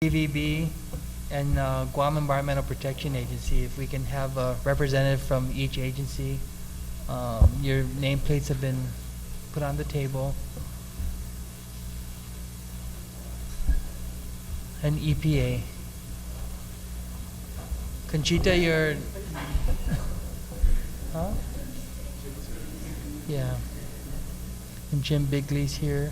GVB, and Guam Environmental Protection Agency. If we can have a representative from each agency. Your nameplates have been put on the table. And EPA. Conchita, you're... Huh? Yeah. And Jim Bigley's here.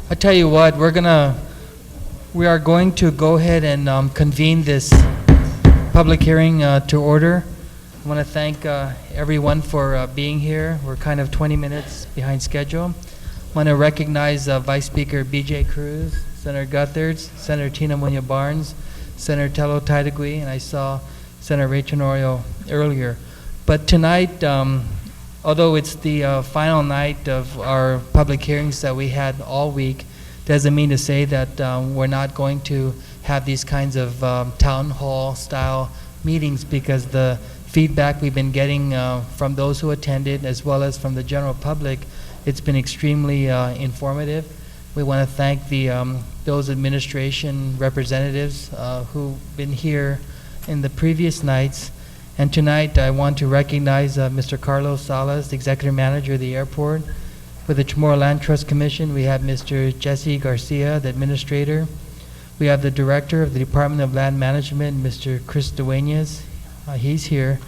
I tell you what, we are going to go ahead and convene this public hearing to order. I want to thank everyone for being here. We're kind of 20 minutes behind schedule. I want to recognize Vice Speaker B.J. Cruz, Senator Gutherds, Senator Tina Munoz Barnes, Senator Tello Taitagui, and I saw Senator Ray Tenorio earlier. But tonight, although it's the final night of our public hearings that we had all week, doesn't mean to say that we're not going to have these kinds of town hall style meetings, because the feedback we've been getting from those who attended as well as from the general public, it's been extremely informative. We want to thank those administration representatives who've been here in the previous nights. And tonight I want to recognize Mr. Carlos Salas, the Executive Manager of the airport. With the Chamorro Land Trust Commission, we have Mr. Jesse Garcia, the Administrator. We have the Director of the Department of Land Management, Mr. Chris Duenas. He's here.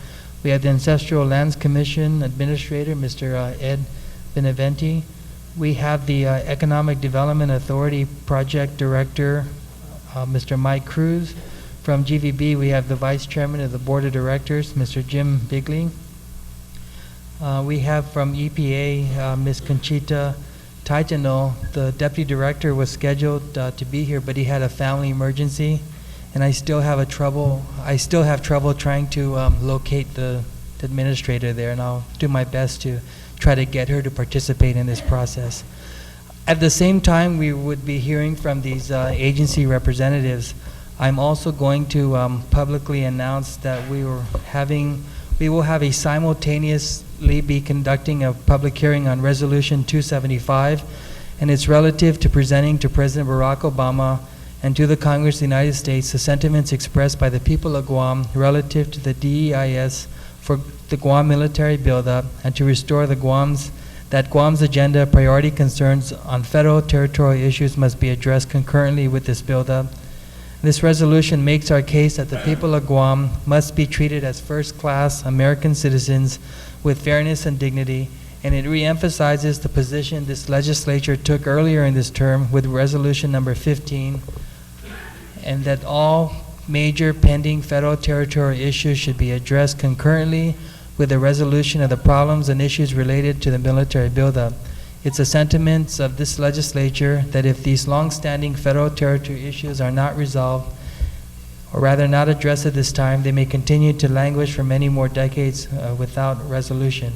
We have the Ancestral Lands Commission Administrator, Mr. Ed Beneventi. We have the Economic Development Authority Project Director, Mr. Mike Cruz. From GVB, we have the Vice Chairman of the Board of Directors, Mr. Jim Bigley. We have from EPA, Ms. Conchita Taitano. The Deputy Director was scheduled to be here, but he had a family emergency, and I still have trouble trying to locate the administrator there, and I'll do my best to try to get her to participate in this process. At the same time, we would be hearing from these agency representatives. I'm also going to publicly announce that we will simultaneously be conducting a public hearing on Resolution 275, and it's relative to presenting to President Barack Obama and to the Congress of the United States the sentiments expressed by the people of Guam relative to the DEIS for the Guam military buildup, and to restore Guam's agenda priority concerns on federal territorial issues must be addressed concurrently with this buildup. This resolution makes our case that the people of Guam must be treated as first-class American citizens with fairness and dignity, and it reemphasizes the position this legislature took earlier in this term with resolution number 15, and that all major pending federal territorial issues should be addressed concurrently with the resolution of the problems and issues related to the military buildup. It's the sentiments of this legislature that if these long-standing federal territory issues are not resolved, or rather not addressed at this time, they may continue to languish for many more decades without resolution.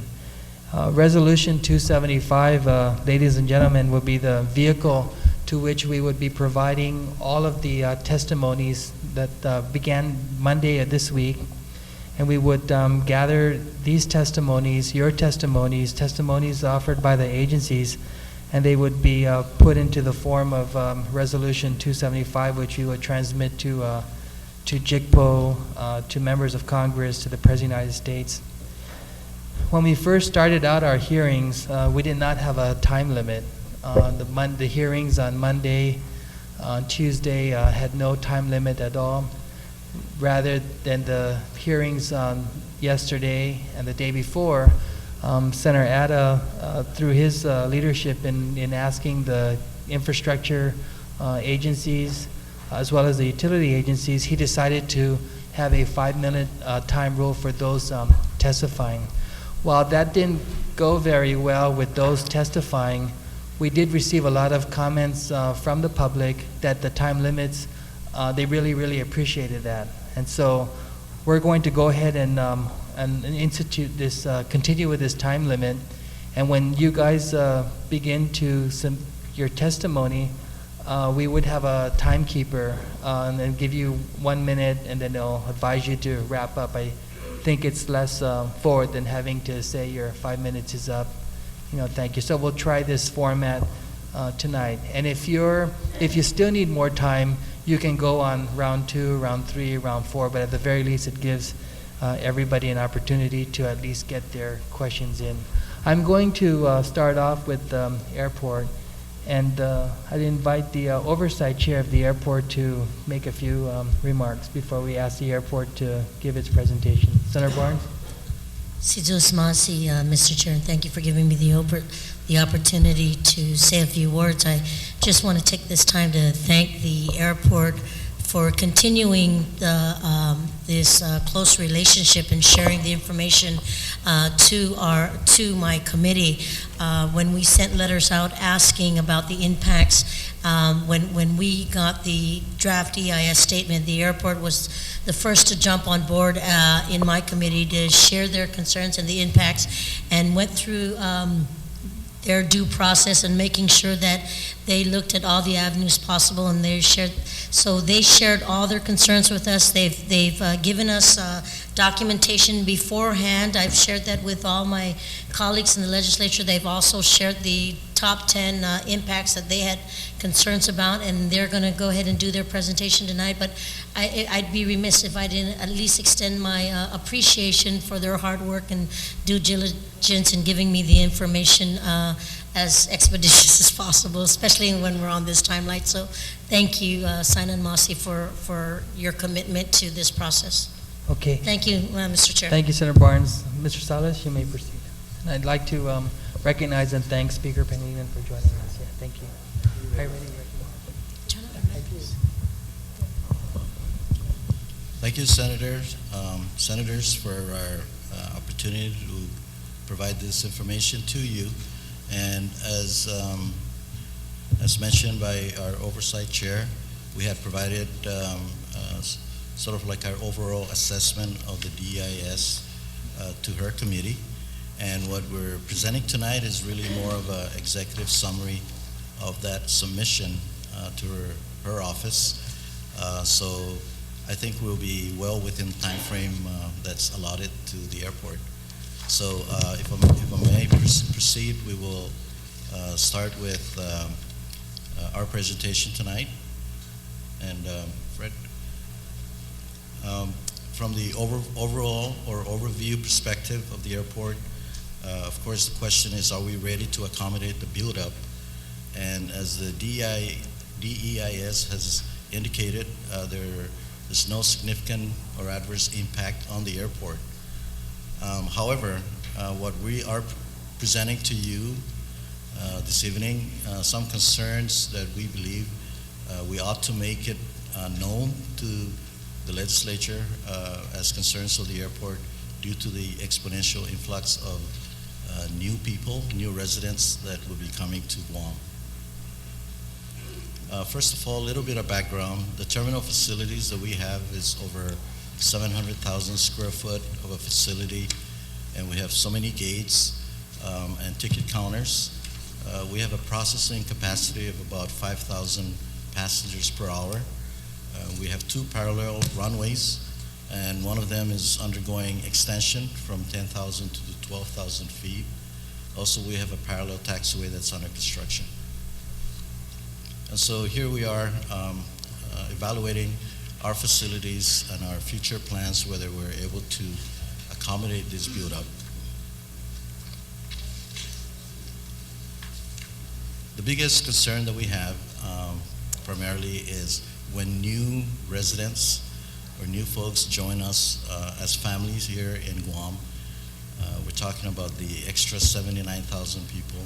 Resolution 275, ladies and gentlemen, will be the vehicle to which we would be providing all of the testimonies that began Monday of this week. And we would gather these testimonies, your testimonies, testimonies offered by the agencies, and they would be put into the form of Resolution 275, which we would transmit to JICPO, to members of Congress, to the President of the United States. When we first started out our hearings, we did not have a time limit. The hearings on Monday, on Tuesday, had no time limit at all. Rather than the hearings yesterday and the day before, Senator Atta, through his leadership in asking the infrastructure agencies as well as the utility agencies, he decided to have a 5-minute time rule for those testifying. While that didn't go very well with those testifying, we did receive a lot of comments from the public that the time limits, they really, really appreciated that. And so we're going to go ahead and institute this, continue with this time limit. And when you guys begin to your testimony, we would have a timekeeper and then give you 1 minute, and then they'll advise you to wrap up. I think it's less forward than having to say your 5 minutes is up. Thank you. So we'll try this format tonight. And if you still need more time, you can go on round 2, round 3, round 4. But at the very least, it gives everybody an opportunity to at least get their questions in. I'm going to start off with the airport. And I'd invite the oversight chair of the airport to make a few remarks before we ask the airport to give its presentation. Senator Barnes? Mr. Chair, and thank you for giving me the opportunity to say a few words. I just want to take this time to thank the airport for continuing this close relationship and sharing the information to my committee. When we sent letters out asking about the impacts, when we got the draft EIS statement, the airport was the first to jump on board in my committee to share their concerns and the impacts, and went through their due process and making sure that they looked at all the avenues possible, and they shared all their concerns with us. They've given us documentation beforehand. I've shared that with all my colleagues in the legislature. They've also shared the top 10 impacts that they had concerns about, and they're going to go ahead and do their presentation tonight. But I'd be remiss if I didn't at least extend my appreciation for their hard work and due diligence in giving me the information as expeditious as possible, especially when we're on this timeline. So thank you, Sina and Masi, for your commitment to this process. Okay. Thank you, Mr. Chair. Thank you, Senator Barnes. Mr. Salas, you may proceed. And I'd like to recognize and thank Speaker Pangilinan for joining us. Yeah, thank you. I already recognize. Thank you, senators, for our opportunity to provide this information to you. And as mentioned by our oversight chair, we have provided sort of like our overall assessment of the DEIS to her committee. And what we're presenting tonight is really more of an executive summary of that submission to her office. So I think we'll be well within the time frame that's allotted to the airport. So if I may proceed, we will start with our presentation tonight. And Fred, from the overall or overview perspective of the airport, of course the question is, are we ready to accommodate the build-up? And as the DEIS has indicated, there is no significant or adverse impact on the airport. However, what we are presenting to you this evening, some concerns that we believe we ought to make it known to the legislature as concerns of the airport due to the exponential influx of new people, new residents that will be coming to Guam. First of all, a little bit of background. The terminal facilities that we have is over 700,000 square foot of a facility, and we have so many gates and ticket counters. We have a processing capacity of about 5,000 passengers per hour. We have 2 parallel runways, and one of them is undergoing extension from 10,000 to 12,000 feet. Also, we have a parallel taxiway that's under construction. And so here we are evaluating our facilities and our future plans, whether we're able to accommodate this build-up. The biggest concern that we have primarily is when new residents or new folks join us as families here in Guam. We're talking about the extra 79,000 people.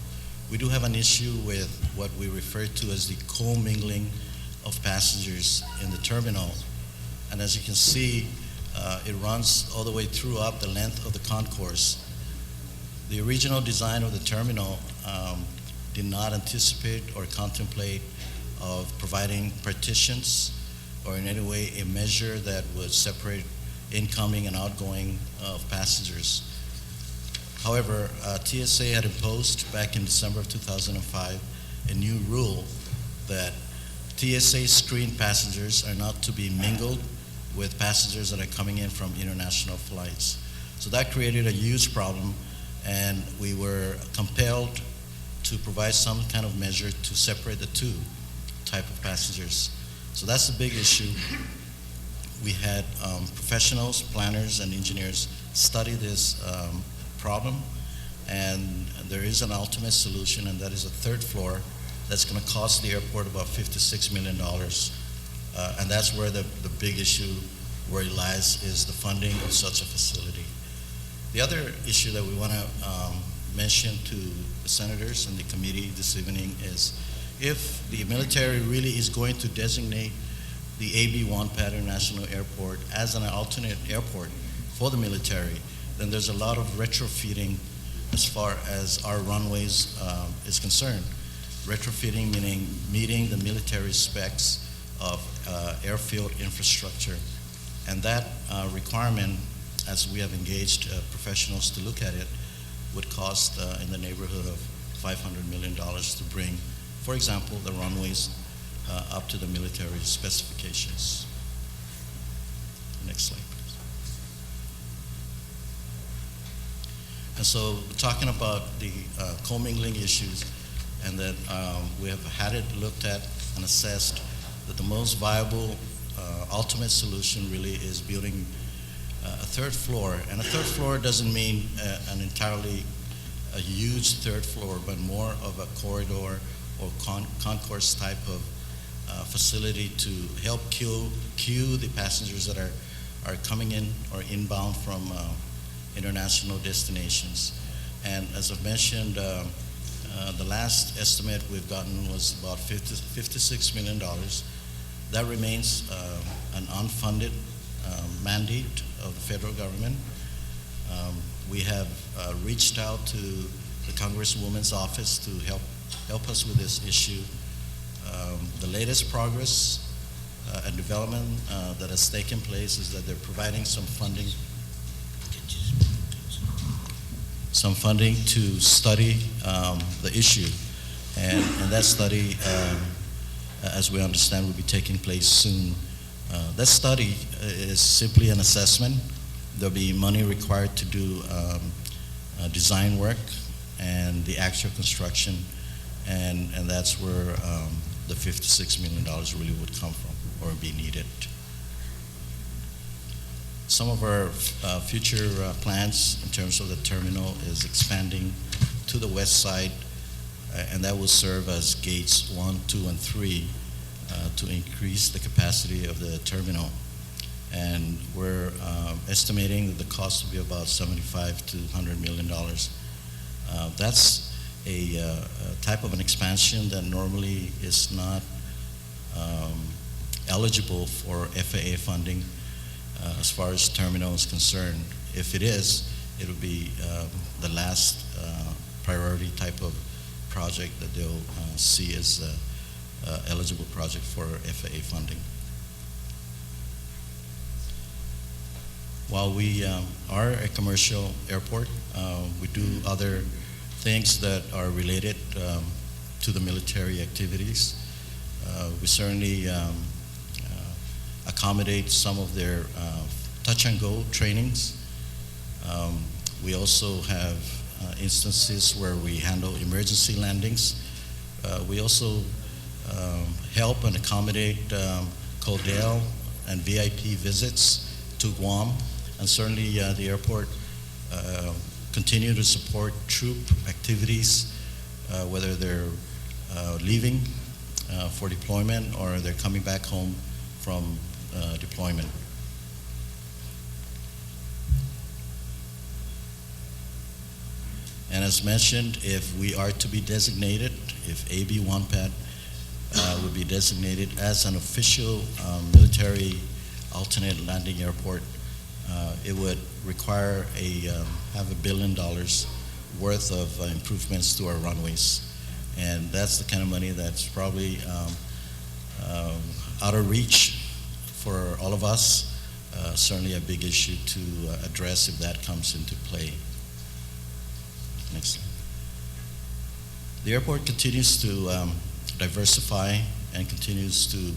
We do have an issue with what we refer to as the commingling of passengers in the terminal. And as you can see, It runs all the way throughout the length of the concourse. The original design of the terminal did not anticipate or contemplate of providing partitions or in any way a measure that would separate incoming and outgoing of passengers. However, TSA had imposed back in December of 2005 a new rule that TSA screened passengers are not to be mingled with passengers that are coming in from international flights. So that created a huge problem, and we were compelled to provide some kind of measure to separate the two type of passengers. So that's the big issue. We had professionals, planners, and engineers study this problem, and there is an ultimate solution, and that is a third floor that's going to cost the airport about $56 million. And that's where the big issue where it lies is the funding of such a facility. The other issue that we want to mention to the senators and the committee this evening is if the military really is going to designate the AB-1 Pat International Airport as an alternate airport for the military, then there's a lot of retrofitting as far as our runways is concerned. Retrofitting meaning meeting the military specs of airfield infrastructure. And that requirement, as we have engaged professionals to look at it, would cost in the neighborhood of $500 million to bring, for example, the runways up to the military specifications. Next slide, please. And so talking about the commingling issues, and that we have had it looked at and assessed that the most viable ultimate solution really is building a third floor. And a third floor doesn't mean an entirely a huge third floor, but more of a corridor or concourse type of facility to help queue the passengers that are coming in or inbound from international destinations. And as I've mentioned, the last estimate we've gotten was about $56 million. That remains an unfunded mandate of the federal government. We have reached out to the Congresswoman's office to help us with this issue. The latest progress and development that has taken place is that they're providing some funding to study the issue. And that study, as we understand, will be taking place soon. That study is simply an assessment. There'll be money required to do design work and the actual construction, and that's where the $56 million really would come from or be needed. Some of our future plans in terms of the terminal is expanding to the west side, and that will serve as gates 1, 2, and 3 to increase the capacity of the terminal. And we're estimating that the cost will be about $75 to $100 million. That's a type of an expansion that normally is not eligible for FAA funding as far as terminal is concerned. If it is, it will be the last priority type of project that they'll see as eligible project for FAA funding. While we are a commercial airport, we do other things that are related to the military activities. We certainly accommodate some of their touch-and-go trainings. We also have instances where we handle emergency landings. We also help and accommodate CODEL and VIP visits to Guam, and certainly the airport continue to support troop activities, whether they're leaving for deployment or they're coming back home from deployment. And as mentioned, if we are to be designated, if AB-1 PAT would be designated as an official military alternate landing airport, it would require have $1 billion worth of improvements to our runways. And that's the kind of money that's probably out of reach for all of us. Certainly a big issue to address if that comes into play. Next slide. The airport continues to diversify and continues to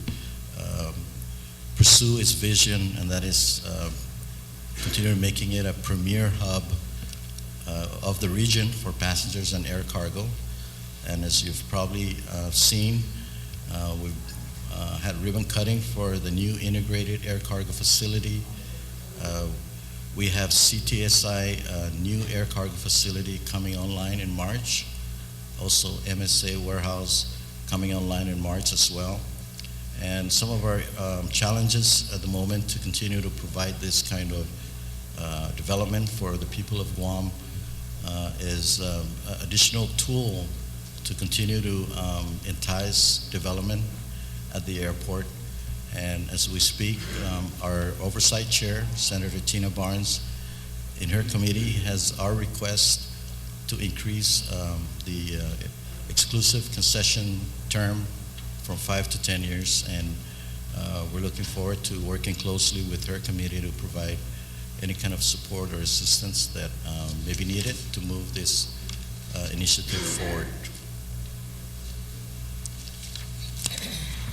pursue its vision, and that is continue making it a premier hub of the region for passengers and air cargo. And as you've probably seen, we've had ribbon cutting for the new integrated air cargo facility. We have CTSI new air cargo facility coming online in March. Also MSA warehouse coming online in March as well. And some of our challenges at the moment to continue to provide this kind of development for the people of Guam is an additional tool to continue to entice development at the airport. And as we speak, our oversight chair, Senator Tina Barnes, in her committee has our request to increase the exclusive concession term from 5 to 10 years, and we're looking forward to working closely with her committee to provide any kind of support or assistance that may be needed to move this initiative forward.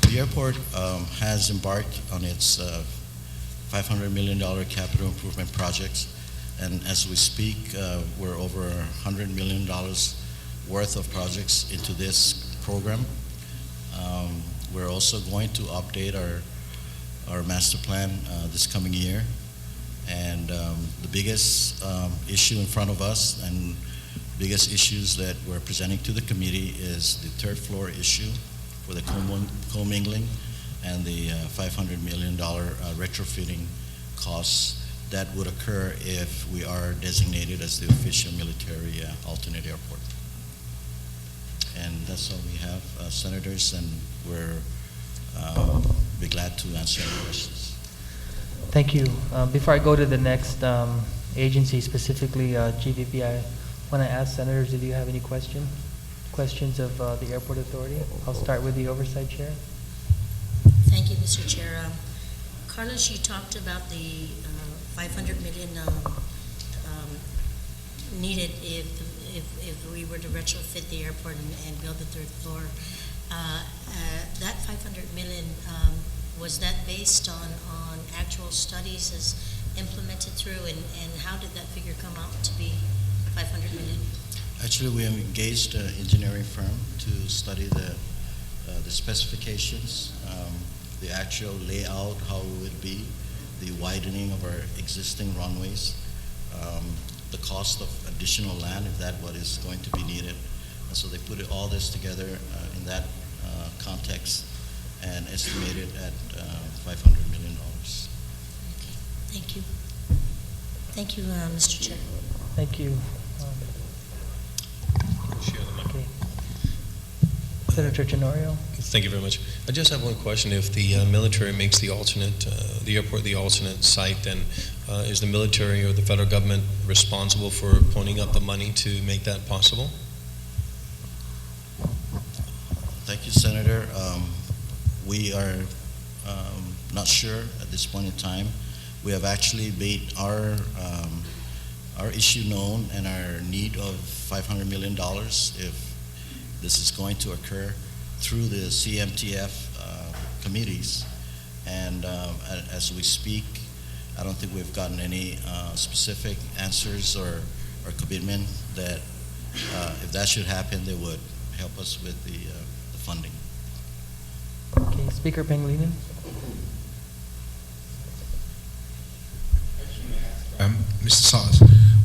The airport has embarked on its $500 million capital improvement projects, and as we speak, we're over $100 million worth of projects into this program. We're also going to update our master plan this coming year, and the biggest issue in front of us and biggest issues that we're presenting to the committee is the third floor issue for the commingling and the $500 million retrofitting costs that would occur if we are designated as the official military alternate airport. And that's all we have, senators, and we're be glad to answer any questions. Thank you. Before I go to the next agency, specifically GVB, I want to ask senators if you have any questions of the Airport Authority. I'll start with the Oversight Chair. Thank you, Mr. Chair. Carlos, you talked about the $500 million needed if we were to retrofit the airport and build the third floor. That $500 million, was that based on actual studies as implemented through, and how did that figure come out to be $500 million? Actually, we have engaged an engineering firm to study the specifications, the actual layout, how it would be, the widening of our existing runways, the cost of additional land, if that what is going to be needed. And so they put all this together in that context and estimated at $500 million. Okay. Thank you. Thank you, Mr. Chair. Thank you. Okay. Senator Tenorio. Thank you very much. I just have one question. If the military makes the alternate, the airport the alternate site, then is the military or the federal government responsible for ponying up the money to make that possible? Thank you, Senator. We are not sure at this point in time. We have actually made our issue known and our need of $500 million if this is going to occur through the CMTF committees. And as we speak, I don't think we've gotten any specific answers or commitment that if that should happen, they would help us with the funding. Okay, Speaker Pangilinan. Mr. Salas,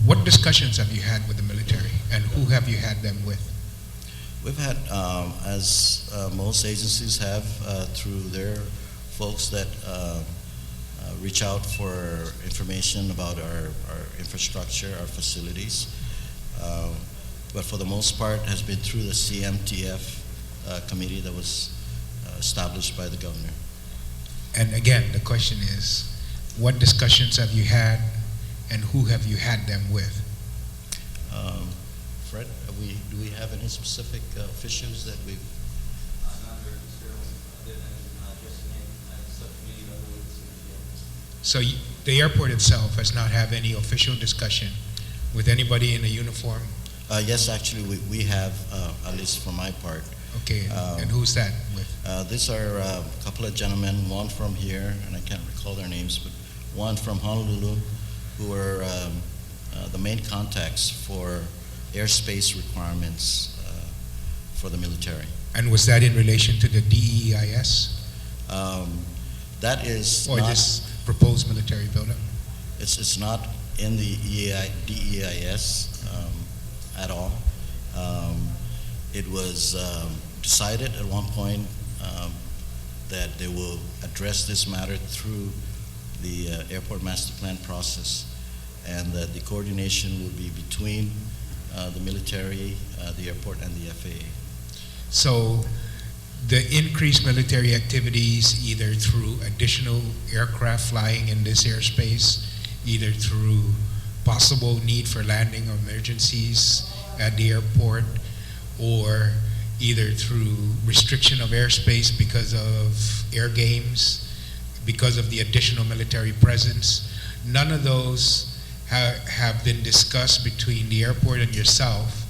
what discussions have you had with the military, and who have you had them with? We've had, as most agencies have, through their folks that reach out for information about our infrastructure, our facilities. But for the most part, has been through the CMTF committee that was established by the governor. And again, the question is, What discussions have you had, and who have you had them with? Fred, do we have any specific officials that we've? So the airport itself has not had any official discussion with anybody in a uniform? Yes, actually, we have, at least for my part. Okay, and who's that with? These are a couple of gentlemen, one from here, and I can't recall their names, but one from Honolulu, who are the main contacts for airspace requirements for the military. And was that in relation to the DEIS? That is Or not, this proposed military buildup? it's not in the DEIS at all. It was decided at one point that they will address this matter through the airport master plan process, and that the coordination will be between the military, the airport, and the FAA. So the increased military activities, either through additional aircraft flying in this airspace, either through possible need for landing or emergencies at the airport, or either through restriction of airspace because of air games, because of the additional military presence, none of those have been discussed between the airport and yourself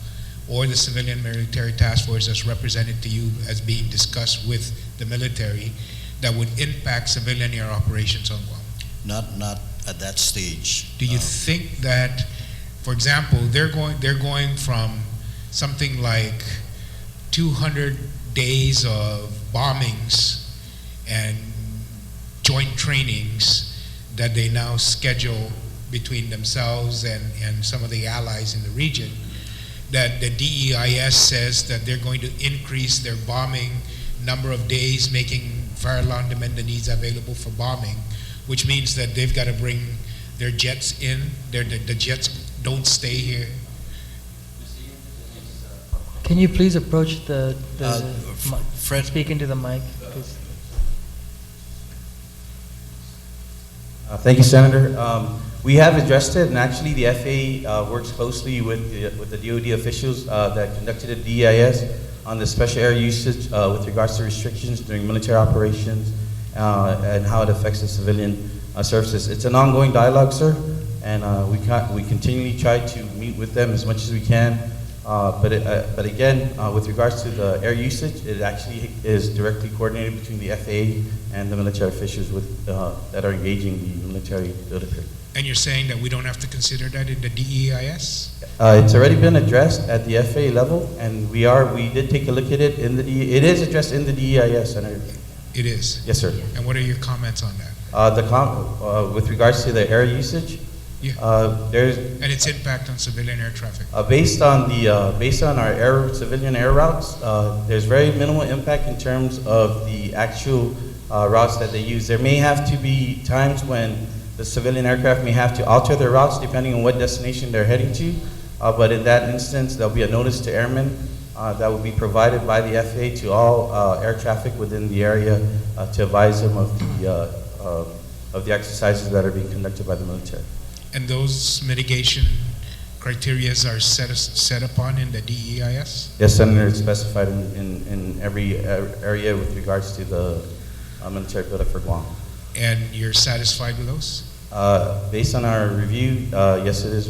or the civilian military task force as represented to you as being discussed with the military that would impact civilian air operations on Guam? Not at that stage. Do you think that, for example, they're going from something like 200 days of bombings and joint trainings that they now schedule between themselves and some of the allies in the region, that the DEIS says that they're going to increase their bombing number of days, making Farallon de Mendoza available for bombing, which means that they've got to bring their jets in, the jets don't stay here? Can you please approach the Fred, speak into the mic, please? Thank you, Senator. We have addressed it, and actually the FAA works closely with the DoD officials that conducted the DEIS on the special air usage with regards to restrictions during military operations and how it affects the civilian services. It's an ongoing dialogue, sir, and we continually try to meet with them as much as we can. But again, with regards to the air usage, it actually is directly coordinated between the FAA and the military officials that are engaging the military buildup. And you're saying that we don't have to consider that in the DEIS? It's already been addressed at the FAA level, and we did take a look at it in the it is addressed in the DEIS, Senator. It is? Yes, sir. And what are your comments on that? With regards to the air usage, Yeah. there's And its impact on civilian air traffic? based on our civilian air routes, there's very minimal impact in terms of the actual routes that they use. There may have to be times when the civilian aircraft may have to alter their routes depending on what destination they're heading to, but in that instance, there'll be a notice to airmen that will be provided by the FAA to all air traffic within the area to advise them of the exercises that are being conducted by the military. And those mitigation criteria are set upon in the DEIS? Yes, Senator, it's specified in every area with regards to the military buildup for Guam. And you're satisfied with those? Based on our review, yes, it is,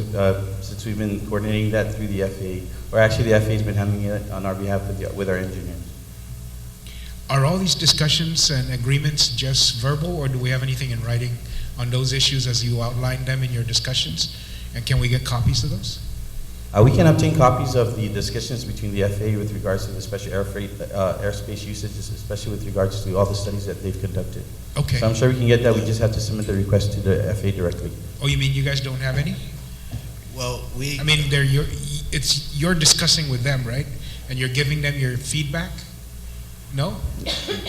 since we've been coordinating that through the FAA, or actually the FAA's been handling it on our behalf with our engineers. Are all these discussions and agreements just verbal, or do we have anything in writing on those issues as you outlined them in your discussions? And can we get copies of those? We can obtain copies of the discussions between the FAA with regards to the special airspace usages, especially with regards to all the studies that they've conducted. Okay. So I'm sure we can get that. We just have to submit the request to the FAA directly. Oh, you mean you guys don't have any? well, I mean, you're discussing with them, right? And you're giving them your feedback? No?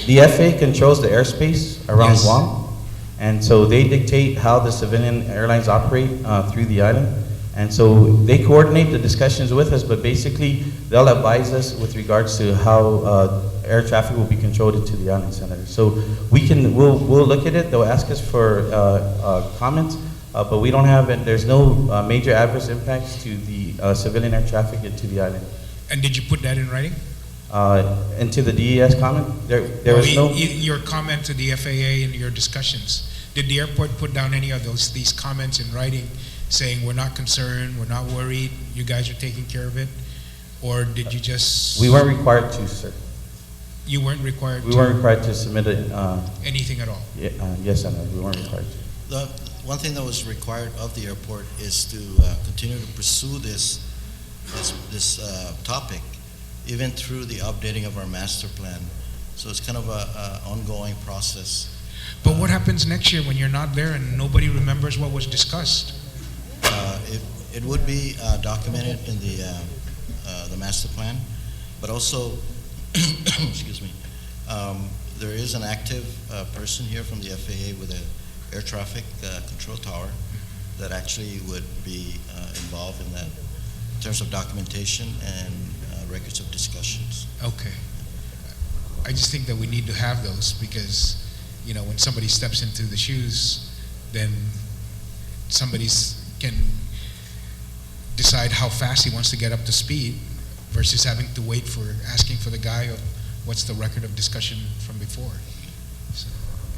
The FAA controls the airspace around Yes. Guam, and so they dictate how the civilian airlines operate through the island. And so they coordinate the discussions with us, but basically they'll advise us with regards to how air traffic will be controlled into the island, Senator. So we'll look at it. They'll ask us for comments, but we don't have, and there's no major adverse impacts to the civilian air traffic into the island. And did you put that in writing? Into the DES comment, there was no. Your comment to the FAA in your discussions. Did the airport put down any of these comments in writing, saying we're not concerned, we're not worried, you guys are taking care of it, or did you just? We weren't required to, sir. You weren't required. We weren't required to submit anything at all. Yes, Senator. We weren't required to. The one thing that was required of the airport is to continue to pursue this topic, even through the updating of our master plan. So it's kind of a ongoing process. But what happens next year when you're not there and nobody remembers what was discussed? It would be documented in the master plan, but also, excuse me, there is an active person here from the FAA with an air traffic control tower that actually would be involved in that in terms of documentation and records of discussions. Okay. I just think that we need to have those because, you know, when somebody steps into the shoes, then somebody can decide how fast he wants to get up to speed versus having to wait for asking for the guy of what's the record of discussion from before. So.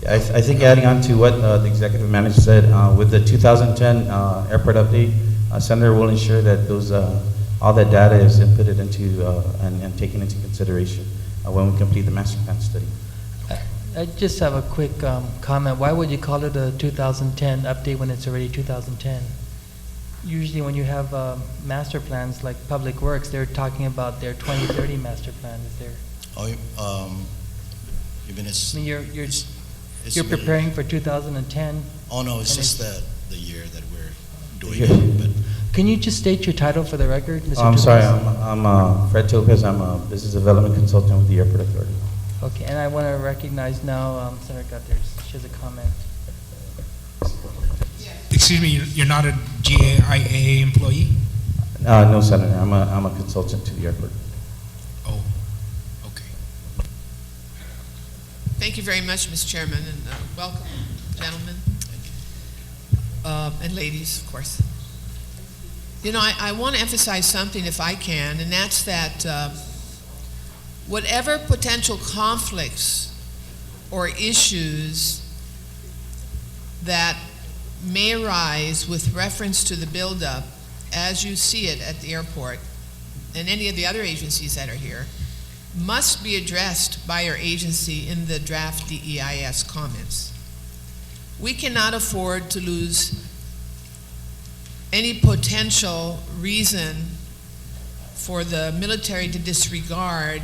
Yeah, I think adding on to what the executive manager said, with the 2010 airport update, Senator will ensure that those all that data is inputted into and taken into consideration when we complete the master plan study. I just have a quick comment. Why would you call it a 2010 update when it's already 2010? Usually when you have master plans like Public Works, they're talking about their 2030 master plan. Is there? Oh, you mean it's? I mean, it's you're preparing for 2010. Oh no, it's just the year that we're doing it. But can you just state your title for the record, Mr. I'm Topaz? sorry, I'm Fred Topaz. I'm a business development consultant with the Airport Authority. Okay, and I want to recognize now Senator Guthers. She has a comment. Excuse me, you're not a GAIA employee? No, Senator. I'm a consultant to the airport. Oh, okay. Thank you very much, Mr. Chairman, and welcome, gentlemen, and ladies, of course. You know, I want to emphasize something, if I can, and that's that whatever potential conflicts or issues that may arise with reference to the buildup, as you see it at the airport and any of the other agencies that are here, must be addressed by our agency in the draft DEIS comments. We cannot afford to lose any potential reason for the military to disregard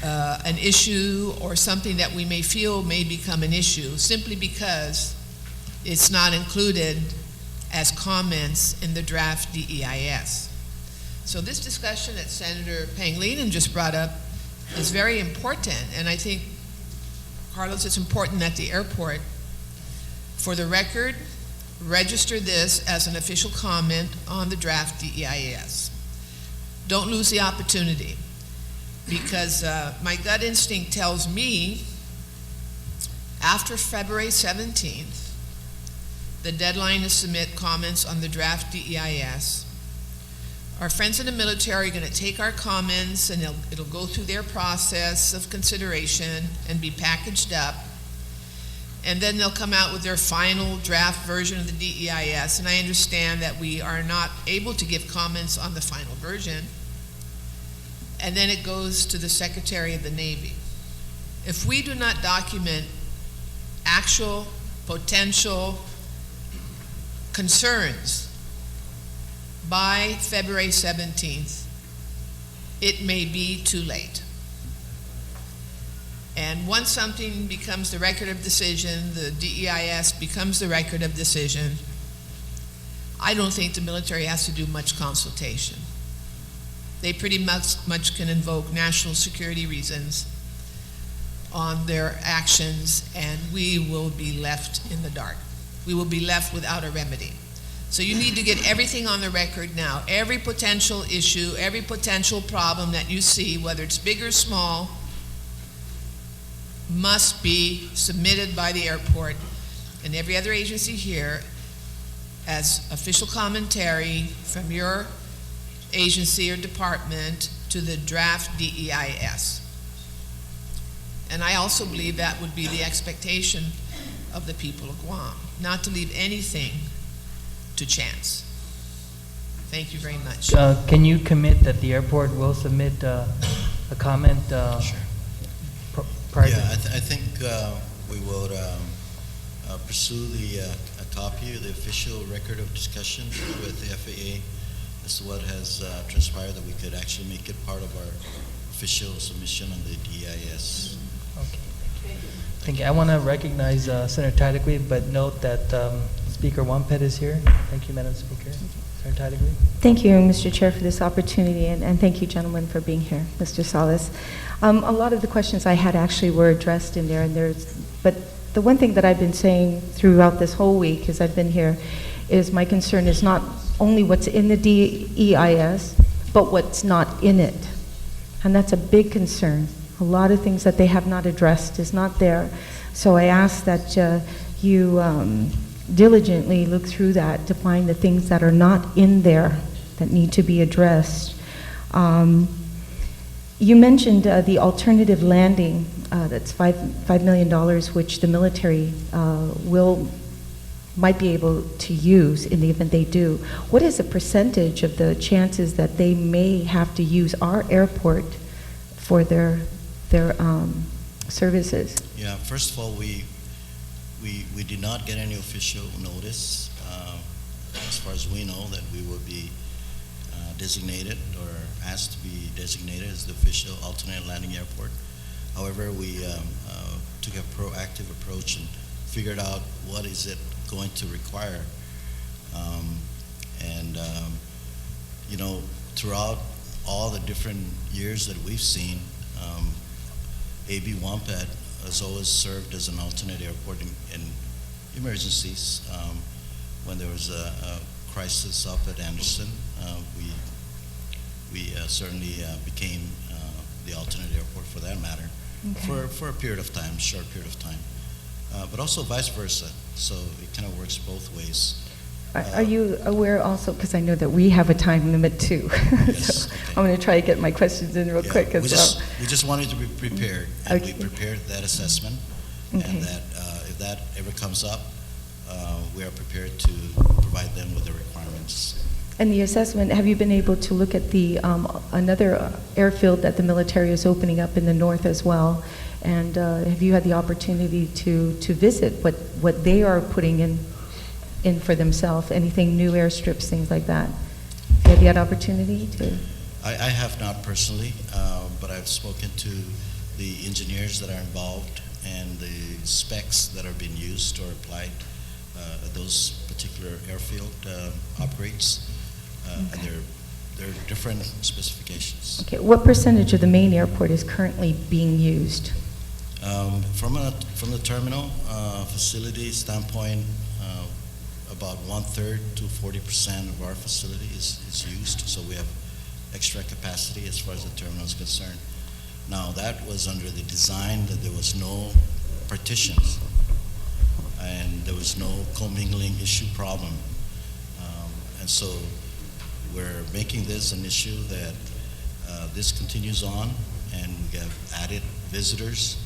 an issue or something that we may feel may become an issue simply because it's not included as comments in the draft DEIS. So this discussion that Senator Pangilinan just brought up is very important, and I think, Carlos, it's important that the airport, for the record, register this as an official comment on the draft DEIS. Don't lose the opportunity, because my gut instinct tells me after February 17th, the deadline to submit comments on the draft DEIS. Our friends in the military are going to take our comments and it'll go through their process of consideration and be packaged up. And then they'll come out with their final draft version of the DEIS. And I understand that we are not able to give comments on the final version. And then it goes to the Secretary of the Navy. If we do not document actual potential concerns by February 17th, it may be too late. And once something becomes the record of decision, the DEIS becomes the record of decision, I don't think the military has to do much consultation. They pretty much can invoke national security reasons on their actions, and we will be left in the dark. We will be left without a remedy. So you need to get everything on the record now. Every potential issue, every potential problem that you see, whether it's big or small, must be submitted by the airport and every other agency here as official commentary from your agency or department to the draft DEIS. And I also believe that would be the expectation of the people of Guam, not to leave anything to chance. Thank you very much. Can you commit that the airport will submit a comment Sure. prior? Yeah, I think we would pursue a copy of the official record of discussion with the FAA as to what has transpired, that we could actually make it part of our official submission on the DIS. Okay, thank you. I want to recognize Senator Tidegwee, but note that Speaker Wampet is here. Thank you, Madam Speaker. Senator Tidegwee. Thank you, Mr. Chair, for this opportunity, and thank you, gentlemen, for being here. Mr. Salas. A lot of the questions I had actually were addressed in there, but the one thing that I've been saying throughout this whole week as I've been here is my concern is not only what's in the DEIS, but what's not in it. And that's a big concern. A lot of things that they have not addressed is not there. So I ask that you diligently look through that to find the things that are not in there that need to be addressed. You mentioned the alternative landing, that's $5 million, which the military might be able to use in the event they do. What is the percentage of the chances that they may have to use our airport for their services? Yeah, first of all, we did not get any official notice, as far as we know, that we would be designated or asked to be designated as the official alternate landing airport. However, we took a proactive approach and figured out what is it going to require. You know, throughout all the different years that we've seen, AB Wampet has always served as an alternate airport in emergencies. When there was a crisis up at Anderson, we certainly became the alternate airport for that matter, Okay. for a period of time, short period of time, but also vice versa. So it kind of works both ways. Are you aware also, because I know that we have a time limit too. Yes, So okay. I'm going to try to get my questions in real Yeah, quick as well. we just wanted to be prepared, and Okay. we prepared that assessment, Okay. and that if that ever comes up, we are prepared to provide them with the requirements. And the assessment, have you been able to look at the another airfield that the military is opening up in the north as well? And have you had the opportunity to visit what they are putting in for themselves? Anything new, airstrips, things like that? Have you had opportunity to? I have not personally, but I've spoken to the engineers that are involved and the specs that are being used or applied at those particular airfield upgrades. And there are different specifications. Okay, what percentage of the main airport is currently being used? From the terminal facility standpoint, about 1/3 to 40% of our facility is used, so we have extra capacity as far as the terminal is concerned. Now, that was under the design that there was no partitions and there was no commingling issue problem. And so we're making this an issue that this continues on, and we have added visitors.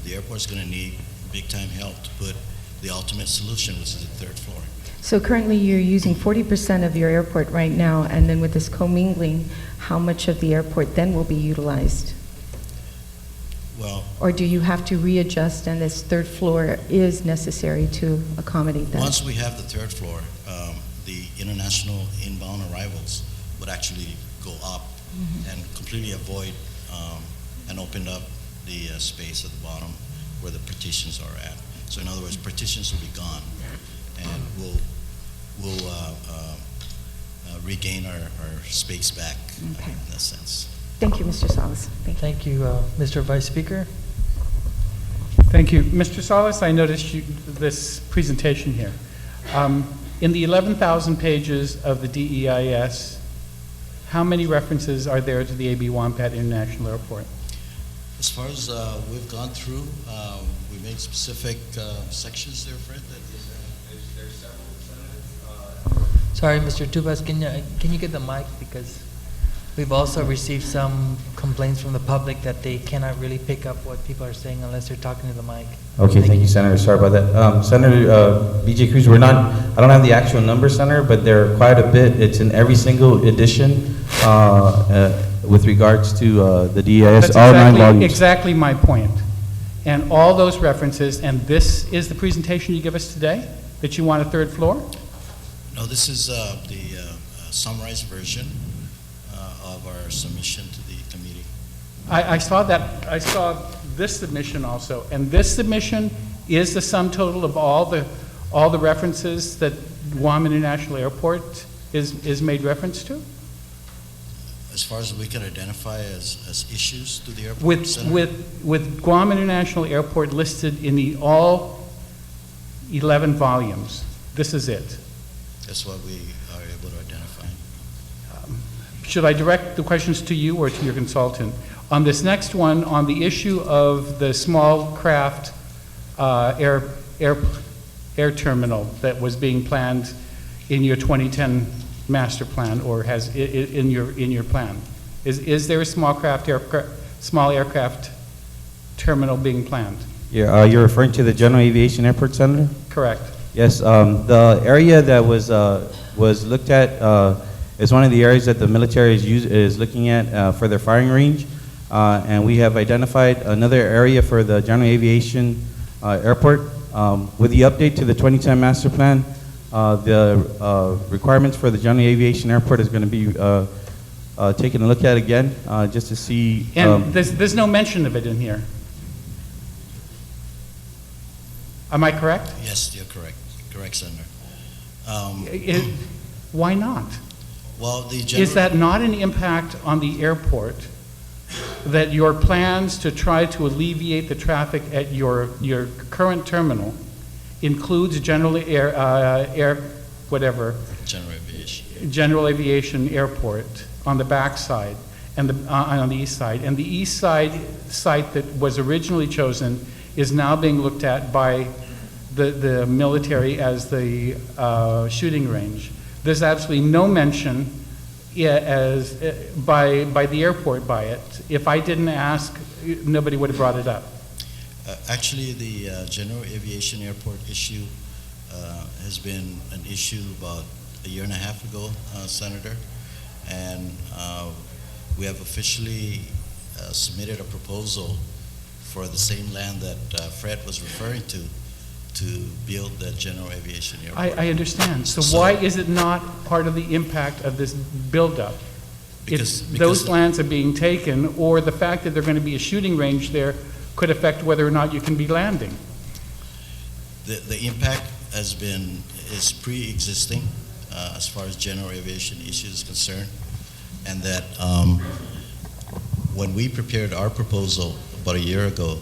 The airport's going to need big-time help to put the ultimate solution, which is the third floor. So currently you're using 40% of your airport right now, and then with this commingling, how much of the airport then will be utilized? Well, Or do you have to readjust and this third floor is necessary to accommodate that? once we have the third floor, the international inbound arrivals would actually go up and completely avoid and open up the space at the bottom where the partitions are at. So in other words, partitions will be gone, and we'll regain our space back Okay. in that sense. Thank you, Mr. Salas. Thank you. Thank you, Mr. Vice Speaker. Thank you. Mr. Salas, I noticed this presentation here. In the 11,000 pages of the DEIS, how many references are there to the AB Wampat International Airport? As far as we've gone through, we made specific sections there, Fred. There's several. Sorry, Mr. Tubas, can you get the mic? Because we've also received some complaints from the public that they cannot really pick up what people are saying unless they're talking to the mic. Okay, thank you, Senator. Sorry about that. Senator B.J. Cruz, I don't have the actual number, Senator, but there are quite a bit. It's in every single edition with regards to the DEIS, That's all 9 volumes. exactly my point. And all those references, and this is the presentation you give us today, that you want a third floor? No, this is the summarized version of our submission to the committee. I saw that, I saw this submission also, and this submission is the sum total of all the references that Guam International Airport is made reference to? As far as we can identify as issues to the airport, Senator? With Guam International Airport listed in all 11 volumes, this is it. That's what we are able to identify. Should I direct the questions to you or to your consultant? On this next one, on the issue of the small craft air terminal that was being planned in your 2010 master plan, or has in your plan, is there a small aircraft terminal being planned? Yeah, you're referring to the General Aviation Airport, Senator? Correct. Yes, the area that was looked at is one of the areas that the military is looking at for their firing range, and we have identified another area for the General Aviation Airport. With the update to the 2010 master plan, the requirements for the General Aviation Airport is going to be taken a look at again, just to see. And there's no mention of it in here. Am I correct? Yes, you're correct. Correct, Senator. Why not? Well, Is that not an impact on the airport, that your plans to try to alleviate the traffic at your current terminal includes general General Aviation Airport on the back side and on the east side, and the east side site that was originally chosen is now being looked at by the military as the shooting range. There's absolutely no mention by the airport by it. If I didn't ask, nobody would have brought it up. Actually, the General Aviation Airport issue has been an issue about a year and a half ago, Senator, and we have officially submitted a proposal for the same land that Fred was referring to build the General Aviation Airport. I understand. So why is it not part of the impact of this buildup? If those lands are being taken, or the fact that there's going to be a shooting range there could affect whether or not you can be landing. The impact is pre-existing as far as general aviation issues is concerned, and that when we prepared our proposal about a year ago,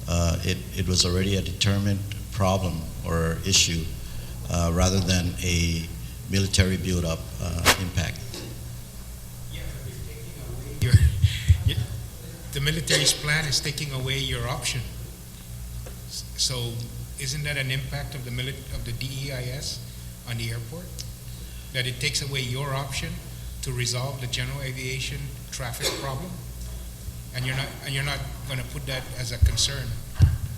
it was already a determined problem or issue rather than a military build-up impact. Yeah, but they're taking away the military's plan is taking away your option. So isn't that an impact of the DEIS on the airport? That it takes away your option to resolve the general aviation traffic problem? And you're not going to put that as a concern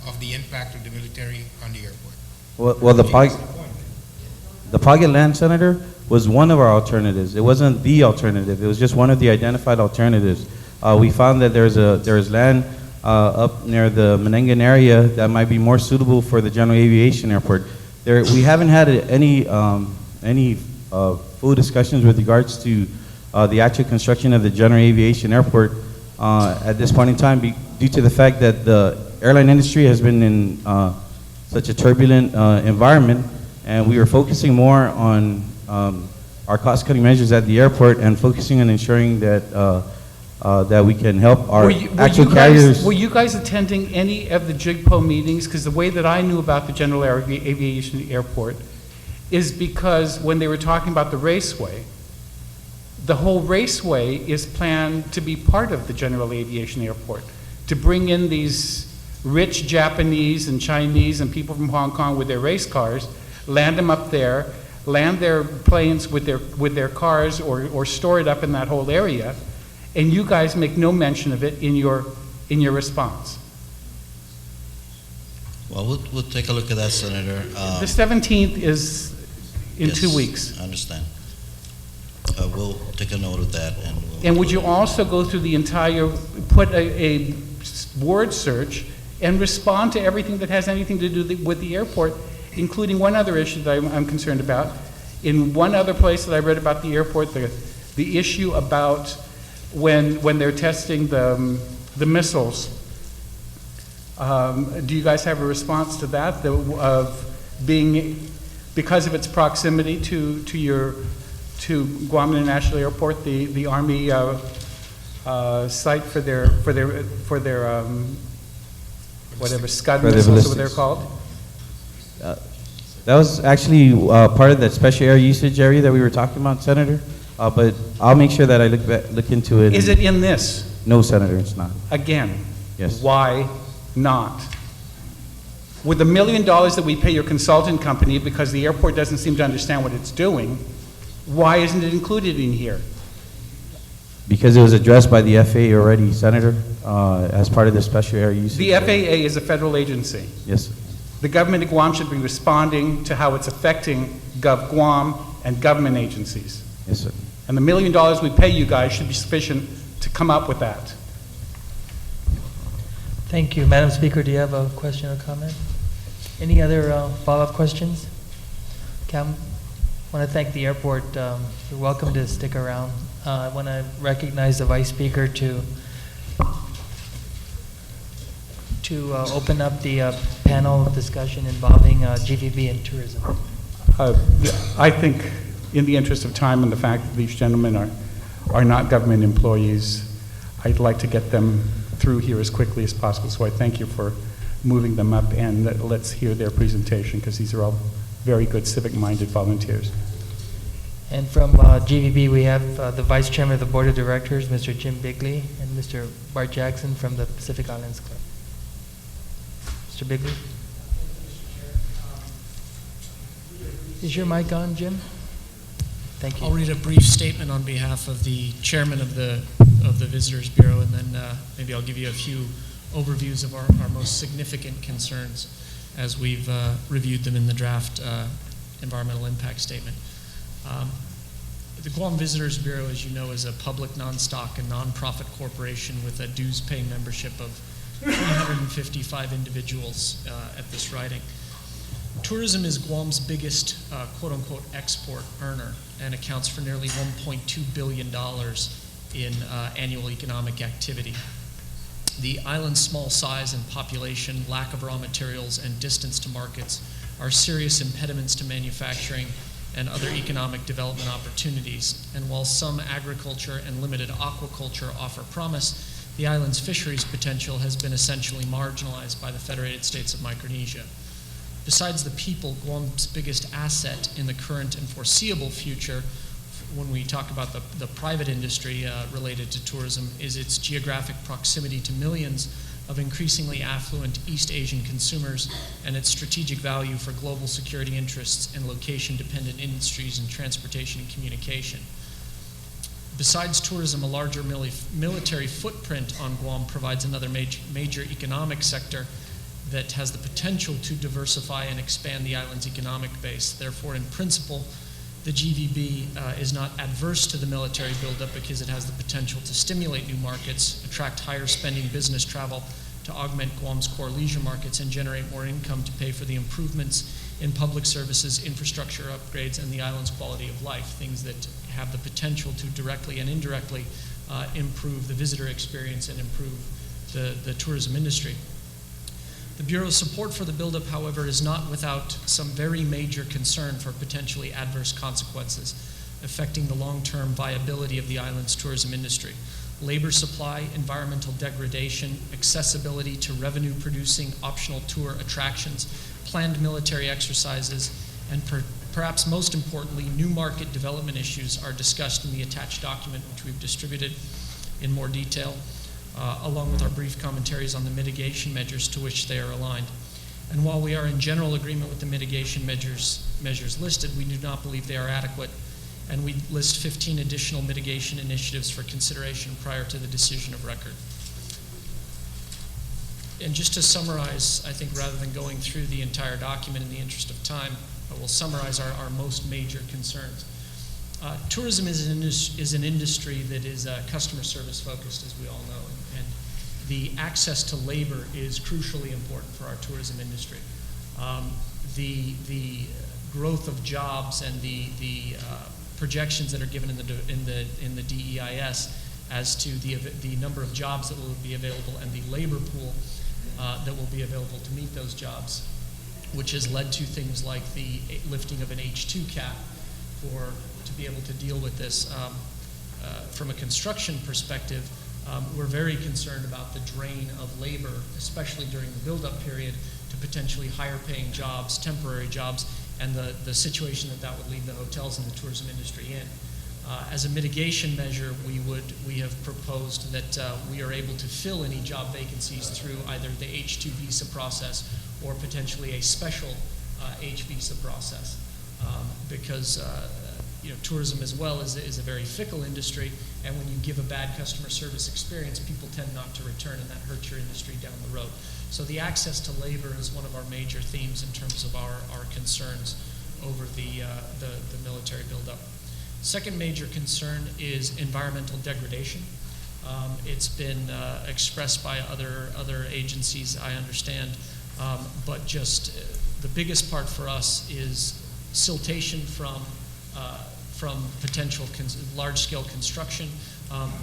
of the impact of the military on the airport? Well, the Pocket land, Senator, was one of our alternatives. It wasn't the alternative. It was just one of the identified alternatives. We found that there's land up near the Menengan area that might be more suitable for the General Aviation Airport. We haven't had any full discussions with regards to the actual construction of the General Aviation Airport at this point in time, due to the fact that the airline industry has been in such a turbulent environment, and we were focusing more on our cost-cutting measures at the airport and focusing on ensuring that that we can help our actual carriers. Were you guys attending any of the JIGPO meetings? Because the way that I knew about the General Aviation Airport is because when they were talking about the raceway, the whole raceway is planned to be part of the general aviation airport, to bring in these rich Japanese and Chinese and people from Hong Kong with their race cars, land them up there, land their planes with their cars, or store it up in that whole area, and you guys make no mention of it in your response. Well, we'll take a look at that, Senator. The 17th is in yes, 2 weeks. I understand. We'll take a note of that. And would you also go through the entire, put a word search and respond to everything that has anything to do with the airport, including one other issue that I'm concerned about. In one other place that I read about the airport, the issue about when they're testing the missiles. Do you guys have a response to that? Of being, because of its proximity to Guam International Airport, the Army site for their whatever Scud For the missiles, what ballistics. they're called. That was actually part of that special air usage area that we were talking about, Senator. But I'll make sure that I look into it. Is it in this? No, Senator, it's not. Again, Yes. why not? With the $1 million that we pay your consultant company because the airport doesn't seem to understand what it's doing, why isn't it included in here? Because it was addressed by the FAA already, Senator, as part of the special air usage. The FAA is a federal agency. Yes, The government of Guam should be responding to how it's affecting Gov Guam and government agencies. yes, sir. And the $1 million we pay you guys should be sufficient to come up with that. Thank you. Madam Speaker, do you have a question or comment? Any other follow-up questions? Okay, I want to thank the airport. You're welcome to stick around. I want to recognize the Vice Speaker to open up the panel discussion involving GVB and tourism. I think, in the interest of time and the fact that these gentlemen are not government employees, I'd like to get them through here as quickly as possible. So I thank you for moving them up, and let's hear their presentation, because these are all very good civic-minded volunteers. And from GVB, we have the Vice Chairman of the Board of Directors, Mr. Jim Bigley, and Mr. Bart Jackson from the Pacific Islands Club. Mr. Bigley? Is your mic on, Jim? Thank you. I'll read a brief statement on behalf of the chairman of the Visitors Bureau, and then maybe I'll give you a few overviews of our most significant concerns as we've reviewed them in the draft environmental impact statement. The Guam Visitors Bureau, as you know, is a public, non-stock, and non-profit corporation with a dues-paying membership of 355 individuals at this writing. Tourism is Guam's biggest quote-unquote export earner and accounts for nearly $1.2 billion in annual economic activity. The island's small size and population, lack of raw materials, and distance to markets are serious impediments to manufacturing and other economic development opportunities. And while some agriculture and limited aquaculture offer promise, the island's fisheries potential has been essentially marginalized by the Federated States of Micronesia. Besides the people, Guam's biggest asset in the current and foreseeable future, when we talk about the private industry related to tourism, is its geographic proximity to millions of increasingly affluent East Asian consumers and its strategic value for global security interests and location-dependent industries in transportation and communication. Besides tourism, a larger military footprint on Guam provides another major economic sector that has the potential to diversify and expand the island's economic base. Therefore, in principle, the GVB is not adverse to the military buildup because it has the potential to stimulate new markets, attract higher spending business travel, to augment Guam's core leisure markets, and generate more income to pay for the improvements in public services, infrastructure upgrades, and the island's quality of life, things that have the potential to directly and indirectly improve the visitor experience and improve the tourism industry. The Bureau's support for the buildup, however, is not without some very major concern for potentially adverse consequences affecting the long-term viability of the island's tourism industry. Labor supply, environmental degradation, accessibility to revenue-producing optional tour attractions, planned military exercises, and Perhaps most importantly, new market development issues are discussed in the attached document, which we've distributed in more detail, along with our brief commentaries on the mitigation measures to which they are aligned. And while we are in general agreement with the mitigation measures listed, we do not believe they are adequate, and we list 15 additional mitigation initiatives for consideration prior to the decision of record. And just to summarize, I think rather than going through the entire document in the interest of time, I will summarize our most major concerns. Tourism is an industry that is customer service focused, as we all know, and the access to labor is crucially important for our tourism industry. The growth of jobs and the projections that are given in the DEIS as to the number of jobs that will be available and the labor pool that will be available to meet those jobs, which has led to things like the lifting of an H2 cap to be able to deal with this. From a construction perspective, we're very concerned about the drain of labor, especially during the build-up period, to potentially higher paying jobs, temporary jobs, and the situation that would leave the hotels and the tourism industry in. As a mitigation measure, we have proposed that we are able to fill any job vacancies through either the H2 visa process or potentially a special H visa process, because tourism as well is a very fickle industry, and when you give a bad customer service experience, people tend not to return, and that hurts your industry down the road. So the access to labor is one of our major themes in terms of our concerns over the military buildup. Second major concern is environmental degradation. It's been expressed by other agencies, I understand, but just the biggest part for us is siltation from potential large-scale construction,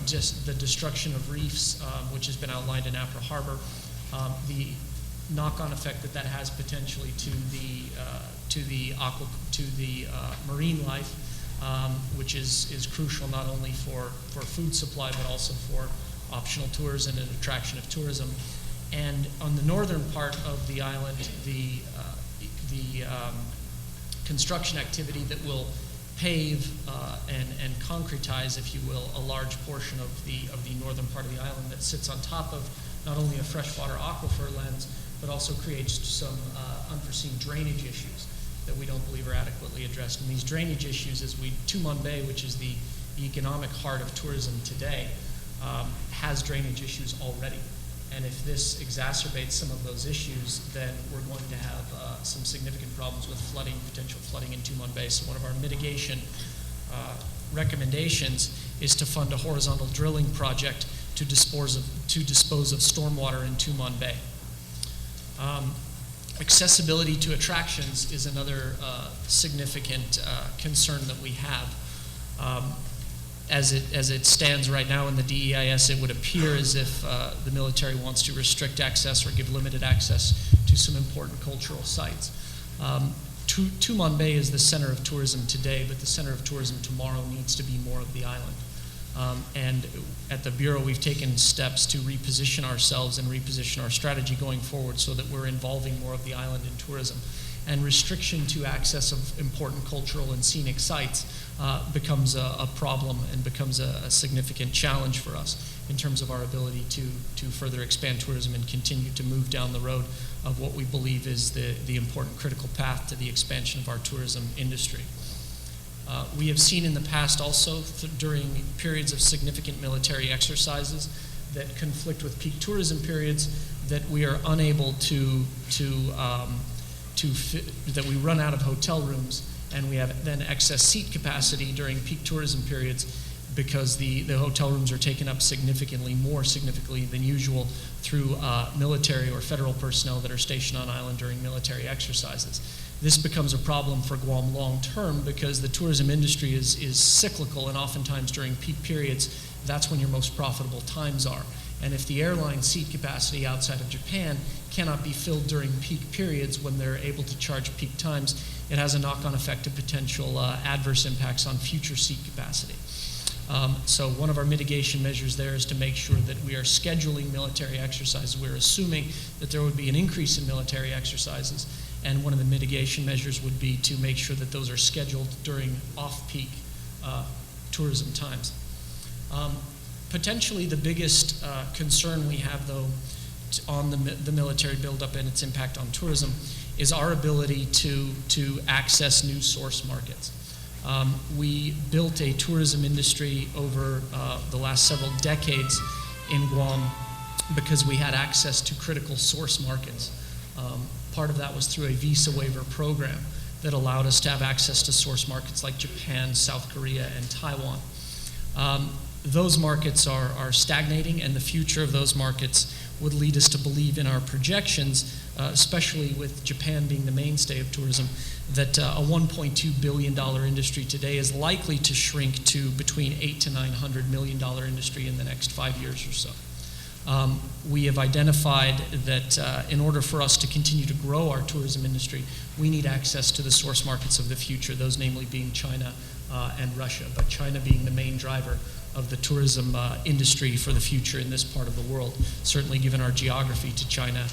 just the destruction of reefs, which has been outlined in Apra Harbor, the knock-on effect that has potentially to the marine life, which is crucial not only for food supply but also for optional tours and an attraction of tourism. And on the northern part of the island, the construction activity that will pave and concretize, if you will, a large portion of the northern part of the island that sits on top of not only a freshwater aquifer lens, but also creates some unforeseen drainage issues that we don't believe are adequately addressed. And these drainage issues, Tumon Bay, which is the economic heart of tourism today, has drainage issues already. And if this exacerbates some of those issues, then we're going to have some significant problems with potential flooding in Tumon Bay. So one of our mitigation recommendations is to fund a horizontal drilling project to dispose of stormwater in Tumon Bay. Accessibility to attractions is another significant concern that we have. As it stands right now in the DEIS, it would appear as if the military wants to restrict access or give limited access to some important cultural sites. Tumon Bay is the center of tourism today, but the center of tourism tomorrow needs to be more of the island. And at the Bureau, we've taken steps to reposition ourselves and reposition our strategy going forward so that we're involving more of the island in tourism. And restriction to access of important cultural and scenic sites becomes a problem and becomes a significant challenge for us in terms of our ability to further expand tourism and continue to move down the road of what we believe is the important critical path to the expansion of our tourism industry. We have seen in the past also during periods of significant military exercises that conflict with peak tourism periods that we are unable that we run out of hotel rooms, and we have then excess seat capacity during peak tourism periods because the hotel rooms are taken up more significantly than usual through military or federal personnel that are stationed on island during military exercises. This becomes a problem for Guam long term because the tourism industry is cyclical, and oftentimes during peak periods, that's when your most profitable times are. And if the airline seat capacity outside of Japan cannot be filled during peak periods when they're able to charge peak times, it has a knock-on effect of potential adverse impacts on future seat capacity. So one of our mitigation measures there is to make sure that we are scheduling military exercises. We're assuming that there would be an increase in military exercises, and one of the mitigation measures would be to make sure that those are scheduled during off-peak tourism times. Potentially the biggest concern we have, though, on the military buildup and its impact on tourism is our ability to access new source markets. We built a tourism industry over the last several decades in Guam because we had access to critical source markets. Part of that was through a visa waiver program that allowed us to have access to source markets like Japan, South Korea, and Taiwan. Those markets are stagnating, and the future of those markets would lead us to believe in our projections, especially with Japan being the mainstay of tourism, that a $1.2 billion industry today is likely to shrink to between $800 to $900 million industry in the next 5 years or so. We have identified that in order for us to continue to grow our tourism industry, we need access to the source markets of the future, those namely being China and Russia, but China being the main driver of the tourism industry for the future in this part of the world, certainly given our geography to China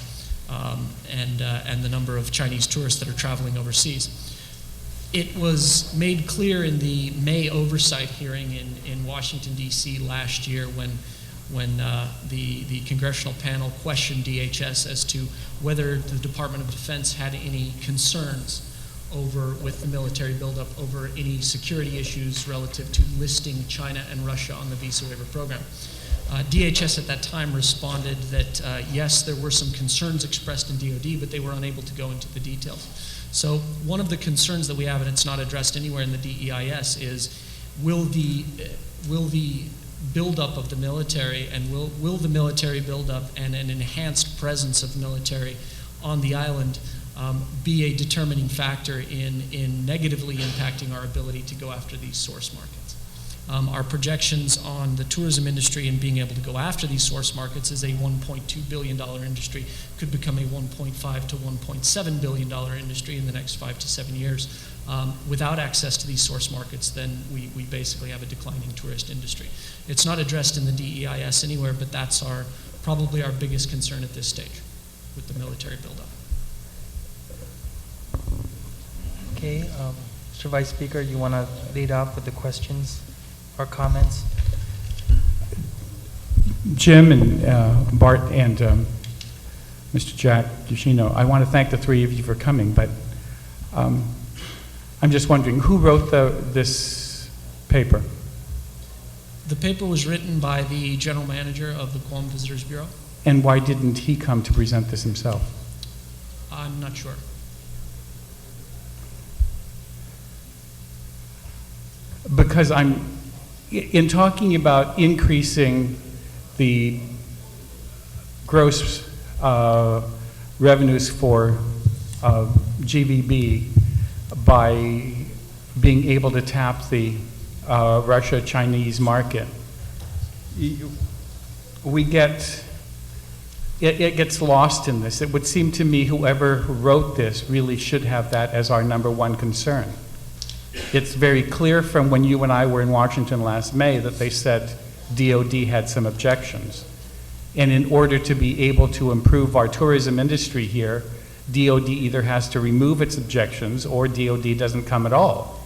and the number of Chinese tourists that are traveling overseas. It was made clear in the May oversight hearing in Washington, D.C. last year when the congressional panel questioned DHS as to whether the Department of Defense had any concerns with the military buildup over any security issues relative to listing China and Russia on the visa waiver program. DHS at that time responded that yes, there were some concerns expressed in DoD, but they were unable to go into the details. So one of the concerns that we have, and it's not addressed anywhere in the DEIS, is will the buildup of the military and will the military buildup and an enhanced presence of military on the island be a determining factor in negatively impacting our ability to go after these source markets. Our projections on the tourism industry and being able to go after these source markets is a $1.2 billion industry, could become a $1.5 to $1.7 billion industry in the next 5 to 7 years. Without access to these source markets, then we basically have a declining tourist industry. It's not addressed in the DEIS anywhere, but that's probably our biggest concern at this stage with the military buildup. Okay, Mr. Vice Speaker, you want to lead off with the questions or comments? Jim and Bart and Mr. Jack Yoshino, I want to thank the three of you for coming, but I'm just wondering, who wrote this paper? The paper was written by the general manager of the Guam Visitors Bureau. And why didn't he come to present this himself? I'm not sure. Because in talking about increasing the gross revenues for GVB by being able to tap the Russia-Chinese market, it gets lost in this. It would seem to me whoever wrote this really should have that as our number one concern. It's very clear from when you and I were in Washington last May that they said DOD had some objections. And in order to be able to improve our tourism industry here, DOD either has to remove its objections or DOD doesn't come at all.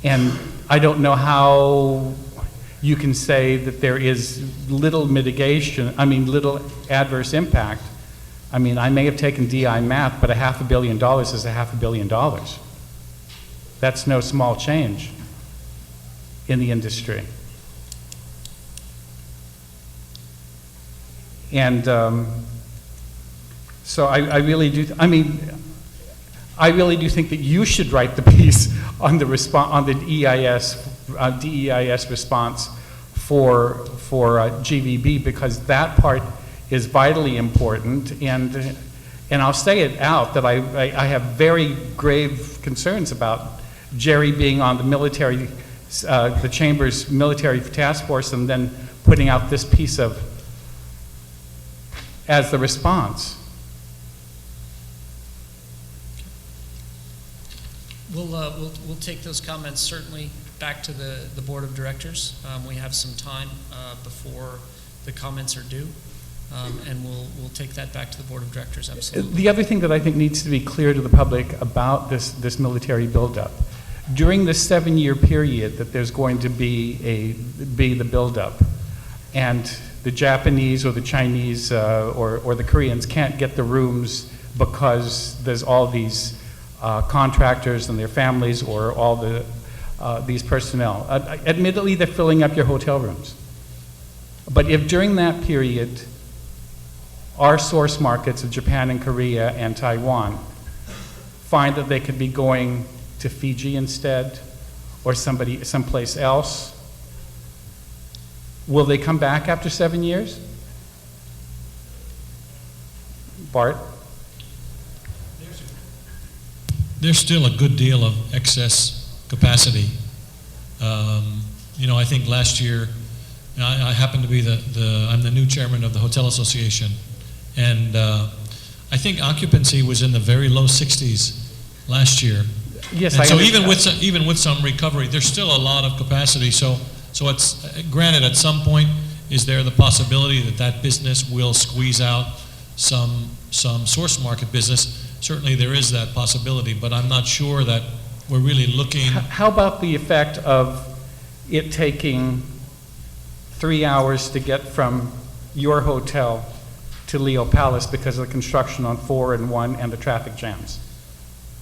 And I don't know how you can say that there is little little adverse impact. I mean, I may have taken DI math, but $500 million is $500 million. That's no small change in the industry. And so I really do think that you should write the piece on the DEIS response for GVB, because that part is vitally important. And I'll say it out that I have very grave concerns about Jerry being on the military, the Chamber's military task force, and then putting out this piece as the response. We'll take those comments certainly back to the board of directors. We have some time before the comments are due. and we'll take that back to the Board of Directors, absolutely. The other thing that I think needs to be clear to the public about this military buildup, during this 7-year period that there's going to be the buildup, and the Japanese or the Chinese or the Koreans can't get the rooms because there's all these contractors and their families or all these personnel. Admittedly, they're filling up your hotel rooms. But if during that period, our source markets of Japan and Korea and Taiwan find that they could be going to Fiji instead or someplace else, will they come back after 7 years? Bart? There's still a good deal of excess capacity. I think last year, I happen to be I'm the new chairman of the Hotel Association, and I think occupancy was in the very low 60s last year. Yes, and I so understand. even with some recovery, there's still a lot of capacity. So it's granted, at some point, is there the possibility that business will squeeze out some source market business? Certainly there is that possibility, but I'm not sure that we're really looking. How about the effect of it taking 3 hours to get from your hotel to Leo Palace because of the construction on 4 and 1 and the traffic jams?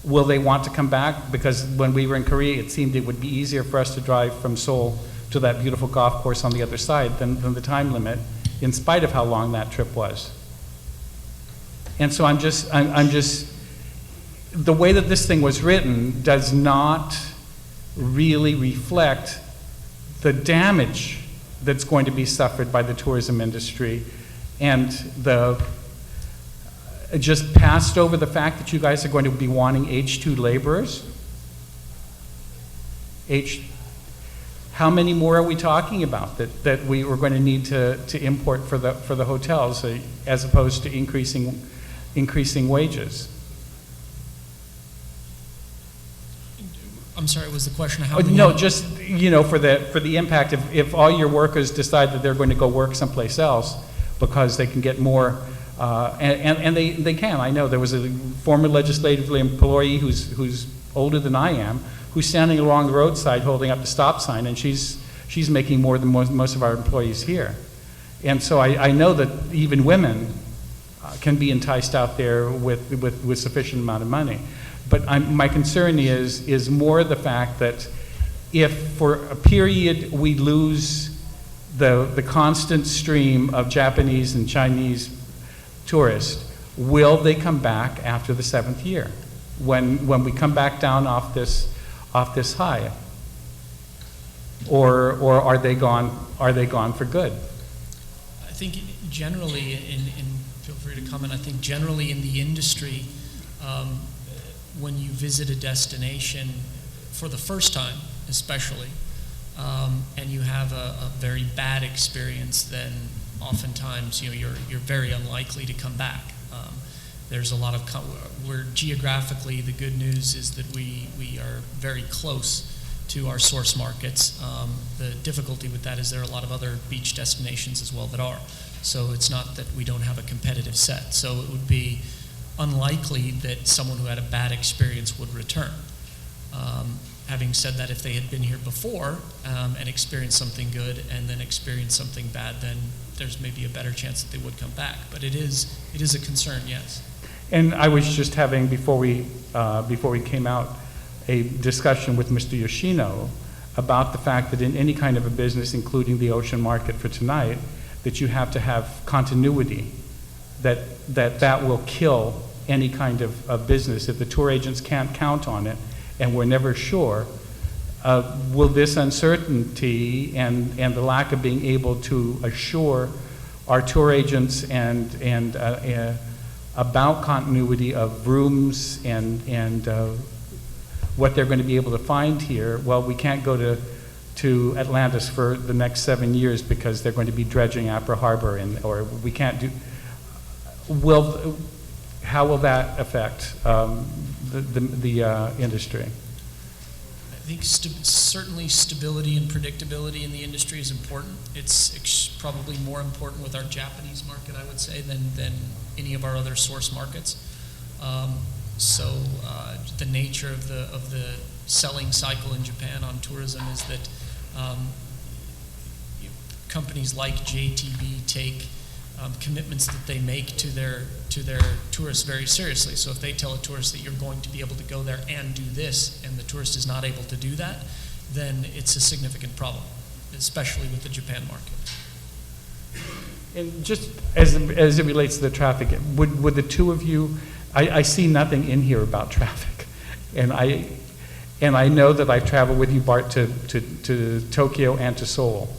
Will they want to come back? Because when we were in Korea, it seemed it would be easier for us to drive from Seoul to that beautiful golf course on the other side than the time limit, in spite of how long that trip was. And so I'm just, the way that this thing was written does not really reflect the damage that's going to be suffered by the tourism industry, and just passed over the fact that you guys are going to be wanting H2 laborers. How many more are we talking about that we were going to need to import for the hotels, as opposed to increasing wages? I'm sorry, was the question how many? No, just, for the impact, if all your workers decide that they're going to go work someplace else because they can get more, and they can. I know there was a former legislative employee who's older than I am, who's standing along the roadside holding up the stop sign, and she's making more than most of our employees here. And so I know that even women can be enticed out there with sufficient amount of money. But my concern is more the fact that if for a period we lose the constant stream of Japanese and Chinese tourists, will they come back after the 7th year when we come back down off this high, or are they gone for good? I think generally, feel free to comment. I think generally in the industry, when you visit a destination for the first time, especially, and you have a very bad experience, then oftentimes you're very unlikely to come back. There's a lot of we're geographically, the good news is that we are very close to our source markets. The difficulty with that is there are a lot of other beach destinations as well that are. So it's not that we don't have a competitive set. So it would be unlikely that someone who had a bad experience would return. Having said that, if they had been here before and experienced something good and then experienced something bad, then there's maybe a better chance that they would come back. But it is a concern, yes. And I was just having, before we came out, a discussion with Mr. Yoshino about the fact that in any kind of a business, including the ocean market for tonight, that you have to have continuity, that will kill any kind of business. If the tour agents can't count on it, and we're never sure, will this uncertainty and the lack of being able to assure our tour agents and about continuity of rooms and what they're going to be able to find here? Well, we can't go to Atlantis for the next 7 years because they're going to be dredging Apra Harbor, or we can't do. How will that affect the industry? think certainly stability and predictability in the industry is important. It's probably more important with our Japanese market, I would say, than any of our other source markets. The nature of the selling cycle in Japan on tourism is that companies like JTB take commitments that they make to their tourists very seriously. So if they tell a tourist that you're going to be able to go there and do this, and the tourist is not able to do that, then it's a significant problem, especially with the Japan market. And just as it relates to the traffic, would the two of you, I see nothing in here about traffic. And I know that I've traveled with you, Bart, to Tokyo and to Seoul.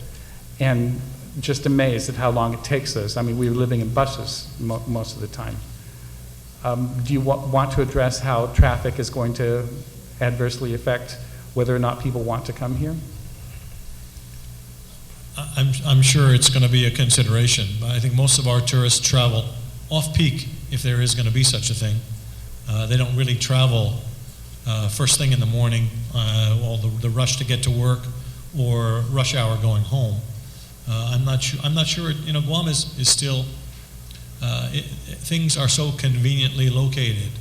And just amazed at how long it takes us. I mean, we were living in buses most of the time. Do you want to address how traffic is going to adversely affect whether or not people want to come here? I'm sure it's going to be a consideration, but I think most of our tourists travel off-peak, if there is going to be such a thing. They don't really travel first thing in the morning, all the rush to get to work or rush hour going home. I'm not sure. You know, Guam is still. Things are so conveniently located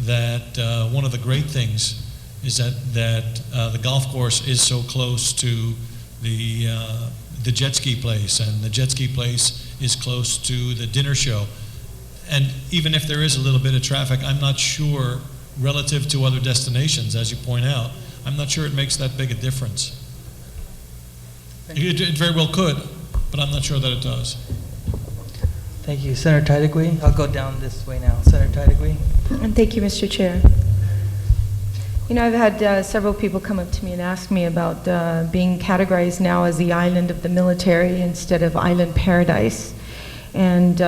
that one of the great things is that the golf course is so close to the jet ski place, and the jet ski place is close to the dinner show. And even if there is a little bit of traffic, I'm not sure, relative to other destinations, as you point out, I'm not sure it makes that big a difference. It very well could, but I'm not sure that it does. Thank you. Senator Taitigui. I'll go down this way now. Senator Taitigui. And thank you, Mr. Chair. You know, I've had several people come up to me and ask me about being categorized now as the island of the military instead of island paradise. And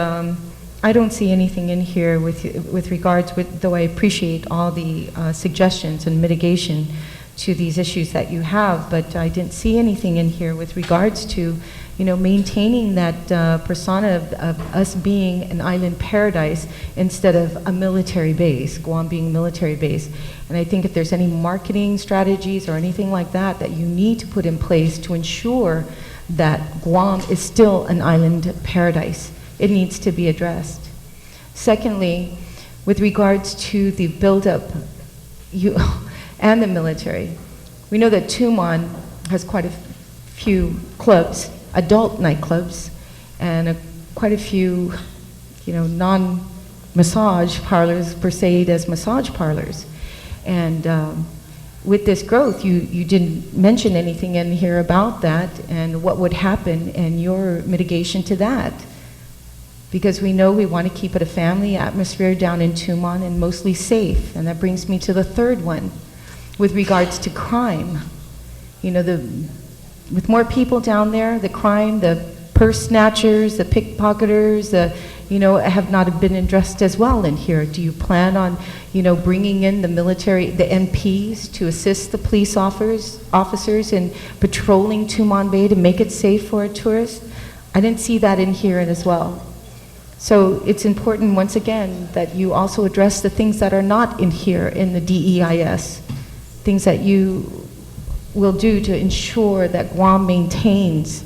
I don't see anything in here with regards, though I appreciate all the suggestions and mitigation to these issues that you have, but I didn't see anything in here with regards to, you know, maintaining that persona of us being an island paradise instead of a military base, Guam being a military base. And I think if there's any marketing strategies or anything like that that you need to put in place to ensure that Guam is still an island paradise, it needs to be addressed. Secondly, with regards to the buildup and the military, we know that Tumon has quite a few clubs, adult nightclubs, and quite a few, you know, non-massage parlors per se as massage parlors. And with this growth, you didn't mention anything in here about that and what would happen and your mitigation to that. Because we know we want to keep it a family atmosphere down in Tumon and mostly safe. And that brings me to the third one with regards to crime. You know, with more people down there, the crime, the purse snatchers, the pickpocketers, have not been addressed as well in here. Do you plan on, bringing in the military, the NPs to assist the police officers in patrolling Tumon Bay to make it safe for a tourist? I didn't see that in here as well. So it's important, once again, that you also address the things that are not in here in the DEIS, things that you will do to ensure that Guam maintains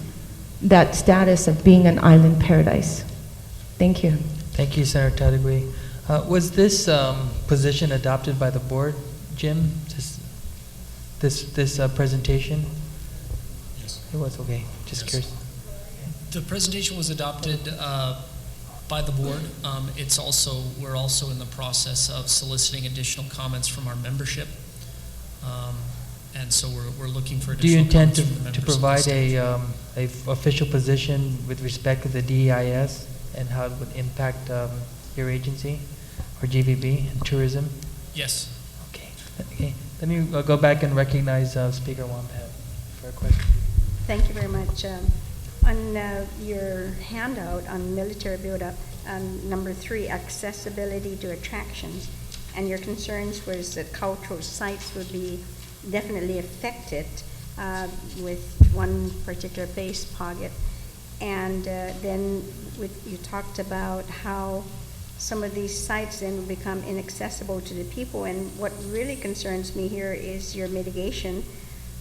that status of being an island paradise. Thank you. Thank you, Senator Tadegui. Was this position adopted by the board, Jim? This presentation? Yes. It was, okay. Just Yes. curious. The presentation was adopted by the board. We're also in the process of soliciting additional comments from our membership. And so we're looking for Do you additional intend comments from the members to of the provide state. a official position with respect to the DEIS and how it would impact your agency or GVB and tourism? Yes. Okay. Let me go back and recognize Speaker Wampat for a question. Thank you very much. On your handout on military buildup, number 3, accessibility to attractions, and your concerns was that cultural sites would be definitely affected with one particular base pocket. And then you talked about how some of these sites then will become inaccessible to the people. And what really concerns me here is your mitigation,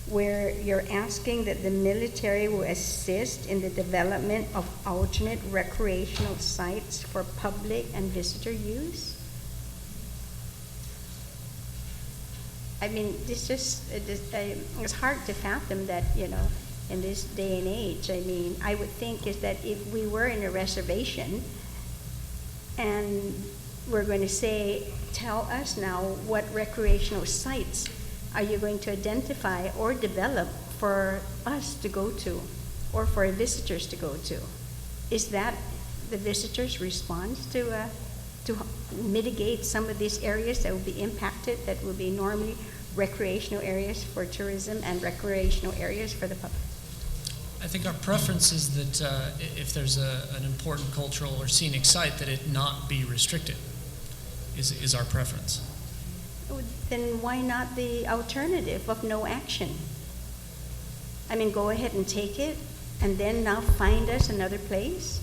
where you're asking that the military will assist in the development of alternate recreational sites for public and visitor use. I mean, it's hard to fathom that, you know, in this day and age. I mean, I would think is that if we were in a reservation and we're going to say, tell us now what recreational sites are you going to identify or develop for us to go to or for visitors to go to? Is that the visitors' response to mitigate some of these areas that will be impacted, that will be normally recreational areas for tourism and recreational areas for the public? I think our preference is that if there's an important cultural or scenic site, that it not be restricted, is our preference. Then why not the alternative of no action? I mean, go ahead and take it and then now find us another place?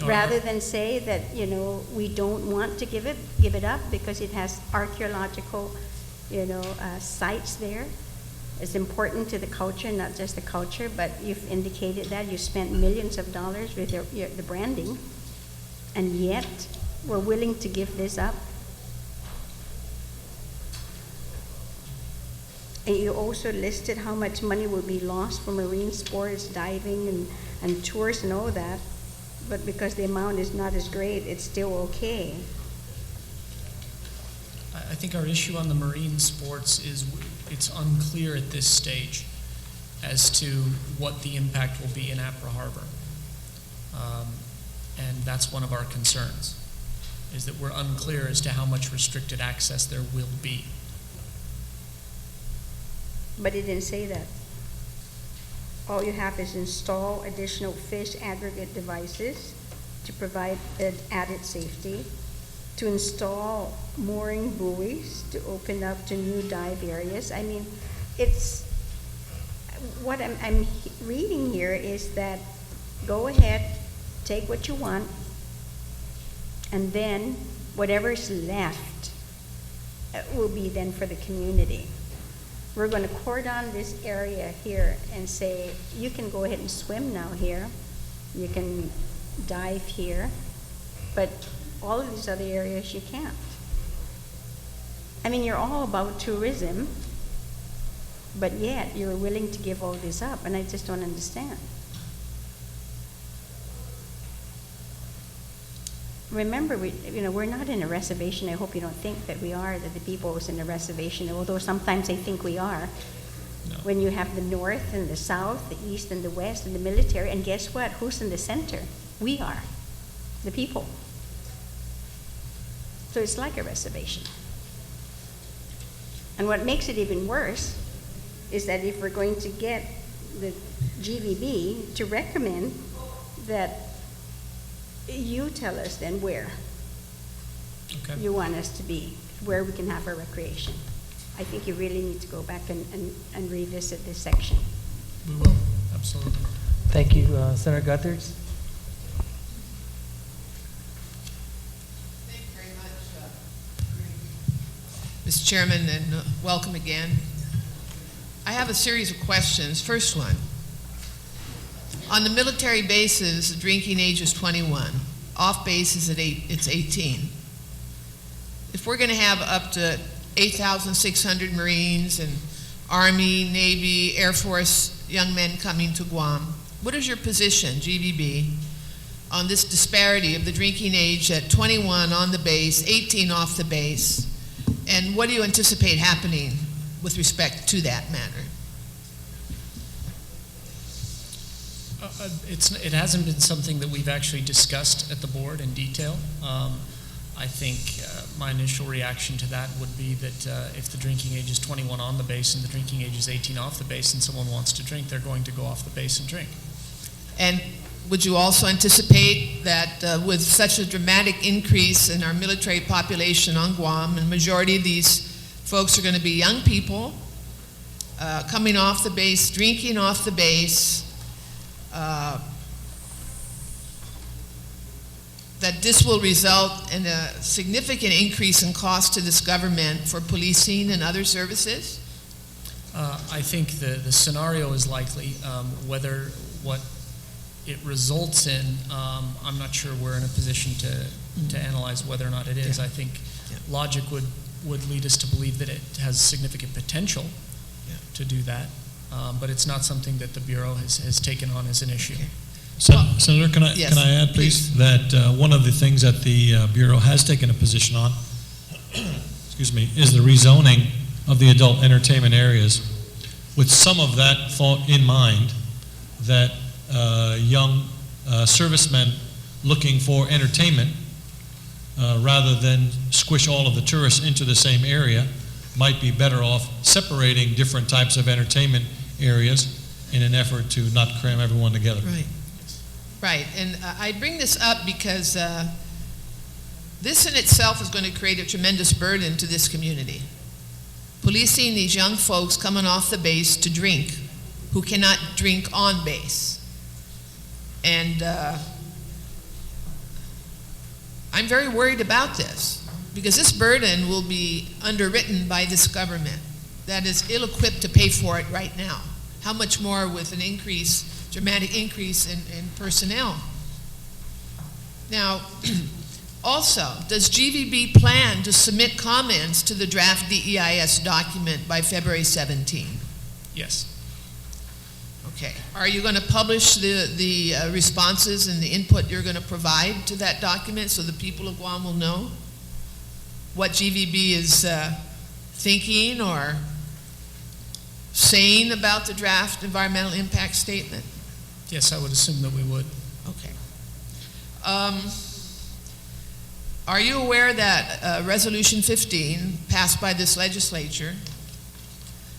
Rather than say that, you know, we don't want to give it up because it has archaeological, you know, sites there. It's important to the culture, not just the culture, but you've indicated that you spent millions of dollars with the branding, and yet we're willing to give this up. And you also listed how much money will be lost for marine sports, diving, and tours and all that. But because the amount is not as great, it's still okay. I think our issue on the marine sports is it's unclear at this stage as to what the impact will be in Apra Harbor. And that's one of our concerns, is that we're unclear as to how much restricted access there will be. But it didn't say that. All you have is install additional fish aggregate devices to provide added safety, to install mooring buoys to open up to new dive areas. I mean, it's what I'm reading here is that go ahead, take what you want, and then whatever is left will be then for the community. We're going to cordon this area here and say, you can go ahead and swim now here, you can dive here, but all of these other areas you can't. I mean, you're all about tourism, but yet you're willing to give all this up, and I just don't understand. Remember, we're not in a reservation. I hope you don't think that we are, that the people is in a reservation, although sometimes I think we are. No. When you have the north and the south, the east and the west, and the military, and guess what? Who's in the center? We are, the people. So it's like a reservation. And what makes it even worse is that if we're going to get the GVB to recommend that you tell us then where you want us to be, where we can have our recreation. I think you really need to go back and revisit this section. We will, absolutely. Thank you, Senator Gutherts. Thank you very much, Mr. Chairman, and welcome again. I have a series of questions. First one. On the military bases, the drinking age is 21. Off base is it's 18. If we're going to have up to 8,600 Marines and Army, Navy, Air Force young men coming to Guam, what is your position, GVB, on this disparity of the drinking age at 21 on the base, 18 off the base, and what do you anticipate happening with respect to that matter? It hasn't been something that we've actually discussed at the board in detail. I think my initial reaction to that would be that if the drinking age is 21 on the base and the drinking age is 18 off the base and someone wants to drink, they're going to go off the base and drink. And would you also anticipate that with such a dramatic increase in our military population on Guam, and the majority of these folks are going to be young people coming off the base, drinking off the that this will result in a significant increase in cost to this government for policing and other services? I think the scenario is likely. Whether what it results in, I'm not sure we're in a position to analyze whether or not it is. Yeah. I think Yeah. logic would lead us to believe that it has significant potential Yeah. to do that, but it's not something that the Bureau has taken on as an issue. Okay. Senator, can I, Yes, can I add, please, please. that one of the things that the Bureau has taken a position on, excuse me, is the rezoning of the adult entertainment areas, with some of that thought in mind, that young servicemen looking for entertainment, rather than squish all of the tourists into the same area, might be better off separating different types of entertainment areas in an effort to not cram everyone together. Right. Right, and I bring this up because this in itself is going to create a tremendous burden to this community. Policing these young folks coming off the base to drink, who cannot drink on base. And I'm very worried about this, because this burden will be underwritten by this government that is ill-equipped to pay for it right now. How much more with an increase, dramatic increase in personnel. Now, also, does GVB plan to submit comments to the draft DEIS document by February 17? Yes. Okay. Are you going to publish the responses and the input you're going to provide to that document so the people of Guam will know what GVB is thinking or saying about the draft environmental impact statement? Yes, I would assume that we would. Okay. Are you aware that Resolution 15, passed by this legislature,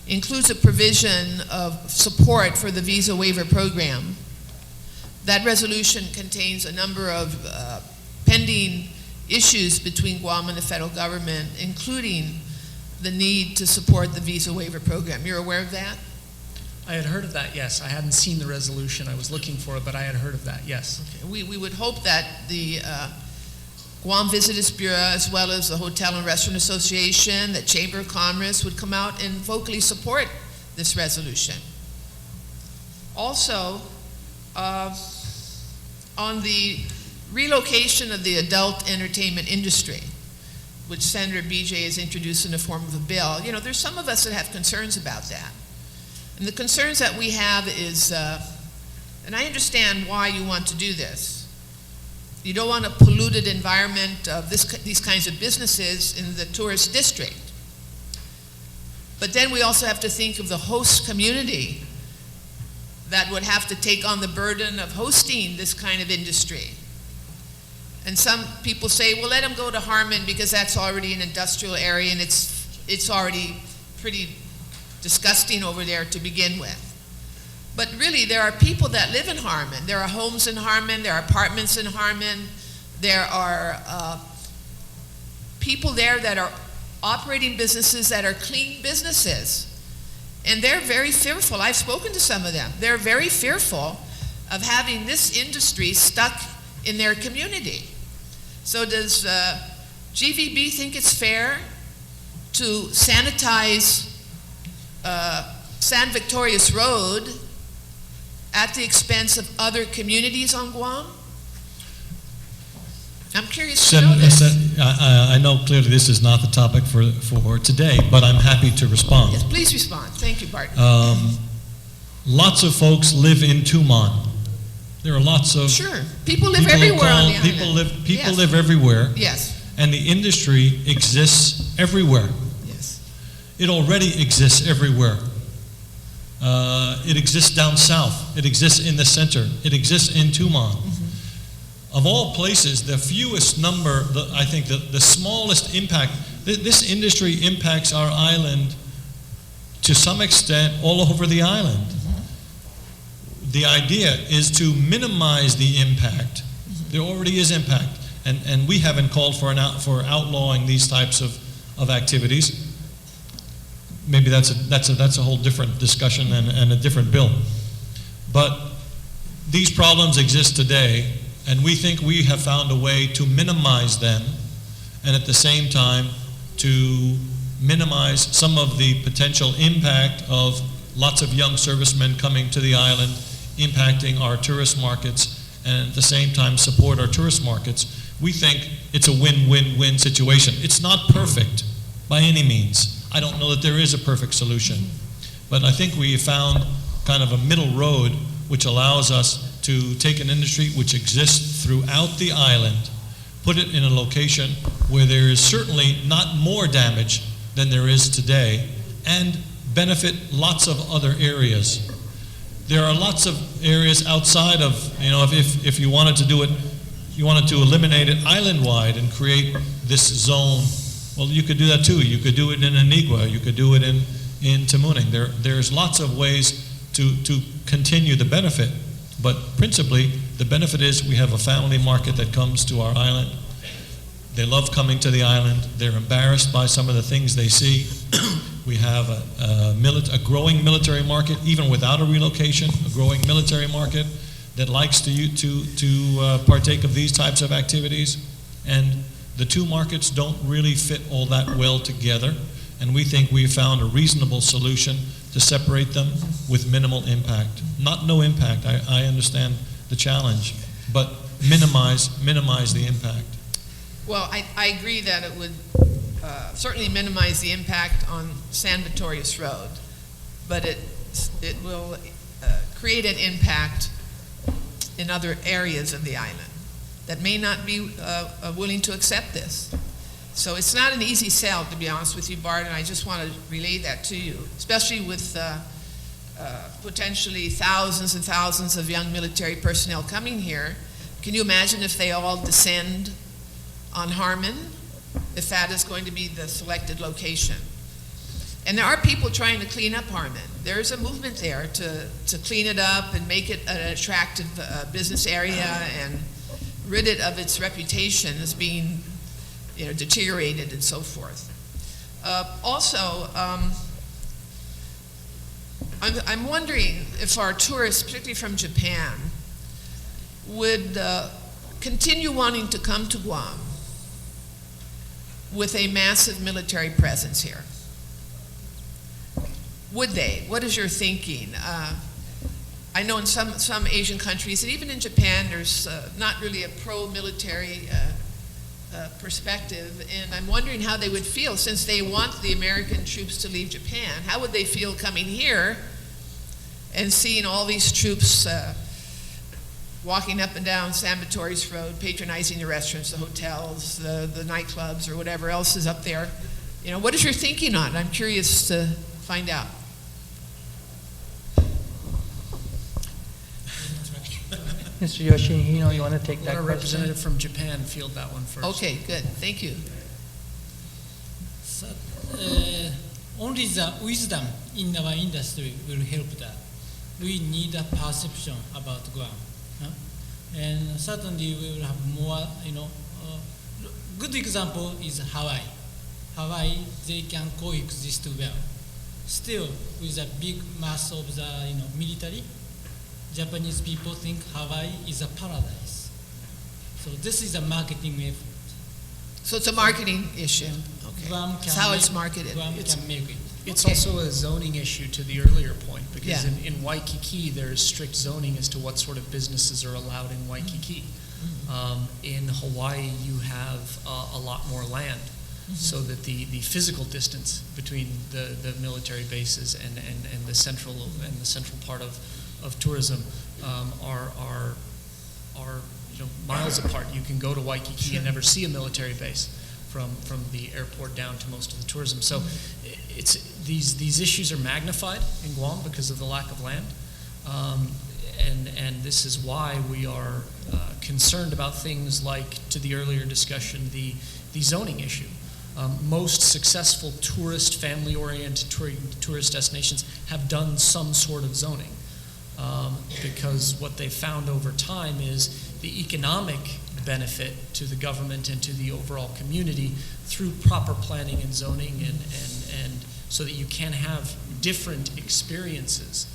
includes a provision of support for the visa waiver program? That resolution contains a number of pending issues between Guam and the federal government, including the need to support the visa waiver program. You're aware of that? I had heard of that, yes. I hadn't seen the resolution. I was looking for it, but I had heard of that, yes. Okay. We would hope that the Guam Visitors Bureau, as well as the Hotel and Restaurant Association, the Chamber of Commerce, would come out and vocally support this resolution. Also, on the relocation of the adult entertainment industry, which Senator BJ has introduced in the form of a bill, you know, there's some of us that have concerns about that. And the concerns that we have is, and I understand why you want to do this. You don't want a polluted environment of these kinds of businesses in the tourist district. But then we also have to think of the host community that would have to take on the burden of hosting this kind of industry. And some people say, well, let them go to Harmon because that's already an industrial area and it's already pretty disgusting over there to begin with. But really, there are people that live in Harmon. There are homes in Harmon. There are apartments in Harmon. There are people there that are operating businesses that are clean businesses. And they're very fearful. I've spoken to some of them. They're very fearful of having this industry stuck in their community. So does GVB think it's fair to sanitize San Victorious Road at the expense of other communities on Guam? I'm curious to know this. I know clearly this is not the topic for today, but I'm happy to respond. Yes, please respond. Thank you, Bart. Lots of folks live in Tumon. There are lots of Sure. People live everywhere on the island. People live everywhere. Yes. And the industry exists everywhere. Yes. It already exists everywhere. It exists down south. It exists in the center. It exists in Tumon. Mm-hmm. Of all places, the fewest number, I think the smallest impact, this industry impacts our island to some extent all over the island. Mm-hmm. The idea is to minimize the impact. Mm-hmm. There already is impact. And we haven't called for outlawing these types of activities. Maybe that's a whole different discussion and a different bill. But these problems exist today, And we think we have found a way to minimize them and at the same time to minimize some of the potential impact of lots of young servicemen coming to the island, impacting our tourist markets, and at the same time support our tourist markets. We think it's a win-win-win situation. It's not perfect by any means. I don't know that there is a perfect solution, but I think we found kind of a middle road which allows us to take an industry which exists throughout the island, put it in a location where there is certainly not more damage than there is today, and benefit lots of other areas. There are lots of areas outside of, if you wanted to do it, you wanted to eliminate it island-wide and create this zone, well, you could do that too. You could do it in Antigua, you could do it in Tamuning. There's lots of ways to continue the benefit, but principally, the benefit is we have a family market that comes to our island. They love coming to the island. They're embarrassed by some of the things they see. We have a growing military market, even without a relocation, a growing military market that likes to partake of these types of activities. And the two markets don't really fit all that well together. And we think we've found a reasonable solution to separate them with minimal impact. Not no impact, I understand the challenge, but minimize the impact. Well, I agree that it would certainly minimize the impact on San Vittorias Road, but it will create an impact in other areas of the island that may not be willing to accept this. So it's not an easy sell, to be honest with you, Bart, and I just want to relay that to you, especially with potentially thousands and thousands of young military personnel coming here. Can you imagine if they all descend on Harmon, if that is going to be the selected location? And there are people trying to clean up Harmon. There's a movement there to clean it up and make it an attractive business area and rid it of its reputation as being deteriorated and so forth. Also, I'm wondering if our tourists, particularly from Japan, would continue wanting to come to Guam with a massive military presence here. Would they? What is your thinking? I know in some Asian countries, and even in Japan, there's not really a pro-military perspective, and I'm wondering how they would feel since they want the American troops to leave Japan. How would they feel coming here and seeing all these troops walking up and down San Vittorias Road, patronizing the restaurants, the hotels, the nightclubs, or whatever else is up there? What is your thinking on it? I'm curious to find out. Mr. Yoshihino, you want to take that Let our question? representative from Japan field that one first. Okay, good. Thank you. So, only the wisdom in our industry will help that. We need a perception about Guam. And certainly we will have more, good example is Hawaii. Hawaii, they can coexist well. Still, with a big mass of the military, Japanese people think Hawaii is a paradise. So this is a marketing effort. So it's a marketing issue. Okay. Guam That's can how make- it's marketed. Guam can make it. It's Okay. also a zoning issue to the earlier point, because Yeah. in Waikiki, there is strict zoning as to what sort of businesses are allowed in Waikiki. In Hawaii, you have a lot more land, so that the physical distance between the military bases and the central part of tourism are miles apart. You can go to Waikiki and never see a military base from the airport down to most of the tourism. So it's these issues are magnified in Guam because of the lack of land, and this is why we are concerned about things like, to the earlier discussion, the zoning issue. Most successful tourist, family-oriented tourist destinations have done some sort of zoning, because what they've found over time is the economic benefit to the government and to the overall community through proper planning and zoning, and so that you can have different experiences.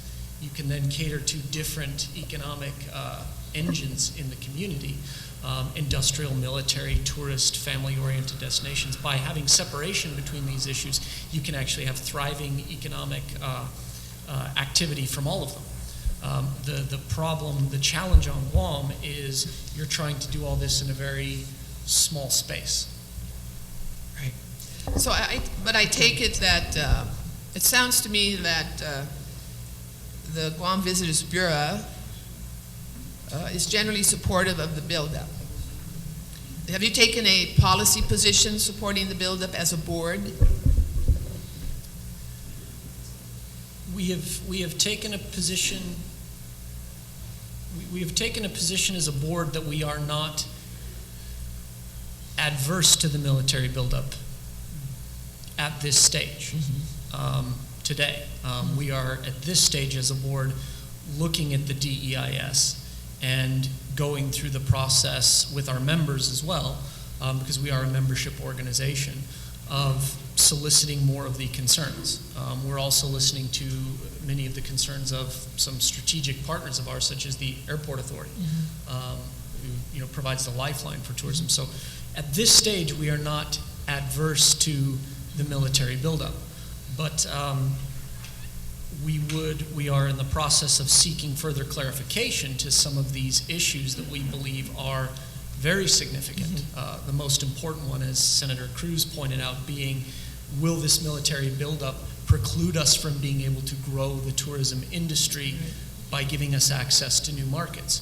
You can then cater to different economic engines in the community, industrial, military, tourist, family-oriented destinations. By having separation between these issues, you can actually have thriving economic activity from all of them. The problem, the challenge on Guam is you're trying to do all this in a very small space. Right. So but I take it that, it sounds to me that the Guam Visitors Bureau is generally supportive of the buildup. Have you taken a policy position supporting the buildup as a board? We have taken a position. We have taken a position as a board that we are not adverse to the military buildup at this stage. Today, we are at this stage as a board looking at the DEIS and going through the process with our members as well, because we are a membership organization, of soliciting more of the concerns. We're also listening to many of the concerns of some strategic partners of ours, such as the Airport Authority, who provides the lifeline for tourism. So at this stage, we are not adverse to the military buildup, but we are in the process of seeking further clarification to some of these issues that we believe are very significant. The most important one, as Senator Cruz pointed out, being, will this military buildup preclude us from being able to grow the tourism industry by giving us access to new markets?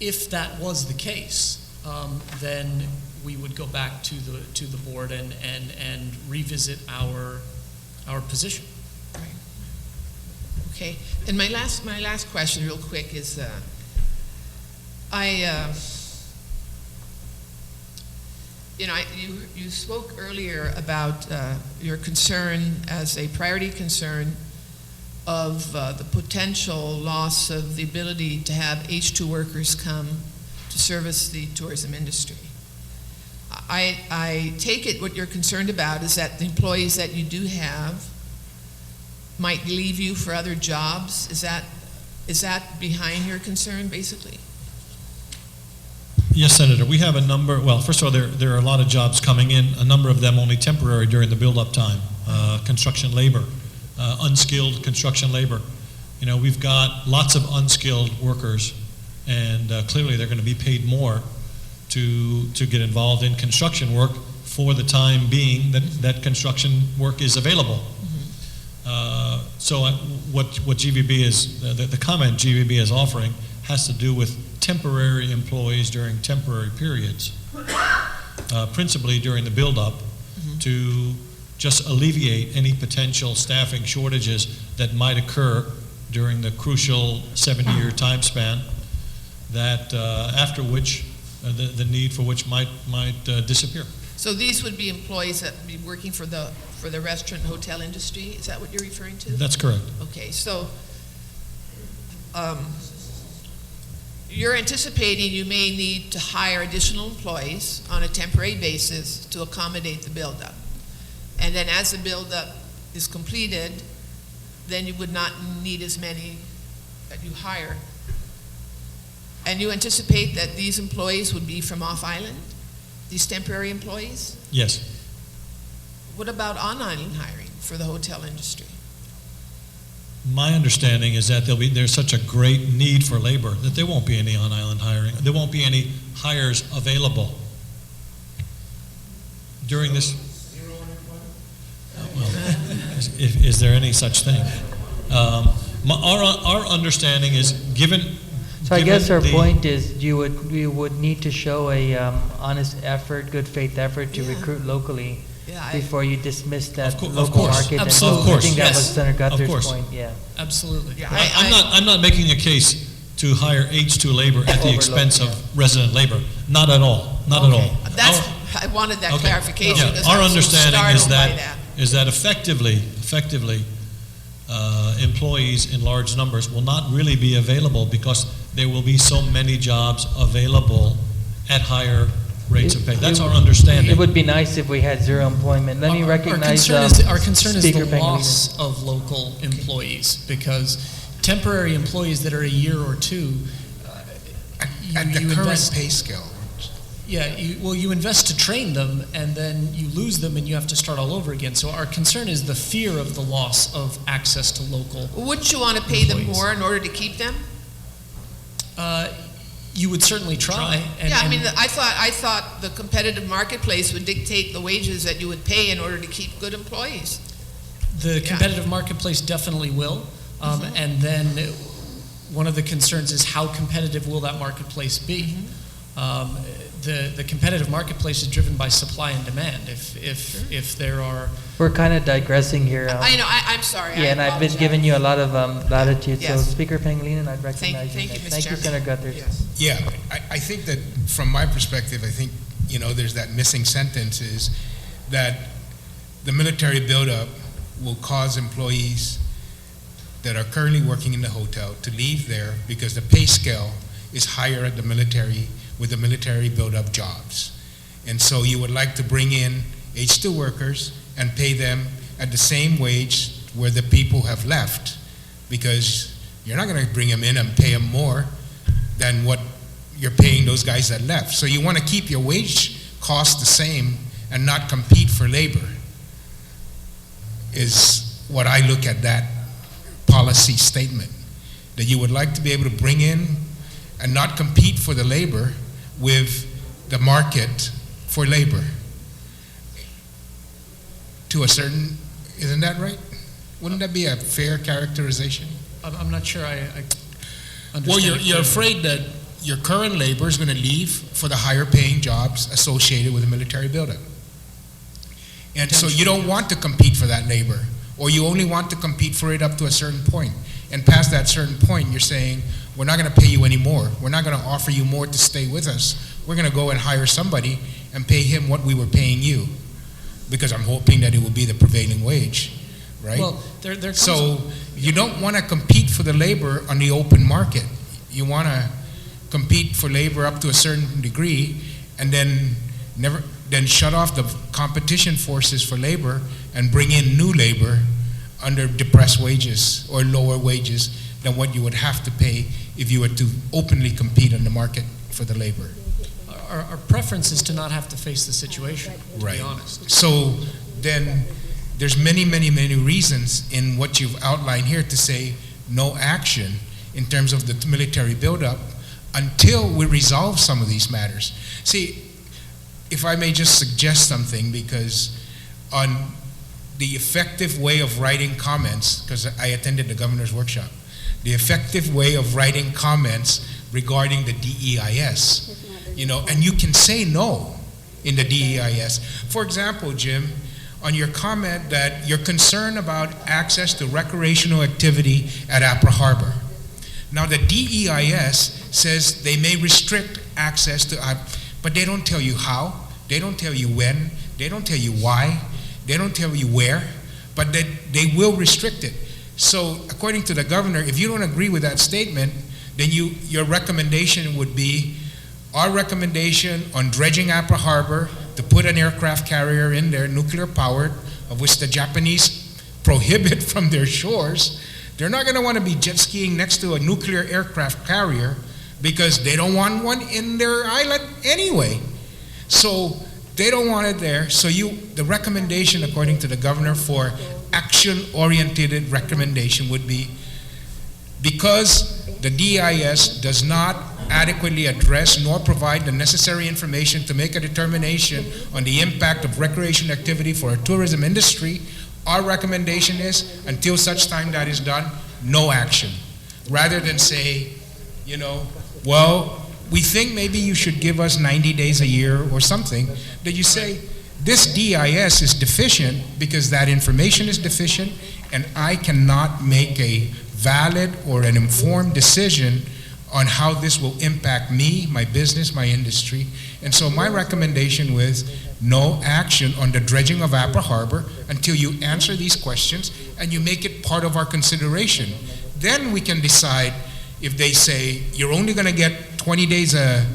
If that was the case, then we would go back to the board and revisit our position. Right. Okay. And my last question, real quick, is you spoke earlier about your concern as a priority concern of the potential loss of the ability to have H-2 workers come to service the tourism industry. I take it what you're concerned about is that the employees that you do have might leave you for other jobs. Is that behind your concern, basically? Yes, Senator. We have a number. Well, first of all, there are a lot of jobs coming in. A number of them only temporary during the build-up time. Construction labor, unskilled construction labor. We've got lots of unskilled workers, and clearly they're going to be paid more to get involved in construction work for the time being that construction work is available. So what GVB is, the comment GVB is offering has to do with temporary employees during temporary periods, principally during the build-up, to just alleviate any potential staffing shortages that might occur during the crucial 7-year time span, that after which the need for which might disappear. So these would be employees that would be working for the restaurant and hotel industry? Is that what you're referring to? That's correct. Okay, so you're anticipating you may need to hire additional employees on a temporary basis to accommodate the buildup. And then as the buildup is completed, then you would not need as many that you hire. And you anticipate that these employees would be from off-island, these temporary employees? Yes. What about on-island hiring for the hotel industry? My understanding is that there's such a great need for labor that there won't be any on-island hiring. There won't be any hires available during this. Well, is there any such thing? Our understanding is given. So I guess our point is you would need to show a honest effort, good faith effort to recruit locally before you dismiss that local market. Absolutely. I think that was Yes. Senator Guther's point. Yeah. Absolutely. Yeah, I'm not making a case to hire H2 labor at the expense of resident labor. Not at all. Not at all. I wanted that clarification. Yeah. Because Our I'm so understanding is startled by that effectively, employees in large numbers will not really be available because there will be so many jobs available at higher rates of pay. That's our understanding. It would be nice if we had zero employment. Let me recognize our concern is Speaker the Pangilinan. loss of local employees, because temporary employees that are a year or two, At the you current invest, pay scale. yeah, you invest to train them, and then you lose them, and you have to start all over again. So our concern is the fear of the loss of access to local. Wouldn't you want to pay them employees. more in order to keep them? You would certainly try. And, Yeah, I and- mean, I thought the competitive marketplace would dictate the wages that you would pay in order to keep good employees. The competitive marketplace definitely will. And then one of the concerns is how competitive will that marketplace be? The competitive marketplace is driven by supply and demand. If there are, We're kind of digressing here. I know, I'm sorry. Yeah, and I've been giving you a lot of latitude. So Yes. Speaker Pangilinan, I'd recognize Thank you, next. Mr. Thank you, Chairman. Senator Guthrie. Yes. Yeah, I think that from my perspective, I think, there's that missing sentence is that the military buildup will cause employees that are currently working in the hotel to leave there because the pay scale is higher at the military with the military buildup jobs. And so you would like to bring in H2 workers and pay them at the same wage where the people have left, because you're not going to bring them in and pay them more than what you're paying those guys that left. So you want to keep your wage cost the same and not compete for labor, is what I look at that policy statement, that you would like to be able to bring in and not compete for the labor with the market for labor. To a certain, isn't that right? Wouldn't that be a fair characterization? I'm not sure I understand. Well, it you're clearly. afraid that your current labor is going to leave for the higher paying jobs associated with the military buildup. And so you don't want to compete for that labor, or you only want to compete for it up to a certain point. And past that certain point, you're saying, we're not going to pay you any more. We're not going to offer you more to stay with us. We're going to go and hire somebody and pay him what we were paying you, because I'm hoping that it will be the prevailing wage, right? Well, there comes So you don't want to compete for the labor on the open market. You want to compete for labor up to a certain degree, and then shut off the competition forces for labor and bring in new labor under depressed wages or lower wages than what you would have to pay if you were to openly compete on the market for the labor. our preference is to not have to face the situation, to Right. be honest. So then there's many, many, many reasons in what you've outlined here to say no action in terms of the military buildup until we resolve some of these matters. See, if I may just suggest something, because on the effective way of writing comments, because I attended the governor's workshop, the effective way of writing comments regarding the DEIS, and you can say no in the DEIS. For example, Jim, on your comment that you're concerned about access to recreational activity at Apra Harbor. Now the DEIS says they may restrict access to, but they don't tell you how, they don't tell you when, they don't tell you why, they don't tell you where, but they will restrict it. So according to the governor, if you don't agree with that statement, then your recommendation would be our recommendation on dredging Apra Harbor to put an aircraft carrier in there, nuclear powered, of which the Japanese prohibit from their shores. They're not going to want to be jet skiing next to a nuclear aircraft carrier because they don't want one in their island anyway. So they don't want it there. So the recommendation, according to the governor, for action-oriented recommendation would be, because the DIS does not adequately address nor provide the necessary information to make a determination on the impact of recreation activity for our tourism industry, our recommendation is, until such time that is done, no action. Rather than say, well, we think maybe you should give us 90 days a year or something, that you say, this DIS is deficient because that information is deficient, and I cannot make a valid or an informed decision on how this will impact me, my business, my industry. And so my recommendation was no action on the dredging of Apra Harbor until you answer these questions and you make it part of our consideration. Then we can decide if they say you're only going to get 20 days a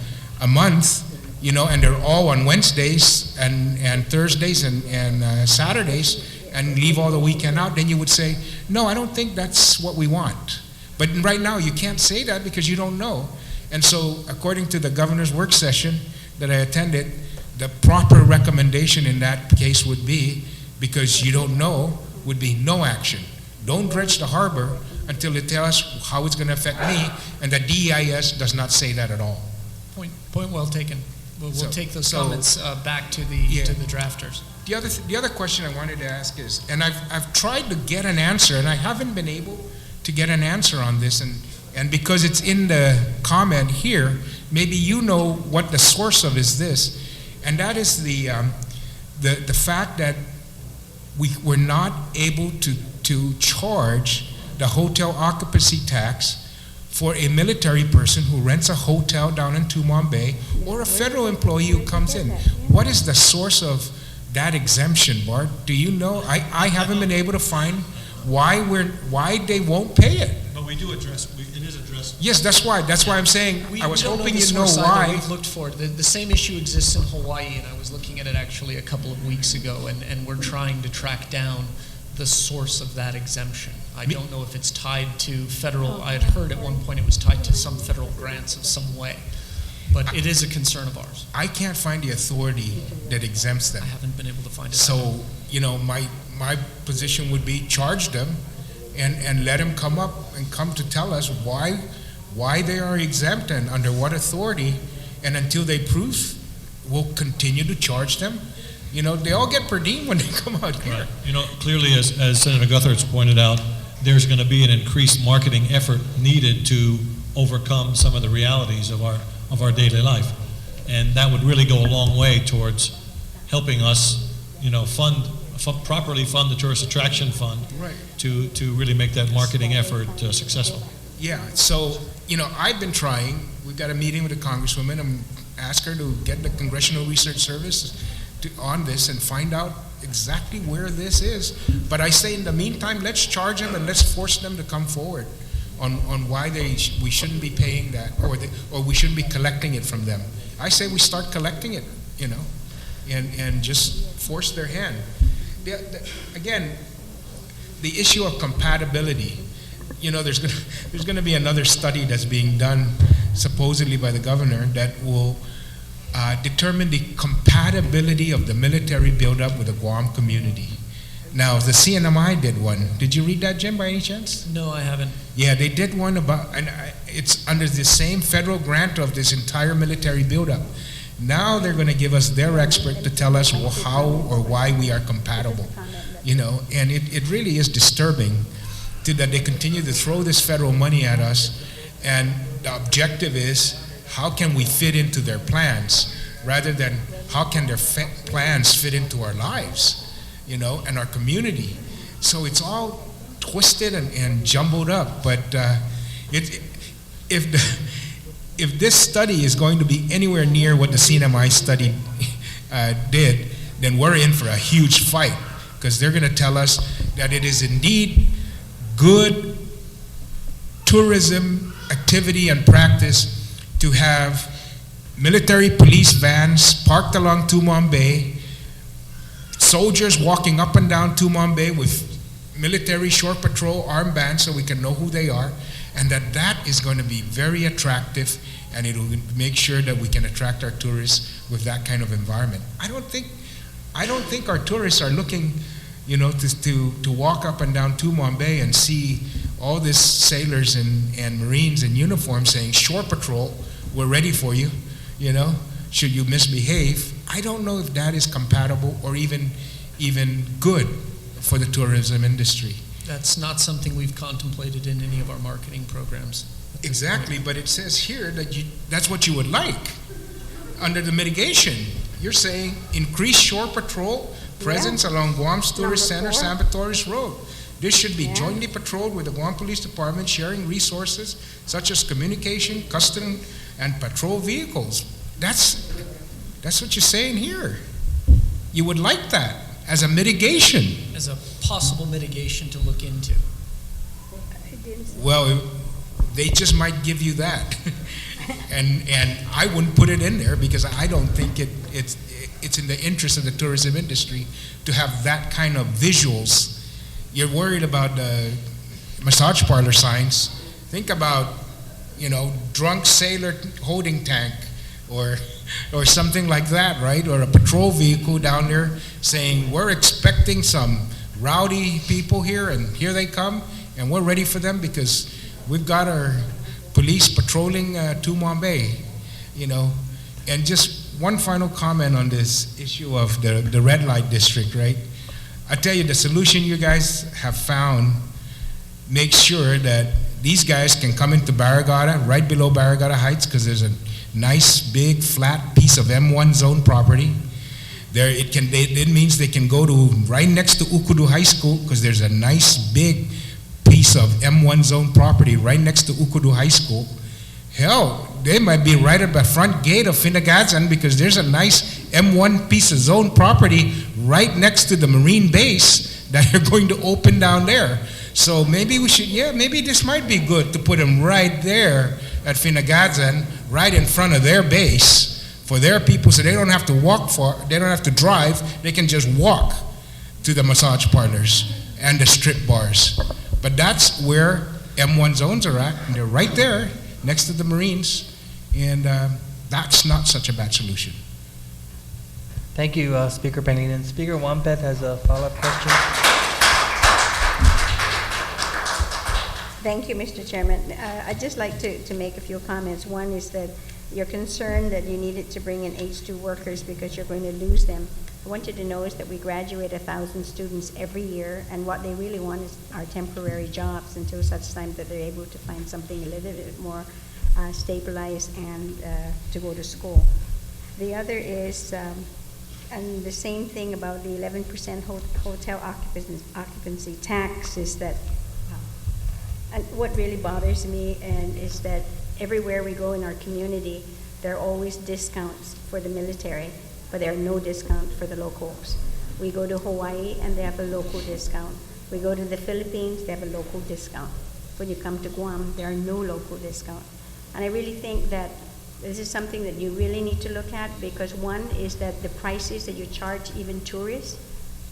month, and they're all on Wednesdays and Thursdays and Saturdays, and leave all the weekend out, then you would say, no, I don't think that's what we want. But right now you can't say that because you don't know. And so, according to the governor's work session that I attended, the proper recommendation in that case would be, because you don't know, would be no action. Don't dredge the harbor until they tell us how it's going to affect me, and the DEIS does not say that at all. Point well taken. We'll take those comments back to the drafters. The other question I wanted to ask is, and I've tried to get an answer, and I haven't been able to get an answer on this, and because it's in the comment here, maybe you know what the source of is this, and that is the fact that we were not able to charge the hotel occupancy tax for a military person who rents a hotel down in Tumon Bay, or a federal employee who comes in. What is the source of that exemption, Bart? Do you know? I haven't been able to find why they won't pay it. But we do address, it is addressed. Yes, that's why I'm saying, I was hoping you know Either. why. We've looked for it. The same issue exists in Hawaii, and I was looking at it actually a couple of weeks ago, and we're trying to track down the source of that exemption. I don't know if it's tied to federal, I had heard at one point it was tied to some federal grants of some way, but it is a concern of ours. I can't find the authority that exempts them. I haven't been able to find it. So, my position would be charge them and let them come up and come to tell us why they are exempt and under what authority, and until they prove, we'll continue to charge them. They all get per diem when they come out here. Right. Clearly, as Senator Guthertz pointed out, there's going to be an increased marketing effort needed to overcome some of the realities of our daily life, and that would really go a long way towards helping us, properly fund the tourist attraction fund, right, to really make that marketing effort successful. Yeah. So I've been trying. We've got a meeting with the Congresswoman and ask her to get the Congressional Research Service on this and find out exactly where this is. But I say in the meantime, let's charge them and let's force them to come forward on why we shouldn't be paying that, or we shouldn't be collecting it from them. I say we start collecting it, and just force their hand. Again, the issue of compatibility. There's going to be another study that's being done supposedly by the governor that will determine the compatibility of the military buildup with the Guam community. Now, the CNMI did one. Did you read that, Jim, by any chance? No, I haven't. Yeah, they did one about, and it's under the same federal grant of this entire military buildup. Now they're going to give us their expert to tell us how or why we are compatible. And it really is disturbing that they continue to throw this federal money at us, and the objective is, how can we fit into their plans, rather than how can their plans fit into our lives, and our community. So it's all twisted and jumbled up. But if this study is going to be anywhere near what the CNMI study did, then we're in for a huge fight, because they're going to tell us that it is indeed good tourism activity and practice to have military police vans parked along Tumon Bay, soldiers walking up and down Tumon Bay with military shore patrol armbands so we can know who they are, and that is going to be very attractive, and it will make sure that we can attract our tourists with that kind of environment. I don't think our tourists are looking, to walk up and down Tumon Bay and see all these sailors and Marines in uniform saying, "Shore Patrol, we're ready for you, should you misbehave." I don't know if that is compatible or even good for the tourism industry. That's not something we've contemplated in any of our marketing programs. Exactly, but it says here that that's what you would like under the mitigation. You're saying increase shore patrol presence along Guam's Tourist Center, San Batoris Road. This should be jointly patrolled with the Guam Police Department, sharing resources such as communication, custom, and patrol vehicles. That's what you're saying here. You would like that as a mitigation. As a possible mitigation to look into. Well, they just might give you that. and I wouldn't put it in there, because I don't think it's in the interest of the tourism industry to have that kind of visuals. You're worried about the massage parlor signs. Think about drunk sailor holding tank or something like that, right? Or a patrol vehicle down there saying, we're expecting some rowdy people here, and here they come, and we're ready for them because we've got our police patrolling Tumon Bay, And just one final comment on this issue of the red light district, right? I tell you, the solution you guys have found makes sure that these guys can come into Barragata, right below Barragata Heights, because there's a nice, big, flat piece of M1 zone property. It means they can go to right next to Ukudu High School, because there's a nice, big piece of M1 zone property right next to Ukudu High School. Hell, they might be right at the front gate of Finagazan, because there's a nice M1 piece of zone property right next to the Marine base that they're going to open down there. So maybe we should, maybe this might be good to put them right there at Finagazan, right in front of their base for their people, so they don't have to they don't have to drive, they can just walk to the massage parlors and the strip bars. But that's where M1 zones are at, and they're right there next to the Marines, and that's not such a bad solution. Thank you, Speaker Pangilinan. Speaker Wampet has a follow-up question. Thank you, Mr. Chairman. I'd just like to make a few comments. One is that you're concerned that you needed to bring in H2 workers because you're going to lose them. I want you to know is that we graduate 1,000 students every year, and what they really want are temporary jobs until such time that they're able to find something a little bit more stabilized and to go to school. The other is, and the same thing about the 11% hotel occupancy tax is that, and what really bothers me is that everywhere we go in our community, there are always discounts for the military, but there are no discount for the locals. We go to Hawaii and they have a local discount. We go to the Philippines, they have a local discount. When you come to Guam, there are no local discount. And I really think that this is something that you really need to look at, because one is that the prices that you charge even tourists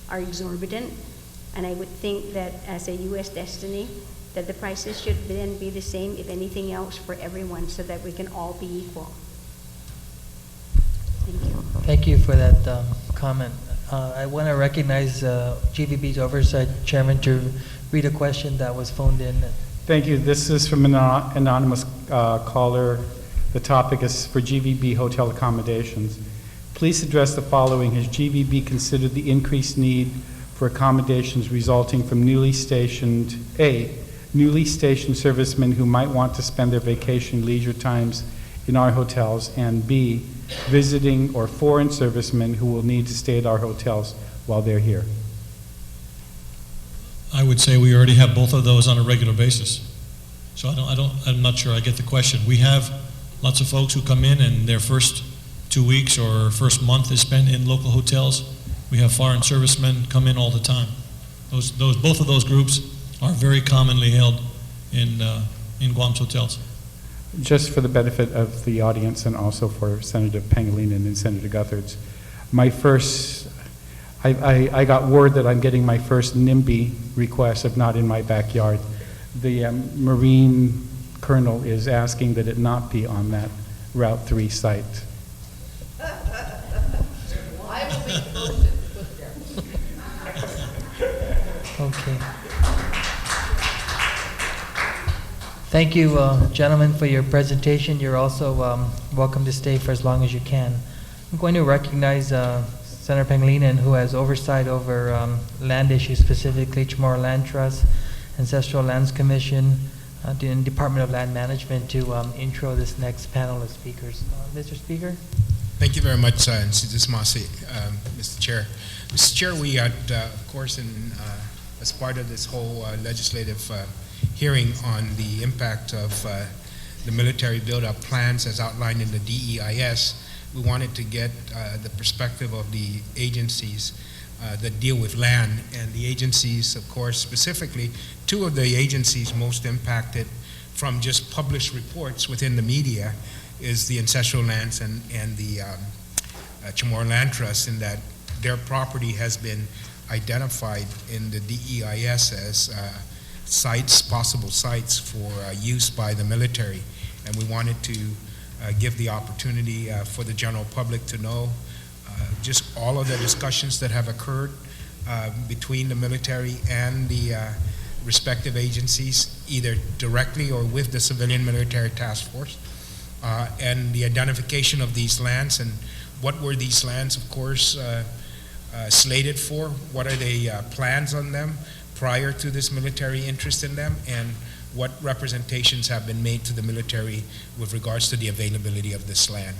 are exorbitant. And I would think that as a U.S. destiny, that the prices should then be the same, if anything else, for everyone, so that we can all be equal. Thank you. Thank you for that comment. I want to recognize GVB's Oversight Chairman to read a question that was phoned in. Thank you. This is from an anonymous caller. The topic is for GVB hotel accommodations. Please address the following. Has GVB considered the increased need for accommodations resulting from newly stationed servicemen who might want to spend their vacation leisure times in our hotels, and B, visiting or foreign servicemen who will need to stay at our hotels while they're here? I would say we already have both of those on a regular basis. So I'm not sure I get the question. We have lots of folks who come in and their first 2 weeks or first month is spent in local hotels. We have foreign servicemen come in all the time. Both of those groups are very commonly held in Guam's hotels. Just for the benefit of the audience and also for Senator Pangilinan and Senator Gutherts, I got word that I'm getting my first NIMBY request, if not in my backyard. The Marine Colonel is asking that it not be on that Route 3 site. Okay. Thank you, gentlemen, for your presentation. You're also welcome to stay for as long as you can. I'm going to recognize Senator Pangilinan, who has oversight over land issues, specifically Chamorro Land Trust, Ancestral Lands Commission, and Department of Land Management, to intro this next panel of speakers. Mr. Speaker? Thank you very much, Mr. Chair. Mr. Chair, we had, of course, as part of this whole legislative hearing on the impact of the military build-up plans as outlined in the DEIS, we wanted to get the perspective of the agencies that deal with land. And the agencies, of course, specifically, two of the agencies most impacted from just published reports within the media is the Ancestral Lands and the Chamorro Land Trust, in that their property has been identified in the DEIS as possible sites for use by the military. and we wanted to give the opportunity for the general public to know just all of the discussions that have occurred between the military and the respective agencies, either directly or with the Civilian Military Task Force, and the identification of these lands and what were these lands, of course, slated for, what are the plans on them prior to this military interest in them, and what representations have been made to the military with regards to the availability of this land.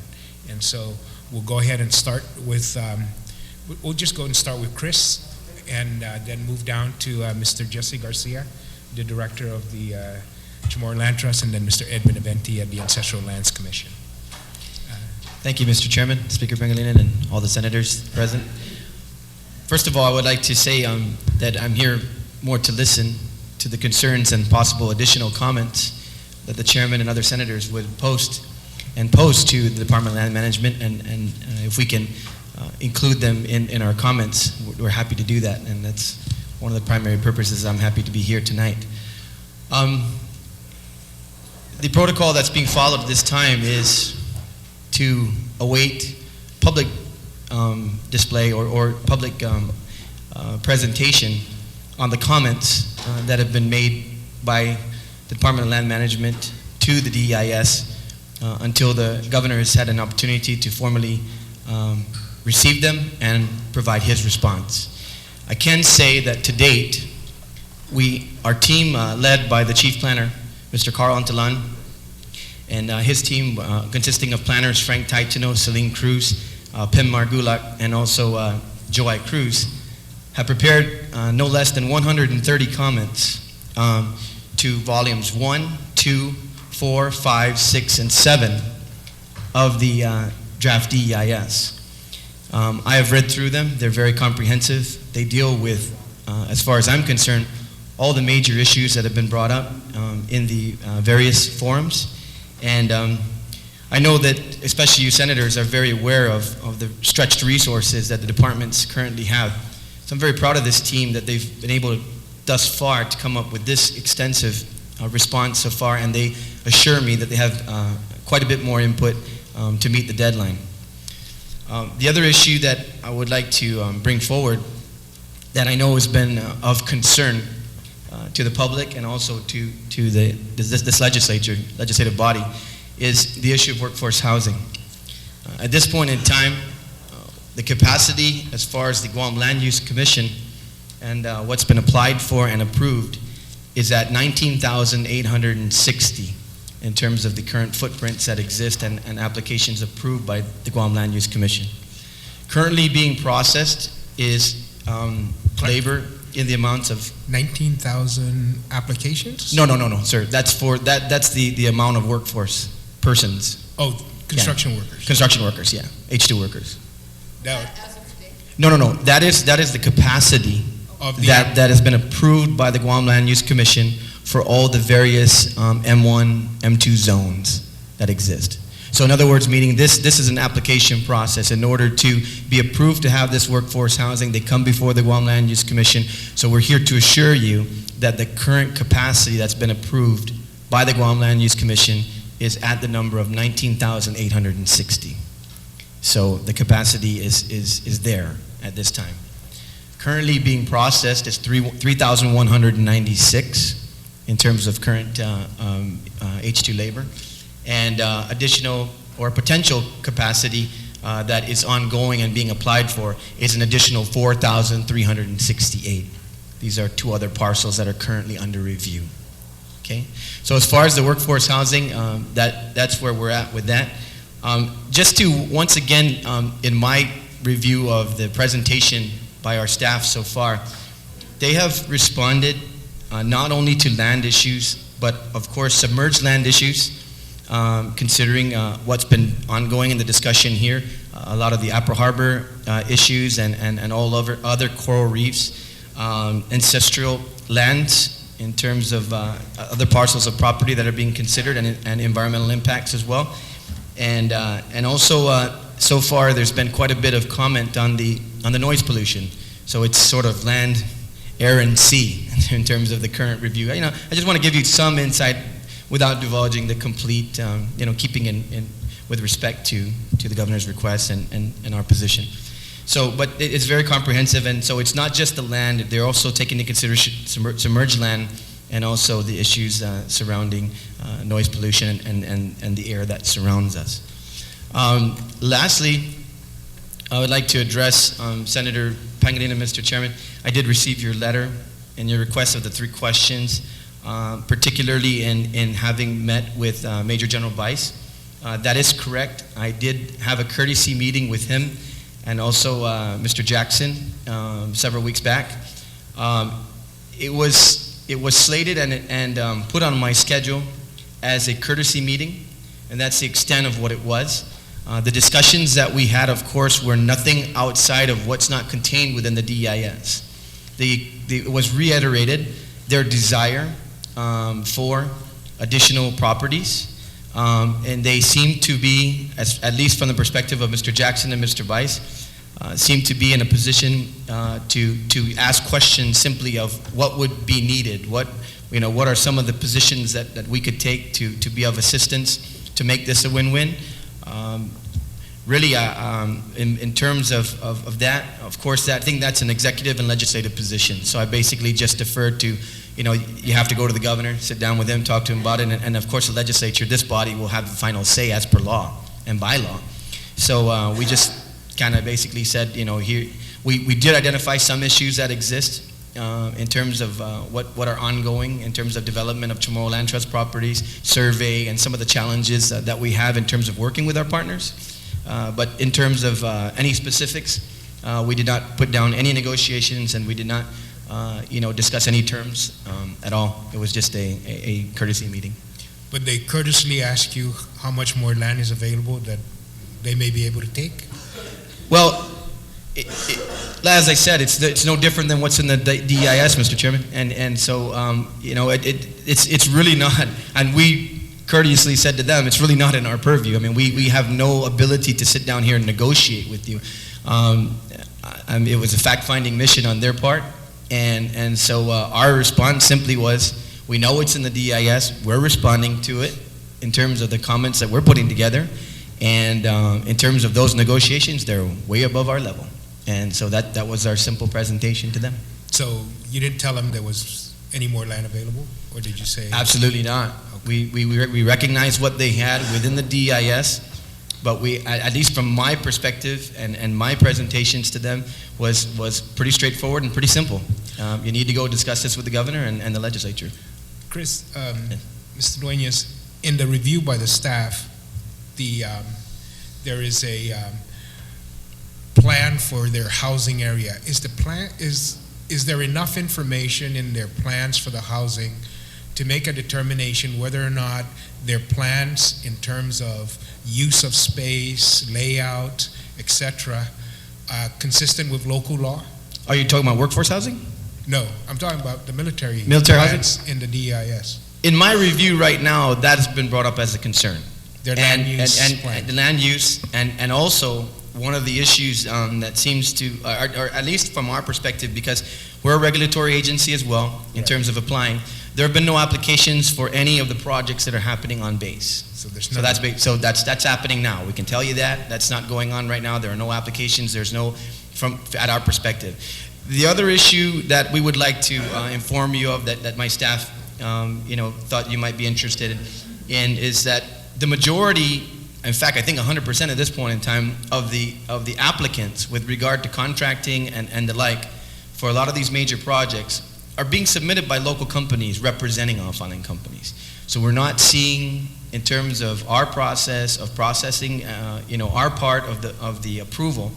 And so we'll go ahead and start with, we'll just go and start with Chris, and then move down to Mr. Jesse Garcia, the director of the Chamorro Land Trust, and then Mr. Ed Beneventi at the Ancestral Lands Commission. Thank you, Mr. Chairman, Speaker Pangilinan, and all the senators present. First of all, I would like to say that I'm here more to listen to the concerns and possible additional comments that the chairman and other senators would pose to the Department of Land Management, and if we can include them in our comments, we're happy to do that, and that's one of the primary purposes I'm happy to be here tonight. The protocol that's being followed at this time is to await public display or public presentation on the comments that have been made by the Department of Land Management to the DEIS until the governor has had an opportunity to formally receive them and provide his response. I can say that to date, our team led by the chief planner, Mr. Carl Antalan, and his team consisting of planners Frank Taitino, Celine Cruz, Pim Margulak, and also Joy Cruz, have prepared no less than 130 comments to volumes 1, 2, 4, 5, 6, and 7 of the draft DEIS. I have read through them. They're very comprehensive. They deal with, as far as I'm concerned, all the major issues that have been brought up in the various forums. And I know that especially you senators are very aware of the stretched resources that the departments currently have. So I'm very proud of this team that they've been able thus far to come up with this extensive response so far, and they assure me that they have quite a bit more input to meet the deadline. The other issue that I would like to bring forward that I know has been of concern to the public and also to this legislative body is the issue of workforce housing. At this point in time, the capacity as far as the Guam Land Use Commission and what's been applied for and approved is at 19,860 in terms of the current footprints that exist and applications approved by the Guam Land Use Commission. Currently being processed is labor in the amounts of 19,000 applications? No, sir. That's the amount of workforce persons. Oh, construction workers. Construction workers, yeah. H2 workers. Now, No. That is the capacity of the that has been approved by the Guam Land Use Commission for all the various M1, M2 zones that exist. So in other words, meaning this is an application process. In order to be approved to have this workforce housing, they come before the Guam Land Use Commission. So we're here to assure you that the current capacity that's been approved by the Guam Land Use Commission is at the number of 19,860. So the capacity is there at this time. Currently being processed is 3,196 in terms of current H2 labor. And additional or potential capacity that is ongoing and being applied for is an additional 4,368. These are two other parcels that are currently under review. Okay, so as far as the workforce housing, that's where we're at with that. Just to once again, in my review of the presentation by our staff so far, they have responded not only to land issues, but of course submerged land issues. Considering what's been ongoing in the discussion here, a lot of the Upper Harbor issues and all over other coral reefs, ancestral lands in terms of other parcels of property that are being considered and environmental impacts as well. And also, so far there's been quite a bit of comment on the noise pollution. So it's sort of land, air, and sea in terms of the current review. I just want to give you some insight without divulging the complete, keeping in with respect to the governor's request and our position. So, but it's very comprehensive, and so it's not just the land, they're also taking into consideration submerged land and also the issues surrounding noise pollution and the air that surrounds us. Lastly, I would like to address Senator Pangilinan, Mr. Chairman. I did receive your letter and your request of the 3 questions, particularly in having met with Major General Bice. That is correct. I did have a courtesy meeting with him and also Mr. Jackson several weeks back. It was slated and put on my schedule as a courtesy meeting, and that's the extent of what it was. The discussions that we had, of course, were nothing outside of what's not contained within the DEIS. It was reiterated their desire for additional properties, and they seem to be, at least from the perspective of Mr. Jackson and Mr. Bice, seem to be in a position to ask questions simply of what would be needed, what are some of the positions that we could take to be of assistance to make this a win-win. Really, in terms of that, of course, I think that's an executive and legislative position. So I basically just deferred to, you have to go to the governor, sit down with him, talk to him about it, and of course the legislature, this body will have the final say as per law and by law. So we just kind of basically said, here, we did identify some issues that exist in terms of what are ongoing in terms of development of Chamorro Land Trust properties, survey, and some of the challenges that we have in terms of working with our partners. But in terms of any specifics, we did not put down any negotiations, and we did not, discuss any terms at all. It was just a courtesy meeting. But they courteously ask you how much more land is available that they may be able to take? Well, as I said, it's no different than what's in the DEIS, Mr. Chairman, and so it's really not. And we courteously said to them, it's really not in our purview. I mean, we have no ability to sit down here and negotiate with you. It was a fact-finding mission on their part, and so our response simply was, we know it's in the DEIS. We're responding to it in terms of the comments that we're putting together, and in terms of those negotiations, they're way above our level. And so that was our simple presentation to them. So you didn't tell them there was any more land available, or did you say? Absolutely not. Okay. We recognized what they had within the DEIS, but at least from my perspective and my presentations to them was pretty straightforward and pretty simple. You need to go discuss this with the governor and the legislature. Chris, Mr. Dueñas, in the review by the staff, there is a plan for their housing area. Is there enough information in their plans for the housing to make a determination whether or not their plans in terms of use of space, layout, etc., consistent with local law? Are you talking about workforce housing? No, I'm talking about the military plans housing in the DEIS. In my review right now, that has been brought up as a concern. Their land use and the land use, and also one of the issues that seems to, or at least from our perspective, because we're a regulatory agency as well in terms of applying, there have been no applications for any of the projects that are happening on base. So that's happening now. We can tell you that. That's not going on right now. There are no applications. There's no, at our perspective. The other issue that we would like to inform you of that my staff thought you might be interested in is that the majority, in fact, I think 100% at this point in time of the applicants with regard to contracting and the like for a lot of these major projects are being submitted by local companies representing off-island companies. So we're not seeing, in terms of our process of processing, our part of the approval,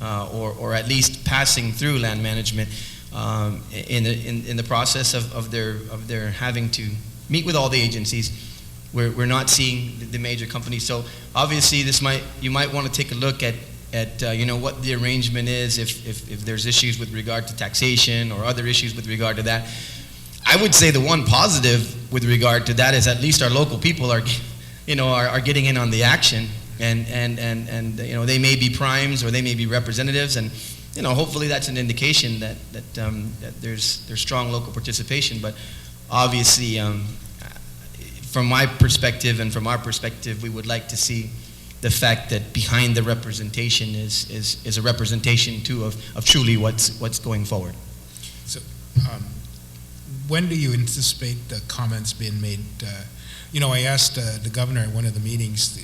or at least passing through land management in the process of their having to meet with all the agencies. We're not seeing the major companies. So obviously you might want to take a look at what the arrangement is if there's issues with regard to taxation or other issues with regard to that. I would say the one positive with regard to that is at least our local people are getting in on the action, and they may be primes or they may be representatives, and hopefully that's an indication that there's strong local participation. But obviously, from my perspective and from our perspective, we would like to see the fact that behind the representation is a representation too of truly what's going forward. So, when do you anticipate the comments being made? I asked the governor at one of the meetings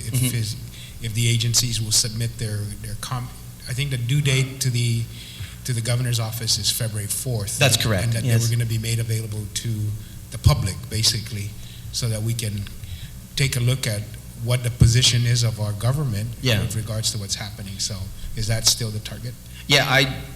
if the agencies will submit their I think the due date to the governor's office is February 4th. That's correct. And that they were going to be made available to the public, basically, so that we can take a look at what the position is of our government with regards to what's happening. So is that still the target? Yeah,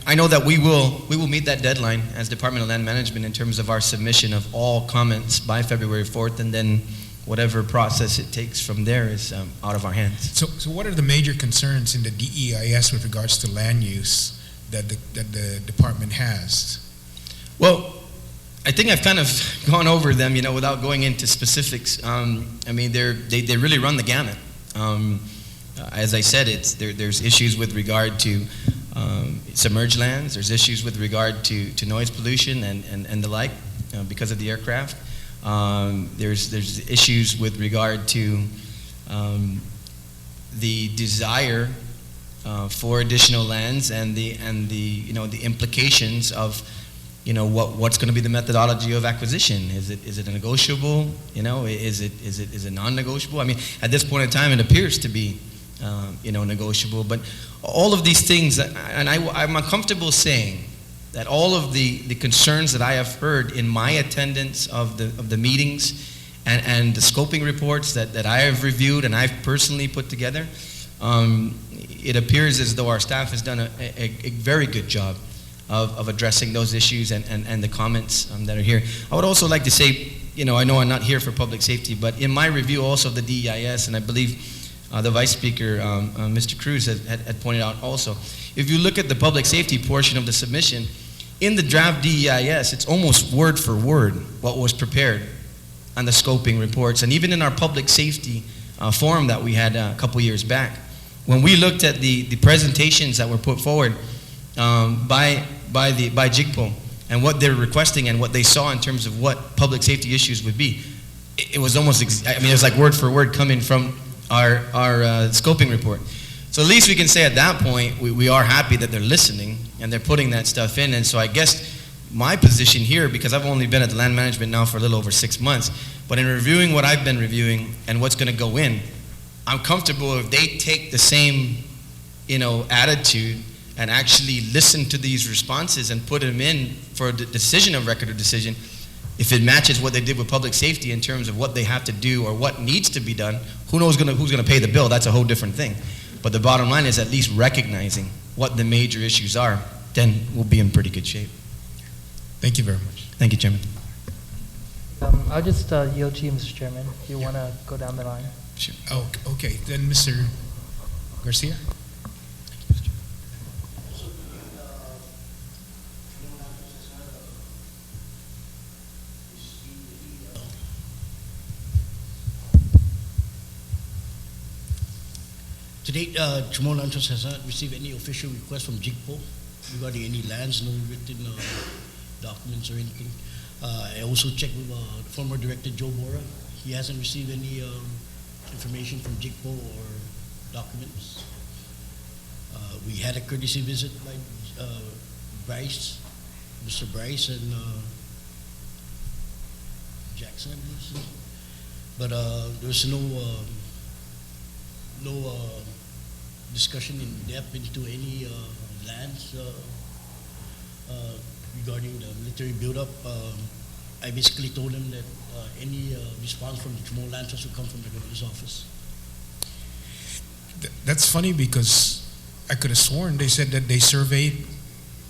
I know that we will meet that deadline as Department of Land Management in terms of our submission of all comments by February 4th, and then whatever process it takes from there is out of our hands. So what are the major concerns in the DEIS with regards to land use that the department has? Well, I think I've kind of gone over them, without going into specifics. They really run the gamut. As I said, there's issues with regard to submerged lands. There's issues with regard to noise pollution and the like because of the aircraft. There's issues with regard to the desire for additional lands and the implications of what's going to be the methodology of acquisition. Is it a negotiable? Is it non-negotiable? I mean, at this point in time, it appears to be negotiable. But all of these things, and I'm comfortable saying that all of the concerns that I have heard in my attendance of the meetings and the scoping reports that I have reviewed and I've personally put together, it appears as though our staff has done a very good job of addressing those issues and the comments that are here. I would also like to say, I know I'm not here for public safety, but in my review also of the DEIS, and I believe the Vice Speaker, Mr. Cruz, had pointed out also, if you look at the public safety portion of the submission, in the draft DEIS, it's almost word for word what was prepared on the scoping reports. And even in our public safety forum that we had a couple years back, when we looked at the presentations that were put forward by JIGPO and what they're requesting and what they saw in terms of what public safety issues would be, it was almost, it was like word for word coming from our scoping report. So at least we can say at that point, we are happy that they're listening and they're putting that stuff in. And so I guess my position here, because I've only been at the land management now for a little over 6 months, but in reviewing what I've been reviewing and what's going to go in, I'm comfortable if they take the same, attitude and actually listen to these responses and put them in for the decision of record of decision. If it matches what they did with public safety in terms of what they have to do or what needs to be done, who knows who's going to pay the bill? That's a whole different thing. But the bottom line is at least recognizing what the major issues are, then we'll be in pretty good shape. Thank you very much. Thank you, Chairman. I'll just yield to you, Mr. Chairman, if you want to go down the line. Sure. Oh, okay. Then Mr. Garcia. To date, Chamorro Land Trust has not received any official request from JIGPO regarding any lands, no written documents or anything. I also checked with former Director Joe Bora. He hasn't received any information from JIGPO or documents. We had a courtesy visit by Bryce, Mr. Bryce and Jackson, I believe. But there's no discussion in depth into any lands regarding the military buildup. I basically told them that any response from the Chamorro Land Trust will come from the governor's office. That's funny because I could have sworn they said that they surveyed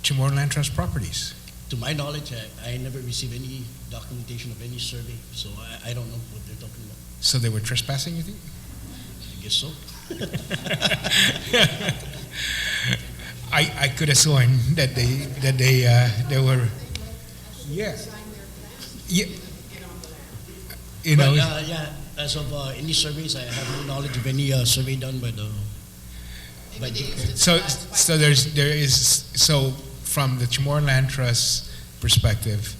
Chamorro Land Trust properties. To my knowledge, I never received any documentation of any survey, so I don't know what they're talking about. So they were trespassing, you think? I guess so. I could have sworn that they were, yeah. Yeah. As of any surveys, I have no knowledge of any survey done by JIGPO. So from the Chamorro Land Trust perspective,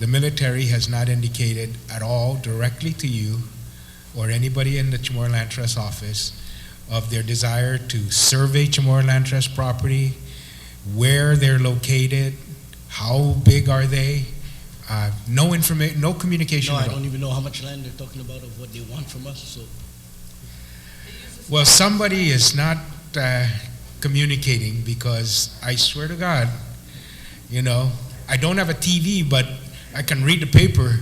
the military has not indicated at all directly to you or anybody in the Chamorro Land Trust office of their desire to survey Chamorro Land Trust property, where they're located, how big are they? No information, no communication No, at I all. don't even know how much land they're talking about of what they want from us, so. Well, somebody is not communicating, because I swear to God, you know, I don't have a TV, but I can read the paper,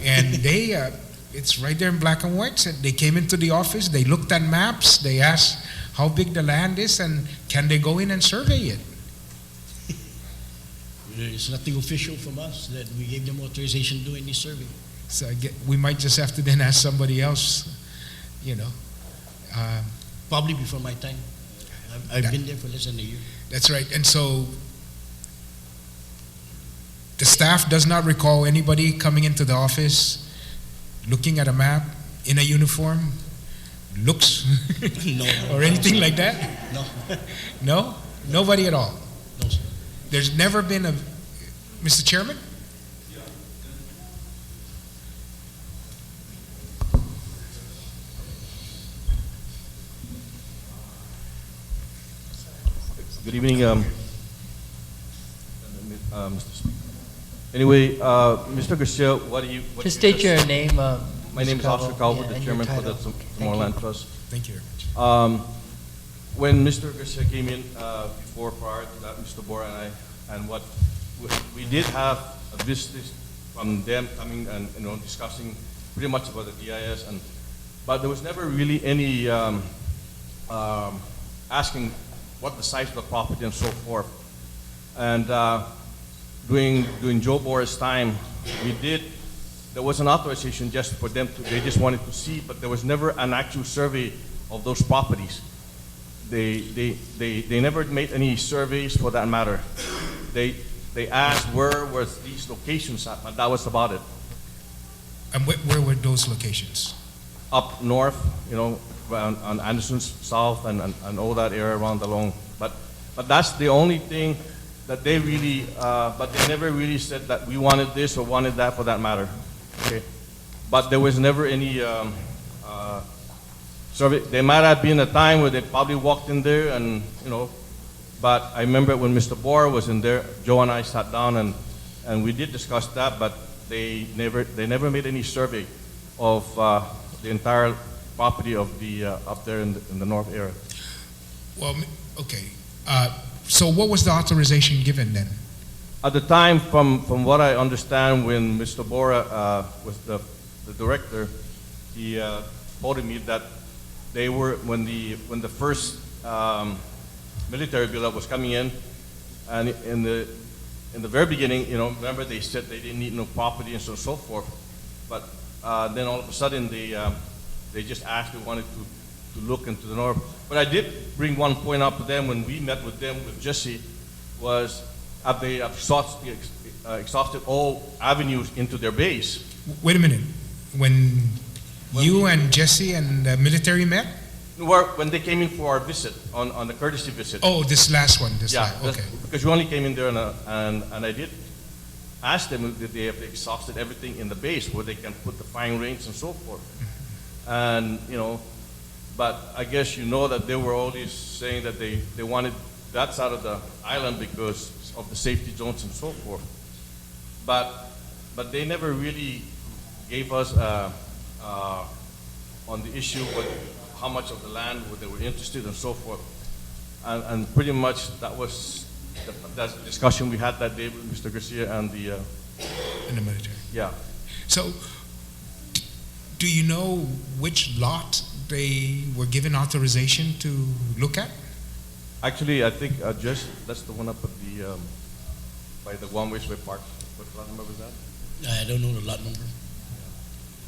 and they, it's right there in black and white. Said they came into the office, they looked at maps, they asked how big the land is, and can they go in and survey it? It's nothing official from us that we gave them authorization to do any survey. So we might just have to then ask somebody else, you know. Probably before my time. I've been there for less than a year. That's right. And so the staff does not recall anybody coming into the office, looking at a map in a uniform, looks, No. or anything like that? No. No? Nobody at all? No, sir. There's never been a, Mr. Chairman? Good evening, Mr. Speaker. Anyway, Mr. Garcia, what do you... Just state your name. My name is Oscar Calvert, the and chairman your for the title. Chamorro Land Trust. Thank you very much. When Mr. Garcia came in prior to that, Mr. Bora and I, and what we did have a visit from them coming and discussing pretty much about the DIS, but there was never really any asking what the size of the property and so forth. And during Joe Bora's time, there was an authorization just for them to, they just wanted to see, but there was never an actual survey of those properties. They never made any surveys for that matter. They asked where were these locations at, but that was about it. And where were those locations? Up north, you know, on Anderson's south and all that area around along. But that's the only thing that they really, but they never really said that we wanted this or wanted that for that matter. Okay, but there was never any survey. There might have been a time where they probably walked in there and, you know, but I remember when Mr. Bora was in there, Joe and I sat down and we did discuss that, but they never made any survey of the entire property of the up there in the north area. Well, okay. So what was the authorization given then? At the time, from what I understand, when Mr. Bora was the director, he told me that they were when the first military buildup was coming in, and in the very beginning, you know, remember they said they didn't need no property and so forth, but then all of a sudden they just asked, they wanted to look into the north. But I did bring one point up to them when we met with them, with Jesse, was have they exhausted all avenues into their base. Wait a minute. When you and Jesse and the military met? When they came in for our visit, on the courtesy visit. Oh, this last one. Okay. Because we only came in there and I did ask them if they have exhausted everything in the base where they can put the fine range and so forth. And, you know, but I guess you know that they were always saying that they wanted that side of the island because of the safety zones and so forth. But they never really gave us on the issue what how much of the land they were interested and so forth. And pretty much that was the discussion we had that day with Mr. Garcia and the military. Yeah. So do you know which lot they were given authorization to look at? Actually, I think just that's the one up at the by the Guam Legislature Park. What lot number was that? I don't know the lot number.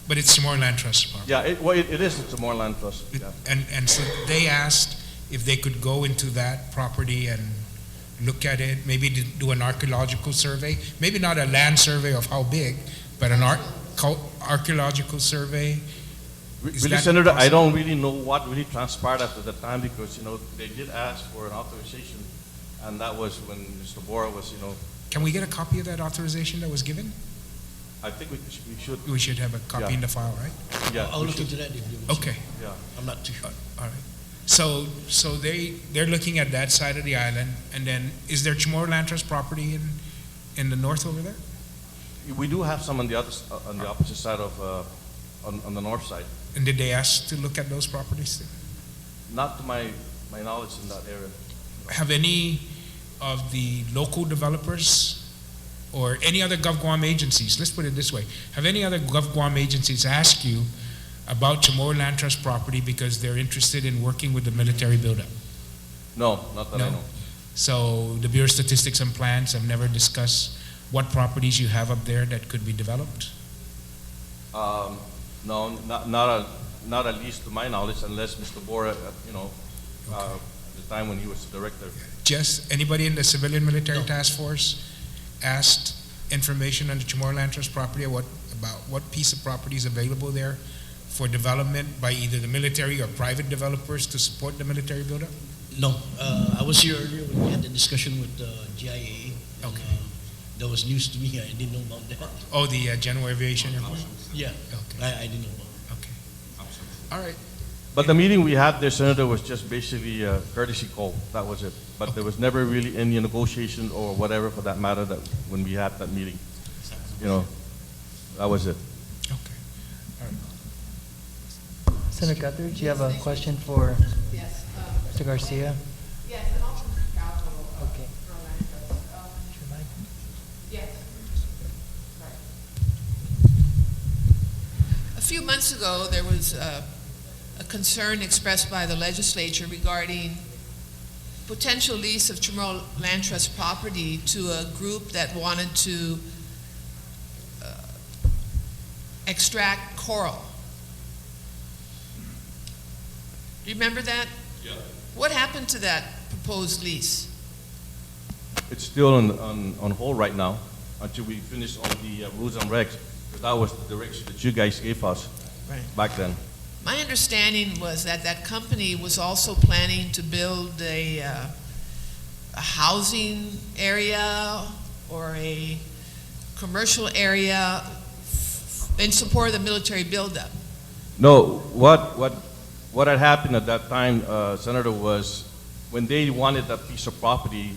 But it's Chamorro Land Trust property. Yeah, it is. It's a Chamorro Land Trust. Yeah. And so they asked if they could go into that property and look at it, maybe do an archaeological survey, maybe not a land survey of how big, but an archaeological survey. Really, Senator, I don't really know what really transpired after the time because, you know, they did ask for an authorization, and that was when Mr. Bora was, you know. Can we get a copy of that authorization that was given? I think we should. We should have a copy in the file, right? Yeah. I'll we look should. into that if you want. Okay. Yeah. I'm not too sure. All right. So they're looking at that side of the island, and then is there Chamorro Trust property in the north over there? We do have some on the opposite side of, on the north side. And did they ask to look at those properties? Not to my knowledge in that area. Have any of the local developers or any other GovGuam agencies, let's put it this way, have any other GovGuam agencies asked you about Chamorro Land Trust property because they're interested in working with the military buildup? No, not that I know. So the Bureau of Statistics and Plans have never discussed what properties you have up there that could be developed? No, not at least to my knowledge, unless Mr. Bora, at the time when he was the director. Just anybody in the civilian military task force asked information on the Chamorro Land Trust property about what piece of property is available there for development by either the military or private developers to support the military buildup? No, I was here earlier when we had the discussion with GIA. Okay. That was news to me. I didn't know about that. Oh, the General Aviation Airport? Yeah, Okay. I didn't know about it. Okay. All right. But the meeting we had there, Senator, was just basically a courtesy call. That was it. But there was never really any negotiation or whatever for that matter that when we had that meeting. That was it. Okay. Senator Guthrie, do you have a question for Yes. Mr. Garcia? Yes, and also Mr. Capital. Okay. Yes. A few months ago, there was a concern expressed by the legislature regarding potential lease of Chamorro Land Trust property to a group that wanted to extract coral. Do you remember that? Yeah. What happened to that proposed lease? It's still on hold right now until we finish all the rules and regs. But that was the direction that you guys gave us back then. My understanding was that that company was also planning to build a housing area or a commercial area in support of the military buildup. No, what had happened at that time, Senator, was when they wanted that piece of property,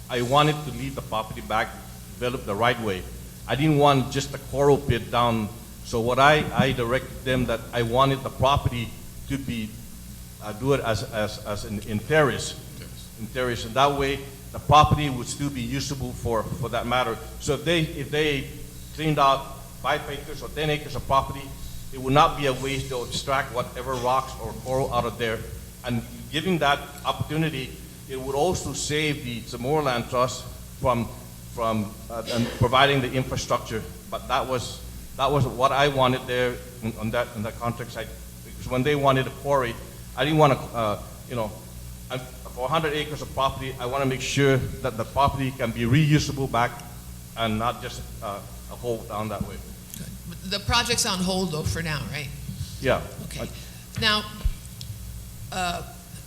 I wanted to leave the property back, develop the right way. I didn't want just a coral pit down. So what I directed them that I wanted the property to be, do it as in terrace, and that way the property would still be usable for that matter. So if they cleaned out 5 acres or 10 acres of property, it would not be a waste to extract whatever rocks or coral out of there. And giving that opportunity, it would also save the Chamorro Land Trust from and providing the infrastructure. But that was what I wanted there on that contract site. Because when they wanted a quarry, I didn't want to, for 100 acres of property, I want to make sure that the property can be reusable back and not just a hole down that way. The project's on hold though for now, right? Yeah. Okay. Now,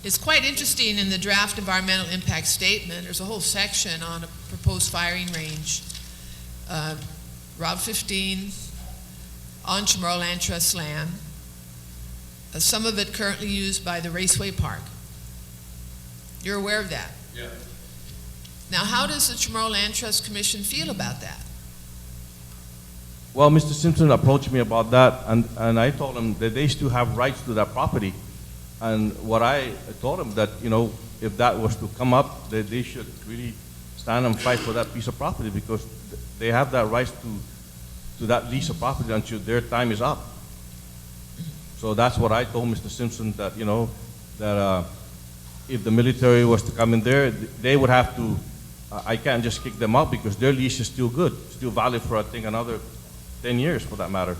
it's quite interesting in the draft environmental impact statement, there's a whole section on a proposed firing range. Route 15 on Chamorro Land Trust land, some of it currently used by the Raceway Park. You're aware of that? Yeah. Now, how does the Chamorro Land Trust Commission feel about that? Well, Mr. Simpson approached me about that, and I told him that they still have rights to that property. And what I told him that, if that was to come up, that they should really stand and fight for that piece of property because they have that right to that lease of property until their time is up. So that's what I told Mr. Simpson, that, that if the military was to come in there, they would have to, I can't just kick them out because their lease is still good, still valid for, I think, another 10 years for that matter.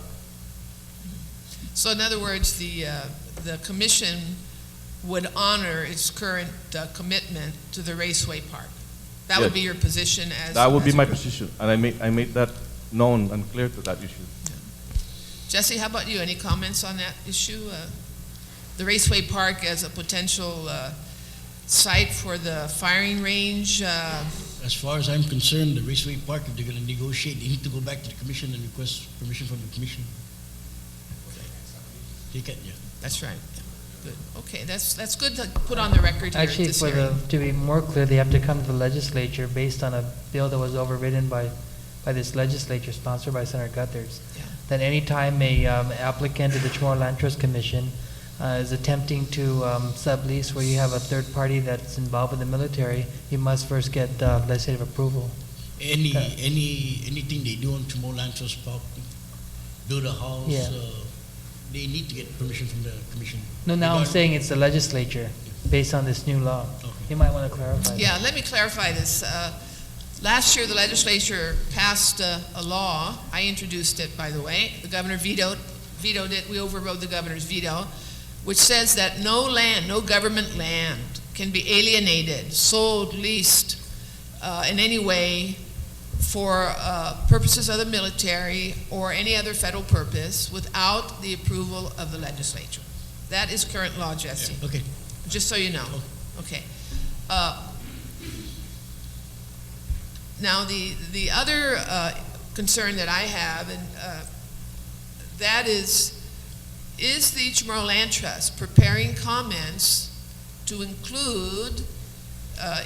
So in other words, the commission would honor its current commitment to the Raceway Park. That would be your position as... That would be my position, and I made that known and clear to that issue. Yeah. Jesse, how about you? Any comments on that issue? The Raceway Park as a potential site for the firing range? as far as I'm concerned, the Raceway Park, if they're gonna negotiate, they need to go back to the commission and request permission from the commission. Take it, yeah. That's right. Yeah. Good. Okay, that's good to put on the record here at Actually, this for hearing. to be more clear, they have to come to the legislature based on a bill that was overridden by this legislature, sponsored by Senator Guthers. Yeah. That any time a applicant to the Chamorro Land Trust Commission is attempting to sublease where you have a third party that's involved with the military, you must first get legislative approval. Anything they do on Chamorro Land Trust property, build a house, Yeah. they need to get permission from the commission. No, now I'm Regarding- saying it's the legislature, based on this new law. Okay. You might want to clarify that. Yeah, let me clarify this. Last year, the legislature passed a law. I introduced it, by the way. The governor vetoed it. We overrode the governor's veto, which says that no land, no government land can be alienated, sold, leased in any way for purposes of the military or any other federal purpose without the approval of the legislature. That is current law, Jesse. Okay. Just so you know. Okay. Now, the other concern that I have, and that is the Chamorro Land Trust preparing comments to include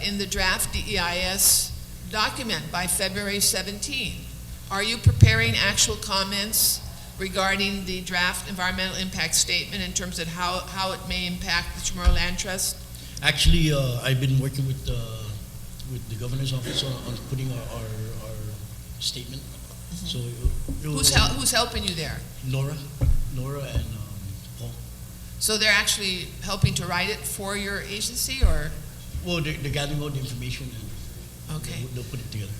in the draft DEIS document by February 17? Are you preparing actual comments regarding the draft environmental impact statement in terms of how it may impact the Chamorro Land Trust? Actually, I've been working with the governor's office on putting our statement. So Who's helping you there? Nora and Paul. So they're actually helping to write it for your agency, or? Well, they're gathering all the information and Okay. they'll put it together.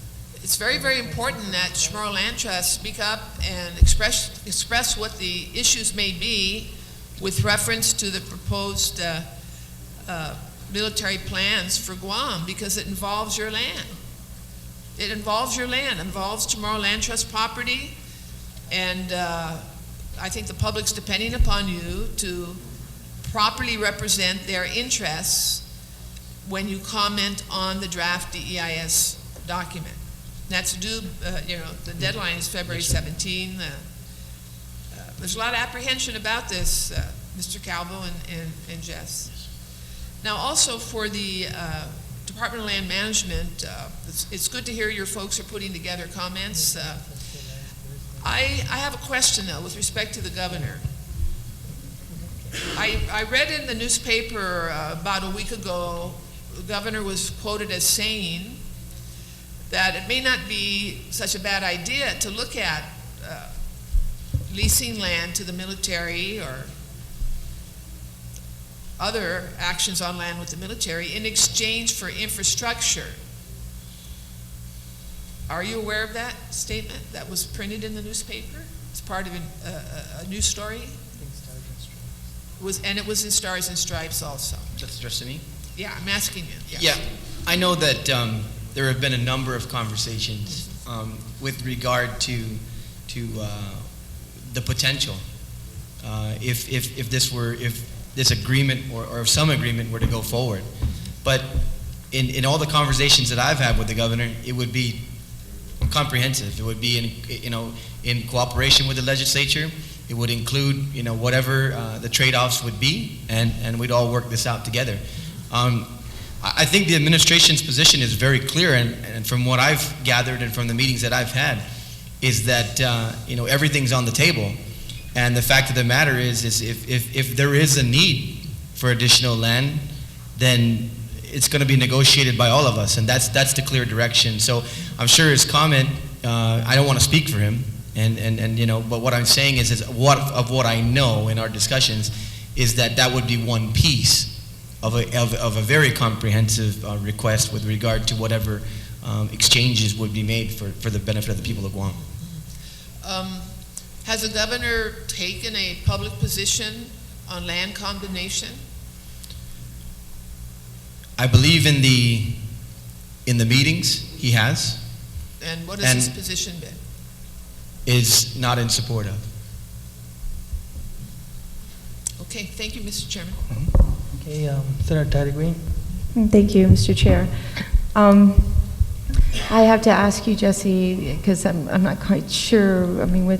It's very, very important that Chamorro Land Trust speak up and express what the issues may be with reference to the proposed military plans for Guam, because it involves your land. It involves your land, involves Chamorro Land Trust property, and I think the public's depending upon you to properly represent their interests when you comment on the draft DEIS document. That's due, the deadline is February 17. There's a lot of apprehension about this, Mr. Calvo and Jess. Now, also for the Department of Land Management, it's good to hear your folks are putting together comments. I have a question, though, with respect to the governor. I read in the newspaper about a week ago, the governor was quoted as saying that it may not be such a bad idea to look at leasing land to the military or other actions on land with the military in exchange for infrastructure. Are you aware of that statement that was printed in the newspaper? It's part of a news story. And it was in Stars and Stripes also. That's addressed to me? Yeah, I'm asking you. Yeah, I know that there have been a number of conversations with regard to the potential if this agreement or some agreement were to go forward. But in all the conversations that I've had with the governor, it would be comprehensive. It would be in cooperation with the legislature. It would include whatever the trade-offs would be, and we'd all work this out together. I think the administration's position is very clear, and from what I've gathered and from the meetings that I've had, is that everything's on the table. And the fact of the matter is if there is a need for additional land, then it's going to be negotiated by all of us, and that's the clear direction. So I'm sure his comment, I don't want to speak for him, but what I'm saying is what I know in our discussions is that would be one piece of a very comprehensive request with regard to whatever exchanges would be made for the benefit of the people of Guam. Has the governor taken a public position on land condemnation? I believe in the meetings he has. And what has his position been? Is not in support of. Okay, thank you, Mr. Chairman. Okay, Senator Tyler Green. Thank you, Mr. Chair. I have to ask you, Jesse, because I'm not quite sure. I mean,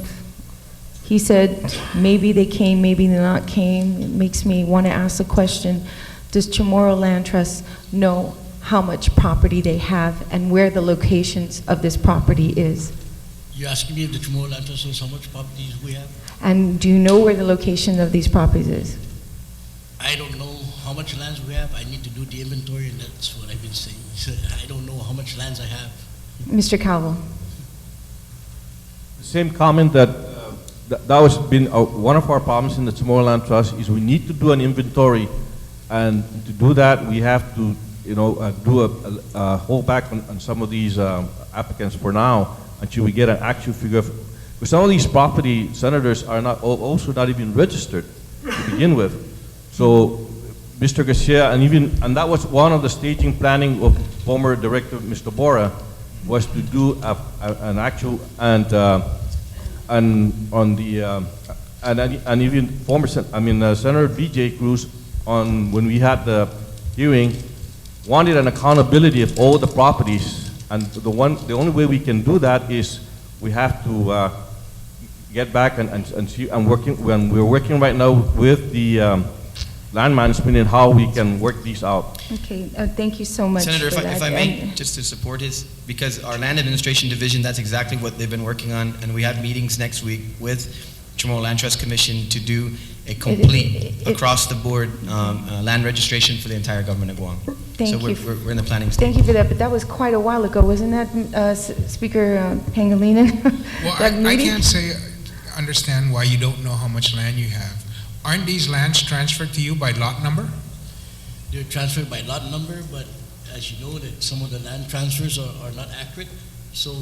he said maybe they came, maybe they not came. It makes me want to ask the question, does Chamorro Land Trust know how much property they have and where the locations of this property is? You're asking me if the Chamorro Land Trust knows how much properties we have? And do you know where the location of these properties is? I don't know how much lands we have. I need to do the inventory, and that's what I've been saying. So I don't know how much lands I have. Mr. Calvo. The same comment that that was been one of our problems in the Chamorro Land Trust is we need to do an inventory, and to do that we have to, do a hold back on some of these applicants for now until we get an actual figure. Because some of these property senators are also not even registered to begin with. So Mr. Garcia, and that was one of the staging planning of former Director Mr. Bora, was to do an actual and on the and even former Senator B.J. Cruz when we had the hearing wanted an accountability of all the properties, and the only way we can do that is we have to get back and see, when we're working right now with the land management and how we can work these out. Okay, thank you so much. Senator, for if I may, just to support because our land administration division, that's exactly what they've been working on, and we have meetings next week with Chamorro Land Trust Commission to do a complete, across-the-board land registration for the entire government of Guam. Thank so you. We're in the planning stage. Thank you for that, but that was quite a while ago, wasn't that, Speaker Pangilinan? Well, I can't understand why you don't know how much land you have. Aren't these lands transferred to you by lot number? They're transferred by lot number, but as you know, that some of the land transfers are not accurate. So,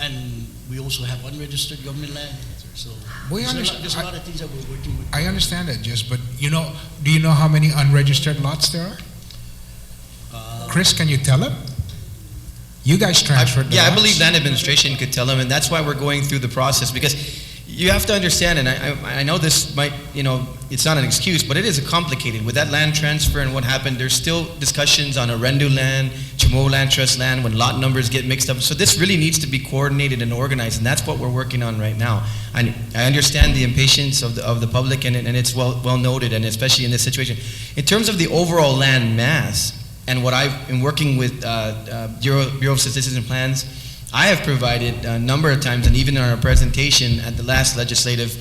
and we also have unregistered government land. So there's a lot of things that we're working with. I understand that, Jess, but do you know how many unregistered lots there are? Chris, can you tell him? You guys transferred the lots. I believe land administration could tell him, and that's why we're going through the process, because you have to understand, and I know this might, it's not an excuse, but it is complicated. With that land transfer and what happened, there's still discussions on Arendu land, Chamorro Land Trust land, when lot numbers get mixed up. So this really needs to be coordinated and organized, and that's what we're working on right now. I understand the impatience of the public, and it's well noted, and especially in this situation. In terms of the overall land mass, and what I've been working with Bureau of Statistics and Plans, I have provided a number of times, and even in our presentation at the last legislative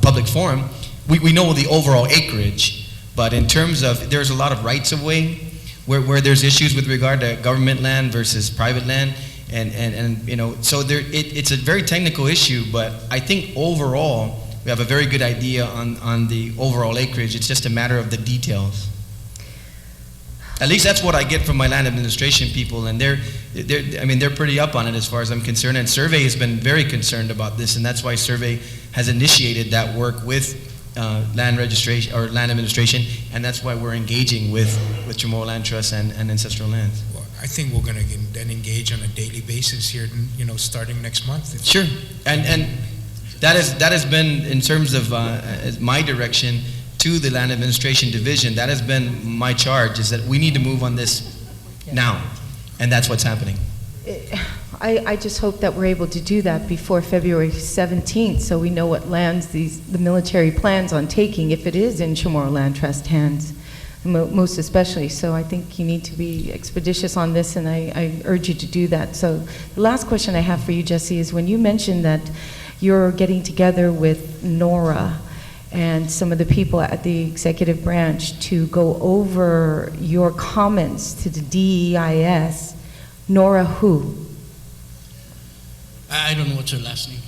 public forum, we know the overall acreage, but in terms of, there's a lot of rights of way where there's issues with regard to government land versus private land, and so it's a very technical issue, but I think overall we have a very good idea on the overall acreage. It's just a matter of the details. At least that's what I get from my land administration people, and they're pretty up on it as far as I'm concerned. And Survey has been very concerned about this, and that's why Survey has initiated that work with land registration or land administration, and that's why we're engaging with Chamorro Land Trust and Ancestral Lands. Well, I think we're going to then engage on a daily basis here, starting next month. Sure, and that has been in terms of my direction to the Land Administration Division. That has been my charge, is that we need to move on this now, and that's what's happening. I just hope that we're able to do that before February 17th, so we know what lands the military plans on taking, if it is in Chamorro Land Trust hands, most especially. So I think you need to be expeditious on this, and I urge you to do that. So the last question I have for you, Jesse, is when you mentioned that you're getting together with NORA and some of the people at the executive branch to go over your comments to the DEIS. Nora who? I don't know what's her last name.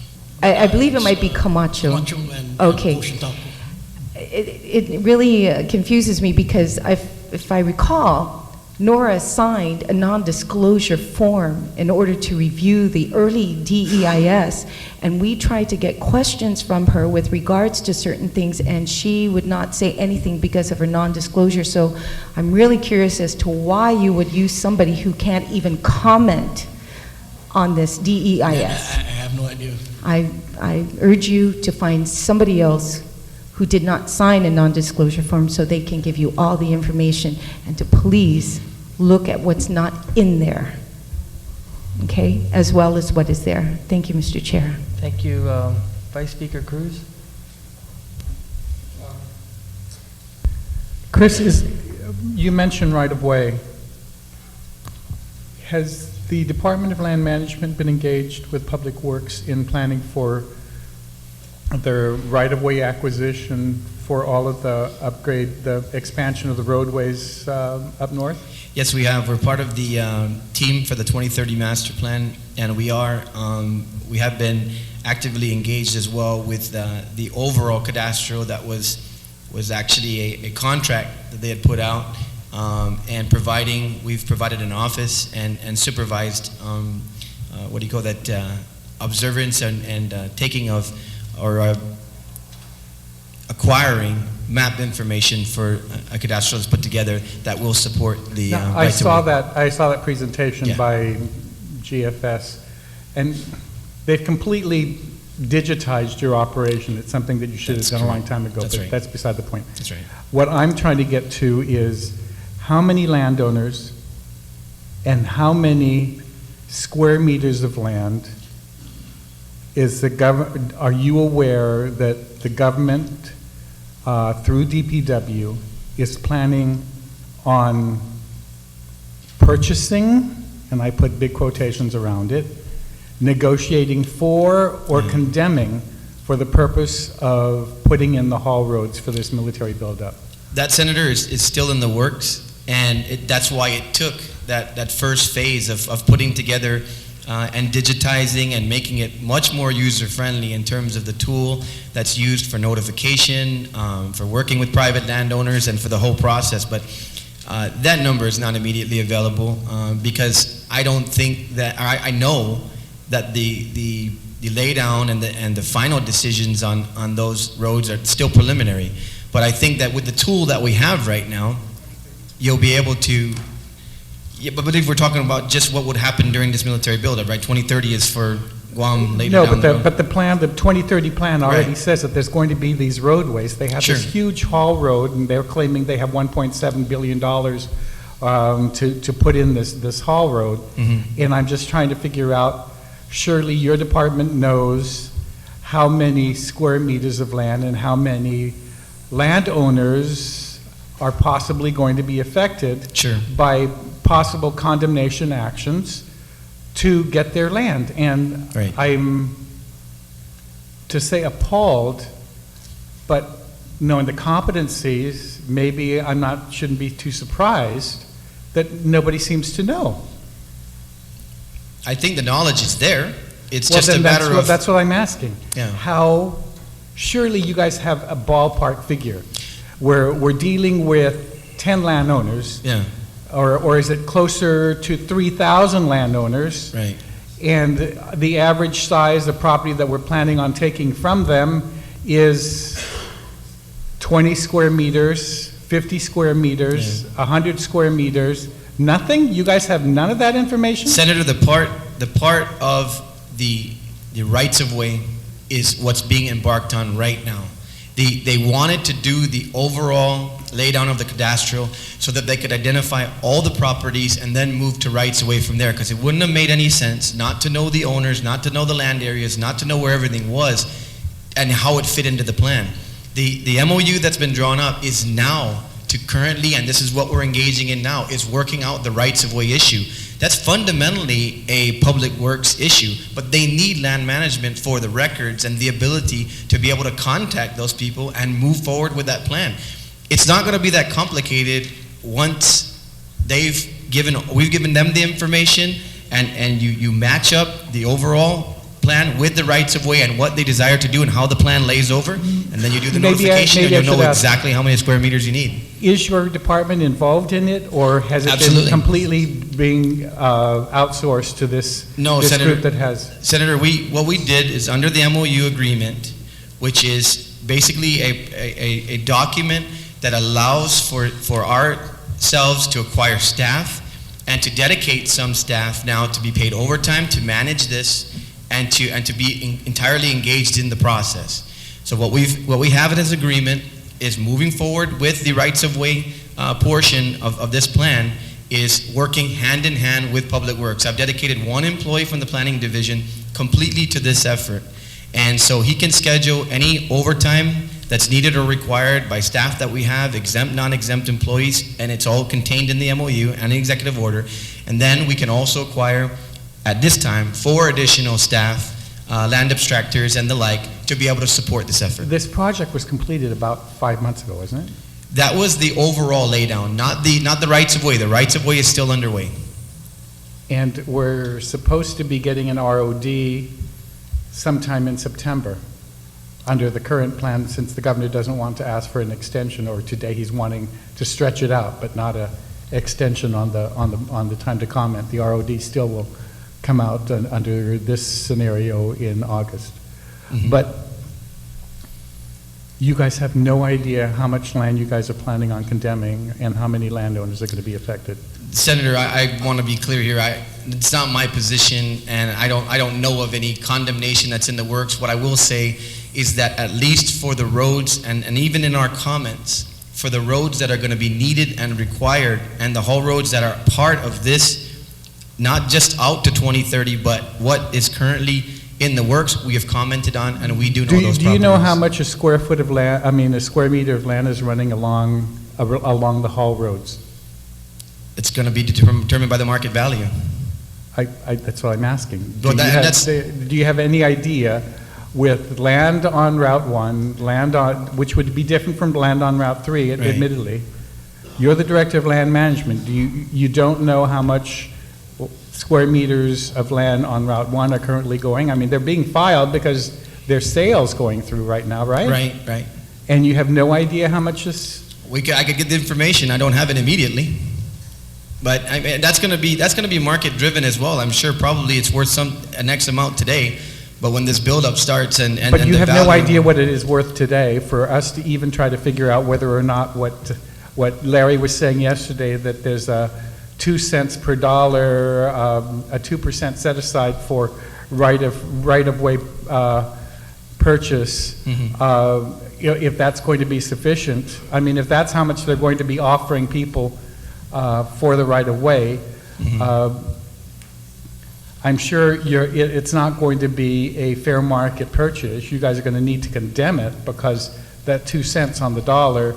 I believe it might be Camacho. Camacho and okay. Ocean. It really confuses me because if I recall, Nora signed a non-disclosure form in order to review the early DEIS, and we tried to get questions from her with regards to certain things, and she would not say anything because of her non-disclosure. So I'm really curious as to why you would use somebody who can't even comment on this DEIS. Yeah, I have no idea. I urge you to find somebody else who did not sign a non-disclosure form so they can give you all the information, and to please look at what's not in there, okay, as well as what is there. Thank you, Mr. Chair. Thank you, Vice Speaker Cruz. Chris, you mentioned right-of-way. Has the Department of Land Management been engaged with Public Works in planning for their right-of-way acquisition for all of the expansion of the roadways up north? Yes, we have. We're part of the team for the 2030 Master Plan, and we have been actively engaged as well with the overall cadastro that was actually a contract that they had put out, and we've provided an office and supervised, observance and taking of, or acquiring map information for a cadastro that's put together that will support the I saw that presentation by GFS, and they've completely digitized your operation. It's something that you should have done a long time ago, but that's beside the point. That's right. What I'm trying to get to is how many landowners and how many square meters of land are you aware that the government through DPW is planning on purchasing, and I put big quotations around it, negotiating for or condemning for the purpose of putting in the haul roads for this military buildup? That, Senator, is still in the works, and that's why it took that first phase of putting together and digitizing and making it much more user-friendly in terms of the tool that's used for notification, for working with private landowners, and for the whole process. But that number is not immediately available because I don't think that, I know that the laydown and the final decisions on those roads are still preliminary. But I think that with the tool that we have right now, you'll be able to. Yeah, but if we're talking about just what would happen during this military buildup, right? 2030 is for Guam later down the road. But the plan, the 2030 plan already says that there's going to be these roadways. They have this huge haul road, and they're claiming they have $1.7 billion to put in this haul road. Mm-hmm. And I'm just trying to figure out, surely your department knows how many square meters of land and how many landowners are possibly going to be affected by possible condemnation actions to get their land. And I'm, to say appalled, but knowing the competencies, maybe shouldn't be too surprised that nobody seems to know. I think the knowledge is there. It's just a matter of. That's what I'm asking. Yeah. Surely you guys have a ballpark figure. We're dealing with 10 landowners. Yeah. Or is it closer to 3,000 landowners? Right. And the average size of property that we're planning on taking from them is 20 square meters, 50 square meters, 100 square meters. Nothing? You guys have none of that information? Senator, the part of the rights of way is what's being embarked on right now. They wanted to do the overall laydown of the cadastral so that they could identify all the properties and then move to rights away from there, because it wouldn't have made any sense not to know the owners, not to know the land areas, not to know where everything was and how it fit into the plan. The MOU that's been drawn up is now to currently, and this is what we're engaging in now, is working out the rights of way issue. That's fundamentally a public works issue, but they need land management for the records and the ability to be able to contact those people and move forward with that plan. It's not going to be that complicated once we've given them the information and you match up the overall plan with the rights of way and what they desire to do and how the plan lays over, and then you do the notification and you'll know exactly how many square meters you need. Is your department involved in it, or has it been completely being outsourced to this group that has? Senator, what we did is under the MOU agreement, which is basically a document that allows for ourselves to acquire staff and to dedicate some staff now to be paid overtime to manage this and to be entirely engaged in the process. So what we have in this agreement is moving forward with the rights of way portion of this plan, is working hand in hand with Public Works. I've dedicated one employee from the planning division completely to this effort. And so he can schedule any overtime that's needed or required by staff that we have, exempt, non-exempt employees, and it's all contained in the MOU and the executive order. And then we can also acquire, at this time, 4 additional staff, land abstractors and the like, to be able to support this effort. This project was completed about 5 months ago, wasn't it? That was the overall laydown, not the rights of way. The rights of way is still underway. And we're supposed to be getting an ROD sometime in September under the current plan, since the governor doesn't want to ask for an extension, or today he's wanting to stretch it out, but not a extension on the time to comment. The ROD still will come out under this scenario in August. Mm-hmm. But you guys have no idea how much land you guys are planning on condemning and how many landowners are going to be affected. Senator, I want to be clear here. It's not my position, and I don't know of any condemnation that's in the works. What I will say is that at least for the roads, and even in our comments, for the roads that are going to be needed and required, and the whole roads that are part of this, not just out to 2030, but what is currently in the works, we have commented on, and we do know those properties. Do you know how much a square foot of land, a square meter of land is running along the haul roads? It's going to be determined by the market value. That's what I'm asking. Well, Do you have any idea, with land on Route 1, which would be different from land on Route 3, Right. admittedly, you're the director of land management. You don't know how much square meters of land on Route 1 are currently going? I mean, they're being filed because there's sales going through right now, right? Right. And you have no idea how much is... I could get the information. I don't have it immediately. But I mean, that's going to be market driven as well. I'm sure probably it's worth an X amount today, but when this buildup starts But you have no idea what it is worth today for us to even try to figure out whether or not what Larry was saying yesterday, that there's a 2 cents per dollar, a 2% set aside for right of way purchase. Mm-hmm. If that's going to be sufficient. I mean, if that's how much they're going to be offering people for the right of way, Mm-hmm. I'm sure it's not going to be a fair market purchase. You guys are going to need to condemn it, because that 2 cents on the dollar,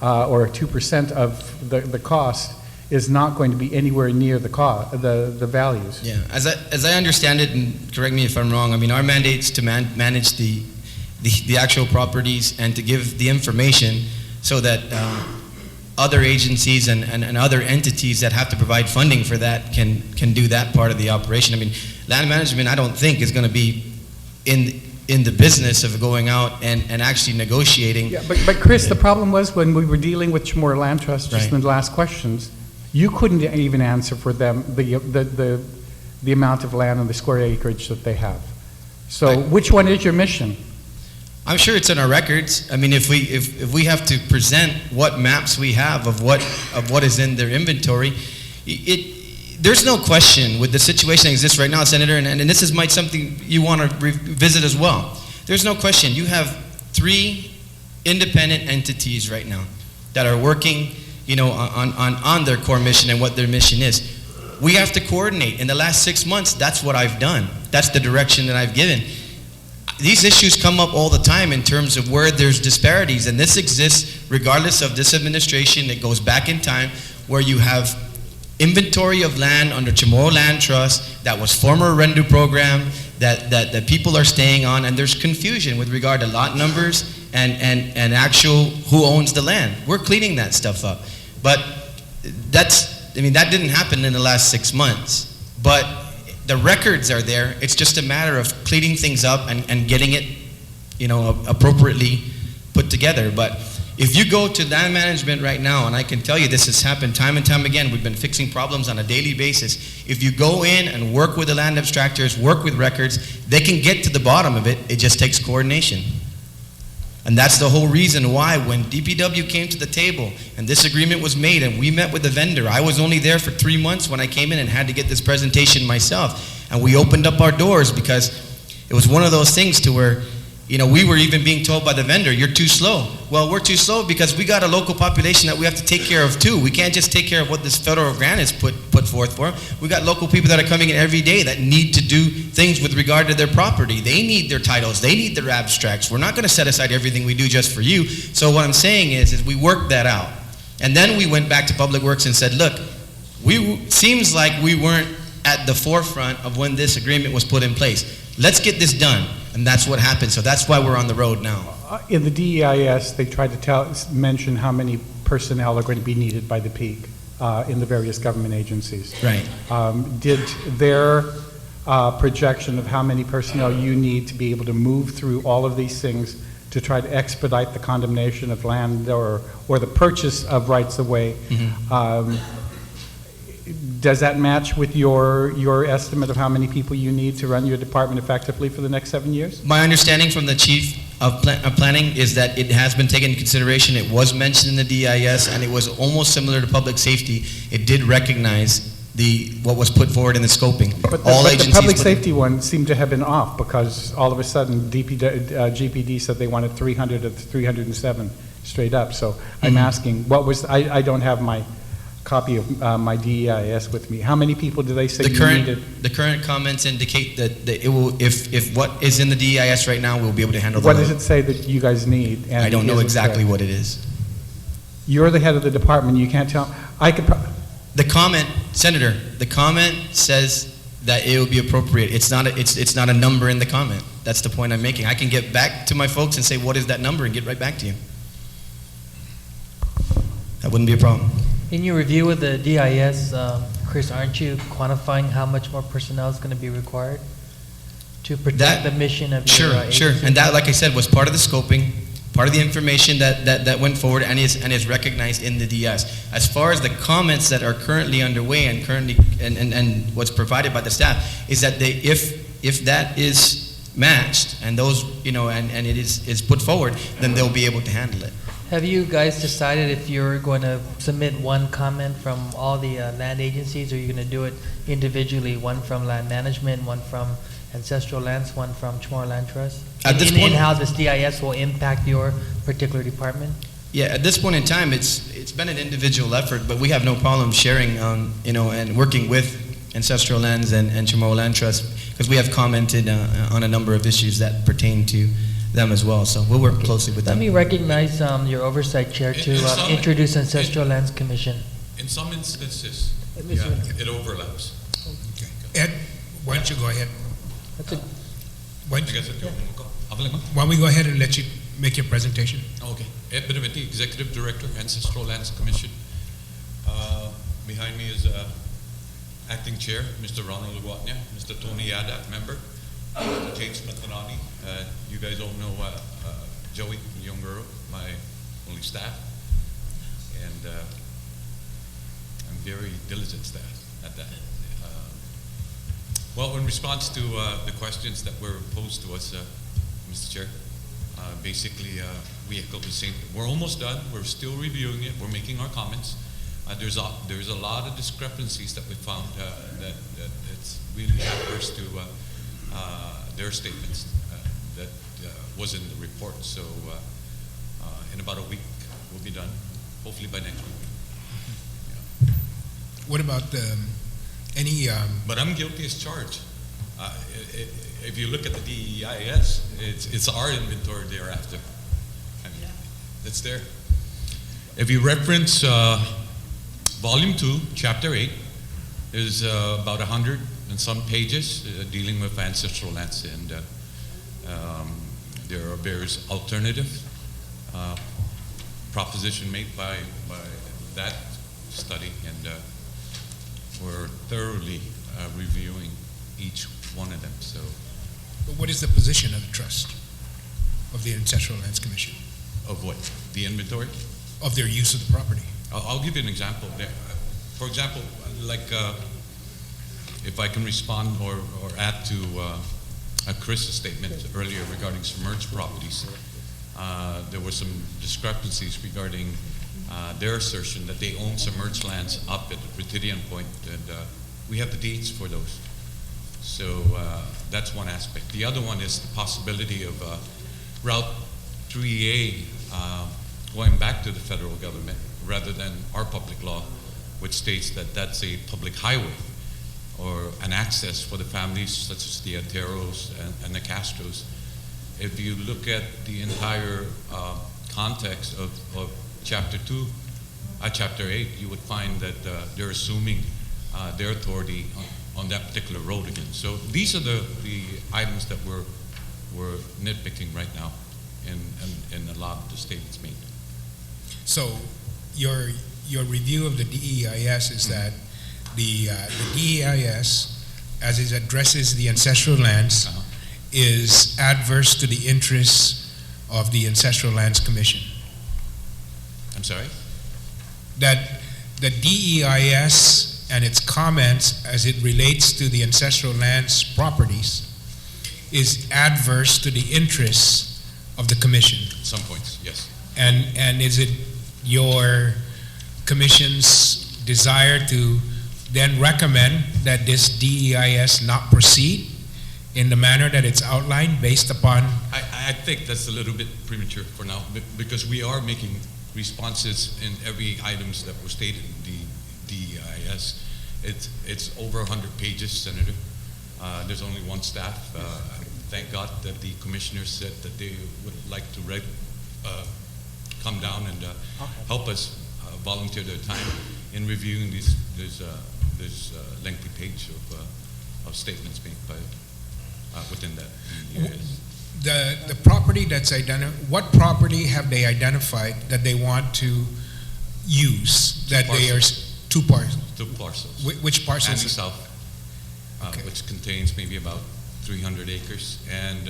or 2% of the cost, is not going to be anywhere near the values. Yeah, as I understand it, and correct me if I'm wrong, I mean, our mandate's to manage the actual properties and to give the information so that other agencies and other entities that have to provide funding for that can do that part of the operation. I mean, land management, I don't think, is going to be in the business of going out and actually negotiating. Yeah, but Chris, the problem was when we were dealing with Chamorro Land Trust just Right. in the last questions, you couldn't even answer for them the amount of land and the square acreage that they have. So which one is your mission? I'm sure it's in our records. I mean, if we have to present what maps we have of what is in their inventory, there's no question with the situation that exists right now, Senator, and this is something you want to revisit as well. There's no question. You have 3 independent entities right now that are working, on their core mission and what their mission is. We have to coordinate. In the last 6 months, that's what I've done. That's the direction that I've given. These issues come up all the time in terms of where there's disparities, and this exists regardless of this administration. It goes back in time, where you have inventory of land under Chamorro Land Trust that was former Rendu program that people are staying on, and there's confusion with regard to lot numbers and actual who owns the land. We're cleaning that stuff up. But that didn't happen in the last 6 months. But the records are there. It's just a matter of cleaning things up and getting it, appropriately put together. But if you go to land management right now, and I can tell you this has happened time and time again, we've been fixing problems on a daily basis. If you go in and work with the land abstractors, work with records, they can get to the bottom of it. It just takes coordination. And that's the whole reason why when DPW came to the table and this agreement was made and we met with the vendor, I was only there for 3 months when I came in and had to get this presentation myself. And we opened up our doors because it was one of those things to where We were even being told by the vendor, you're too slow. Well, we're too slow because we got a local population that we have to take care of too. We can't just take care of what this federal grant is put forth for. We got local people that are coming in every day that need to do things with regard to their property. They need their titles. They need their abstracts. We're not going to set aside everything we do just for you. So what I'm saying is we worked that out. And then we went back to Public Works and said, look, seems like we weren't at the forefront of when this agreement was put in place. Let's get this done. And that's what happened. So that's why we're on the road now. In the DEIS, they tried to mention how many personnel are going to be needed by the peak in the various government agencies. Right. Did their projection of how many personnel you need to be able to move through all of these things to try to expedite the condemnation of land or the purchase of rights of way, does that match with your estimate of how many people you need to run your department effectively for the next 7 years? My understanding from the chief of planning is that it has been taken into consideration. It was mentioned in the DIS, and it was almost similar to public safety. It did recognize what was put forward in the scoping. But the public safety one seemed to have been off because all of a sudden GPD said they wanted 300 of 307 straight up. So I'm asking, I don't have my copy of my DEIS with me. How many people do they say you needed? The current comments indicate that it will, if what is in the DEIS right now, we'll be able to handle. What does it say that you guys need? And I don't know exactly what it is. You're the head of the department. You can't tell. The comment, Senator, the comment says that it will be appropriate. It's not a number in the comment. That's the point I'm making. I can get back to my folks and say, what is that number, and get right back to you. That wouldn't be a problem. In your review of the DIS, Chris, aren't you quantifying how much more personnel is going to be required to protect the mission of your agency? Sure. And that, like I said, was part of the scoping, part of the information that went forward and is recognized in the DIS. As far as the comments that are currently underway and what's provided by the staff is that if that is matched and those and it is put forward, then they'll be able to handle it. Have you guys decided if you're going to submit one comment from all the land agencies, or are you going to do it individually, one from land management, one from ancestral lands, one from Chamorro Land Trust? And how this DIS will impact your particular department? Yeah, at this point in time, it's been an individual effort, but we have no problem sharing and working with ancestral lands and Chamorro Land Trust, because we have commented on a number of issues that pertain to them as well. So we'll work closely with them. Let me recognize your oversight chair to introduce Ancestral Lands Commission. In some instances, it overlaps. Okay. Ed, why don't you go ahead? Why don't we go ahead and let you make your presentation? Okay. Ed Benavente, Executive Director, Ancestral Lands Commission. Behind me is Acting Chair, Mr. Ronald Luguatnia, Mr. Tony Yadak, Member, James Matanani. You guys all know Joey Yonguru, my only staff, and I'm very diligent staff at that. Well, in response to the questions that were posed to us, Mr. Chair, basically we echo the same. We're almost done. We're still reviewing it. We're making our comments. There's a lot of discrepancies that we found that it's really adverse to their statements that was in the report. So in about a week, we'll be done, hopefully by next week. Yeah. What about any... But I'm guilty as charged. If you look at the DEIS, it's our inventory thereafter. I mean, it's there. If you reference Volume 2, Chapter 8, there's about 100 and some pages dealing with ancestral lands, and there are various alternative proposition made by that study, and we're thoroughly reviewing each one of them. So, but what is the position of the trust, of the Ancestral Lands Commission? Of what? The inventory? Of their use of the property. I'll give you an example there. For example, like if I can respond or add to Chris's statement earlier regarding submerged properties, there were some discrepancies regarding their assertion that they own submerged lands up at the Pretidian Point, and we have the deeds for those. So that's one aspect. The other one is the possibility of Route 3A going back to the federal government rather than our public law, which states that that's a public highway or an access for the families such as the Ateros and the Castros. If you look at the entire context of Chapter 2, Chapter 8, you would find that they're assuming their authority on that particular road again. So these are the items that we're nitpicking right now in a lot of the statements made. So your review of the DEIS is that the DEIS, as it addresses the ancestral lands, is adverse to the interests of the Ancestral Lands Commission. I'm sorry? That the DEIS and its comments as it relates to the ancestral lands properties is adverse to the interests of the commission. At some points, yes. And is it your commission's desire to then recommend that this DEIS not proceed in the manner that it's outlined based upon? I think that's a little bit premature for now because we are making responses in every items that were stated in the DEIS. It's over 100 pages, Senator. There's only one staff. Thank God that the commissioners said that they would like to come down and help us volunteer their time in reviewing this lengthy page of statements made by within that DEIS. The property that's identified, what property have they identified that they want to use? They are two parcels. Two parcels. Which parcels? Annie South, which contains maybe about 300 acres, and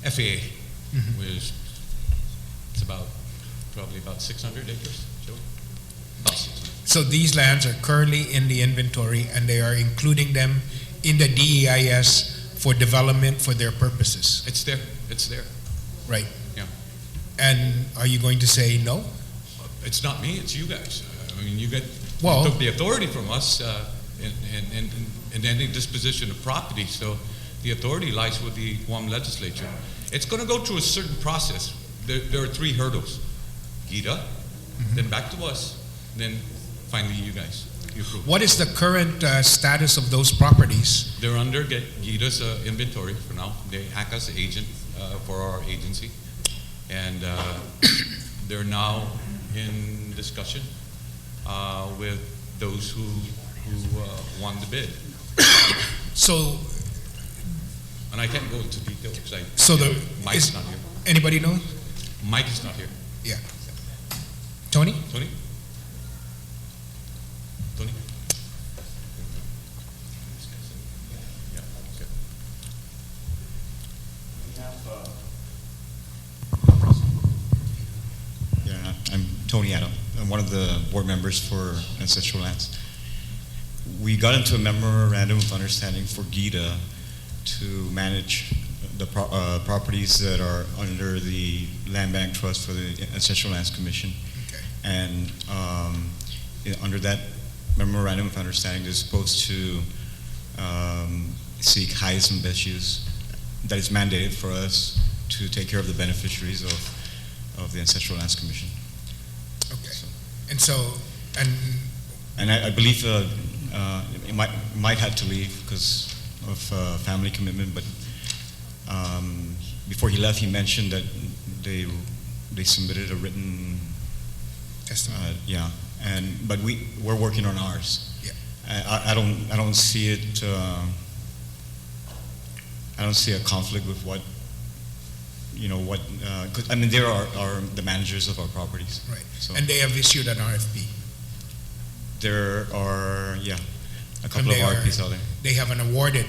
FAA, which it's probably about 600 acres. Joe? About 600. So these lands are currently in the inventory, and they are including them in the DEIS for development for their purposes. It's there. It's there. Right. Yeah. And are you going to say no? It's not me. It's you guys. I mean, you took the authority from us in any disposition of property. So the authority lies with the Guam Legislature. It's going to go through a certain process. There are 3 hurdles: GITA, then back to us, then finally you guys. What is the current status of those properties? They're under GITA's inventory for now. They act as an agent for our agency, and they're now in discussion with those who won the bid. So, and I can't go into detail because Mike's not here. Anybody know? Mike is not here. Yeah. Tony? Tony? Tony? Yeah, okay. Yeah, I'm Tony Adam. I'm one of the board members for Ancestral Lands. We got into a memorandum of understanding for GITA to manage the properties that are under the Land Bank Trust for the Ancestral Lands Commission. Okay. And under that memorandum of understanding, they're supposed to seek highest and best use that is mandated for us to take care of the beneficiaries of the Ancestral Lands Commission. Okay. So, and I believe it might have to leave because of family commitment, but before he left, he mentioned that they submitted a written testimony. But we're working on ours. Yeah. I don't see it. I don't see a conflict with what. Cause, I mean, they are the managers of our properties. Right. So And they have issued an RFP. There are, a couple of RFPs out there. They haven't awarded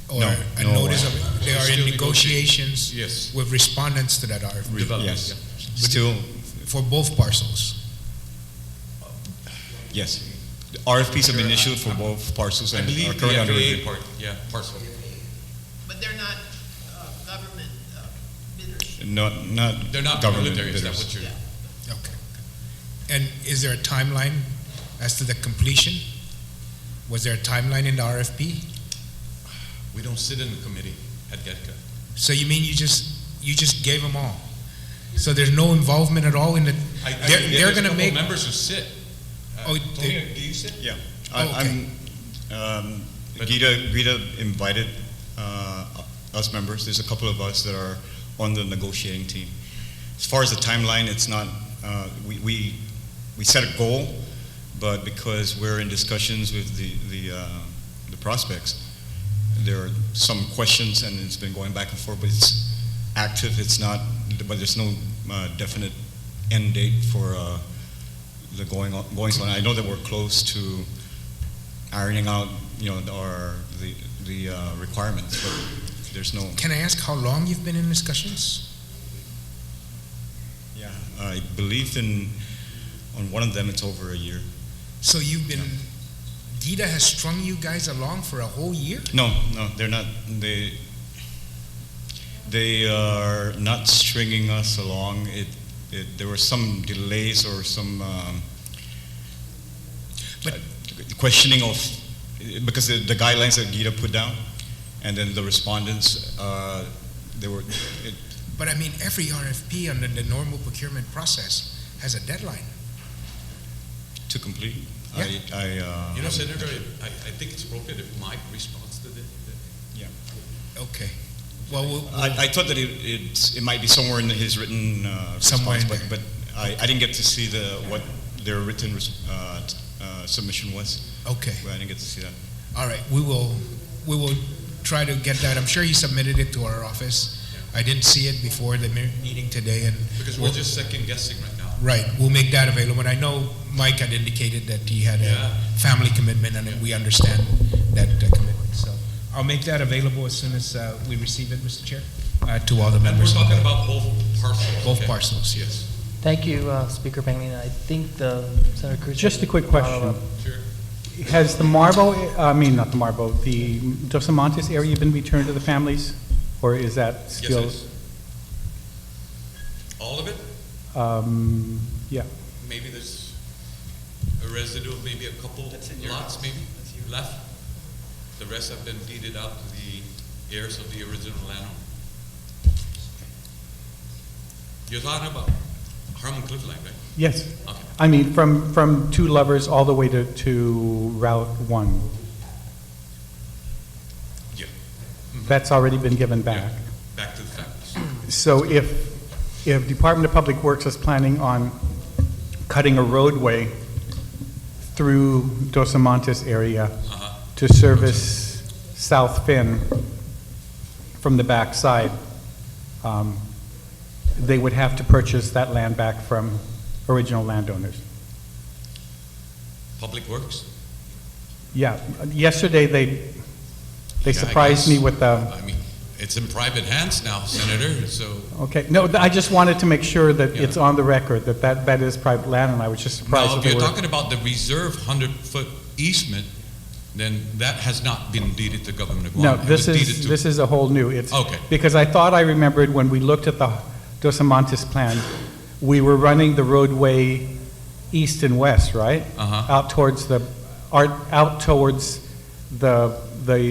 or No, a no, notice of it. They are still in negotiations Yes. with respondents to that RFP. Yes. Still, For both parcels. yes. The RFPs have been issued for both parcels I and believe are the currently under FAA review. parcel. But they're not government bidders. Not They're not government military, is that bidders. what you're? Okay. And is there a timeline as to the completion? Was there a timeline in the RFP? We don't sit in the committee at GETCA. So you mean you just just gave them all. So there's no involvement at all in the, they're going to make. members who sit. Oh, Tony, do you sit? Yeah. okay. Gita invited us members. There's a couple of us that are on the negotiating team. As far as the timeline, it's not, we set a goal, but because we're in discussions with the prospects, there are some questions and it's been going back and forth, but it's active, it's not, but there's no definite end date for the going on. I know that we're close to ironing out, the requirements, but there's no. Can I ask how long you've been in discussions? Yeah, I believe on one of them it's over a year. So you've been, Gita has strung you guys along for a whole year? No, they're not. They are not stringing us along. There were some delays or some questioning of, because the guidelines that Gita put down, and then the respondents, But I mean, every RFP under the normal procurement process has a deadline. To complete. Yeah. Senator, I think it's appropriate if Mike responds to this. Yeah. Okay. Well, I thought that it might be somewhere in his written somewhere response, but I didn't get to see what their written submission was. Okay. Well, I didn't get to see that. All right. We will try to get that. I'm sure he submitted it to our office. I didn't see it before the meeting today, and because we're just second guessing right now. Right. We'll make that available. And I know Mike had indicated that he had a family commitment, and we understand that commitment. So I'll make that available as soon as we receive it, Mr. Chair, to all the members. And we're talking about both parcels. Both parcels, yes. Thank you, Speaker Pangilinan. I think Senator Cruz. Just a quick question. Sure. Has the Dos Amantes area been returned to the families? Or is that still? Yes, it is. All of it? Yeah. Maybe there's a residue, maybe a couple lots maybe left. The rest have been deeded out to the heirs of the original landowner. You're talking about Harmon Cliff Line, right? Yes. Okay. I mean, from Two Lovers all the way to Route 1. Yeah. That's already been given back. Yeah. Back to the families. So if Department of Public Works is planning on cutting a roadway through Dos Amantes area to service South Finn from the back side, they would have to purchase that land back from original landowners. Public Works? Yeah. Yesterday they surprised me with the. I mean, it's in private hands now, Senator, so. Okay, no, I just wanted to make sure that it's on the record that is private land, and I was just surprised. Now, if you're talking about the reserve 100-foot easement, then that has not been deeded to Government of Guam. No, this is a whole new. Okay. Because I thought I remembered when we looked at the Dos Amantes plan, we were running the roadway east and west, right? Out towards the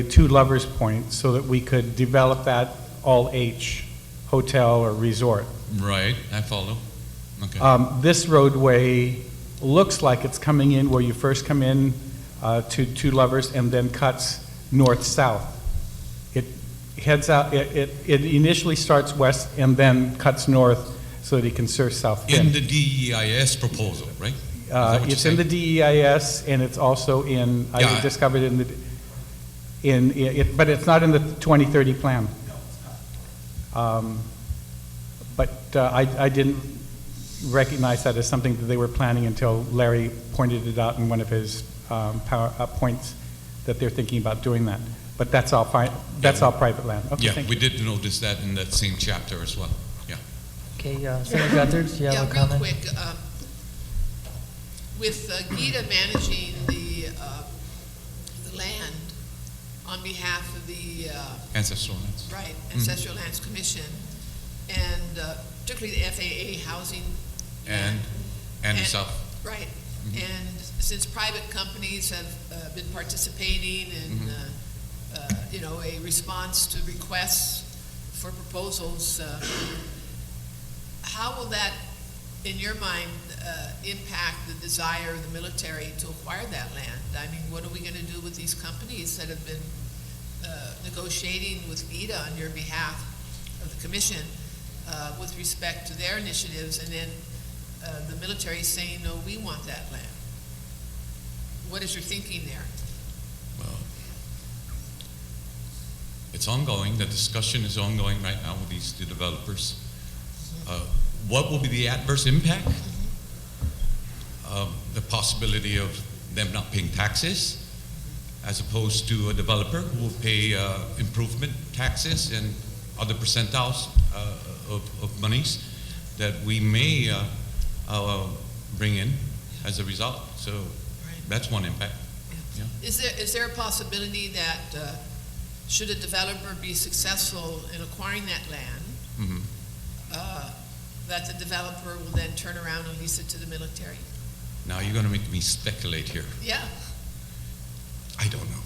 Two Lovers Point, so that we could develop that all H hotel or resort. Right, I follow. Okay. This roadway looks like it's coming in where you first come in to Two Lovers and then cuts north-south. It heads out, it initially starts west and then cuts north so that it can serve South Bend. In the DEIS proposal, right? It's in the DEIS, and it's also in, I discovered but it's not in the 2030 plan. But I didn't recognize that as something that they were planning until Larry pointed it out in one of his points that they're thinking about doing that. But that's all fine. That's all private land. Okay, yeah, we did notice that in that same chapter as well. Yeah. Okay, Senator Guthers, you have a comment? Real quick. With Gita managing the land on behalf of the Ancestral Lands. Right, Ancestral Lands Commission, and particularly the FAA housing and South. Right, and since private companies have been participating in a response to requests for proposals. How will that, in your mind, impact the desire of the military to acquire that land? I mean, what are we going to do with these companies that have been negotiating with GITA on your behalf of the commission with respect to their initiatives, and then the military is saying, no, we want that land? What is your thinking there? Well, it's ongoing. The discussion is ongoing right now with these two developers. What will be the adverse impact? The possibility of them not paying taxes, as opposed to a developer who will pay improvement taxes and other percentiles of monies that we may bring in as a result. So that's one impact. Yeah. Is there a possibility that should a developer be successful in acquiring that land, that the developer will then turn around and lease it to the military? Now you're going to make me speculate here. Yeah. I don't know.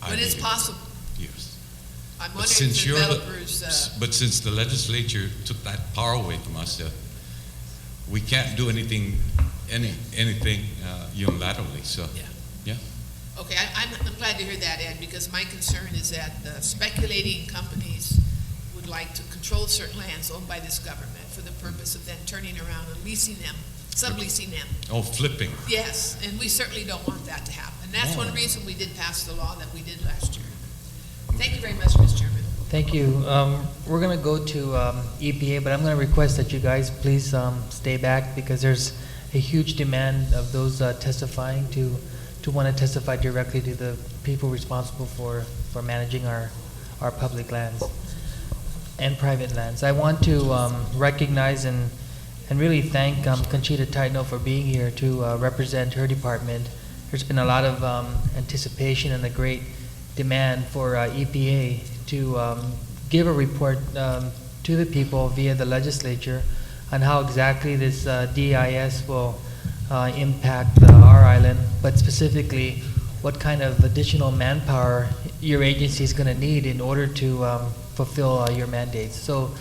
But it's possible. Yes. I'm But wondering since if the you're developers... but since the legislature took that power away from us, we can't do anything unilaterally. So, yeah. Okay, I'm glad to hear that, Ed, because my concern is that speculating companies would like to control certain lands owned by this government for the purpose of then turning around and leasing them, subleasing them. Oh, flipping. Yes, and we certainly don't want that to happen. And that's one reason we did pass the law that we did last year. Thank you very much, Mr. Chairman. Thank you. We're going to go to EPA, but I'm going to request that you guys please stay back, because there's a huge demand of those testifying to want to testify directly to the people responsible for managing our public lands and private lands. I want to recognize and really thank Conchita Taino for being here to represent her department. There's been a lot of anticipation and a great demand for EPA to give a report to the people via the legislature on how exactly this DIS will impact our island, but specifically what kind of additional manpower your agency is going to need in order to fulfill your mandates. So,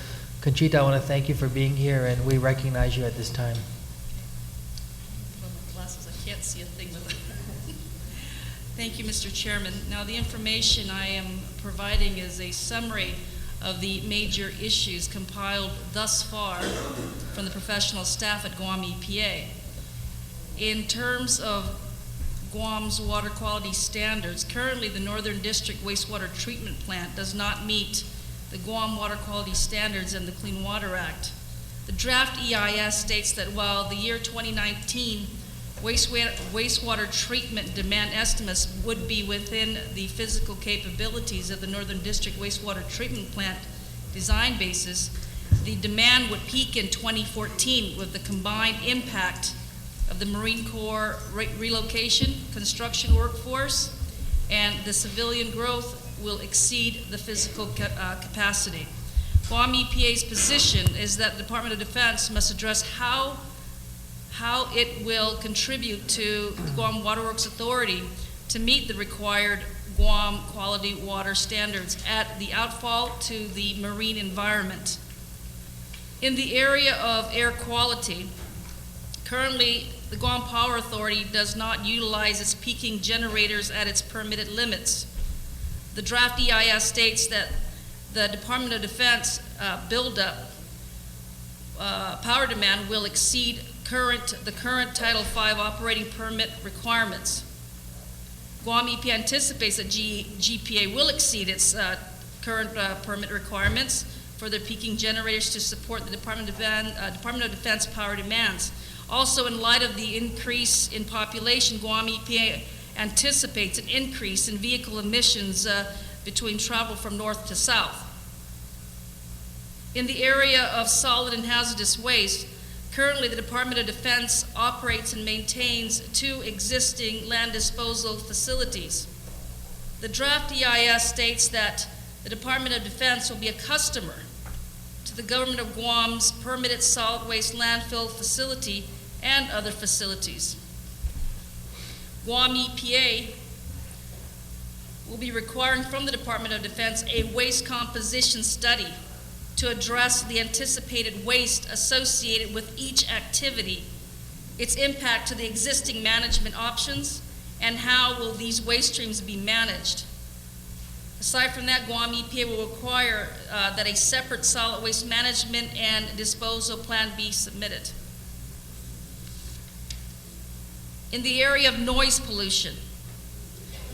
Conchita, I want to thank you for being here, and we recognize you at this time. Well, my glasses, I can't see a thing with it. Thank you, Mr. Chairman. Now, the information I am providing is a summary of the major issues compiled thus far from the professional staff at Guam EPA. In terms of Guam's water quality standards, currently the Northern District Wastewater Treatment Plant does not meet the Guam Water Quality Standards and the Clean Water Act. The draft EIS states that while the year 2019 wastewater treatment demand estimates would be within the physical capabilities of the Northern District Wastewater Treatment Plant design basis, the demand would peak in 2014 with the combined impact of the Marine Corps relocation, construction workforce, and the civilian growth will exceed the physical capacity. Guam EPA's position is that the Department of Defense must address how it will contribute to the Guam Water Works Authority to meet the required Guam quality water standards at the outfall to the marine environment. In the area of air quality, currently the Guam Power Authority does not utilize its peaking generators at its permitted limits. The draft EIS states that the Department of Defense buildup power demand will exceed the current Title V operating permit requirements. Guam EP anticipates that GPA will exceed its current permit requirements for their peaking generators to support the Department of Defense power demands. Also, in light of the increase in population, Guam EPA anticipates an increase in vehicle emissions between travel from north to south. In the area of solid and hazardous waste, currently the Department of Defense operates and maintains 2 existing land disposal facilities. The draft EIS states that the Department of Defense will be a customer to the Government of Guam's permitted solid waste landfill facility and other facilities. Guam EPA will be requiring from the Department of Defense a waste composition study to address the anticipated waste associated with each activity, its impact to the existing management options, and how will these waste streams be managed. Aside from that, Guam EPA will require that a separate solid waste management and disposal plan be submitted. In the area of noise pollution,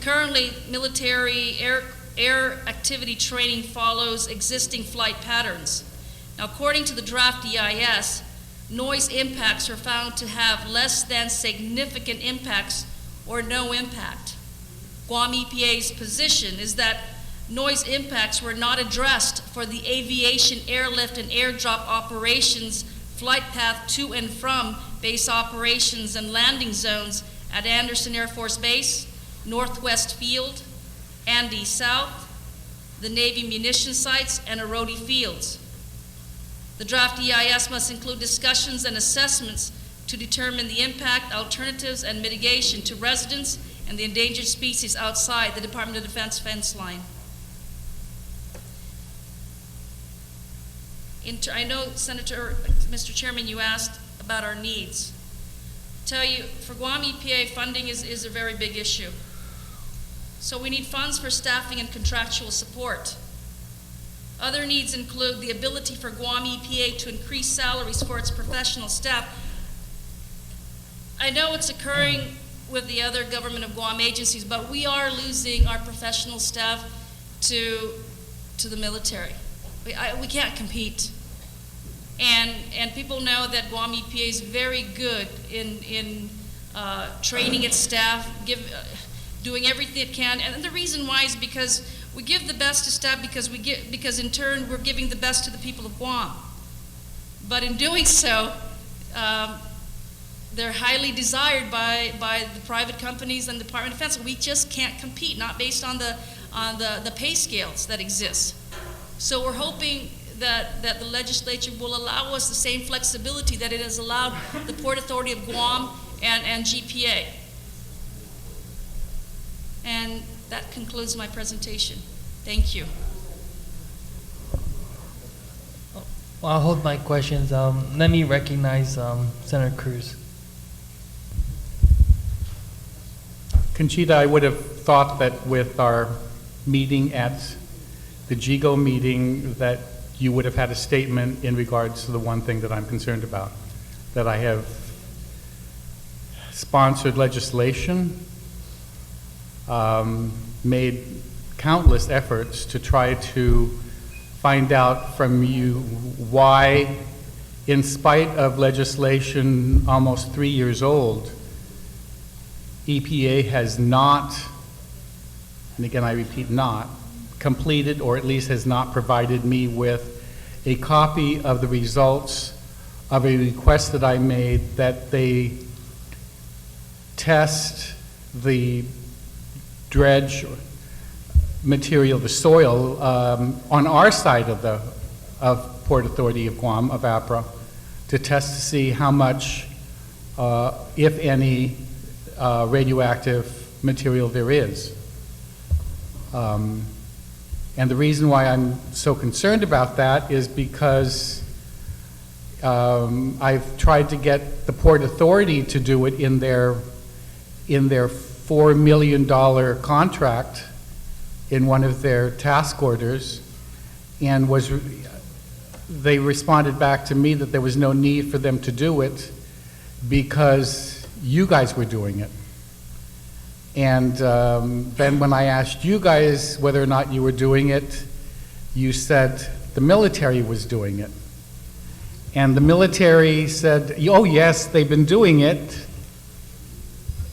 currently military air activity training follows existing flight patterns. Now, according to the draft EIS, noise impacts are found to have less than significant impacts or no impact. Guam EPA's position is that noise impacts were not addressed for the aviation airlift and airdrop operations flight path to and from base operations and landing zones at Anderson Air Force Base, Northwest Field, Andy South, the Navy munition sites, and Arodi Fields. The draft EIS must include discussions and assessments to determine the impact, alternatives, and mitigation to residents and the endangered species outside the Department of Defense fence line. I know, Mr. Chairman, you asked about our needs. Tell you, for Guam EPA, funding is a very big issue. So we need funds for staffing and contractual support. Other needs include the ability for Guam EPA to increase salaries for its professional staff. I know it's occurring with the other government of Guam agencies, but we are losing our professional staff to the military. We can't compete. And people know that Guam EPA is very good in training its staff, doing everything it can. And the reason why is because we give the best to staff because in turn we're giving the best to the people of Guam. But in doing so, they're highly desired by the private companies and the Department of Defense. We just can't compete, not based on the pay scales that exist. So we're hoping that the legislature will allow us the same flexibility that it has allowed the Port Authority of Guam and GPA. And that concludes my presentation. Thank you. Well, I'll hold my questions. Let me recognize Senator Cruz. Conchita, I would have thought that with our meeting at the GIGO meeting that you would have had a statement in regards to the one thing that I'm concerned about, that I have sponsored legislation, made countless efforts to try to find out from you why, in spite of legislation almost 3 years old, EPA has not, and again I repeat not, completed or at least has not provided me with a copy of the results of a request that I made that they test the dredge material, the soil, on our side of Port Authority of Guam, of APRA, to test to see how much, if any, radioactive material there is. And the reason why I'm so concerned about that is because I've tried to get the Port Authority to do it in their $4 million contract in one of their task orders, and they responded back to me that there was no need for them to do it because you guys were doing it. And then when I asked you guys whether or not you were doing it, you said the military was doing it. And the military said, oh yes, they've been doing it.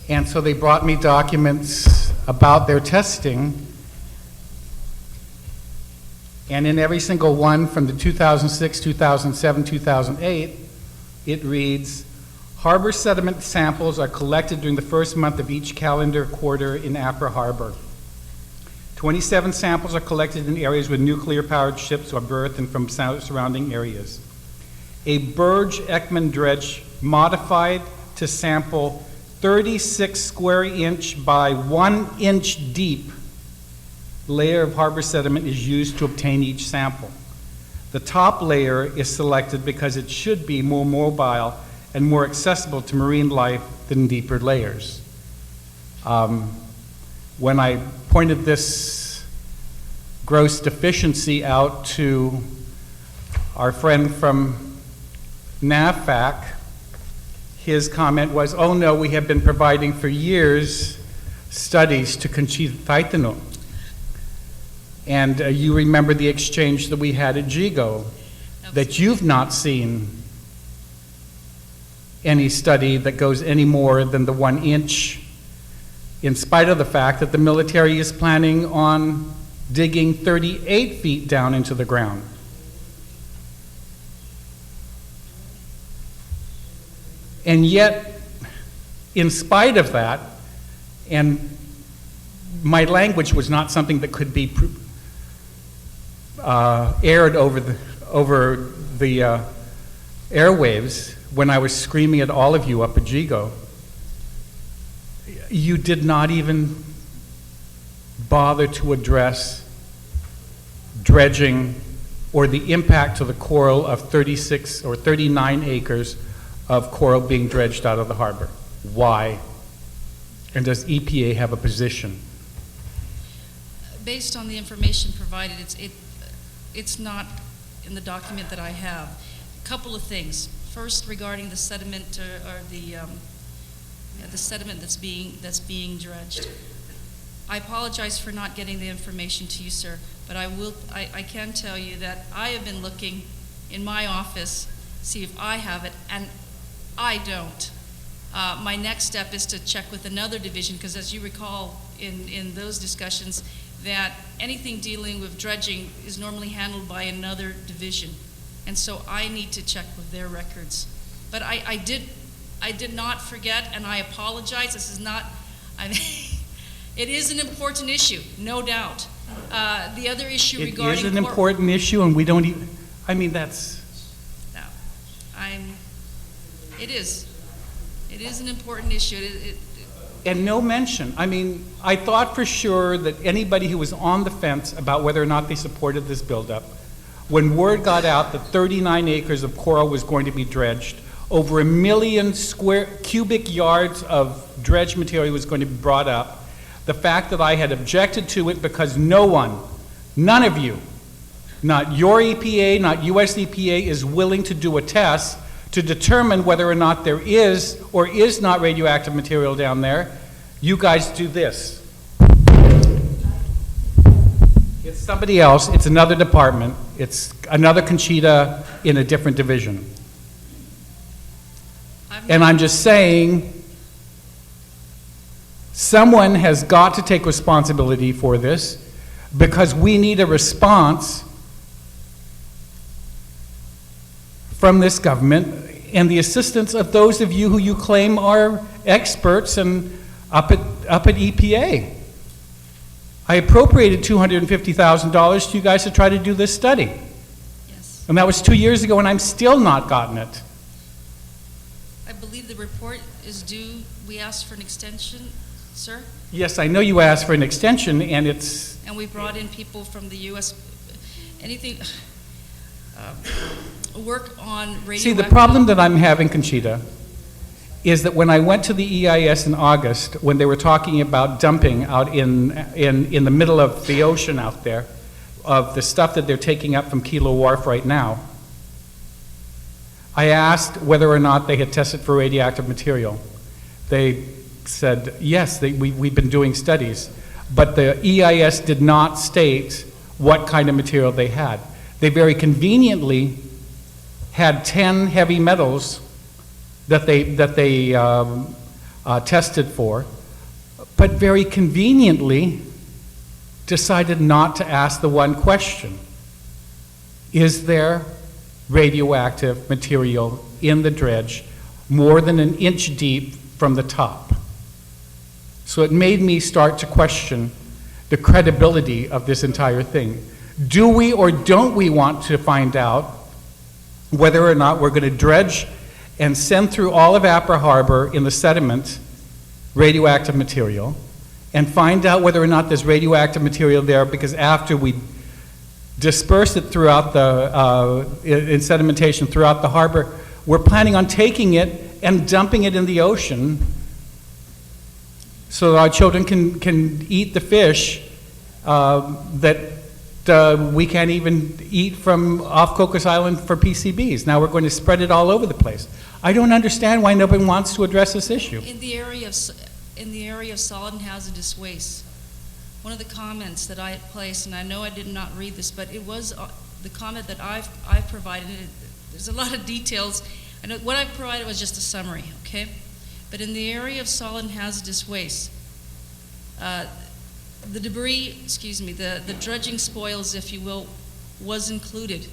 And so they brought me documents about their testing. And in every single one from the 2006, 2007, 2008, it reads, harbor sediment samples are collected during the first month of each calendar quarter in APRA Harbor. 27 samples are collected in areas where nuclear-powered ships are berthed and from surrounding areas. A Burge-Ekman dredge modified to sample 36 square inch by 1 inch deep layer of harbor sediment is used to obtain each sample. The top layer is selected because it should be more mobile and more accessible to marine life than deeper layers. When I pointed this gross deficiency out to our friend from NAVFAC, his comment was, "Oh no, we have been providing for years studies to Conchita Taitano." And you remember the exchange that we had at GIGO, that you've not seen any study that goes any more than the 1 inch, in spite of the fact that the military is planning on digging 38 feet down into the ground. And yet, in spite of that, and my language was not something that could be aired over the airwaves when I was screaming at all of you up at GIGO, you did not even bother to address dredging or the impact to the coral of 36 or 39 acres of coral being dredged out of the harbor. Why? And does EPA have a position? Based on the information provided, it's not in the document that I have. A couple of things. First, regarding the sediment or the sediment that's being dredged. I apologize for not getting the information to you, sir, but I can tell you that I have been looking in my office, see if I have it, and I don't. My next step is to check with another division, because as you recall in those discussions, that anything dealing with dredging is normally handled by another division. And so I need to check with their records. But I did not forget, and I apologize. This is not, it is an important issue, no doubt. The other issue regarding... It is an important issue, and we don't even, that's... No, it is. It is an important issue. And no mention. I thought for sure that anybody who was on the fence about whether or not they supported this buildup, when word got out that 39 acres of coral was going to be dredged, over 1 million cubic yards of dredged material was going to be brought up, the fact that I had objected to it because none of you, not your EPA, not US EPA, is willing to do a test to determine whether or not there is or is not radioactive material down there, you guys do this. It's somebody else, it's another department, it's another Conchita in a different division. And I'm just saying, someone has got to take responsibility for this, because we need a response from this government and the assistance of those of you who you claim are experts and up at EPA. I appropriated $250,000 to you guys to try to do this study. Yes. And that was 2 years ago, and I'm still not gotten it. I believe the report is due. We asked for an extension, sir? Yes, I know you asked for an extension, and it's... And we brought in people from the U.S. Anything... work on radioactive... See, the problem that I'm having, Conchita, is that when I went to the EIS in August, when they were talking about dumping out in the middle of the ocean out there, of the stuff that they're taking up from Kilo Wharf right now, I asked whether or not they had tested for radioactive material. They said, yes, we've been doing studies, but the EIS did not state what kind of material they had. They very conveniently had 10 heavy metals that they tested for, but very conveniently decided not to ask the one question: is there radioactive material in the dredge more than 1 inch deep from the top? So it made me start to question the credibility of this entire thing. Do we or don't we want to find out whether or not we're going to dredge and send through all of Apra Harbor in the sediment radioactive material, and find out whether or not there's radioactive material there, because after we disperse it throughout the, in sedimentation throughout the harbor, we're planning on taking it and dumping it in the ocean so that our children can eat the fish that we can't even eat from off Cocos Island for PCBs. Now we're going to spread it all over the place. I don't understand why nobody wants to address this issue. In the area of solid and hazardous waste, one of the comments that I had placed, and I know I did not read this, but it was the comment that I've provided. There's a lot of details. I know what I provided was just a summary, okay? But in the area of solid and hazardous waste, the debris, the dredging spoils, if you will, was included.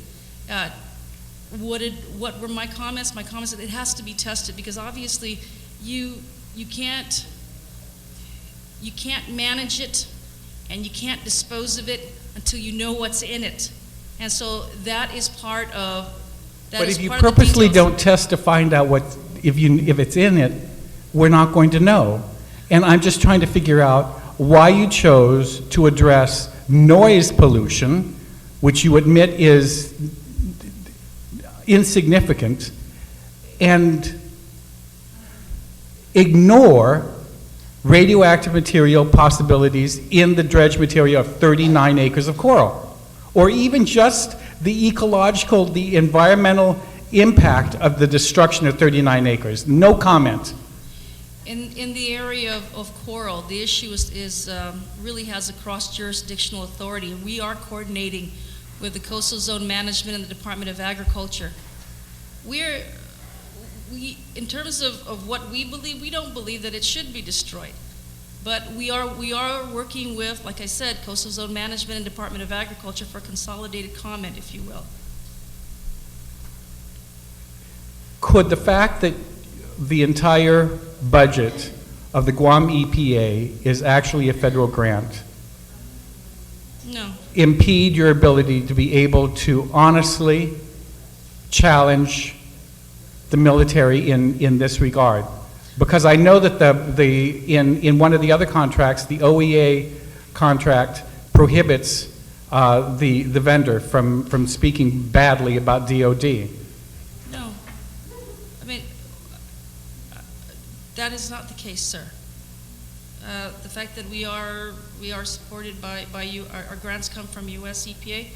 What were my comments? My comments that it has to be tested, because obviously you can't manage it and you can't dispose of it until you know what's in it. And so that is part of that. But if you purposely don't test to find out if it's in it, we're not going to know. And I'm just trying to figure out why you chose to address noise pollution, which you admit is insignificant, and ignore radioactive material possibilities in the dredge material of 39 acres of coral, or even just the ecological, the environmental impact of the destruction of 39 acres. No comment. In the area of coral, the issue really has a cross-jurisdictional authority. We are coordinating with the Coastal Zone Management and the Department of Agriculture. In terms of what we believe, we don't believe that it should be destroyed. But we are working with, like I said, Coastal Zone Management and Department of Agriculture for consolidated comment, if you will. Could the fact that the entire budget of the Guam EPA is actually a federal grant impede your ability to be able to honestly challenge the military in this regard? Because I know that in one of the other contracts, the OEA contract prohibits the vendor from speaking badly about DOD. No. I mean, that is not the case, sir. The fact that we are supported by you, our grants come from U.S. EPA,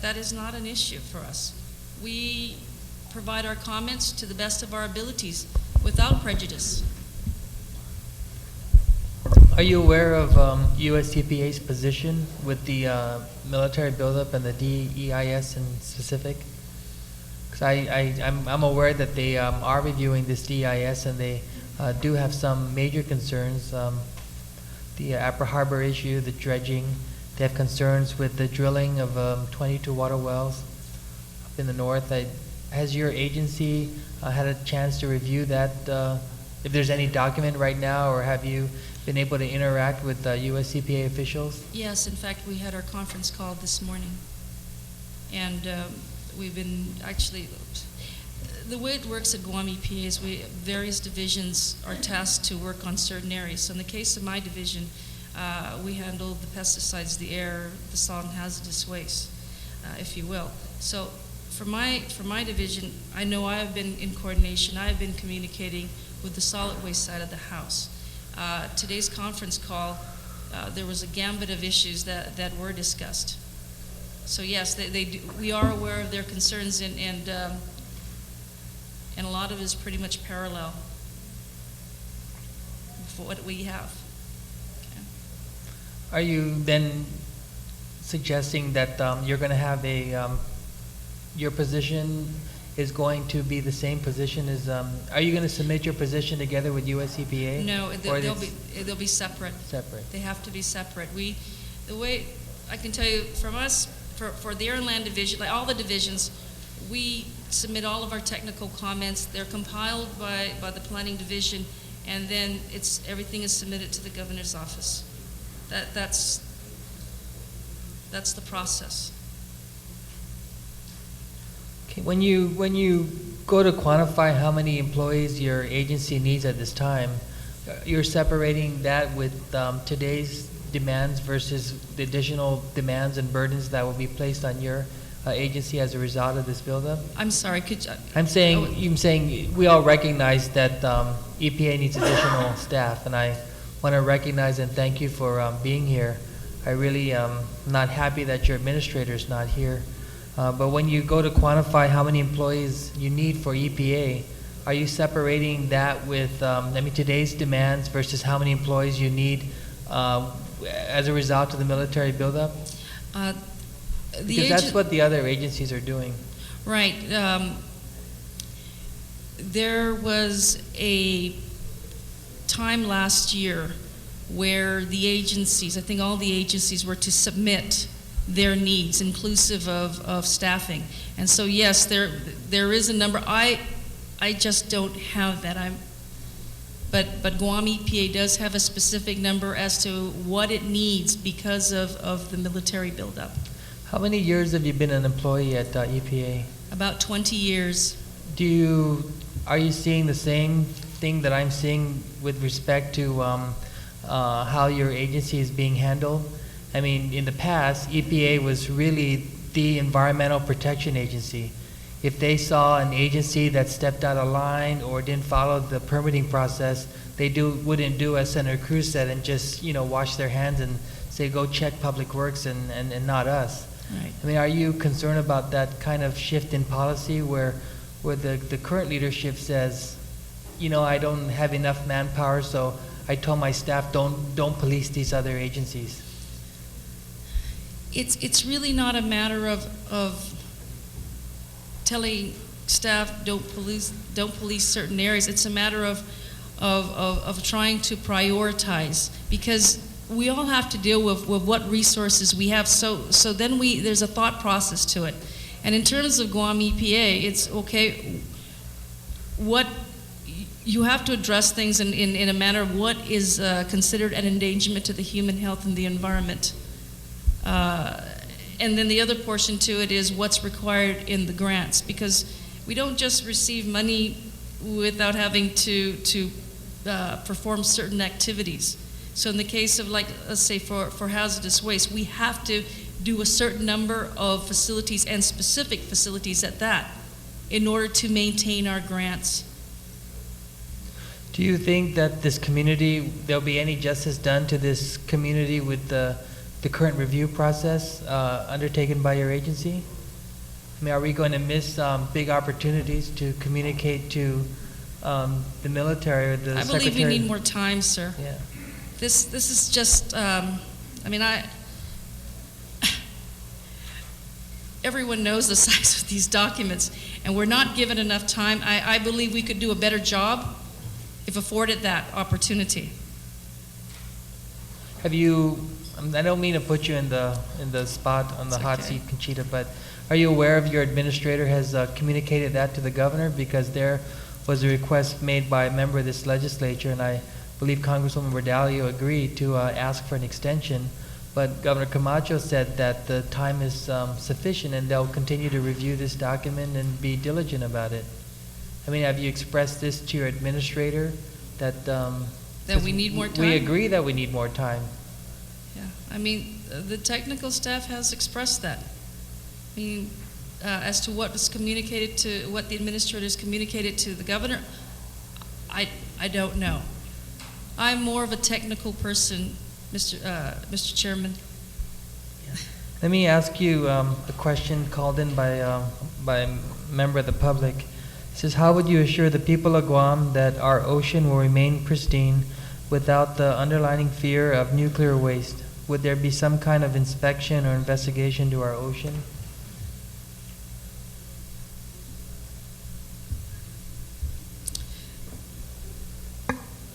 that is not an issue for us. We provide our comments to the best of our abilities without prejudice. Are you aware of U.S. EPA's position with the military buildup and the DEIS in specific? Because I'm aware that they are reviewing this DEIS, and they do have some major concerns. The Upper Harbor issue, the dredging. They have concerns with the drilling of 22 water wells up in the north. Has your agency had a chance to review that, if there's any document right now, or have you been able to interact with U.S. EPA officials? Yes, in fact, we had our conference call this morning. And we've been the way it works at Guam EPA is various divisions are tasked to work on certain areas. So in the case of my division, we handle the pesticides, the air, the solid and hazardous waste, if you will. So for my division, I know I have been in coordination. I have been communicating with the solid waste side of the house. Today's conference call, there was a gambit of issues that were discussed. So yes, we are aware of their concerns, and a lot of it is pretty much parallel for what we have. Okay. Are you then suggesting that you're going to have your position is going to be the same position as, are you going to submit your position together with US EPA? No, they'll be separate. Separate. They have to be separate. The way I can tell you, from us, for the Air and Land Division, like all the divisions, we submit all of our technical comments. They're compiled by the Planning Division, and then everything is submitted to the Governor's office. That's the process. Okay, when you go to quantify how many employees your agency needs at this time, you're separating that with today's demands versus the additional demands and burdens that will be placed on your agency as a result of this buildup? I'm sorry, could you? I'm saying we all recognize that EPA needs additional staff, and I want to recognize and thank you for being here. I really am not happy that your administrator is not here. But when you go to quantify how many employees you need for EPA, are you separating that with, today's demands versus how many employees you need as a result of the military buildup? Because that's what the other agencies are doing. Right. There was a time last year where the agencies, I think all the agencies, were to submit their needs, inclusive of staffing. And so, yes, there is a number. I just don't have that. But Guam EPA does have a specific number as to what it needs because of the military buildup. How many years have you been an employee at EPA? About 20 years. Are you seeing the same thing that I'm seeing with respect to how your agency is being handled? I mean, in the past, EPA was really the environmental protection agency. If they saw an agency that stepped out of line or didn't follow the permitting process, they wouldn't do as Senator Cruz said and just wash their hands and say go check Public Works and not us. Right. I mean, are you concerned about that kind of shift in policy where the current leadership says, I don't have enough manpower, so I told my staff don't police these other agencies? It's really not a matter of telling staff don't police certain areas. It's a matter of trying to prioritize, because we all have to deal with what resources we have. So then there's a thought process to it. And in terms of Guam EPA, it's okay. What you have to address things in a manner of what is considered an endangerment to the human health and the environment. And then the other portion to it is what's required in the grants, because we don't just receive money without having to perform certain activities. So in the case of, like, let's say for hazardous waste, we have to do a certain number of facilities, and specific facilities at that, in order to maintain our grants. Do you think that this community, there'll be any justice done to this community with the current review process undertaken by your agency? I mean, are we going to miss big opportunities to communicate to the military or the secretary? I believe we need more time, sir. Yeah. This is just, everyone knows the size of these documents, and we're not given enough time. I believe we could do a better job if afforded that opportunity. Have you, I don't mean to put you in the spot on the hot seat, Conchita, but are you aware of your administrator has communicated that to the governor? Because there was a request made by a member of this legislature, and I believe Congresswoman Verdalio agreed to ask for an extension, but Governor Camacho said that the time is sufficient and they'll continue to review this document and be diligent about it. I mean, have you expressed this to your administrator that we need more time? We agree that we need more time. Yeah, I mean, the technical staff has expressed that. I mean, as to what was communicated to, what the administrators communicated to the governor, I don't know. I'm more of a technical person, Mr. Chairman. Let me ask you a question called in by a member of the public. It says, how would you assure the people of Guam that our ocean will remain pristine without the underlying fear of nuclear waste? Would there be some kind of inspection or investigation to our ocean?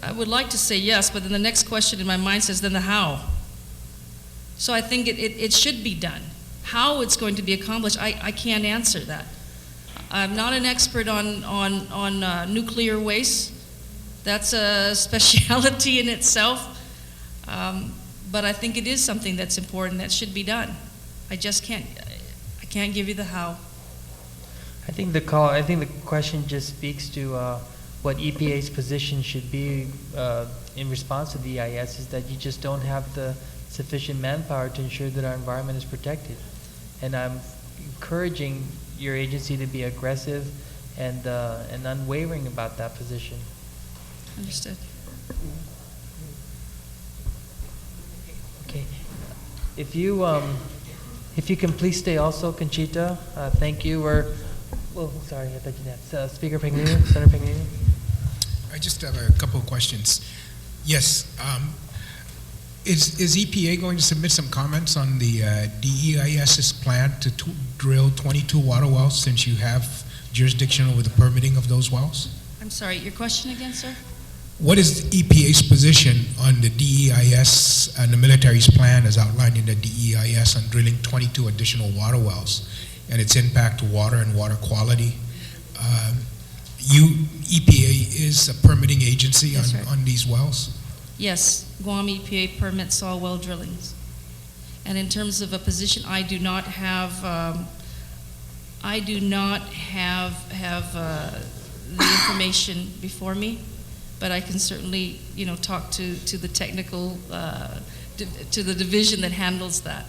I would like to say yes, but then the next question in my mind says, then the how. So I think it should be done. How it's going to be accomplished, I can't answer that. I'm not an expert on nuclear waste. That's a specialty in itself. But I think it is something that's important that should be done. I can't give you the how. I think the question just speaks to what EPA's position should be in response to the EIS is that you just don't have the sufficient manpower to ensure that our environment is protected. And I'm encouraging your agency to be aggressive and unwavering about that position. Understood. Okay. If you can please stay also, Conchita. Thank you. Sorry, I thought you had Speaker Pagnino, Senator Pagnino. I just have a couple of questions. Yes, is EPA going to submit some comments on the DEIS's plan to drill 22 water wells, since you have jurisdiction over the permitting of those wells? I'm sorry, your question again, sir? What is the EPA's position on the DEIS and the military's plan as outlined in the DEIS on drilling 22 additional water wells and its impact to water and water quality? EPA is a permitting agency on these wells? Yes, Guam EPA permits all well drillings. And in terms of a position, I do not have the information before me, but I can certainly, talk to the technical, to the division that handles that.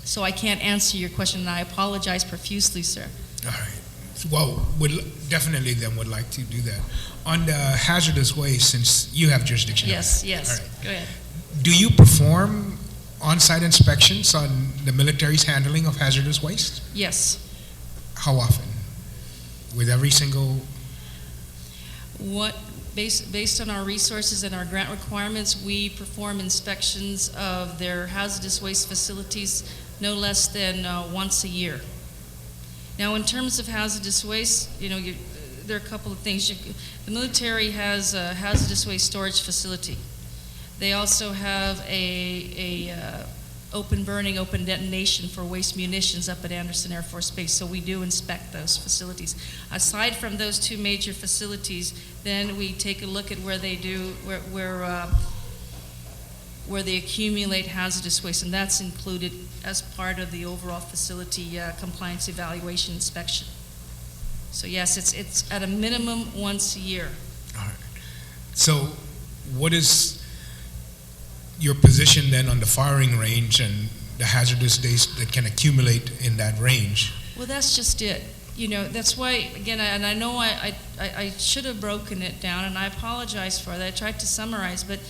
So I can't answer your question, and I apologize profusely, sir. All right. Well, definitely then would like to do that. On the hazardous waste, since you have jurisdiction. Yes. All right. Go ahead. Do you perform on-site inspections on the military's handling of hazardous waste? Yes. How often? With every single? Based on our resources and our grant requirements, we perform inspections of their hazardous waste facilities no less than once a year. Now, in terms of hazardous waste, there are a couple of things. The military has a hazardous waste storage facility. They also have a open burning, open detonation for waste munitions up at Anderson Air Force Base, so we do inspect those facilities. Aside from those two major facilities, then we take a look at where they do, where they accumulate hazardous waste, and that's included as part of the overall facility compliance evaluation inspection. So yes, it's at a minimum once a year. All right. So what is your position then on the firing range and the hazardous waste that can accumulate in that range? Well, that's just it. That's why, again, and I know I should have broken it down, and I apologize for that. I tried to summarize, but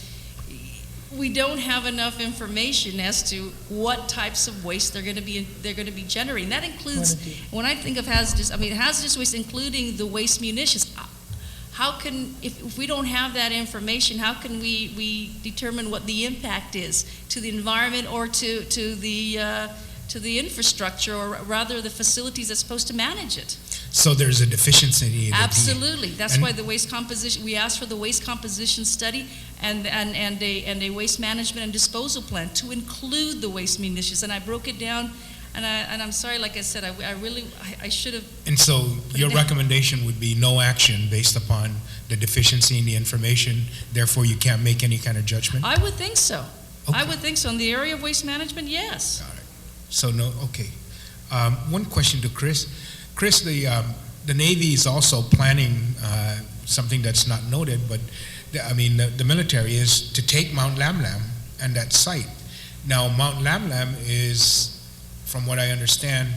we don't have enough information as to what types of waste they're going to be generating. That includes, when I think of hazardous waste, including the waste munitions. How can, if we don't have that information, how can we determine what the impact is to the environment or to the infrastructure, or rather the facilities that's supposed to manage it? So there's a deficiency in Absolutely. That's why the waste composition, we asked for the waste composition study and a waste management and disposal plan to include the waste munitions. And I broke it down, and I'm sorry, like I said, I should have. And so your recommendation would be no action based upon the deficiency in the information, therefore you can't make any kind of judgment? I would think so. Okay. I would think so. In the area of waste management, yes. All right. So no, okay. One question to Chris. Chris, the Navy is also planning something that's not noted, but the military is to take Mount Lam Lam and that site. Now, Mount Lam Lam is, from what I understand,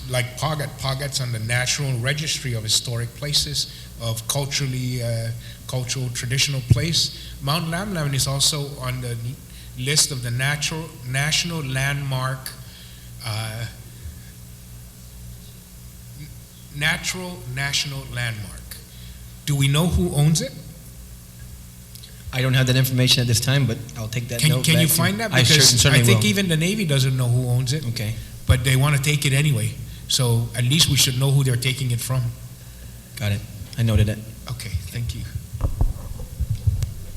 like Pagat. Pagat's on the National Registry of Historic Places, of cultural traditional place. Mount Lam Lam is also on the list of the national landmark. National landmark. Do we know who owns it? I don't have that information at this time, but I'll take that note. Can you find that? Because I think even the Navy doesn't know who owns it. Okay. But they want to take it anyway. So at least we should know who they're taking it from. Got it. I noted it. Okay, thank you.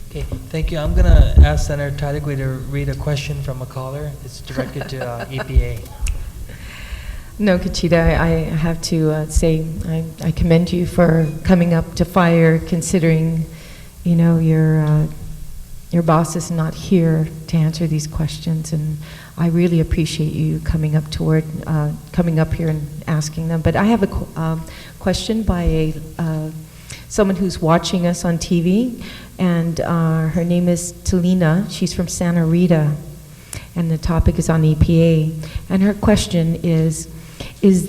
Okay, thank you. I'm going to ask Senator Tadigui to read a question from a caller. It's directed to EPA. No, Conchita, I have to say I commend you for coming up to fire, considering, your boss is not here to answer these questions, and I really appreciate you coming up here and asking them. But I have a question by a someone who's watching us on TV, and her name is Talina. She's from Santa Rita, and the topic is on EPA. And her question is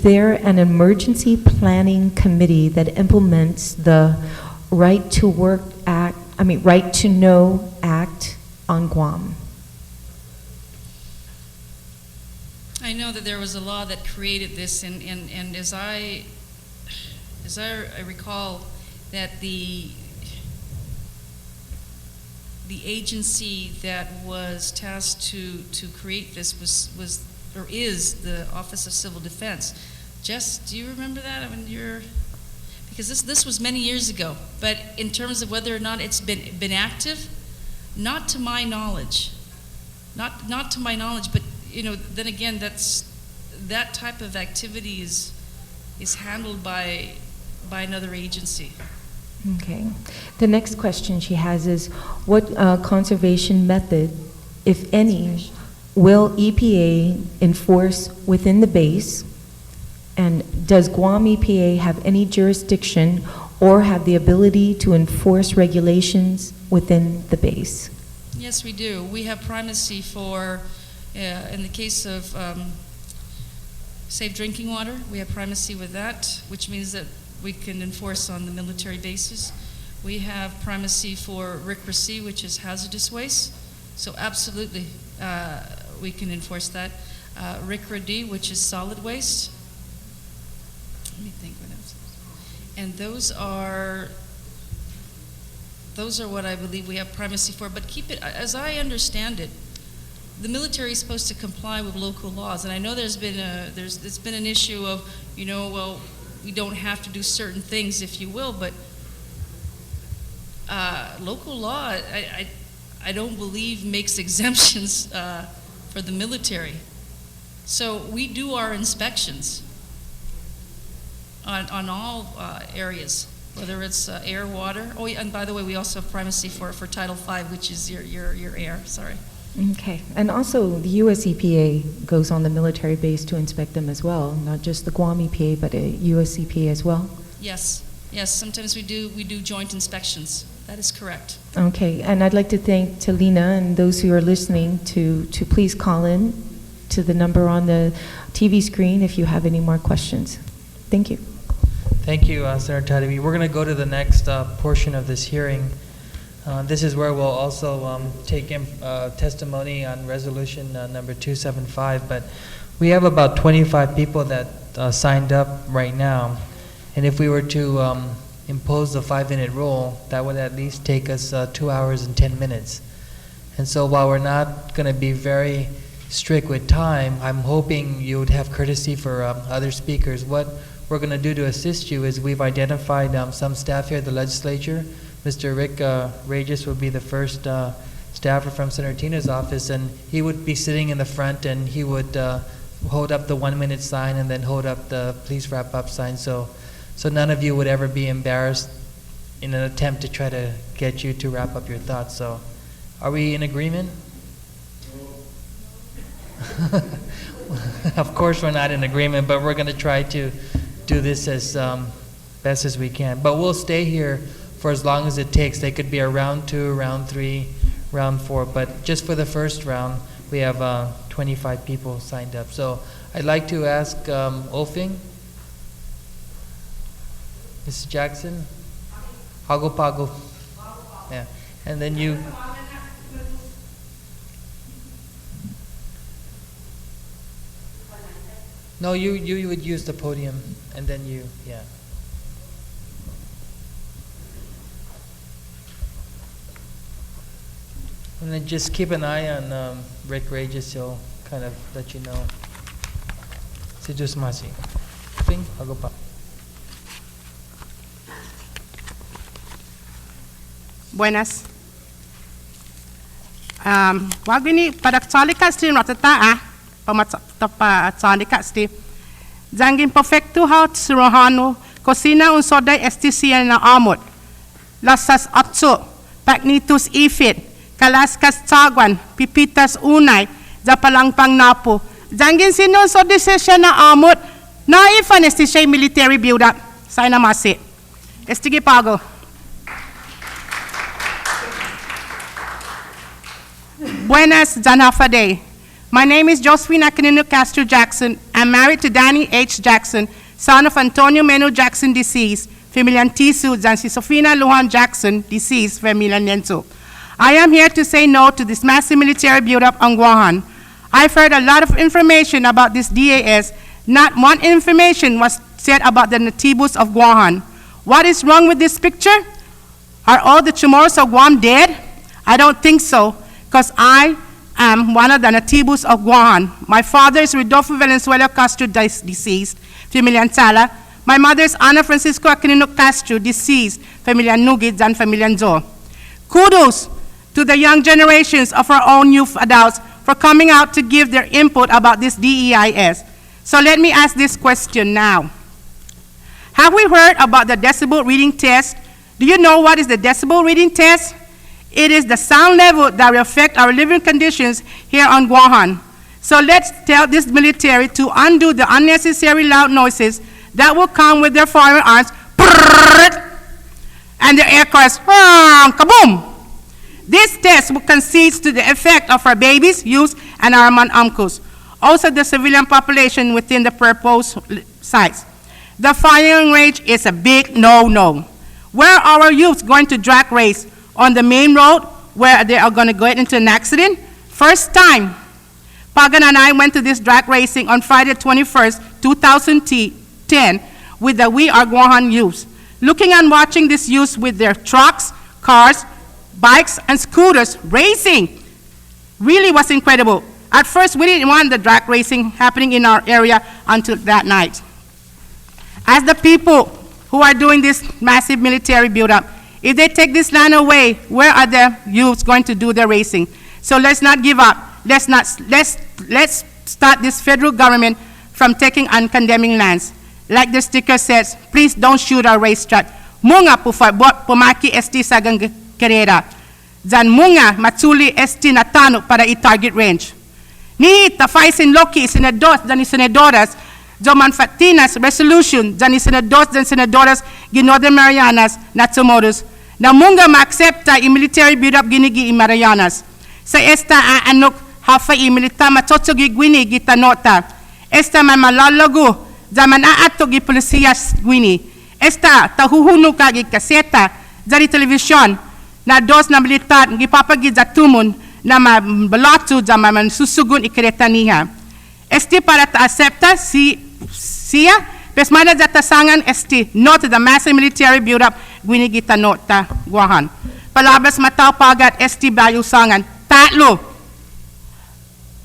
there an emergency planning committee that implements the Right to Know Act on Guam? I know that there was a law that created this, and as I recall, that the agency that was tasked to create this is the Office of Civil Defense. Jess, do you remember that? I mean, because this was many years ago, but in terms of whether or not it's been active, not to my knowledge, not to my knowledge, but then again, that type of activity is handled by another agency. Okay. The next question she has is, what conservation method, if any, will EPA enforce within the base? And does Guam EPA have any jurisdiction or have the ability to enforce regulations within the base? Yes, we do. We have primacy for, in the case of safe drinking water, we have primacy with that, which means that we can enforce on the military bases. We have primacy for RCRA, which is hazardous waste. So absolutely, we can enforce that. RCRA-D, which is solid waste. Let me think what else. And those are what I believe we have primacy for. But keep it, as I understand it, the military is supposed to comply with local laws. And I know it's been an issue of, well, we don't have to do certain things, if you will, but local law, I don't believe makes exemptions for the military. So we do our inspections on all areas, whether it's air, water. Oh, yeah, and by the way, we also have primacy for Title V, which is your air. Sorry. Okay. And also, the U.S. EPA goes on the military base to inspect them as well, not just the Guam EPA, but U.S. EPA as well? Yes. Sometimes we do joint inspections. That is correct. Okay. And I'd like to thank Talina and those who are listening to please call in to the number on the TV screen if you have any more questions. Thank you. Thank you, Senator Tadawi. We're going to go to the next portion of this hearing. This is where we'll also take in testimony on resolution number 275, but we have about 25 people that signed up right now, and if we were to impose the 5-minute rule, that would at least take us 2 hours and 10 minutes. And so while we're not going to be very strict with time, I'm hoping you would have courtesy for other speakers. What we're going to do to assist you is we've identified some staff here at the legislature. Mr. Rick Regis would be the first staffer from Senator Tina's office, and he would be sitting in the front, and he would hold up the 1-minute sign and then hold up the please wrap up sign, so none of you would ever be embarrassed in an attempt to try to get you to wrap up your thoughts. So are we in agreement? Of course we're not in agreement, but we're going to try to do this as best as we can. But we'll stay here for as long as it takes. They could be a round 2, round 3, round 4, but just for the first round, we have 25 people signed up. So I'd like to ask Ofing, Mrs. Jackson, Hago. Yeah, and then you. No, you would use the podium, and then you, yeah. And then just keep an eye on Rick Regis, he'll kind of let you know. Si Diyos masi. Ping, hago pa. Buenas. Wagini padaksalika sti ratata pamatsalika sti. Zangin perfectu haut surohano cocina un soda STC na amot. Lasas atso pagnitus ifit kalaskas tagwan pipitas unay zapalangpang napo. Zangin sinon soda session na amot na ifan STC military build up. Saya namasi. Estige pago. Buenas Zanafade. My name is Josephine Aquilino Castro Jackson. I'm married to Danny H. Jackson, son of Antonio Menu Jackson, deceased, familia Tisu, Zansi Sofina Lujan Jackson, deceased, familia Nenzo. I am here to say no to this massive military buildup on Guam. I've heard a lot of information about this DAS. Not one information was said about the nativos of Guam. What is wrong with this picture? Are all the Chamorros of Guam dead? I don't think so, because I am one of the nativos of Guam. My father is Rodolfo Valenzuela Castro, deceased, familia Antala. My mother is Ana Francisco Aquilino Castro, deceased, familia Nugid and familia Nzo. Kudos to the young generations of our own youth adults for coming out to give their input about this DEIS. So let me ask this question now. Have we heard about the decibel reading test? Do you know what is the decibel reading test? It is the sound level that will affect our living conditions here on Guam. So let's tell this military to undo the unnecessary loud noises that will come with their firearms and their aircrafts, kaboom! This test will concede to the effect of our babies, youths, and our uncles. Also the civilian population within the proposed sites. The firing range is a big no-no. Where are our youths going to drag race? On the main road where they are going to get into an accident? First time, Pagan and I went to this drag racing on Friday 21st, 2010 with the We Are Guam youths. Looking and watching these youths with their trucks, cars, bikes, and scooters racing really was incredible. At first, we didn't want the drag racing happening in our area until that night. As the people who are doing this massive military buildup, if they take this land away, where are the youths going to do their racing? So let's not give up. Let's start this federal government from taking and condemning lands. Like the sticker says, please don't shoot our racetrack. Munga bot pumaki esti sagang kerera. Zan munga matsuli esti natano para i-target range. Ni tafaisin loki senador dan senadoras Joman Fatinas resolution dan senadores dan senadoras gi Northern Marianas natsumodos na munga ma-accepta i-military build-up ginigi i-Marianas. Sa esta aanok hafa i-milita matotsogi gwini gitanota. Esta man malalago zaman aato gi polisiya gwini. Esta tahuhunu ka gi kaseta dari television na dos na militar gi papagi zatumun na mabalatu zaman man susugun ikereta niya. Esti para ta-accepta siya pesmana zatasangan esti not the massive military build-up gwinigita nota guahan. Palabas mataw pagat esti bayusangan. Tatlo.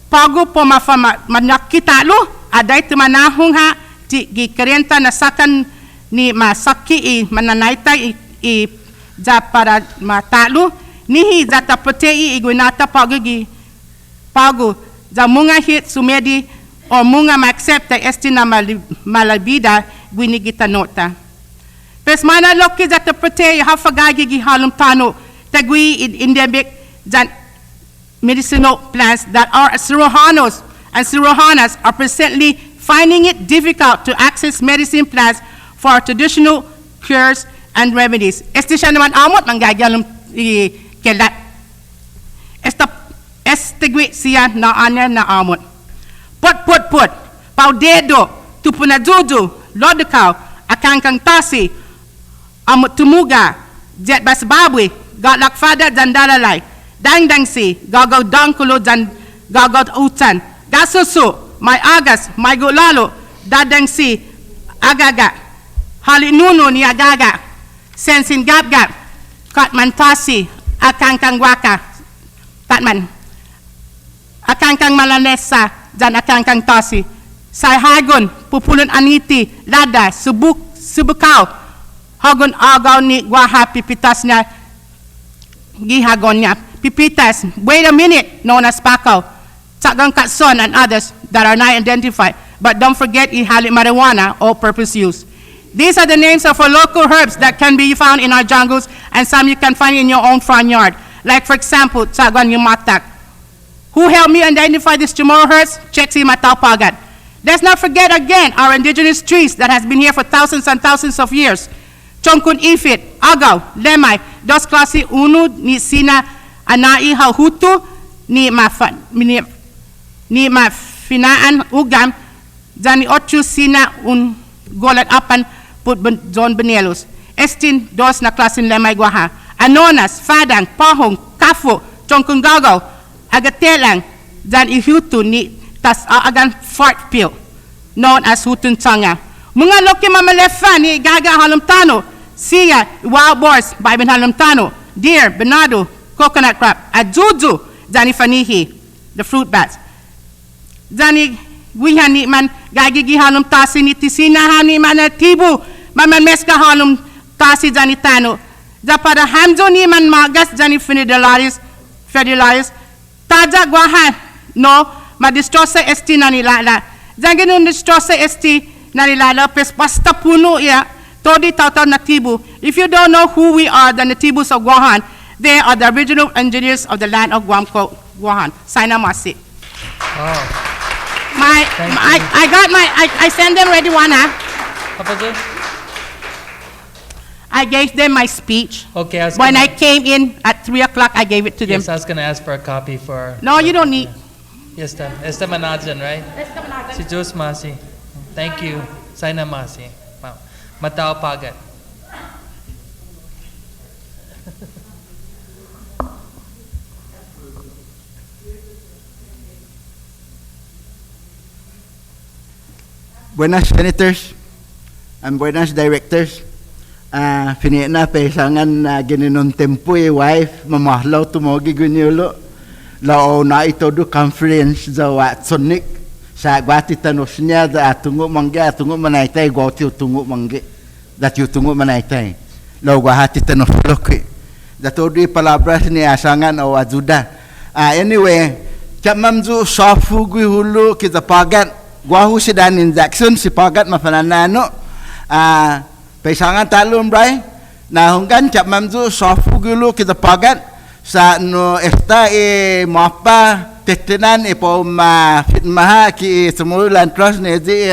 Pago po manakitalo aday tumanahong ha ti gikarenta na sakan ni masaki i mananaitay i za para matalo nihi zata protei igwinata pago gi pago za munga hit sumedi o munga ma-accepta esti na malabida gwinigita nota. Pes mana loki zata protei hafagagi gi halum tano tagwi endemic zan medicinal plants that our Sirojanos and Sirojanas are presently finding it difficult to access medicine plants for traditional cures and remedies. Este siya naman amot manggagyan kelat. Este gwi siya na anya na amot. Put, paudedo, tupunadudu, lodikaw, akangkang tasi, amot tumuga, jet basbabwi, gatlak fada dandalalay, dang si, gagaw dangkulo dan gagaw utan, gasusu, may agas, may gulalo, dadang si, agaga, halinuno ni agaga, sensin gap, katman tasi, akangkang waka, katman, akangkang malanesa, dan akangkang tasi, say hagon, pupulun aniti, lada, subukaw, hagon agaw ni guaha pipitas niya, gihagon niya, pipitas, wait a minute, known as pakaw, tsagang katson and others that are not identified, but don't forget ihali marijuana, all-purpose use. These are the names of our local herbs that can be found in our jungles, and some you can find in your own front yard. Like for example, tsagang yumatak. Who helped me identify these Chamorro herbs? Cheksi Mataupagat. Let's not forget again our indigenous trees that has been here for thousands and thousands of years. Chongkun Ifit, Agaw, Lemay, Dos Klasi Unu, Nisina, Anai Hauhutu, ni ma finaan ugam jani ochu sina un golat apan put zon benelus. Estin dos na klasin lemay guaha. Anonas, fadang, pahong, kafo, chongkungagaw, agatelang, jan ihutu ni tas agan fart pill, known as hutun tsanga. Mga loki mamalefa ni gaga halumtano, siya, wild boars, baibin halumtano, deer, benado, coconut crab, ajuju, jani fanihi, the fruit bats. Jani wihan ni man gagigi halum tasi ni tisina hani man tibu, man meska halum tasi jani tano. Dapada hamzo ni man magas jani federalis, taja guahan, no, ma distrosa esti nanilala. Jangan nun distrosa esti nanilala, pes pasta puno ya, todi tauta natibu. If you don't know who we are, the natibus of Guahan, they are the original engineers of the land of Guahan. Saina masi. Oh. I sent them ready one, I gave them my speech. Okay, when I came in at 3 o'clock, I gave it to them. Yes, I was going to ask for a copy for... No, you don't need. Yes, Esta Manadjan, right? Esta Manadjan. Si Jus Masi. Thank you. Saina Masi. Matao Pagat. Buenas senators and buenas directors. Fini na pesangan gininon tempo wife mamahlaw tumogi gunyulo lao na ito do conference za Watsonik sa gwati tanos niya da atungo manaitay gwati utungo mangge dat utungo manaitay lao gwahati tanos lokwi dato di palabras ni asangan o ajuda. Anyway, chamamzu sofu guhulu kita pagat gwahu sidanin Jackson si pagat mafananano pesangan talum bray na hunggan cap mamzu sofu gulu kita pagat sa no esta mapa tetenan po ma fitmaha ki semulan trust ne di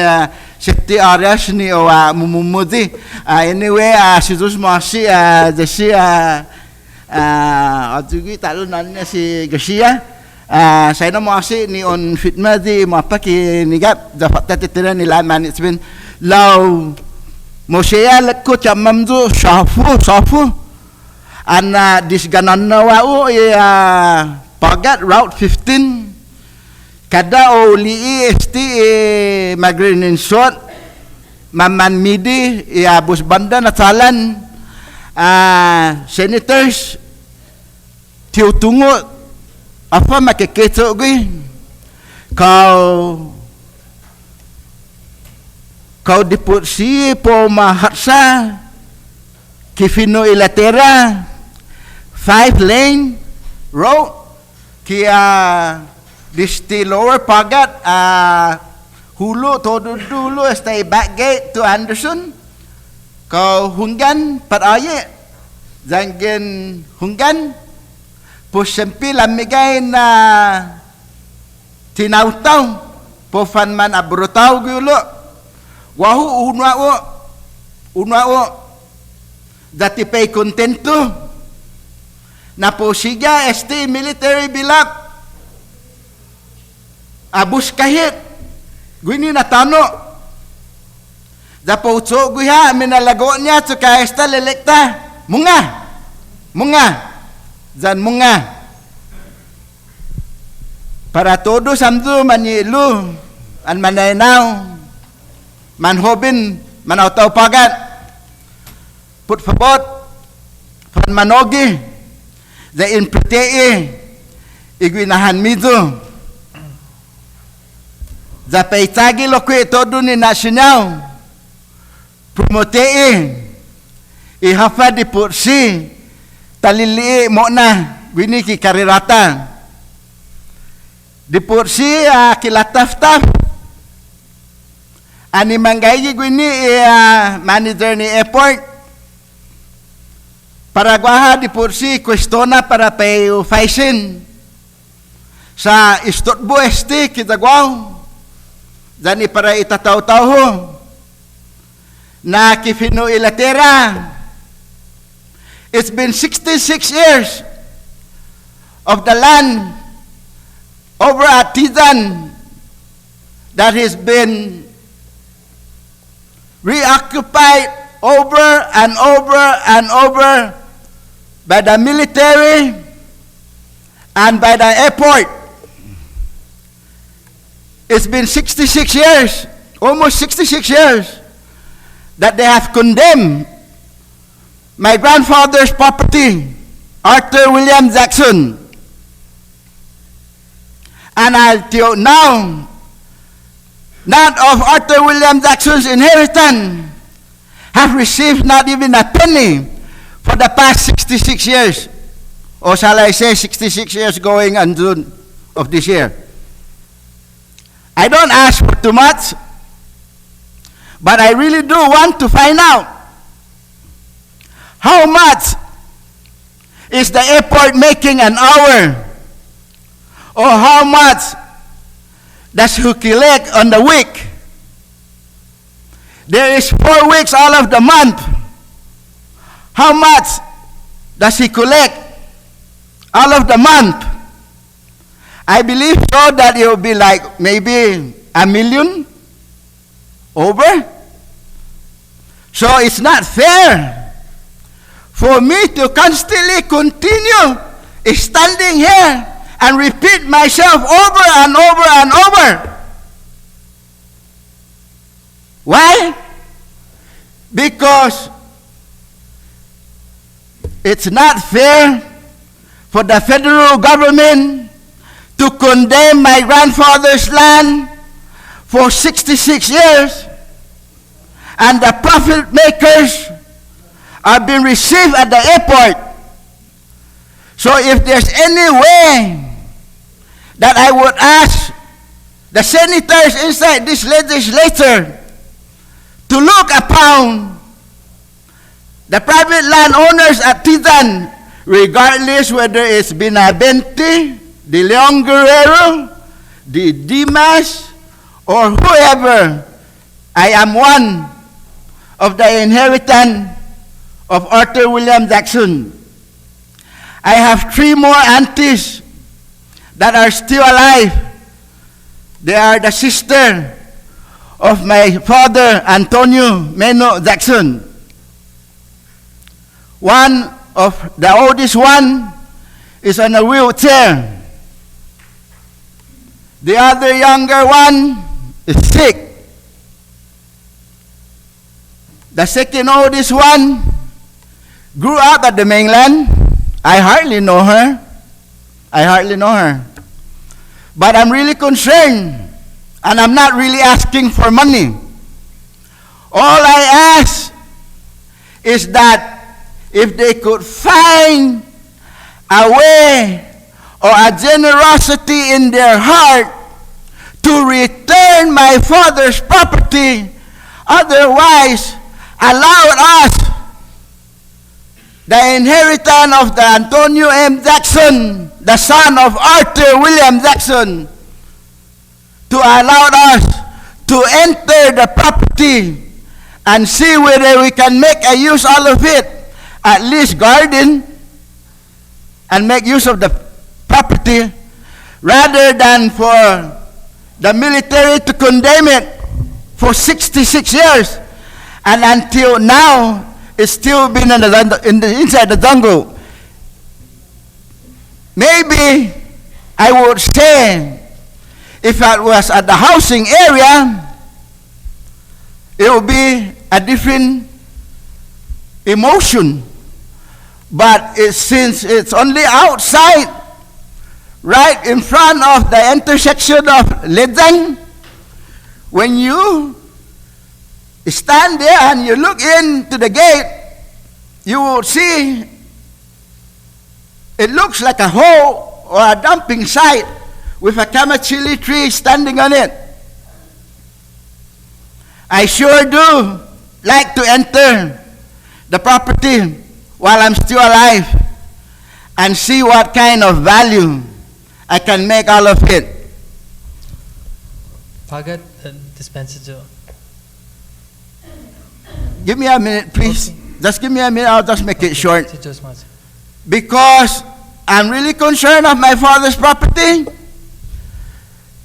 safety areas ni o mumumudi anyway sizus masi jesi ajugi talun nannya si gesia saya nama masih ni on fitma di mapa ki nigat dapat tetenan ni land management lau Mosea lekut camamzu safu ana disganana wau ya pagat route 15 kada oli esti magrinin short maman midi ya bus banda natalan senators tiu tungu apa makeketo gue kau diput si po mahatsa kifino ilatera 5-lane road kia disti lower pagat hulu todo dulu stay back gate to Anderson kau hunggan pat aye jangan hunggan pus sempi lamigay na tinautaw po fanman abrutaw gulo wahu unwao dati pay contento na po siya este military bilak abus kahit gwini natano da po utso guha minalago niya tsuka esta lelekta munga zan munga para todo samdu manilu an manainaw manhobin manautaw pagat put fabot pan manogi the impretee igwinahan mido the peitagi lokwe todo ni national promotee ihafa di putsi talili mo na gwini ki karirata di putsi kilataftaf ani manggayi gwini manager ni airport para guaha di pursi kwestona para payo faisin sa istotbo esti kita guaw dani para itataw-taw na kifino ilatera. It's been 66 years of the land over at Tizan that has been reoccupied over and over and over by the military and by the airport. It's been 66 years, almost 66 years, that they have condemned my grandfather's property, Arthur William Jackson. And until now, none of Arthur William Jackson's inheritance have received not even a penny for the past 66 years. Or shall I say 66 years going on June of this year. I don't ask for too much, but I really do want to find out how much is the airport making an hour, or how much does he collect on the week. There is 4 weeks all of the month. How much does he collect all of the month? I believe so that it will be like maybe $1 million over. So it's not fair for me to constantly continue standing here and repeat myself over and over and over. Why? Because it's not fair for the federal government to condemn my grandfather's land for 66 years, and the profit makers are being received at the airport. So if there's any way that I would ask the senators inside this legislature to look upon the private landowners at Tizan, regardless whether it's Benavente, De Leon Guerrero, De Dimas, or whoever, I am one of the inheritance of Arthur William Jackson. I have 3 more aunties that are still alive. They are the sister of my father, Antonio Meno Jackson. One of the oldest one is on a wheelchair. The other younger one is sick. The second oldest one grew up at the mainland. I hardly know her. But I'm really concerned, and I'm not really asking for money. All I ask is that if they could find a way or a generosity in their heart to return my father's property, otherwise allow us, the inheritance of the Antonio M. Jackson, the son of Arthur William Jackson, to allow us to enter the property and see whether we can make a use all of it, at least garden, and make use of the property, rather than for the military to condemn it for 66 years, and until now, it's still been inside the jungle. Maybe I would say, if I was at the housing area, it would be a different emotion. But since it's only outside, right in front of the intersection of Ledang, when you stand there and you look into the gate, you will see it looks like a hole or a dumping site with a kamachili tree standing on it. I sure do like to enter the property while I'm still alive and see what kind of value I can make all of it. Pagat, dispensajo. Give me a minute, please. Okay. Just give me a minute. I'll just make it short. Si Diyos mas. Because I'm really concerned of my father's property.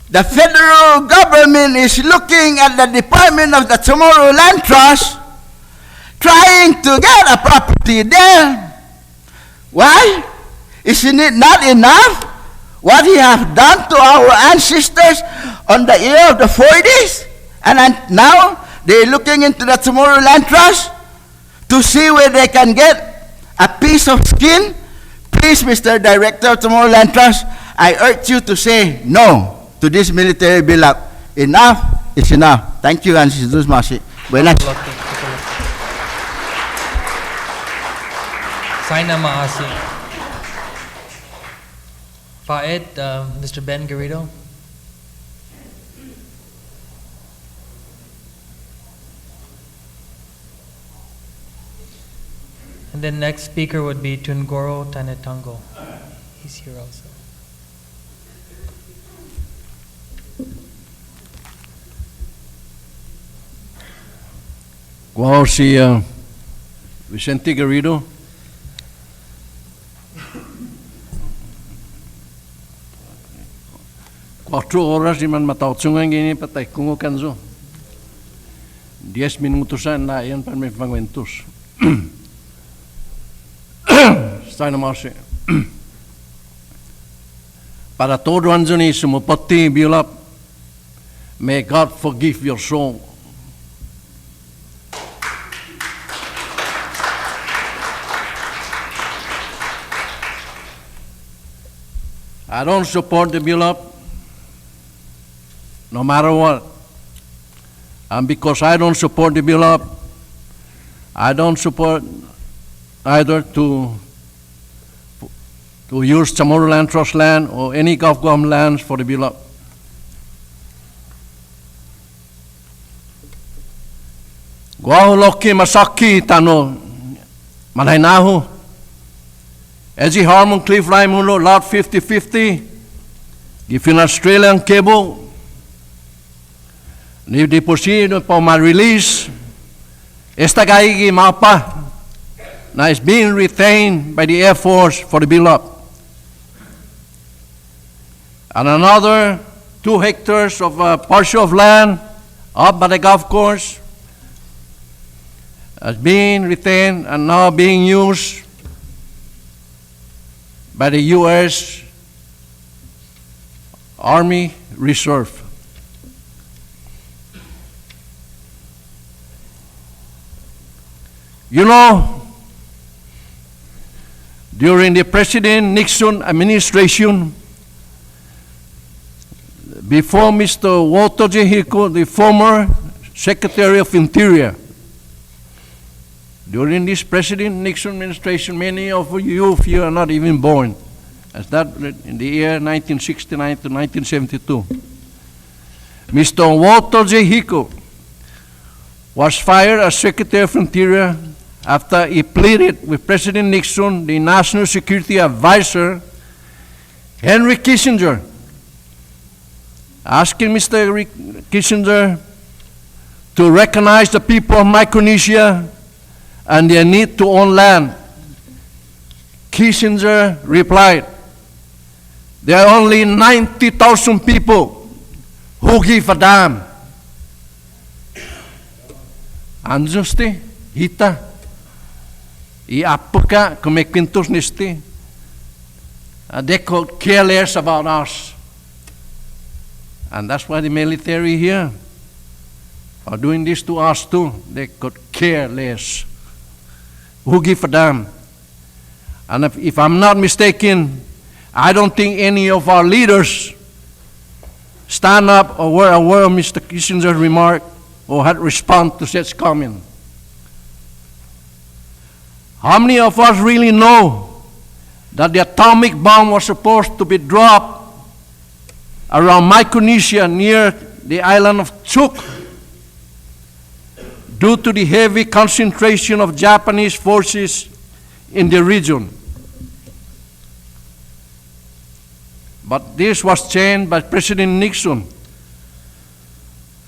the federal government is looking at the Department of the Tomorrow Land Trust, trying to get a property there. Why? Isn't it not enough what he have done to our ancestors on the year of the 40s? And now they're looking into the Tomorrow Land Trust to see where they can get a piece of skin. Please, Mr. Director of Tomorrow Land Trust, I urge you to say no to this military build-up. Enough is enough. Thank you, and Jesus Masi. Buenas. Saina Maasi. Faed, Mr. Ben Garrido. And the next speaker would be Tungoro Tanetango. He's here also. Wow, si Vicente Garrido. Quatro horas iman matautsungan gini patay kungo kanzo. 10 minutusan na yan para may pangwentos. Está nomás. Para todo anjani sumupati biolap. May God forgive your soul. I don't support the bill up, no matter what. And because I don't support the bill up, I don't support either to use Chamorro Land Trust land or any Gulf Guam lands for the bill up. Guau loki masaki tano manaynahu. Ezi Harmon Cliff Raimundo lot 50-50. Gifin Australian cable. Ni deposito pa ma-release. Esta gaigi mapa. Now it's being retained by the Air Force for the build-up. And another 2 hectares of parcel of land up by the golf course is being retained and now being used by the U.S. Army Reserve. You know, during the President Nixon administration, before Mr. Walter J. Hicko, the former Secretary of Interior, during this President Nixon administration, many of you here are not even born, as that in the year 1969 to 1972. Mr. Walter J. Hicko was fired as Secretary of Interior after he pleaded with President Nixon, the National Security Advisor, Henry Kissinger, asking Mr. Kissinger to recognize the people of Micronesia and their need to own land. Kissinger replied, there are only 90,000 people who give a damn. Anjusti, hita, iapuka kumekwintus nisti. They could care less about us. And that's why the military here are doing this to us too. They could care less. Who give a damn? And if I'm not mistaken, I don't think any of our leaders stand up or were aware of Mr. Kissinger's remark or had responded to such comment. How many of us really know that the atomic bomb was supposed to be dropped around Micronesia near the island of Chuuk due to the heavy concentration of Japanese forces in the region? But this was changed by President Nixon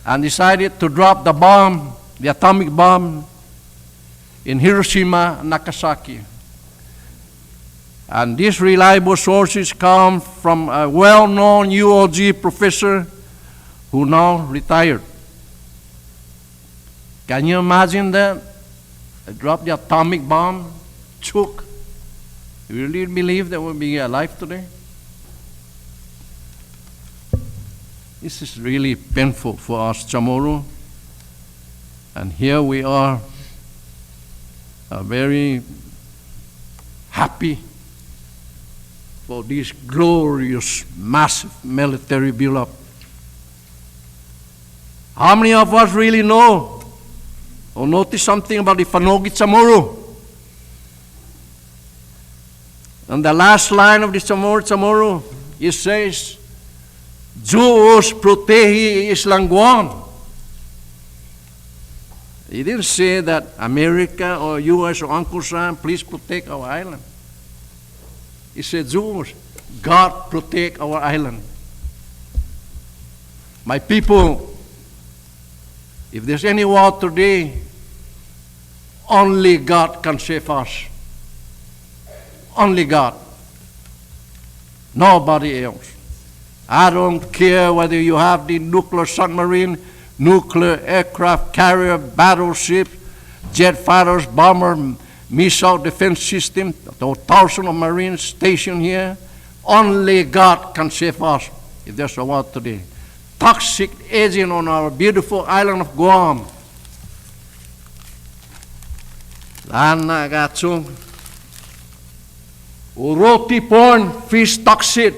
and decided to drop the bomb, the atomic bomb, in Hiroshima and Nagasaki. And these reliable sources come from a well-known UOG professor who now retired. Can you imagine that? They dropped the atomic bomb, choke. You really believe that we'll be alive today? This is really painful for us, Chamorro. And here we are, very happy for this glorious, massive military build-up. How many of us really know or notice something about the Fanogi Chamorro? And the last line of the Chamorro, it says, Diyos protege Islang Guam. He didn't say that America or U.S. or Uncle Sam, please protect our island. He said, Diyos, God protect our island. My people, if there's any war today, only God can save us. Only God. Nobody else. I don't care whether you have the nuclear submarine, nuclear aircraft carrier, battleship, jet fighters, bomber, missile defense system, the thousands of Marines stationed here. Only God can save us if there's a war today. Toxic agent on our beautiful island of Guam. Lana gatsong. Roti porn, fish toxic.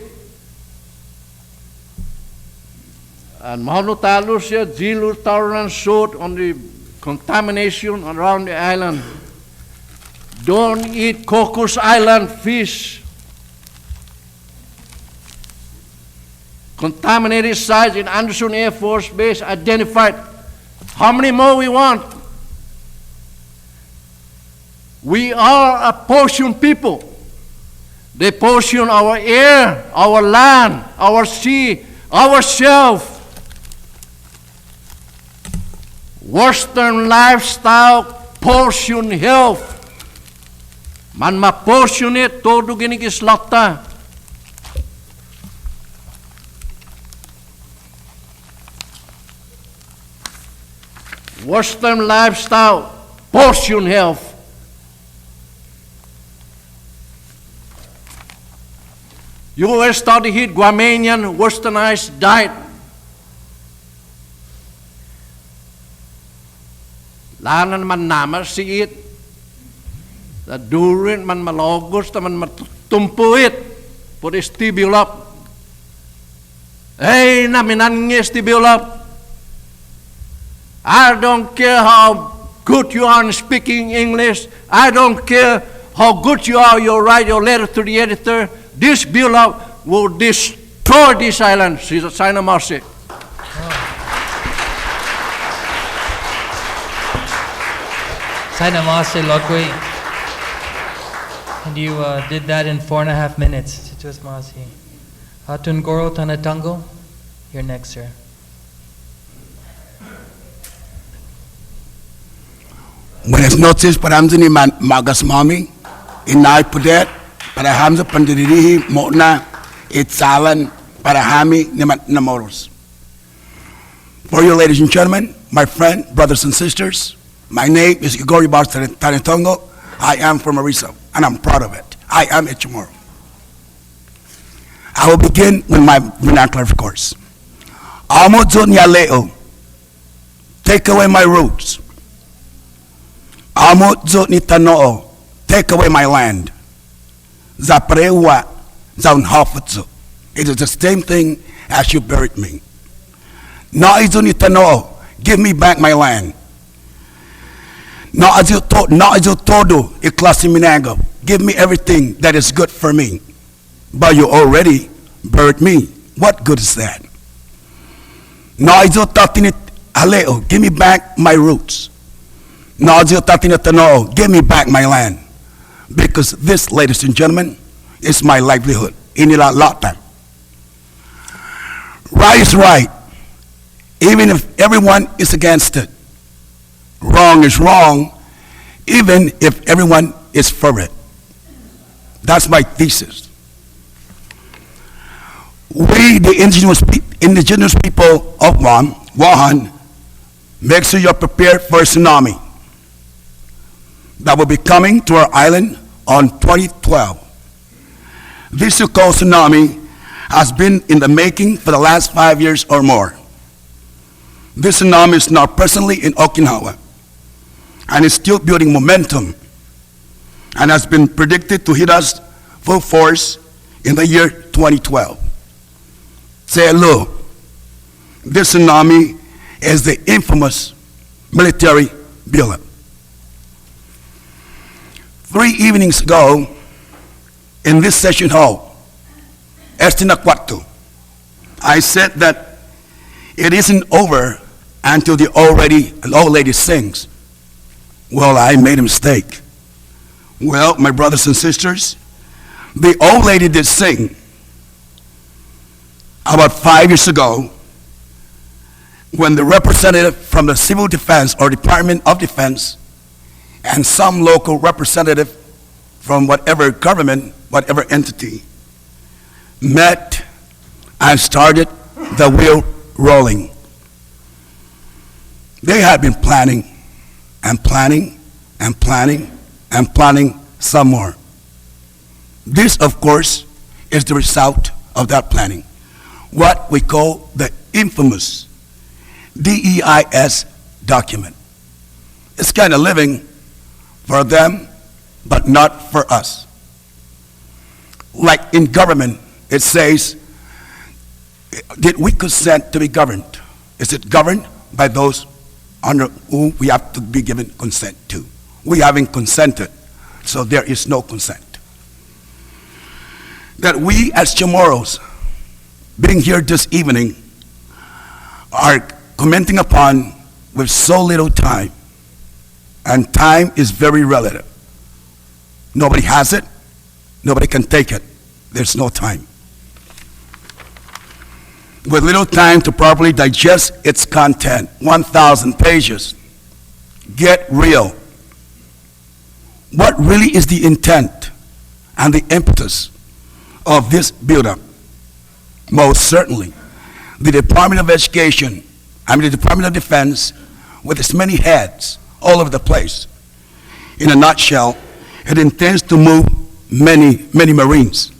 And Mahanutalo siya, zero tolerance showed on the contamination around the island. Don't eat Cocos Island fish. Contaminated sites in Anderson Air Force Base identified. How many more we want? We are a poison people. They poison our air, our land, our sea, ourselves. Western lifestyle, poison health. Man ma-poison it, todo ginigislata. Western lifestyle, poison health. U.S. study hit Guamanian westernized diet. Lanan man namar si it. The durin man malogos ta man matumpo it. Put stibule up. Hey, naminange stibule up. I don't care how good you are in speaking English. I don't care how good you are, you write your letter to the editor. This build-up will destroy this island. She's a sign of mercy. Sign of mercy, Lokwe. And you did that in 4.5 minutes. Chitus Masi. Hatun Goro Tanatango, you're next, sir. When it's noticed, paramzini magas mami, inay pudet, para hamza pandirihi mona itsalan para hami namoros. For you, ladies and gentlemen, my friend, brothers and sisters, my name is Igor Bar Tanatongo. I am from Ariso, and I'm proud of it. I am a Chamorro. I will begin with my vernacular, of course. Amo zon yaleo, take away my roots. Amo zon nitanoo, take away my land. Zaprewa zaunhafutsu. It is the same thing as you buried me. Na izunitanoo, give me back my land. Na azotodo iklasiminago, give me everything that is good for me. But you already buried me. What good is that? Na izotatinit aleo, give me back my roots. Na izotatinitano, give me back my land. Because this, ladies and gentlemen, is my livelihood. Inila lata. Right is right, even if everyone is against it. Wrong is wrong, even if everyone is for it. That's my thesis. We, the indigenous people of Guam, make sure you're prepared for a tsunami that will be coming to our island on 2012. This so-called tsunami has been in the making for the last 5 years or more. This tsunami is now presently in Okinawa and is still building momentum and has been predicted to hit us full force in the year 2012. Say hello. This tsunami is the infamous military buildup. 3 evenings ago, in this session hall, Estinaquatu, I said that it isn't over until the old lady sings. Well, I made a mistake. Well, my brothers and sisters, the old lady did sing about 5 years ago when the representative from the Civil Defense or Department of Defense and some local representative from whatever government, whatever entity, met and started the wheel rolling. They had been planning and planning and planning and planning some more. This, of course, is the result of that planning. What we call the infamous DEIS document. It's kind of living for them, but not for us. Like in government, it says, did we consent to be governed? Is it governed by those under whom we have to be given consent to? We haven't consented, so there is no consent. That we as Chamorros, being here this evening, are commenting upon with so little time, and time is very relative. Nobody has it, nobody can take it. There's no time. With little time to properly digest its content, 1,000 pages. Get real. What really is the intent and the impetus of this buildup? Most certainly, the Department of Education, the Department of Defense, with its many heads all over the place. In a nutshell, it intends to move many, many Marines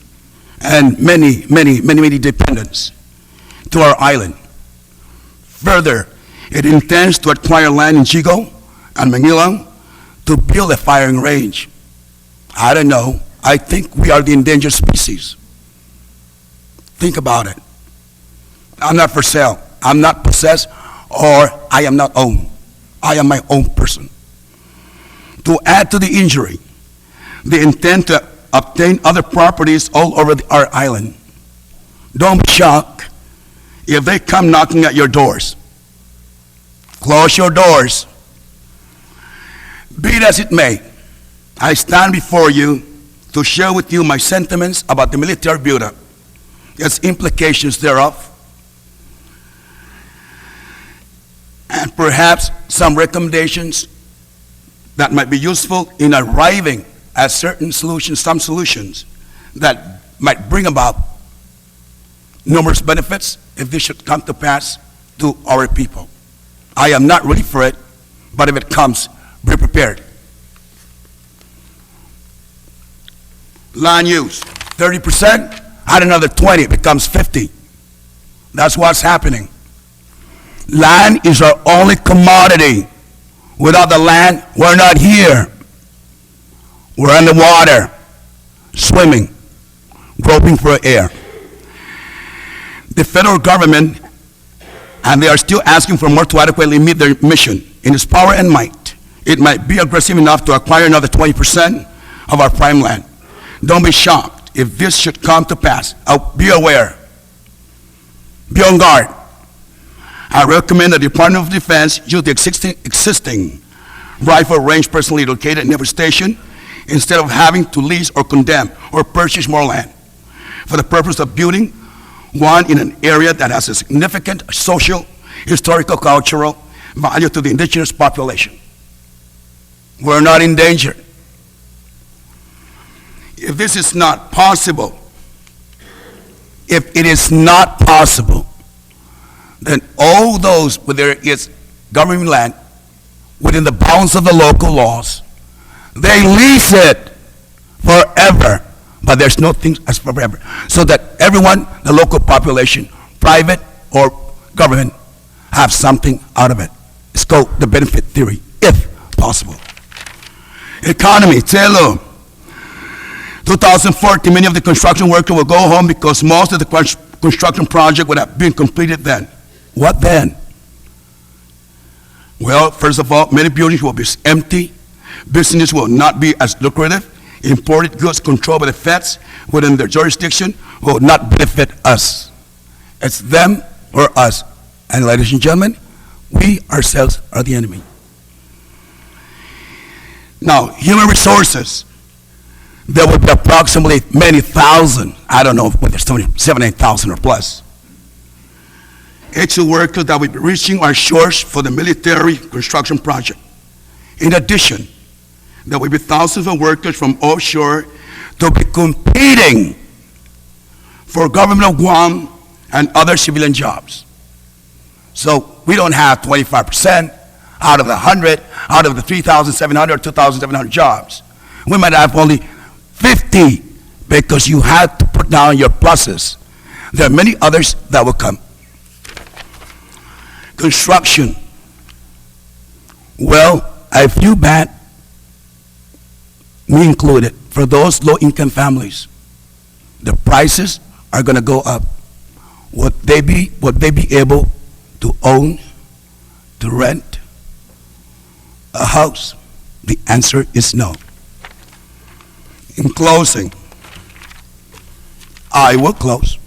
and many dependents to our island. Further, it intends to acquire land in Chico and Manila to build a firing range. I don't know. I think we are the endangered species. Think about it. I'm not for sale. I'm not possessed, or I am not owned. I am my own person. To add to the injury, they intend to obtain other properties all over our island. Don't be shocked if they come knocking at your doors. Close your doors. Be it as it may, I stand before you to share with you my sentiments about the military buildup, its implications thereof, and perhaps some recommendations that might be useful in arriving at certain solutions, some solutions that might bring about numerous benefits if this should come to pass to our people. I am not ready for it, but if it comes, be prepared. Land use, 30%, add another 20, it becomes 50. That's what's happening. Land is our only commodity. Without the land, we're not here. We're underwater, swimming, groping for air. The federal government, and they are still asking for more to adequately meet their mission. In its power and might, it might be aggressive enough to acquire another 20% of our prime land. Don't be shocked if this should come to pass. Be aware. Be on guard. I recommend the Department of Defense use the existing rifle range presently located in every station instead of having to lease or condemn or purchase more land for the purpose of building one in an area that has a significant social, historical, cultural value to the indigenous population. We're not in danger. If this is not possible, if it is not possible, then all those where there is government land within the bounds of the local laws, they lease it forever, but there's no thing as forever. So that everyone, the local population, private or government, have something out of it. It's called the benefit theory, if possible. Economy, Telo. 2014, many of the construction workers will go home because most of the construction project would have been completed then. What then? Well, first of all, many buildings will be empty. Business will not be as lucrative. Imported goods controlled by the feds within their jurisdiction will not benefit us. It's them or us. And ladies and gentlemen, we ourselves are the enemy. Now, human resources. There will be approximately many thousand, I don't know whether it's 7,000 or plus, actual workers that will be reaching our shores for the military construction project. In addition, there will be thousands of workers from offshore to be competing for government of Guam and other civilian jobs. So we don't have 25% out of the 100, out of the 3,700 or 2,700 jobs. We might have only 50 because you had to put down your pluses. There are many others that will come. Construction. Well, I feel bad, me included, for those low-income families. The prices are going to go up. Would they be able to own, to rent a house? The answer is no. In closing, I will close.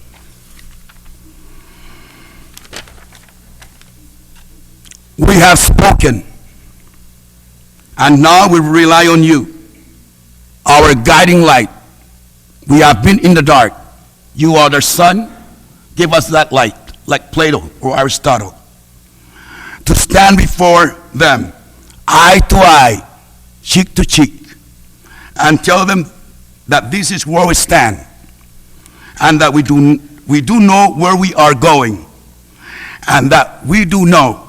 We have spoken, and now we rely on you, our guiding light. We have been in the dark. You are the sun. Give us that light, like Plato or Aristotle, to stand before them, eye to eye, cheek to cheek, and tell them that this is where we stand, and that we do know where we are going, and that we do know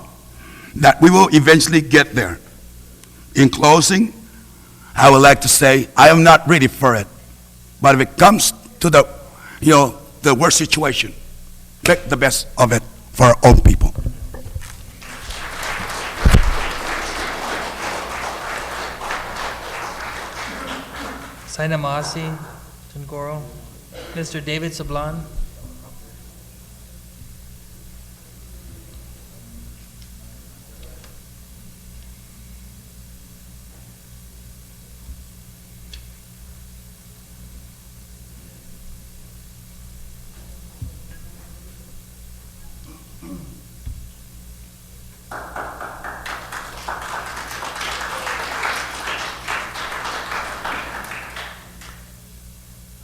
that we will eventually get there. In closing, I would like to say I am not ready for it, but if it comes to the worst situation, make the best of it for our own people. Saina Maasi, Tungoro, Mr. David Sablan.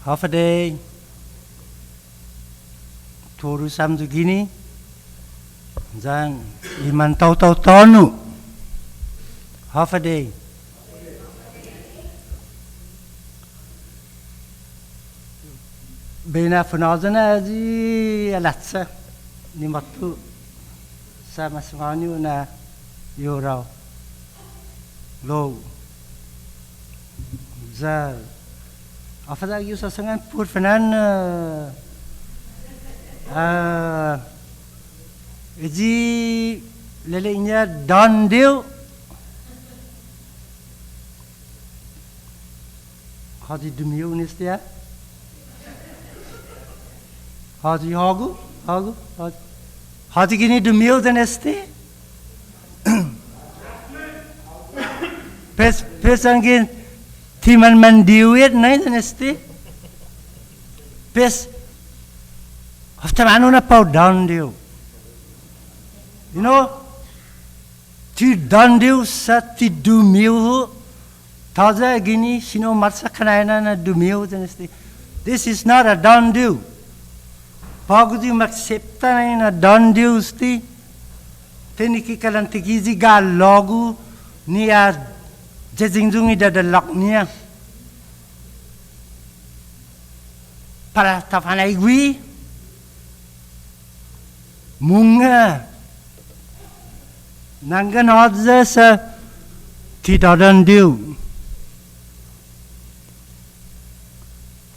Half a day, Toru Samzugini, Zang Iman Tonu. Half a day. Bena Funazana di Alatsa, Nimatu, Samaswanu na Yorao. Low. Zal. After you saw some poor Fanan, is he Lelinia done deal? How did you do me there? How do you hagu? How do you need to meal the next day? Pesangin. Timan mandiwit na ito nesti. Pes, after ano na pao down deal. You know, ti down deal sa ti dumil taza gini sino marsa kanayana na dumil ito nesti. This is not a down deal. Pagod yung maksepta na down deal sti. Tiniki kalantigizi ga logo niya Jazingzungi da lock niya. para tafanay gwi munga nangan odza sa tidadan diu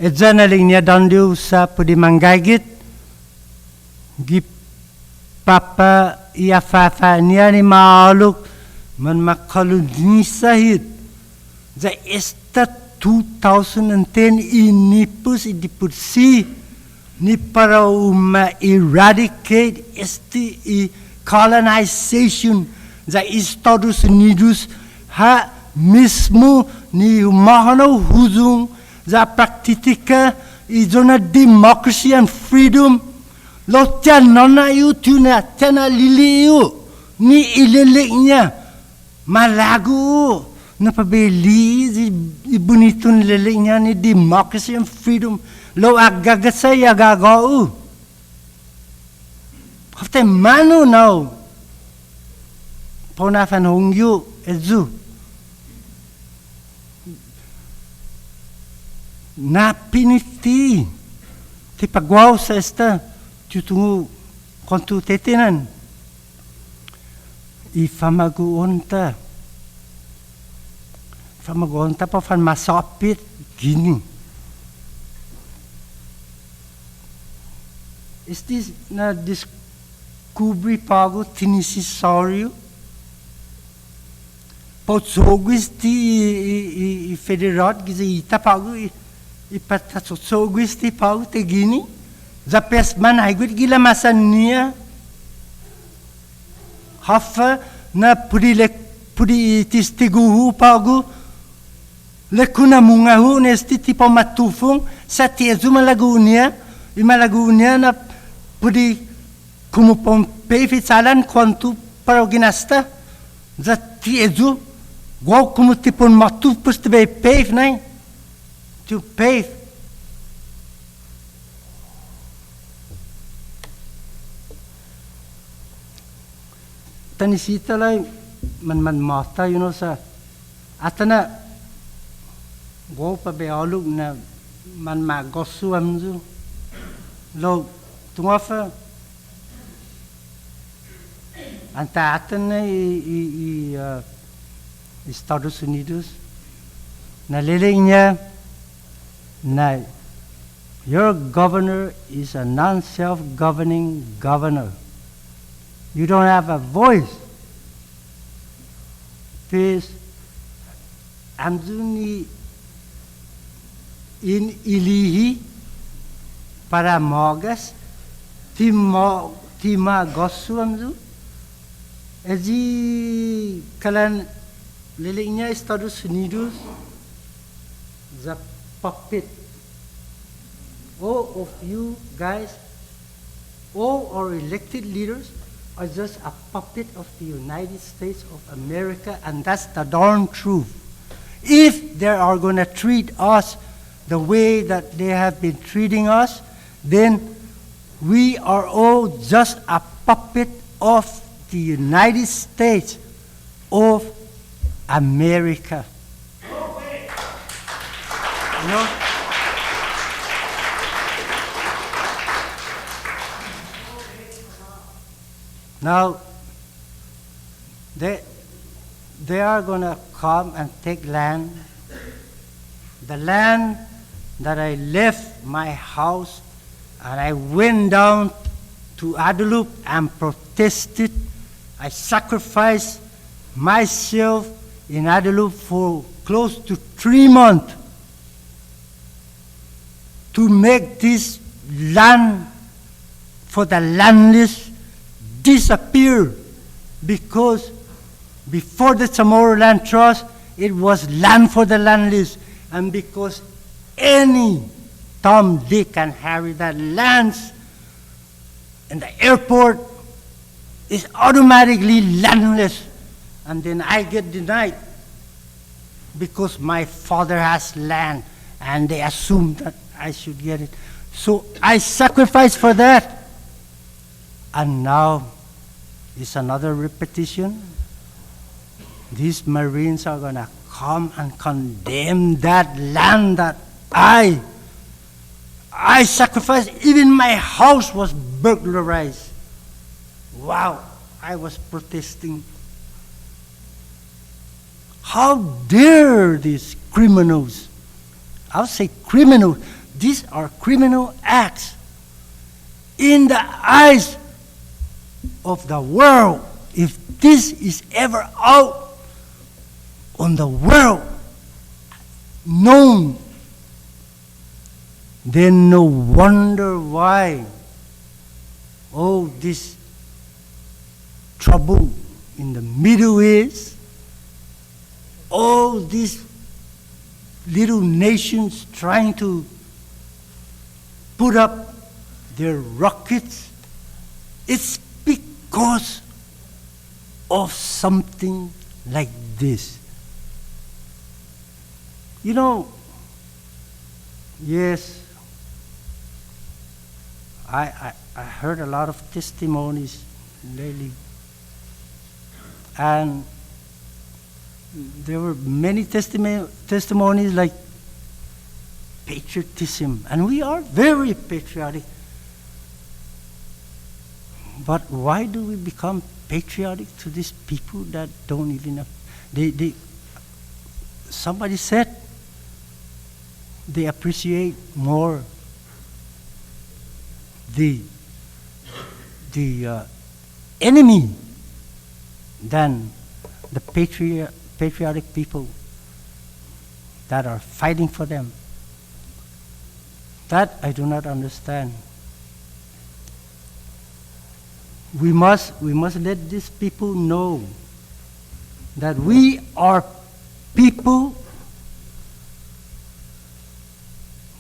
edzanaling niya dan diu sa pudi manggagit gi papa ia fafa niya ni maaluk man makaluni sahid za esta 2010 ini pus idipursi ni para eradicate este colonization za Estados Unidos ha mismo ni mahano huzung za praktika izona democracy and freedom lo tianona yu tuna tiana liliu ni ileleknya malagu na pabeli ibunitun leleknya ni democracy and freedom lo agagasa ya gagau hafte manu now pona fan hongyu ezu na piniti ti pagwao sa esta tutungu kontu tetenan ifamaguonta pa fan masapit gini is this na descubri pago tinisi sorry potsogis ti federat gizi ita pago ipatsogis ti pago te gini zapes man haigwit gila masania hafa na pudi tistiguhu pago lekuna mungahu nesti tipo matufung sa tiezu malagunia imalagunia na pudi kumupon pefitsalan kwantu paroginasta za tiezu gwa kumutipon matufus tebe pef nai to pef tanisita lai man mata you know sa atana go pa be alu na man ma gosu amzu lo tungafa anta atana Estados Unidos na lelenya na your governor is a non-self-governing governor. You don't have a voice. Please, amzuni in ilihi para mogas tima gosu amzu eji kalan lelenya Estados Unidos the puppet all of you guys all our elected leaders are just a puppet of the United States of America, and that's the darn truth. If they are going to treat us the way that they have been treating us, then we are all just a puppet of the United States of America. You know? Now, they are going to come and take land. The land that I left my house and I went down to Adelup and protested. I sacrificed myself in Adelup for close to 3 months to make this land for the landless disappear, because before the Chamorro Land Trust, it was land for the landless, and because any Tom, Dick, and Harry that lands in the airport is automatically landless, and then I get denied because my father has land, and they assume that I should get it. So I sacrificed for that, and now it's another repetition. These Marines are going to come and condemn that land that I I sacrificed, even my house was burglarized. Wow, I was protesting. How dare these criminals? I'll say criminal. These are criminal acts in the eyes of the world. If this is ever out on the world known, then no wonder why all this trouble in the Middle East, all these little nations trying to put up their rockets, it's because of something like this. You know, yes, I heard a lot of testimonies lately, and there were many testimonies like patriotism, and we are very patriotic. But why do we become patriotic to these people that don't even have, somebody said they appreciate more the enemy than the patriotic people that are fighting for them. That I do not understand. We must let these people know that we are people.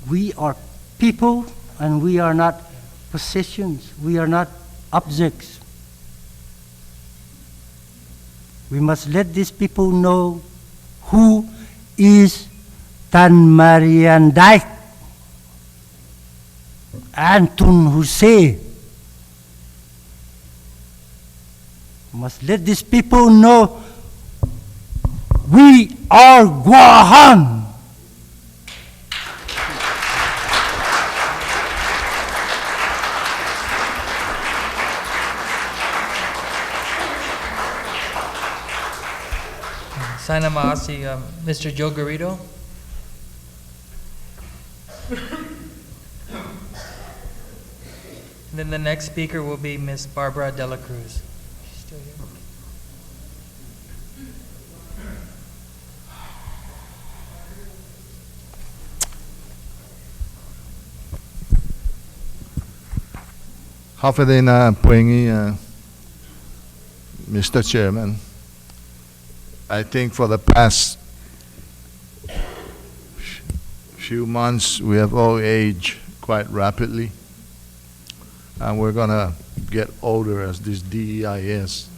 We are people, and we are not possessions. We are not objects. We must let these people know who is Tan Marian Dijk and Tun Hussein. Must let these people know we are Guahan. Sana Maasi, Mr. Joe Garrido. And then the next speaker will be Ms. Barbara Dela Cruz. She's still here. Hafidina Puengi, Mr. Chairman. I think for the past few months we have all aged quite rapidly, and we're going to get older as this DEIS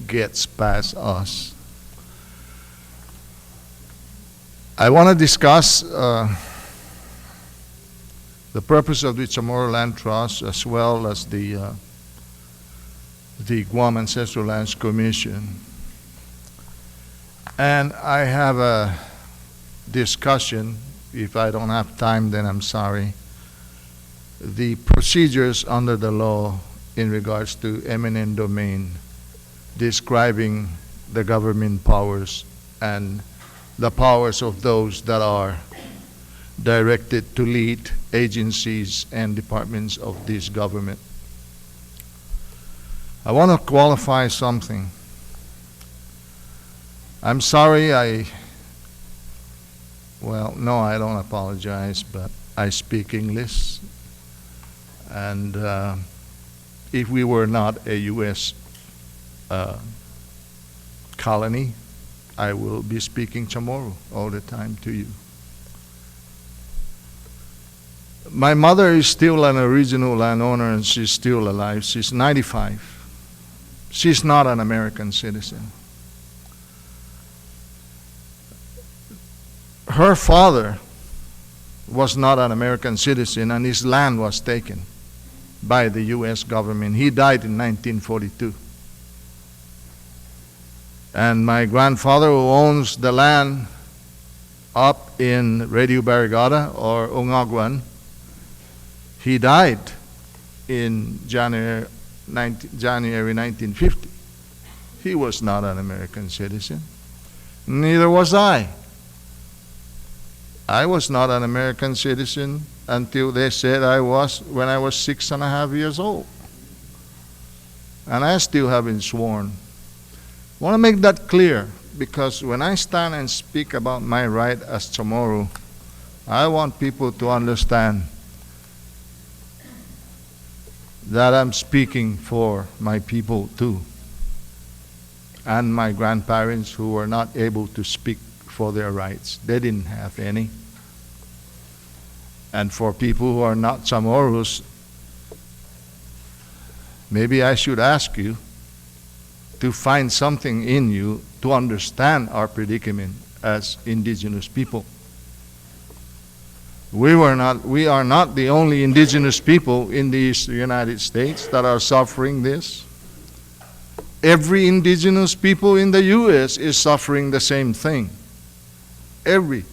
gets past us. I want to discuss the purpose of the Chamorro Land Trust, as well as the Guam Ancestral Lands Commission. And I have a discussion. If I don't have time, then I'm sorry. The procedures under the law in regards to eminent domain, describing the government powers and the powers of those that are directed to lead agencies and departments of this government. I want to qualify something. I'm sorry, well, no, I don't apologize, but I speak English. And if we were not a U.S. colony, I will be speaking Chamorro all the time to you. My mother is still an original landowner, and she's still alive. She's 95. She's not an American citizen. Her father was not an American citizen, and his land was taken by the U.S. government. He died in 1942. And my grandfather, who owns the land up in Radio Barrigada or Ungagwan, He died in January 1950. He was not an American citizen. Neither was I. I was not an American citizen until they said I was when I was 6.5 years old. And I still haven't sworn. I want to make that clear, because when I stand and speak about my right as Chamorro, I want people to understand that I'm speaking for my people too, and my grandparents who were not able to speak for their rights. They didn't have any. And for people who are not Chamorros, maybe I should ask you to find something in you to understand our predicament as indigenous people. We are not the only indigenous people in the United States that are suffering this. Every indigenous people in the U.S. is suffering the same thing. Every.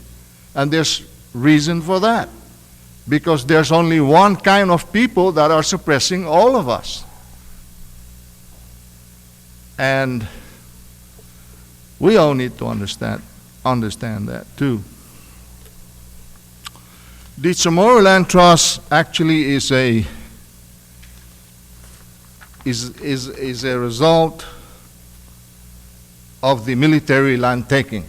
And there's reason for that. Because there's only one kind of people that are suppressing all of us. And we all need to understand that too. The Chamorro Land Trust actually is a result of the military land taking.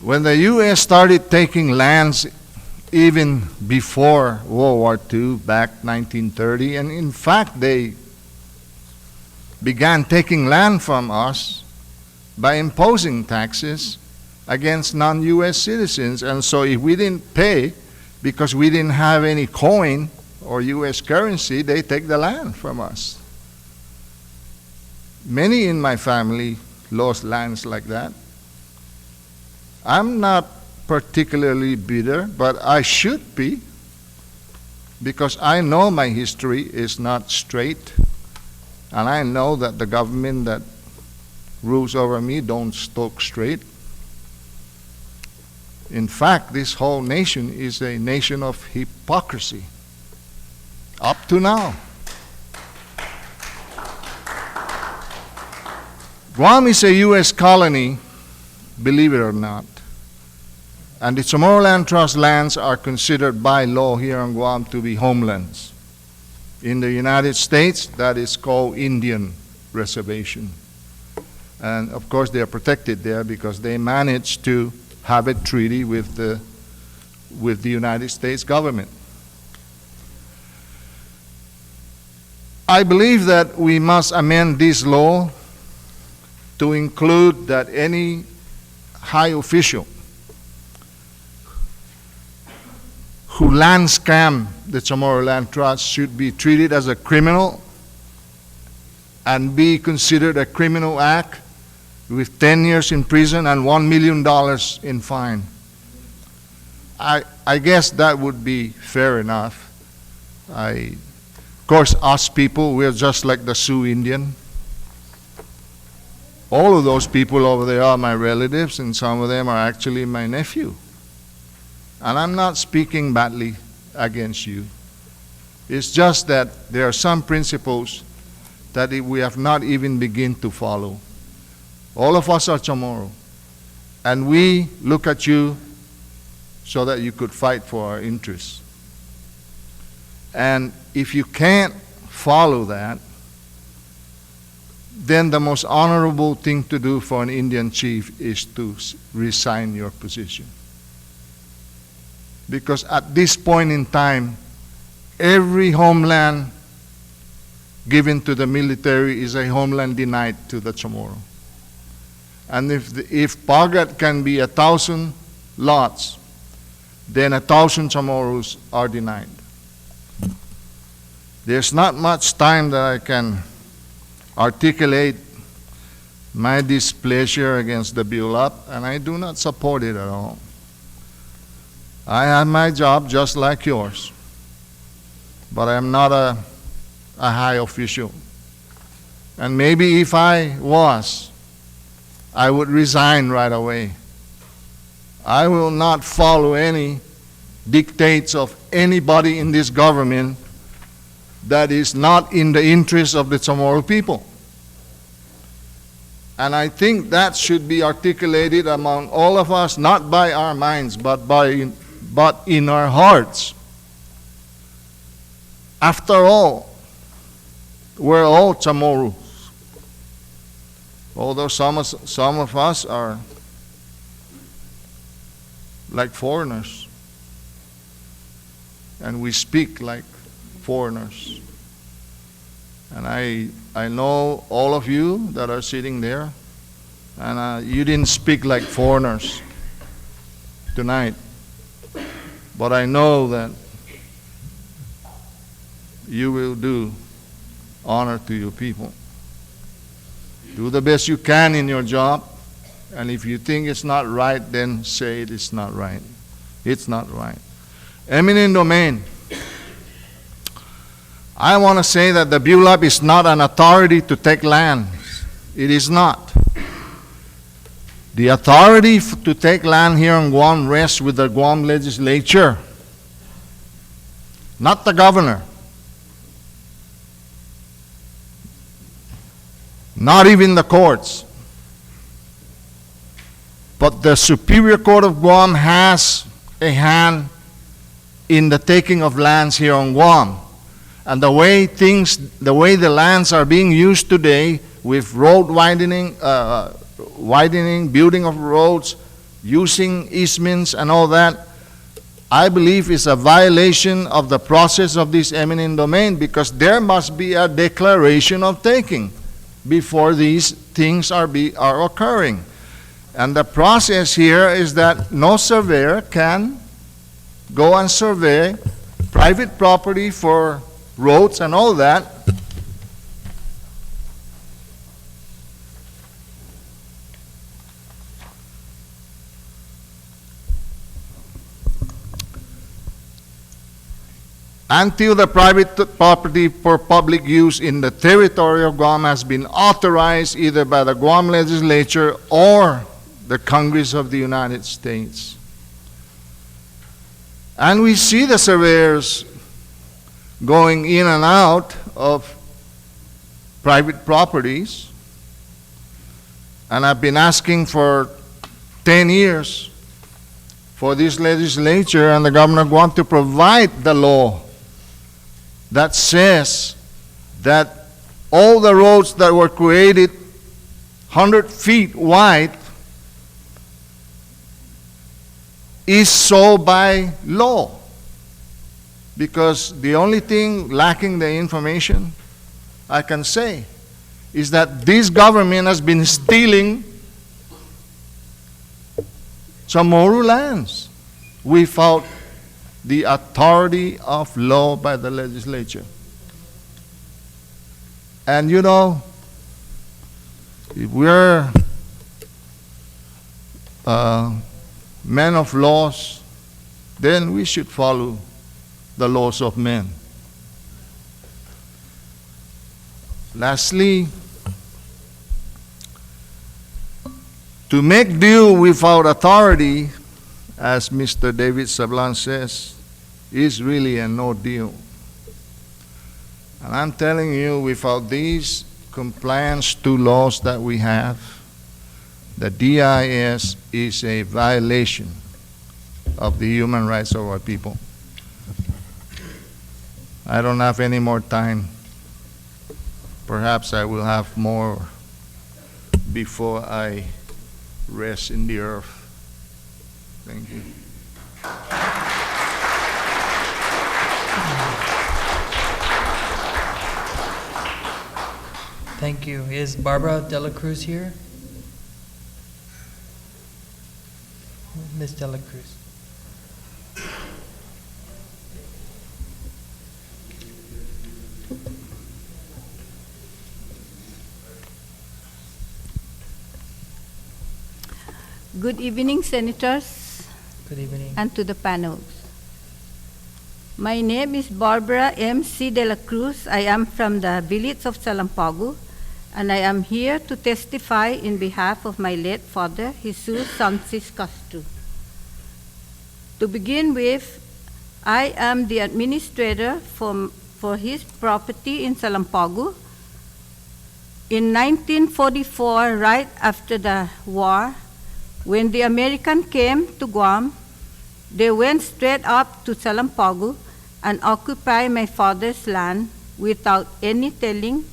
When the U.S. started taking lands even before World War II, back 1930, and in fact they began taking land from us by imposing taxes against non-U.S. citizens. And so if we didn't pay because we didn't have any coin or U.S. currency, they take the land from us. Many in my family lost lands like that. I'm not particularly bitter, but I should be, because I know my history is not straight, and I know that the government that rules over me don't talk straight. In fact, this whole nation is a nation of hypocrisy, up to now. Guam is a U.S. colony, believe it or not. And the Chamorro Land Trust lands are considered by law here in Guam to be homelands. In the United States, that is called Indian reservation. And of course, they are protected there because they managed to have a treaty with the United States government. I believe that we must amend this law to include that any high official who land scam the Chamorro Land Trust should be treated as a criminal and be considered a criminal act with 10 years in prison and $1 million in fine. I guess that would be fair enough. Of course, us people, we're just like the Sioux Indian. All of those people over there are my relatives, and some of them are actually my nephew. And I'm not speaking badly against you. It's just that there are some principles that we have not even begun to follow. All of us are Chamorro, and we look at you so that you could fight for our interests. And if you can't follow that, then the most honorable thing to do for an Indian chief is to resign your position. Because at this point in time, every homeland given to the military is a homeland denied to the Chamorro. And if Pagat can be 1,000 lots, then 1,000 Chamorros are denied. There's not much time that I can articulate my displeasure against the build-up, and I do not support it at all. I have my job just like yours, but I'm not a high official. And maybe if I was, I would resign right away. I will not follow any dictates of anybody in this government that is not in the interest of the Chamorro people. And I think that should be articulated among all of us, not by our minds, but in our hearts. After all, we're all Chamorros. Although some of us are like foreigners, and we speak like foreigners. And I know all of you that are sitting there, and you didn't speak like foreigners tonight. But I know that you will do honor to your people. Do the best you can in your job, and if you think it's not right, then say it is not right. It's not right. Eminent domain. I want to say that the BULAP is not an authority to take land. It is not. The authority to take land here in Guam rests with the Guam Legislature, not the governor, not even the courts. But the Superior Court of Guam has a hand in the taking of lands here on Guam. And the way the lands are being used today with road widening, building of roads, using easements and all that, I believe is a violation of the process of this eminent domain, because there must be a declaration of taking before these things are occurring. And the process here is that no surveyor can go and survey private property for roads and all that until the private property for public use in the territory of Guam has been authorized either by the Guam Legislature or the Congress of the United States. And we see the surveyors going in and out of private properties, and I've been asking for 10 years for this legislature and the governor of Guam to provide the law that says that all the roads that were created 100 feet wide is so by law. Because the only thing lacking the information I can say is that this government has been stealing Chamorro lands without the authority of law by the legislature. And you know, if we're men of laws, then we should follow the laws of men. Lastly, to make deal without authority, as Mr. David Sablan says, is really a no deal. And I'm telling you, without these compliance to laws that we have, the DIS is a violation of the human rights of our people. I don't have any more time. Perhaps I will have more before I rest in the earth. Thank you. Thank you. Is Barbara Dela Cruz here? Ms. Dela Cruz. Good evening, Senators. Good evening. And to the panels. My name is Barbara M.C. de la Cruz. I am from the village of Salampagu, and I am here to testify in behalf of my late father, Jesus Sanchez Castro. To begin with, I am the administrator for his property in Salampagu. In 1944, right after the war, when the American came to Guam, they went straight up to Salampagu and occupied my father's land without any telling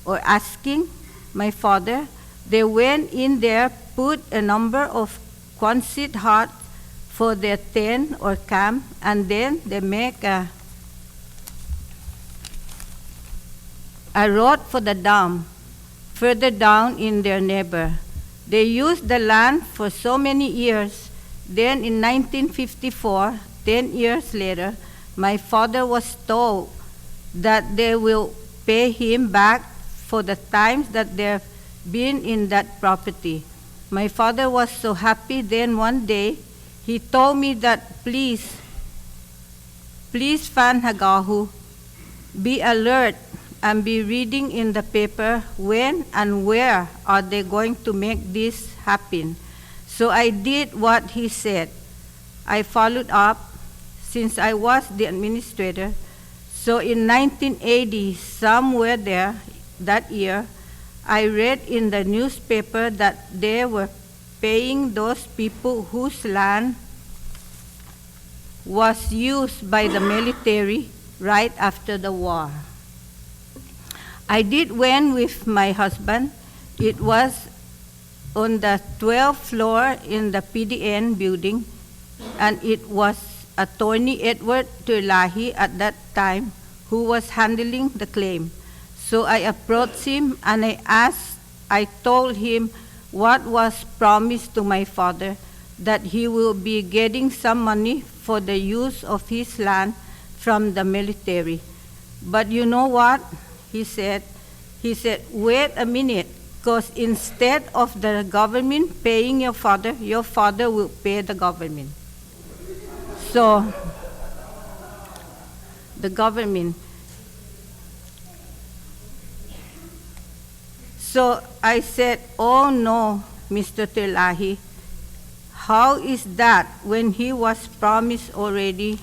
or asking my father. They went in there, put a number of Quonset huts for their tent or camp, and then they make a road for the dam further down in their neighbor. They used the land for so many years. Then in 1954, 10 years later, my father was told that they will pay him back for the times that they've been in that property. My father was so happy. Then one day, he told me that please, Fan Hagahu, be alert and be reading in the paper when and where are they going to make this happen. So I did what he said. I followed up since I was the administrator. So in 1980, somewhere there, that year, I read in the newspaper that they were paying those people whose land was used by the military right after the war. I did went with my husband. It was on the 12th floor in the PDN building, and it was Attorney Edward Turlahi at that time who was handling the claim. So I approached him and I told him what was promised to my father, that he will be getting some money for the use of his land from the military. But you know what? He said, wait a minute, because instead of the government paying your father will pay the government. So, the government. So I said, oh no, Mr. Telahi, how is that when he was promised already?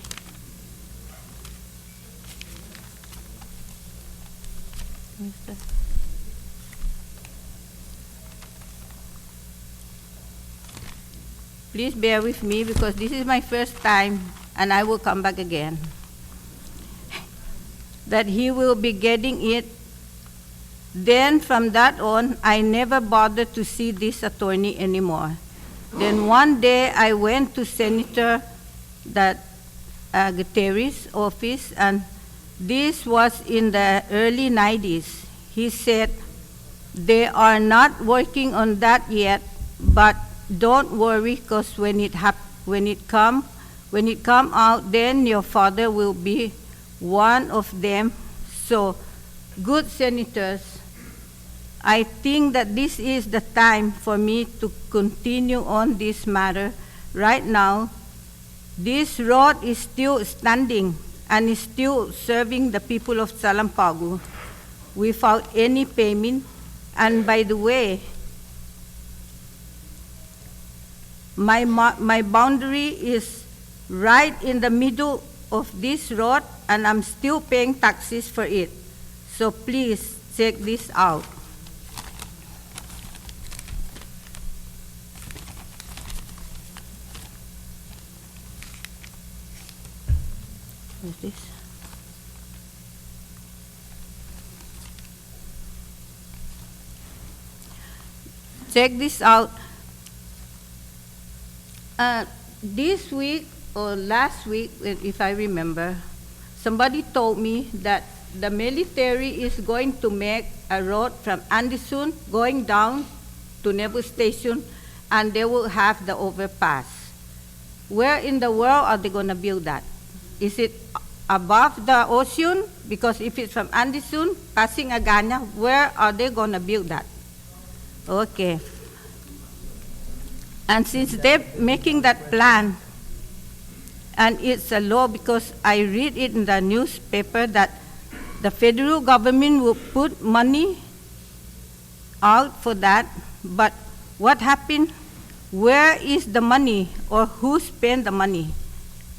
Please bear with me because this is my first time and I will come back again. That he will be getting it. Then from that on, I never bothered to see this attorney anymore. Then one day I went to Senator Gutierrez's office, and this was in the early 90s. He said, they are not working on that yet, but don't worry, because when it come out, then your father will be one of them. So, good senators, I think that this is the time for me to continue on this matter. Right now, this road is still standing and is still serving the people of Salampagu without any payment. And by the way, my boundary is right in the middle of this road, and I'm still paying taxes for it. So please check this out. What's this? Check this out. This week or last week, if I remember, somebody told me that the military is going to make a road from Anderson going down to Nebo Station, and they will have the overpass. Where in the world are they going to build that? Is it above the ocean? Because if it's from Anderson, passing Agana, where are they going to build that? Okay. And since they're making that plan, and it's a law because I read it in the newspaper that the federal government will put money out for that, but what happened? Where is the money, or who spent the money?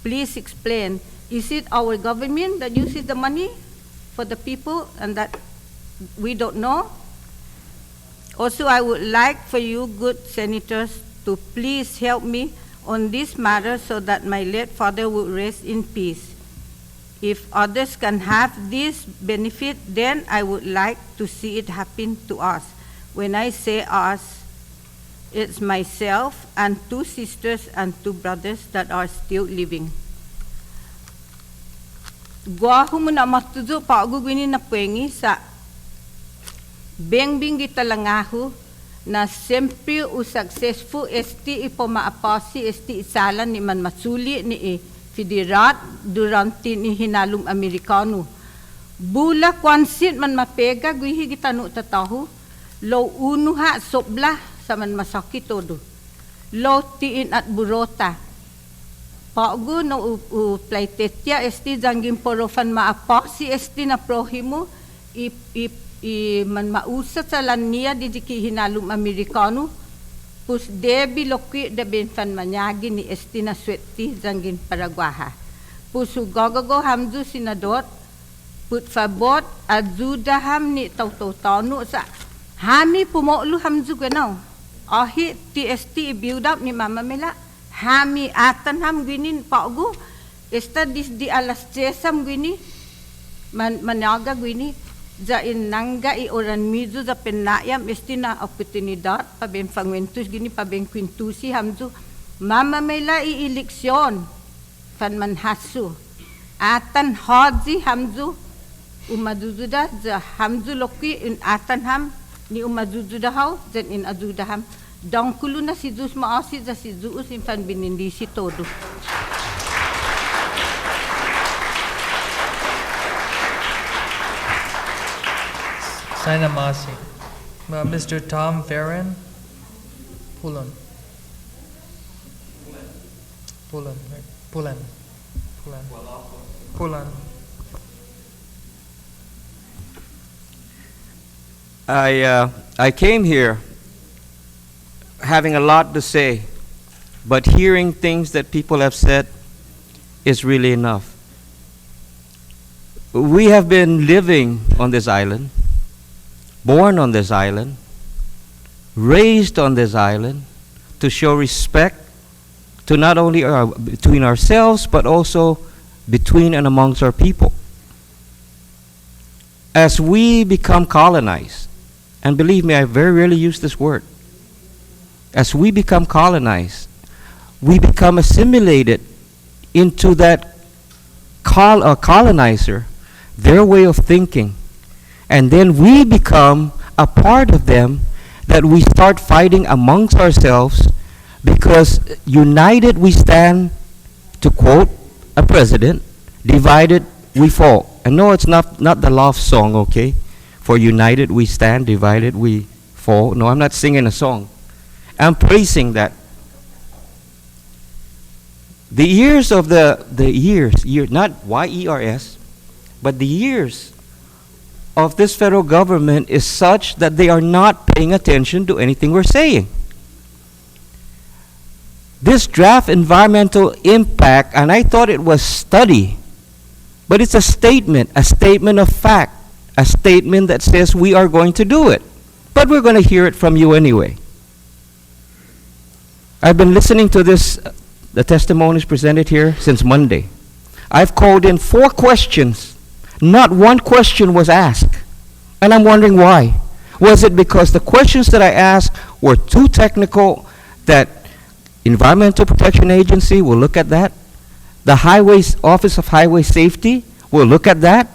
Please explain, Is it our government that uses the money for the people and that we don't know? Also, I would like for you good senators to please help me on this matter so that my late father would rest in peace. If others can have this benefit, then I would like to see it happen to us. When I say us, it's myself and 2 sisters and 2 brothers that are still living. Gua humuna matuzo pa gugini na pengi sa beng gitalangahu na sempre u successful esti ipo maapasi esti isalan ni man masuli ni federat durante ni hinalum Amerikano. Bula kwansit man mapega guihi gitanu tatahu lo unuha sobla sa man masakit todo. Lo tiin at burota. Pago no plaitetia esti jangin porofan maapasi esti na prohimo i man mausa sa lania di hinalum Amerikano pus debi loki de benfan manyagi ni esti na sweti jangin Paraguaha. Pusu gogogo hamzu senador put favor azudaham ni tau-tau sa hami pumolu hamzu ganaw. Ahi TST build up ni Mama Mela. Hami atan ham gini pago esta di alas cesam gini managa gini za inanga I oran mizu za penayam esti na oportunidad pa ben fangwentus gini pa ben quintusi hamzu Mama Mela I eleksyon fan manhasu atan hodzi hamzu umadududa za hamzu loki in atan ham ni umadududa hau zen in aduda ham dangkulo na si Zeus maasi za si Zeus infan binindisi todo. Sana Masi. Mr. Tom Farron. Pulan. I came here having a lot to say, but hearing things that people have said is really enough. We have been living on this island, born on this island, raised on this island to show respect to not only between ourselves, but also between and amongst our people. As we become colonized, and believe me, I very rarely use this word, as we become colonized, we become assimilated into that colonizer, their way of thinking. And then we become a part of them that we start fighting amongst ourselves because united we stand, to quote a president, divided we fall. And no, it's not the love song, okay? For united we stand, divided we fall. No, I'm not singing a song. I'm praising that. The years of not YERS, but the years of this federal government is such that they are not paying attention to anything we're saying. This draft environmental impact, and I thought it was study, but it's a statement of fact, a statement that says we are going to do it. But we're going to hear it from you anyway. I've been listening to the testimonies presented here since Monday. I've called in 4 questions. Not one question was asked. And I'm wondering why. Was it because the questions that I asked were too technical that Environmental Protection Agency will look at that? The Office of Highway Safety will look at that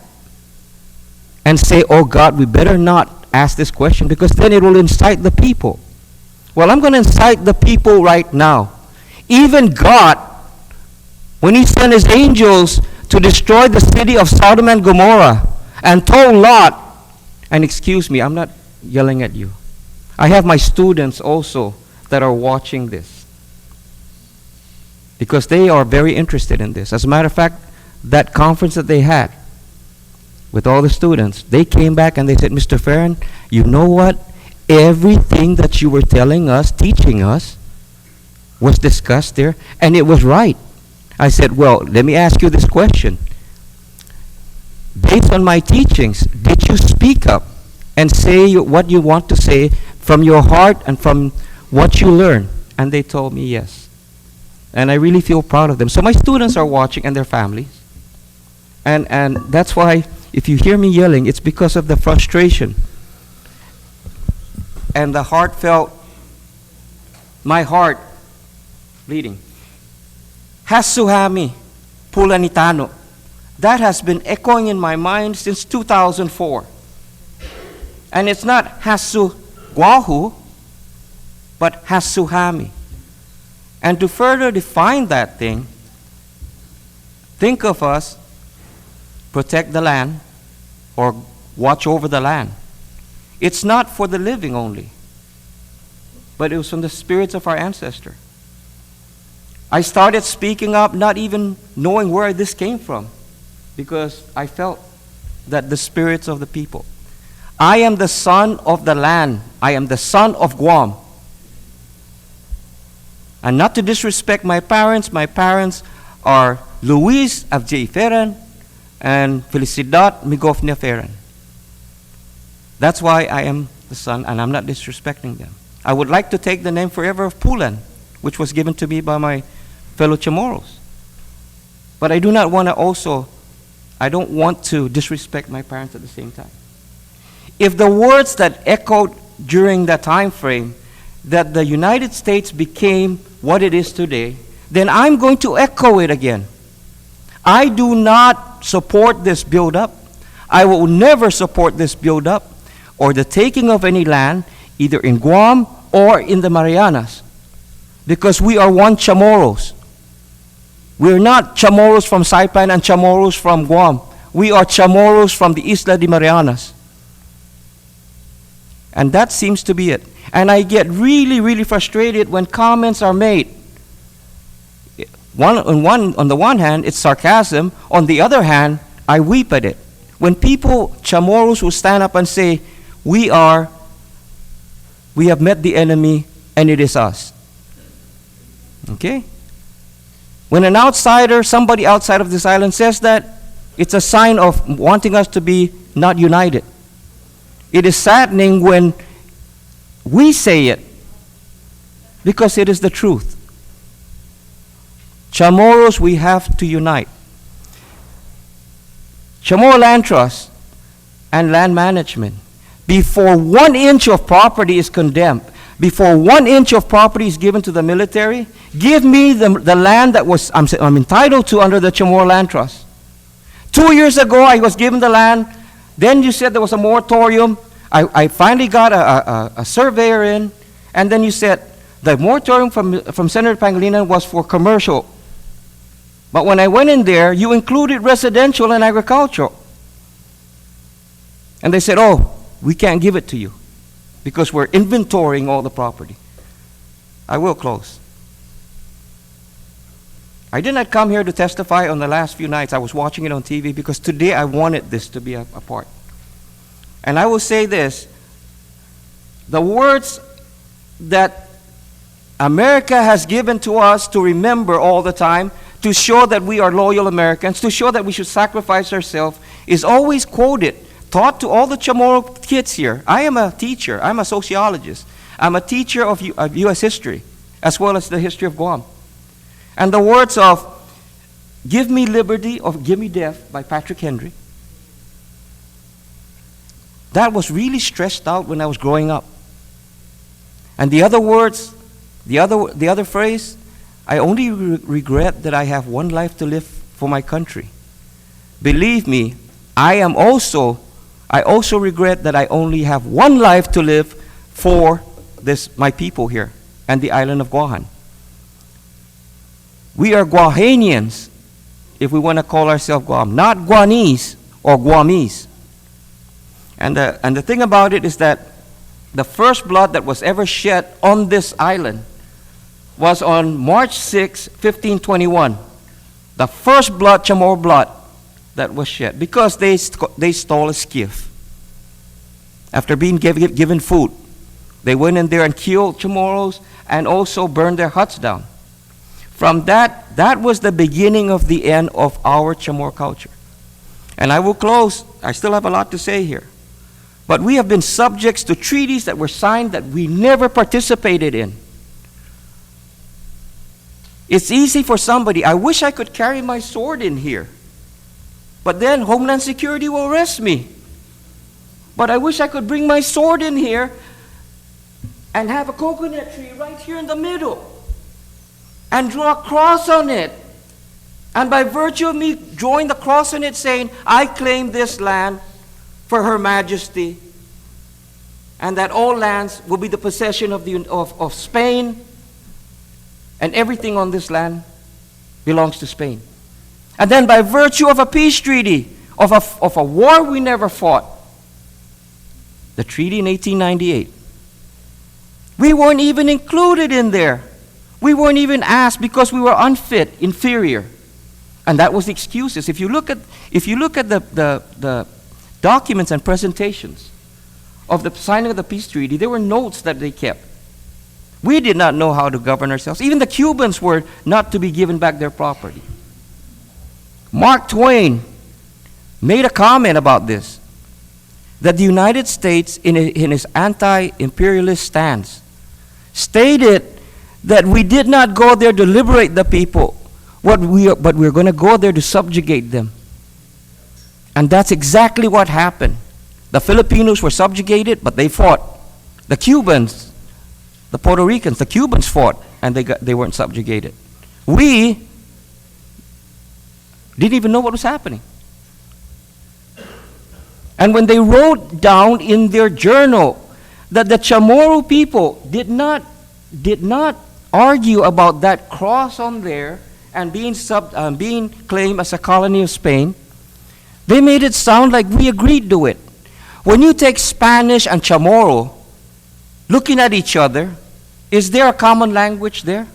and say, oh God, we better not ask this question because then it will incite the people. Well, I'm going to incite the people right now. Even God, when He sent His angels to destroy the city of Sodom and Gomorrah and told Lot, and excuse me, I'm not yelling at you. I have my students also that are watching this because they are very interested in this. As a matter of fact, that conference that they had with all the students, they came back and they said, Mr. Farron, you know what? Everything that you were telling us, teaching us, was discussed there, and it was right. I said, well, let me ask you this question. Based on my teachings, did you speak up and say what you want to say from your heart and from what you learn? And they told me yes. And I really feel proud of them. So my students are watching and their families. And that's why if you hear me yelling, it's because of the frustration and the heartfelt, my heart bleeding. Hasuhami Pulanitano. That has been echoing in my mind since 2004. And it's not Hasu Guahu, but Hasuhami. And to further define that thing, think of us protect the land or watch over the land. It's not for the living only, but it was from the spirits of our ancestor. I started speaking up not even knowing where this came from, because I felt that the spirits of the people. I am the son of the land. I am the son of Guam. And not to disrespect my parents are Luis Avjay Ferran and Felicidad Migofnia Ferran. That's why I am the son, and I'm not disrespecting them. I would like to take the name forever of Pulan, which was given to me by my fellow Chamorros. But I do not want to also, I don't want to disrespect my parents at the same time. If the words that echoed during that time frame, that the United States became what it is today, then I'm going to echo it again. I do not support this build-up. I will never support this build-up or the taking of any land, either in Guam or in the Marianas, because we are one Chamorros. We're not Chamorros from Saipan and Chamorros from Guam. We are Chamorros from the Isla de Marianas. And that seems to be it. And I get really, really frustrated when comments are made. On the one hand, it's sarcasm. On the other hand, I weep at it. When people, Chamorros, will stand up and say, we have met the enemy and it is us. Okay? When an outsider, somebody outside of this island says that, it's a sign of wanting us to be not united. It is saddening when we say it, because it is the truth. Chamorros, we have to unite. Chamorro Land Trust and land management, before 1 inch of property is condemned, before 1 inch of property is given to the military, give me the land that I'm entitled to under the Chamorro Land Trust. 2 years ago, I was given the land. Then you said there was a moratorium. I finally got a surveyor in, and then you said the moratorium from Senator Pangilinan was for commercial. But when I went in there, you included residential and agricultural. And they said, oh, we can't give it to you because we're inventorying all the property. I will close. I did not come here to testify on the last few nights. I was watching it on TV because today I wanted this to be a part. And I will say this, the words that America has given to us to remember all the time, to show that we are loyal Americans, to show that we should sacrifice ourselves, is always quoted, taught to all the Chamorro kids here. I am a teacher, I'm a sociologist, I'm a teacher of U.S. history, as well as the history of Guam. And the words of, give me liberty or give me death by Patrick Henry, that was really stressed out when I was growing up. And the other words, the other phrase, I only regret that I have one life to live for my country. Believe me, I also regret that I only have one life to live for my people here and the island of Guahan. We are Guahanians, if we want to call ourselves Guam, not Guanese or Guamese. And the thing about it is that the first blood that was ever shed on this island was on March 6, 1521. The first blood, Chamorro blood, that was shed because they stole a skiff. After being given food, they went in there and killed Chamorros and also burned their huts down. From that That was the beginning of the end of our Chamorro culture. And I will close. I still have a lot to say here. But we have been subjects to treaties that were signed that we never participated in. It's easy for somebody, I wish I could carry my sword in here. But then Homeland Security will arrest me. But I wish I could bring my sword in here and have a coconut tree right here in the middle and draw a cross on it. And by virtue of me drawing the cross on it saying, I claim this land for Her Majesty, and that all lands will be the possession of Spain, and everything on this land belongs to Spain. And then by virtue of a peace treaty, of a war we never fought, the treaty in 1898, we weren't even included in there. We weren't even asked because we were unfit, inferior. And that was the excuses. If you look at the documents and presentations of the signing of the peace treaty, there were notes that they kept. We did not know how to govern ourselves. Even the Cubans were not to be given back their property. Mark Twain made a comment about this, that the United States, in his anti-imperialist stance, stated that we did not go there to liberate the people, but we're going to go there to subjugate them. And that's exactly what happened. The Filipinos were subjugated, but they fought. The Cubans, the Puerto Ricans, the Cubans fought, and they weren't subjugated. We didn't even know what was happening. And when they wrote down in their journal that the Chamorro people did not argue about that cross on there and being claimed as a colony of Spain, they made it sound like we agreed to it. When you take Spanish and Chamorro looking at each other, is there a common language there?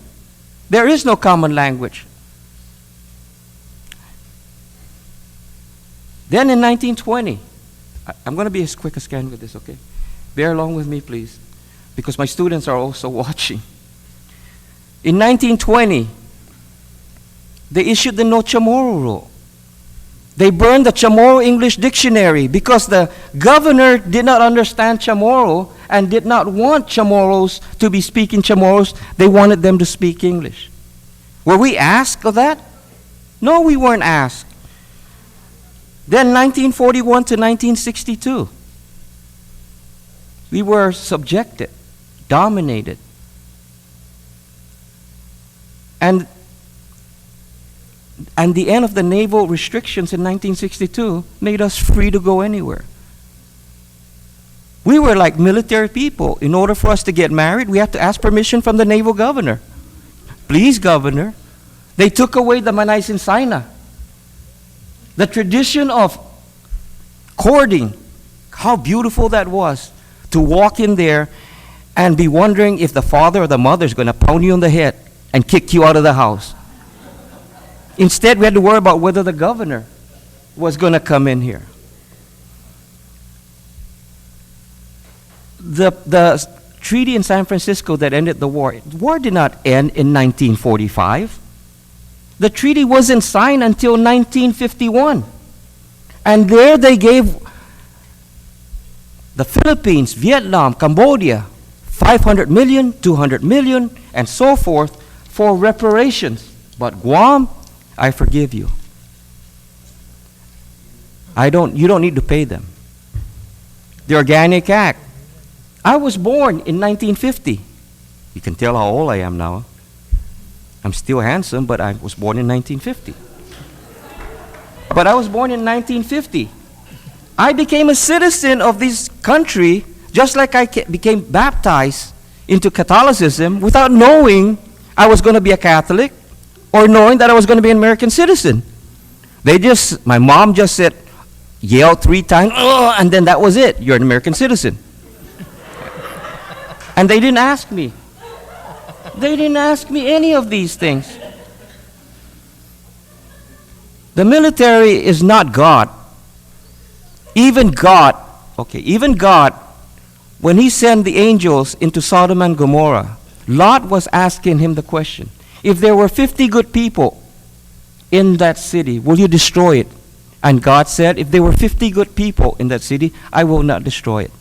There is no common language. Then in 1920, I'm going to be as quick as I can with this, okay? Bear along with me, please, because my students are also watching. In 1920, they issued the No Chamorro rule. They burned the Chamorro English dictionary because the governor did not understand Chamorro and did not want Chamorros to be speaking Chamorros. They wanted them to speak English. Were we asked of that? No, we weren't asked. Then 1941 to 1962, we were subjected, dominated. And the end of the naval restrictions in 1962 made us free to go anywhere. We were like military people. In order for us to get married, we had to ask permission from the naval governor. Please, governor. They took away the Manay Sinsaina. The tradition of courting, how beautiful that was, to walk in there and be wondering if the father or the mother is going to pound you on the head and kick you out of the house. Instead, we had to worry about whether the governor was going to come in here. The treaty in San Francisco that ended the war did not end in 1945. The treaty wasn't signed until 1951. And there they gave the Philippines, Vietnam, Cambodia, 500 million, 200 million, and so forth for reparations. But Guam, I forgive you. You don't need to pay them. The Organic Act. I was born in 1950. You can tell how old I am now. I'm still handsome, but I was born in 1950. But I was born in 1950. I became a citizen of this country just like I became baptized into Catholicism without knowing I was going to be a Catholic or knowing that I was going to be an American citizen. My mom just said, yelled 3 times, and then that was it. You're an American citizen. And they didn't ask me. They didn't ask me any of these things. The military is not God. Even God, when he sent the angels into Sodom and Gomorrah, Lot was asking him the question, If there were 50 good people in that city, will you destroy it? And God said, if there were 50 good people in that city, I will not destroy it.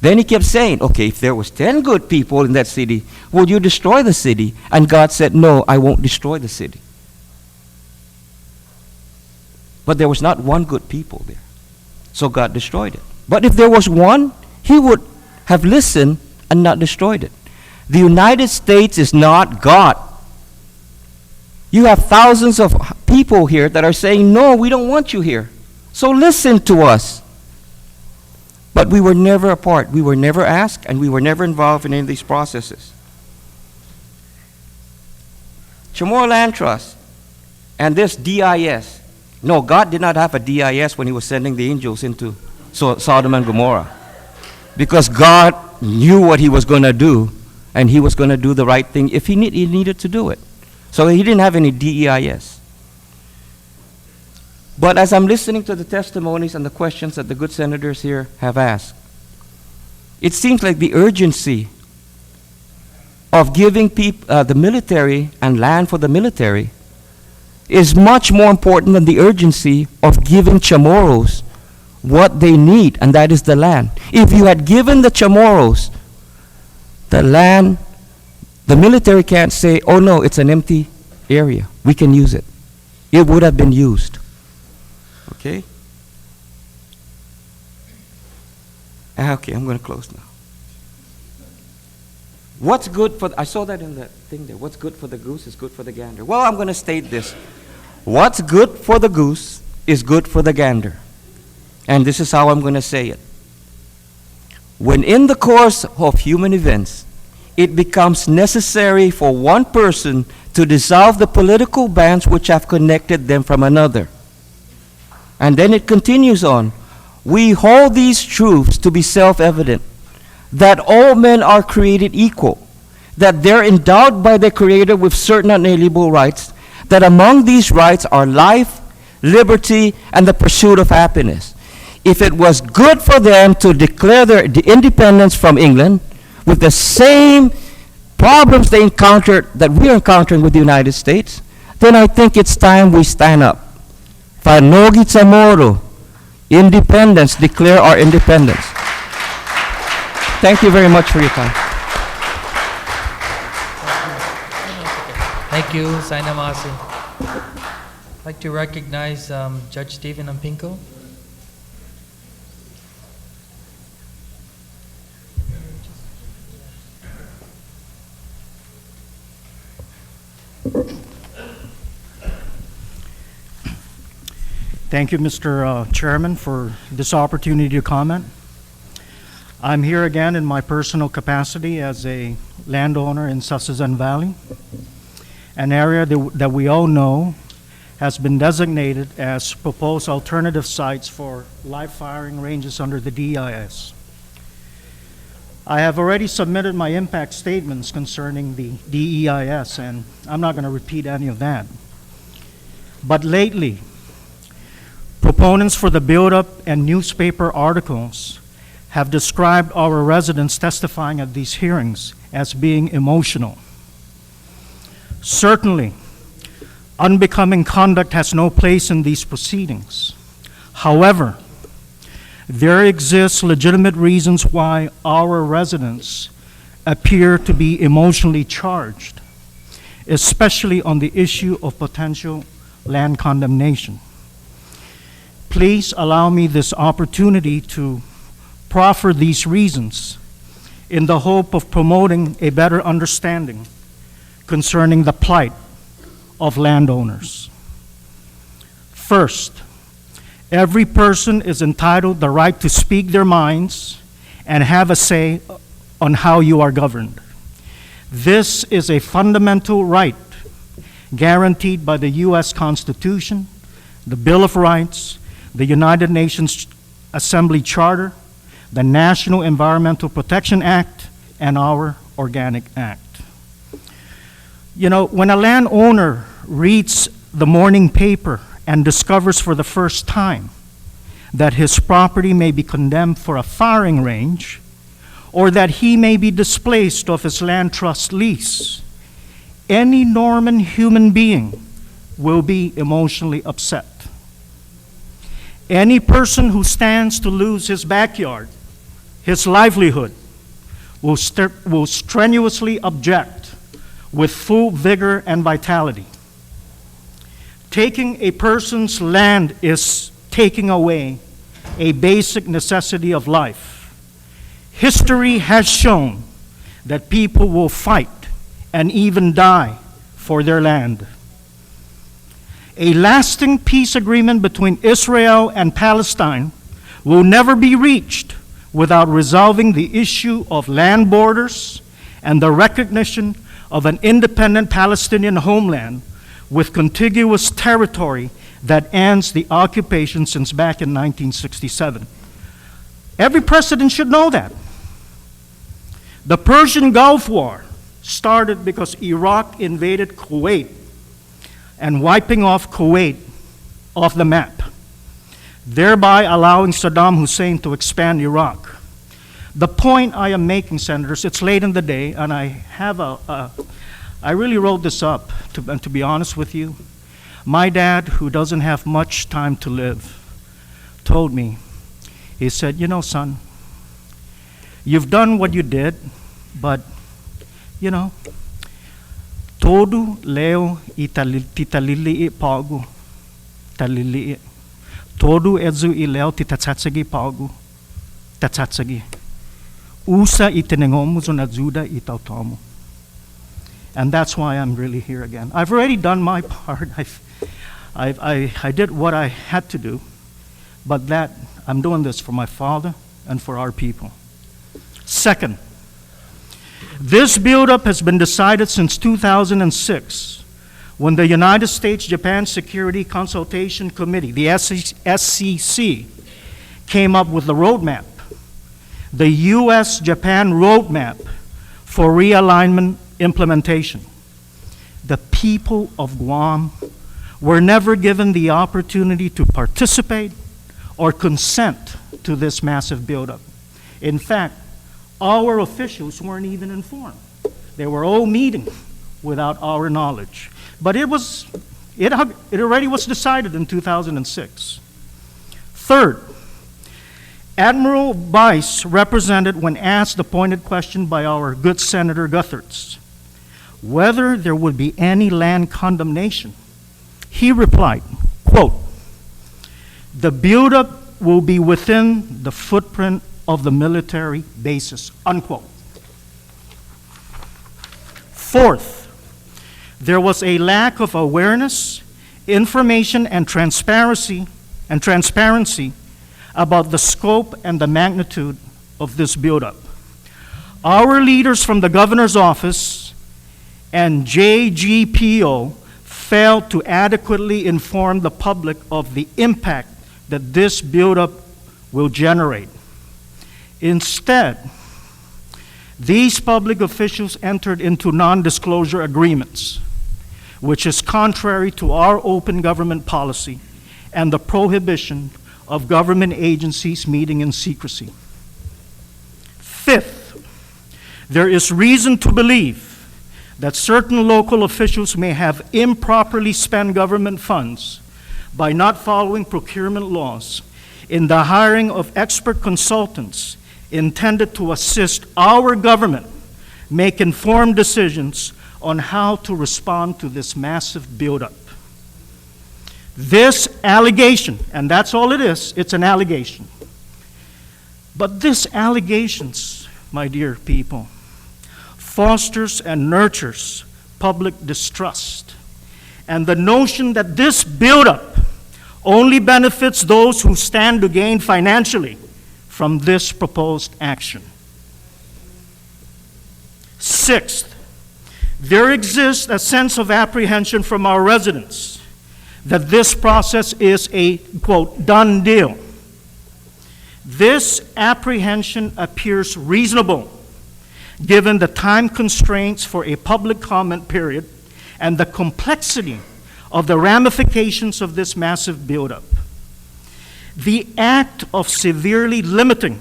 Then he kept saying, okay, if there was 10 good people in that city, will you destroy the city? And God said, no, I won't destroy the city. But there was not one good people there. So God destroyed it. But if there was one, he would have listened and not destroyed it. The United States is not God. You have thousands of people here that are saying, no, we don't want you here. So listen to us. But we were never a part. We were never asked, and we were never involved in any of these processes. Chamorro Land Trust and this DIS. No, God did not have a DIS when he was sending the angels into Sodom and Gomorrah. Because God knew what he was going to do, and he was going to do the right thing if he needed to do it. So he didn't have any DEIS. But as I'm listening to the testimonies and the questions that the good senators here have asked, it seems like the urgency of giving the military and land for the military is much more important than the urgency of giving Chamorros what they need, and that is the land. If you had given the Chamorros the land, the military can't say, oh no, it's an empty area, we can use it. It would have been used. Okay? Okay, I'm going to close now. What's good for, I saw that in the thing there, what's good for the goose is good for the gander. Well, I'm going to state this. What's good for the goose is good for the gander. And this is how I'm going to say it. When in the course of human events, it becomes necessary for one person to dissolve the political bands which have connected them from another. And then it continues on. We hold these truths to be self-evident, that all men are created equal, that they're endowed by their Creator with certain unalienable rights, that among these rights are life, liberty, and the pursuit of happiness. If it was good for them to declare their independence from England with the same problems they encountered that we're encountering with the United States, then I think it's time we stand up. Whanogi Chamorro, independence, declare our independence. Thank you very much for your time. Thank you, Sainamasi. I'd like to recognize Judge Stephen Unpingco. Thank you, Mr. Chairman, for this opportunity to comment. I'm here again in my personal capacity as a landowner in Sussesan Valley, an area that we all know has been designated as proposed alternative sites for live firing ranges under the DIS. I have already submitted my impact statements concerning the DEIS, and I'm not going to repeat any of that. But lately, proponents for the buildup and newspaper articles have described our residents testifying at these hearings as being emotional. Certainly, unbecoming conduct has no place in these proceedings. However, there exists legitimate reasons why our residents appear to be emotionally charged, especially on the issue of potential land condemnation. Please allow me this opportunity to proffer these reasons in the hope of promoting a better understanding concerning the plight of landowners. First, every person is entitled the right to speak their minds and have a say on how you are governed. This is a fundamental right guaranteed by the U.S. Constitution, the Bill of Rights, the United Nations Assembly Charter, the National Environmental Protection Act, and our Organic Act. You know, when a landowner reads the morning paper and discovers for the first time that his property may be condemned for a firing range, or that he may be displaced of his land trust lease, any Norman human being will be emotionally upset. Any person who stands to lose his backyard, his livelihood, will strenuously object with full vigor and vitality. Taking a person's land is taking away a basic necessity of life. History has shown that people will fight and even die for their land. A lasting peace agreement between Israel and Palestine will never be reached without resolving the issue of land borders and the recognition of an independent Palestinian homeland with contiguous territory that ends the occupation since back in 1967. Every president should know that. The Persian Gulf War started because Iraq invaded Kuwait and wiping off Kuwait off the map, thereby allowing Saddam Hussein to expand Iraq. The point I am making, Senators, it's late in the day, and I really wrote this up, and to be honest with you, my dad, who doesn't have much time to live, told me, he said, you know, son, you've done what you did, but, you know, todo leo titalili pagu, talili. Todo ezu ileo titatsagi pagu, tatsagi. Usa itinengomu zonazuda itautomu. And that's why I'm really here again. I've already done my part. I did what I had to do, but I'm doing this for my father and for our people. Second, this buildup has been decided since 2006, when the United States-Japan Security Consultation Committee, the SCC, came up with the roadmap, the U.S.-Japan roadmap for realignment implementation. The people of Guam were never given the opportunity to participate or consent to this massive buildup. In fact, our officials weren't even informed. They were all meeting without our knowledge. But it already was decided in 2006. Third, Admiral Bice represented when asked the pointed question by our good Senator Gutherts, whether there would be any land condemnation. He replied, quote, the buildup will be within the footprint of the military bases, unquote. Fourth, there was a lack of awareness, information, and transparency about the scope and the magnitude of this buildup. Our leaders from the governor's office and JGPO failed to adequately inform the public of the impact that this buildup will generate. Instead, these public officials entered into non-disclosure agreements, which is contrary to our open government policy and the prohibition of government agencies meeting in secrecy. Fifth, there is reason to believe that certain local officials may have improperly spent government funds by not following procurement laws in the hiring of expert consultants intended to assist our government make informed decisions on how to respond to this massive buildup. This allegation, and that's all it is, it's an allegation. But this allegations, my dear people, fosters and nurtures public distrust and the notion that this buildup only benefits those who stand to gain financially from this proposed action. Sixth, there exists a sense of apprehension from our residents that this process is a, quote, done deal. This apprehension appears reasonable given the time constraints for a public comment period and the complexity of the ramifications of this massive buildup. The act of severely limiting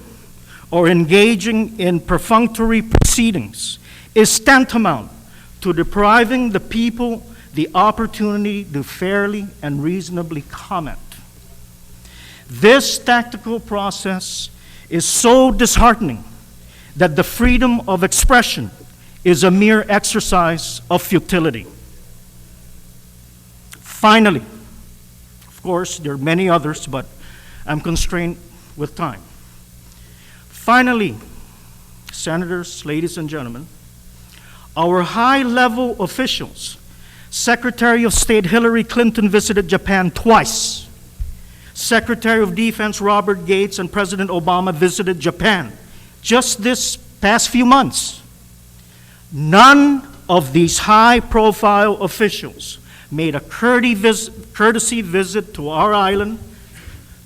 or engaging in perfunctory proceedings is tantamount to depriving the people the opportunity to fairly and reasonably comment. This tactical process is so disheartening that the freedom of expression is a mere exercise of futility. Finally, of course, there are many others, but I'm constrained with time. Finally, senators, ladies and gentlemen, our high-level officials, Secretary of State Hillary Clinton visited Japan twice. Secretary of Defense Robert Gates and President Obama visited Japan just this past few months. None of these high-profile officials made a courtesy visit to our island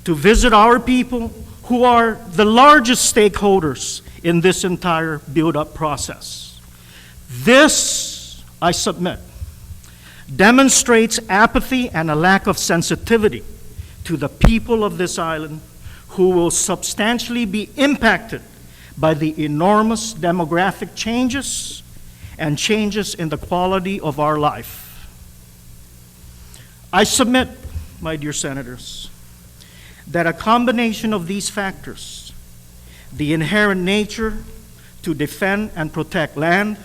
to visit our people who are the largest stakeholders in this entire build-up process. This, I submit, demonstrates apathy and a lack of sensitivity to the people of this island who will substantially be impacted by the enormous demographic changes and changes in the quality of our life. I submit, my dear senators, that a combination of these factors, the inherent nature to defend and protect land,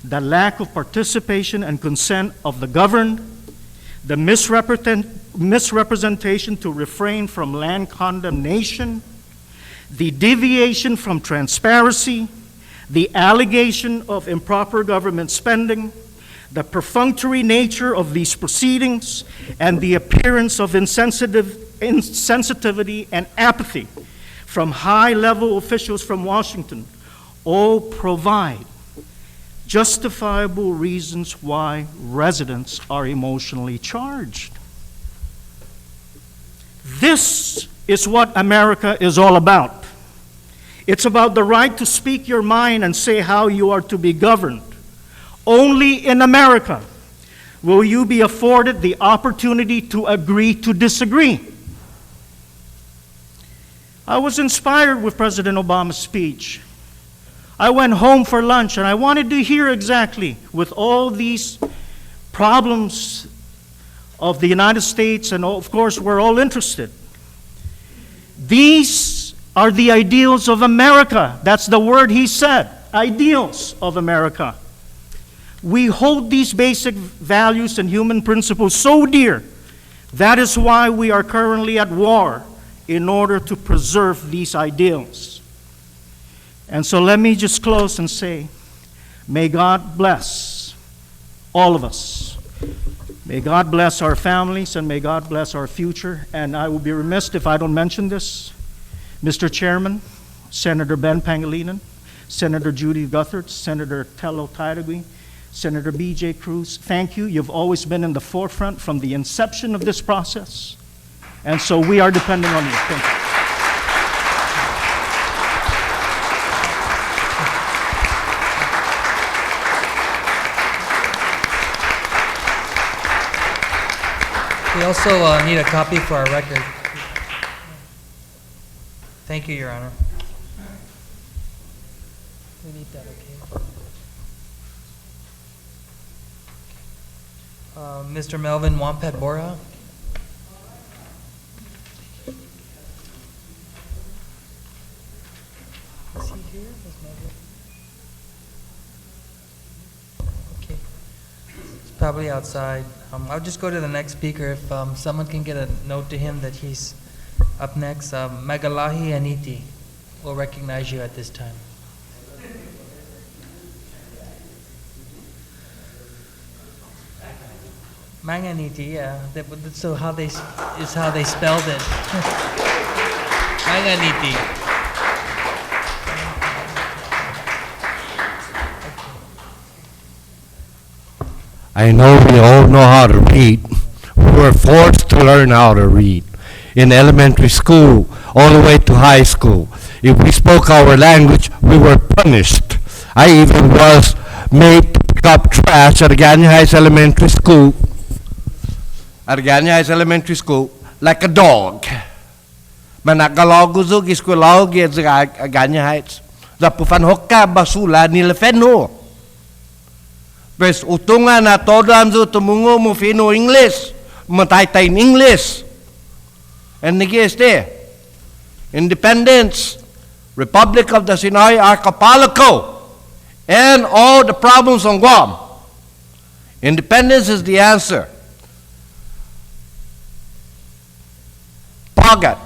the lack of participation and consent of the governed, the misrepresentation to refrain from land condemnation, the deviation from transparency, the allegation of improper government spending, the perfunctory nature of these proceedings, and the appearance of insensitivity and apathy from high-level officials from Washington all provide justifiable reasons why residents are emotionally charged. This is what America is all about. It's about the right to speak your mind and say how you are to be governed. Only in America will you be afforded the opportunity to agree to disagree. I was inspired with President Obama's speech. I went home for lunch and I wanted to hear exactly, with all these problems of the United States, and of course we're all interested. These are the ideals of America. That's the word he said, ideals of America. We hold these basic values and human principles so dear. That is why we are currently at war, in order to preserve these ideals. And so let me just close and say, may God bless all of us. May God bless our families, and may God bless our future. And I will be remiss if I don't mention this. Mr. Chairman, Senator Ben Pangilinan, Senator Judy Guthert, Senator Tello Tairagui, Senator B.J. Cruz, thank you. You've always been in the forefront from the inception of this process. And so we are depending on you. Thank you. We also need a copy for our record. Thank you, Your Honor. We need that, okay? Mr. Melvin Wampet Bora. Is he here? Is Melvin? Okay. He's probably outside. I'll just go to the next speaker. If someone can get a note to him that he's up next. Magalahi Aniti will recognize you at this time. Manganiti, yeah. So how they spelled it. Manganiti. I know we all know how to read. We were forced to learn how to read. In elementary school, all the way to high school. If we spoke our language, we were punished. I even was made to pick up trash at Ganya Heights Elementary School. At Ganya Heights Elementary School, like a dog. Manakalaguzo giskulaugi at Ganya Heights. The pufan hokka basula nilefeno. Pres utungan na todam zo tumungo mo fino English, mataytay in English. And nagiste, independence, Republic of the Sinai Archipelago, and all the problems on Guam. Independence is the answer. Pagat,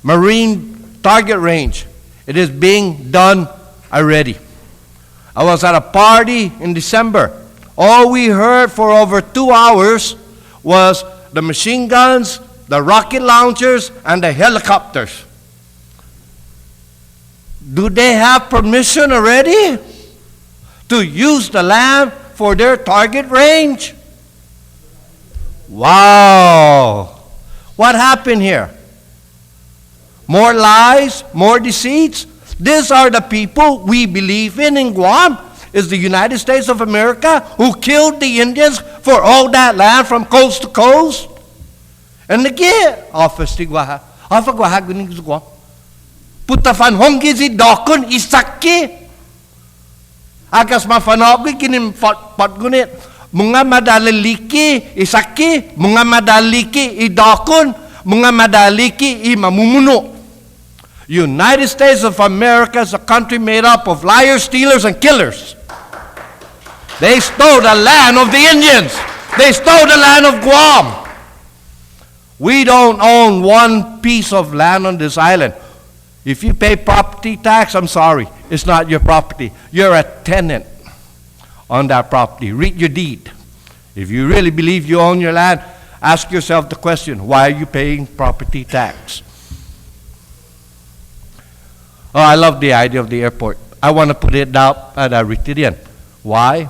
Marine Target Range, it is being done already. I was at a party in December. All we heard for over 2 hours was the machine guns, the rocket launchers, and the helicopters. Do they have permission already to use the land for their target range? Wow. What happened here? More lies, more deceits. These are the people we believe in Guam. Is the United States of America who killed the Indians for all that land from coast to coast? And again, office ti Guaha. Afa Guaha guning Guam. Putafan hongi si dokon isaki. Agas mafanogi kinim pot gunit. Mga madaliki isaki, mga madaliki idokon, mga madaliki imamumuno. United States of America is a country made up of liars, stealers, and killers. They stole the land of the Indians. They stole the land of Guam. We don't own one piece of land on this island. If you pay property tax, I'm sorry, it's not your property. You're a tenant on that property. Read your deed. If you really believe you own your land, ask yourself the question, why are you paying property tax? Oh, I love the idea of the airport. I want to put it out at a Ritidian. Why?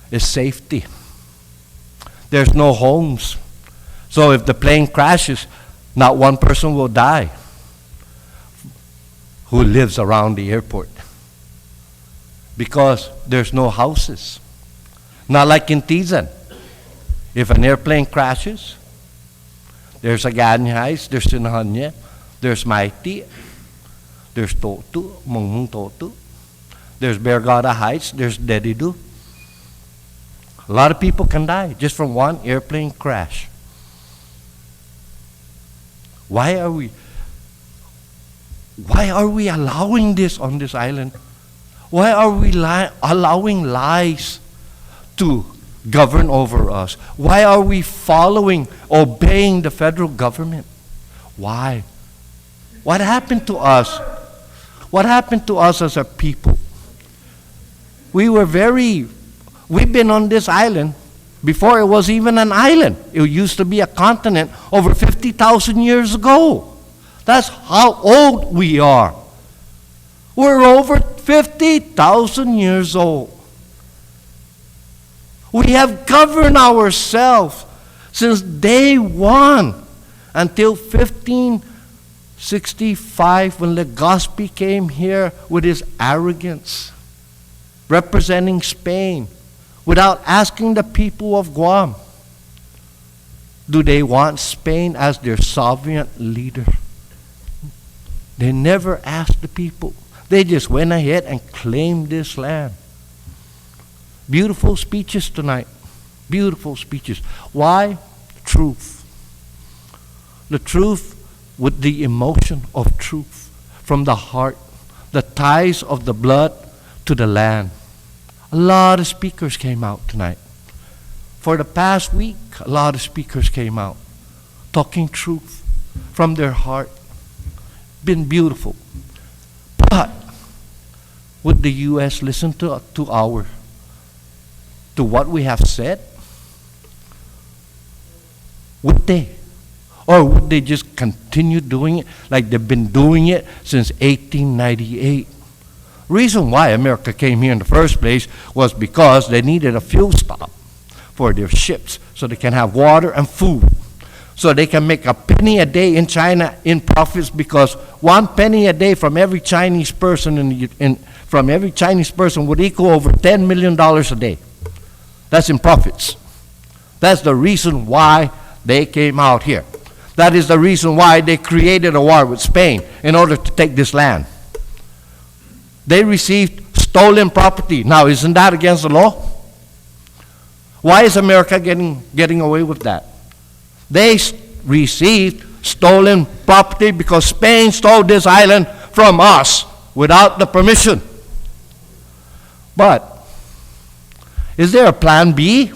It's safety. There's no homes. So if the plane crashes, not one person will die who lives around the airport. Because there's no houses. Not like in Tizan. If an airplane crashes, there's a Ganyais, there's Sinahanya, there's Maiti, there's Totu, Mungmung Totu, there's Bergada Heights, there's Dedidu. A lot of people can die just from one airplane crash. Why are we allowing this on this island? Why are we allowing lies to govern over us? Why are we obeying the federal government? Why? What happened to us? What happened to us as a people? We've been on this island before it was even an island. It used to be a continent over 50,000 years ago. That's how old we are. We're over 50,000 years old. We have governed ourselves since day one until 1565 when Legazpi came here with his arrogance, representing Spain, without asking the people of Guam, do they want Spain as their sovereign leader? They never asked the people. They just went ahead and claimed this land. Beautiful speeches tonight. Beautiful speeches. Why? Truth. The truth with the emotion of truth from the heart, the ties of the blood to the land. A lot of speakers came out tonight. For the past week, a lot of speakers came out talking truth from their heart. Been beautiful. But would the U.S. listen to what we have said? Would they? Or would they just continue doing it like they've been doing it since 1898? Reason why America came here in the first place was because they needed a fuel stop for their ships so they can have water and food. So they can make a penny a day in China in profits, because 1 penny a day from every Chinese person would equal over $10 million a day. That's in profits. That's the reason why they came out here. That is the reason why they created a war with Spain in order to take this land. They received stolen property. Now, isn't that against the law? Why is America getting away with that? They received stolen property because Spain stole this island from us without the permission. But is there a plan B?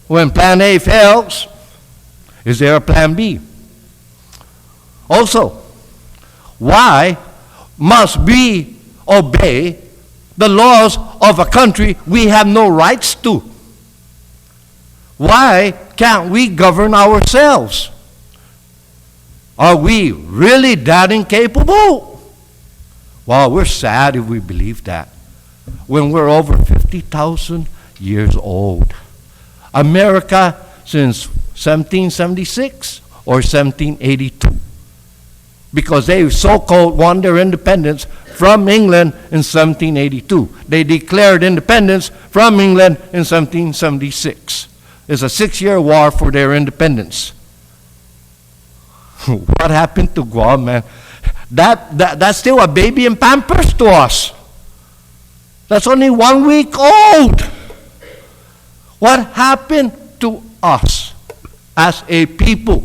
When plan A fails, is there a plan B? Also, why must we obey the laws of a country we have no rights to? Why can't we govern ourselves? Are we really that incapable? Well, we're sad if we believe that. When we're over 50,000 years old. America since 1776 or 1782. Because they so-called won their independence from England in 1782. They declared independence from England in 1776. It's a 6-year war for their independence. What happened to Guam, man? That's still a baby in Pampers to us. That's only 1 week old. What happened to us as a people?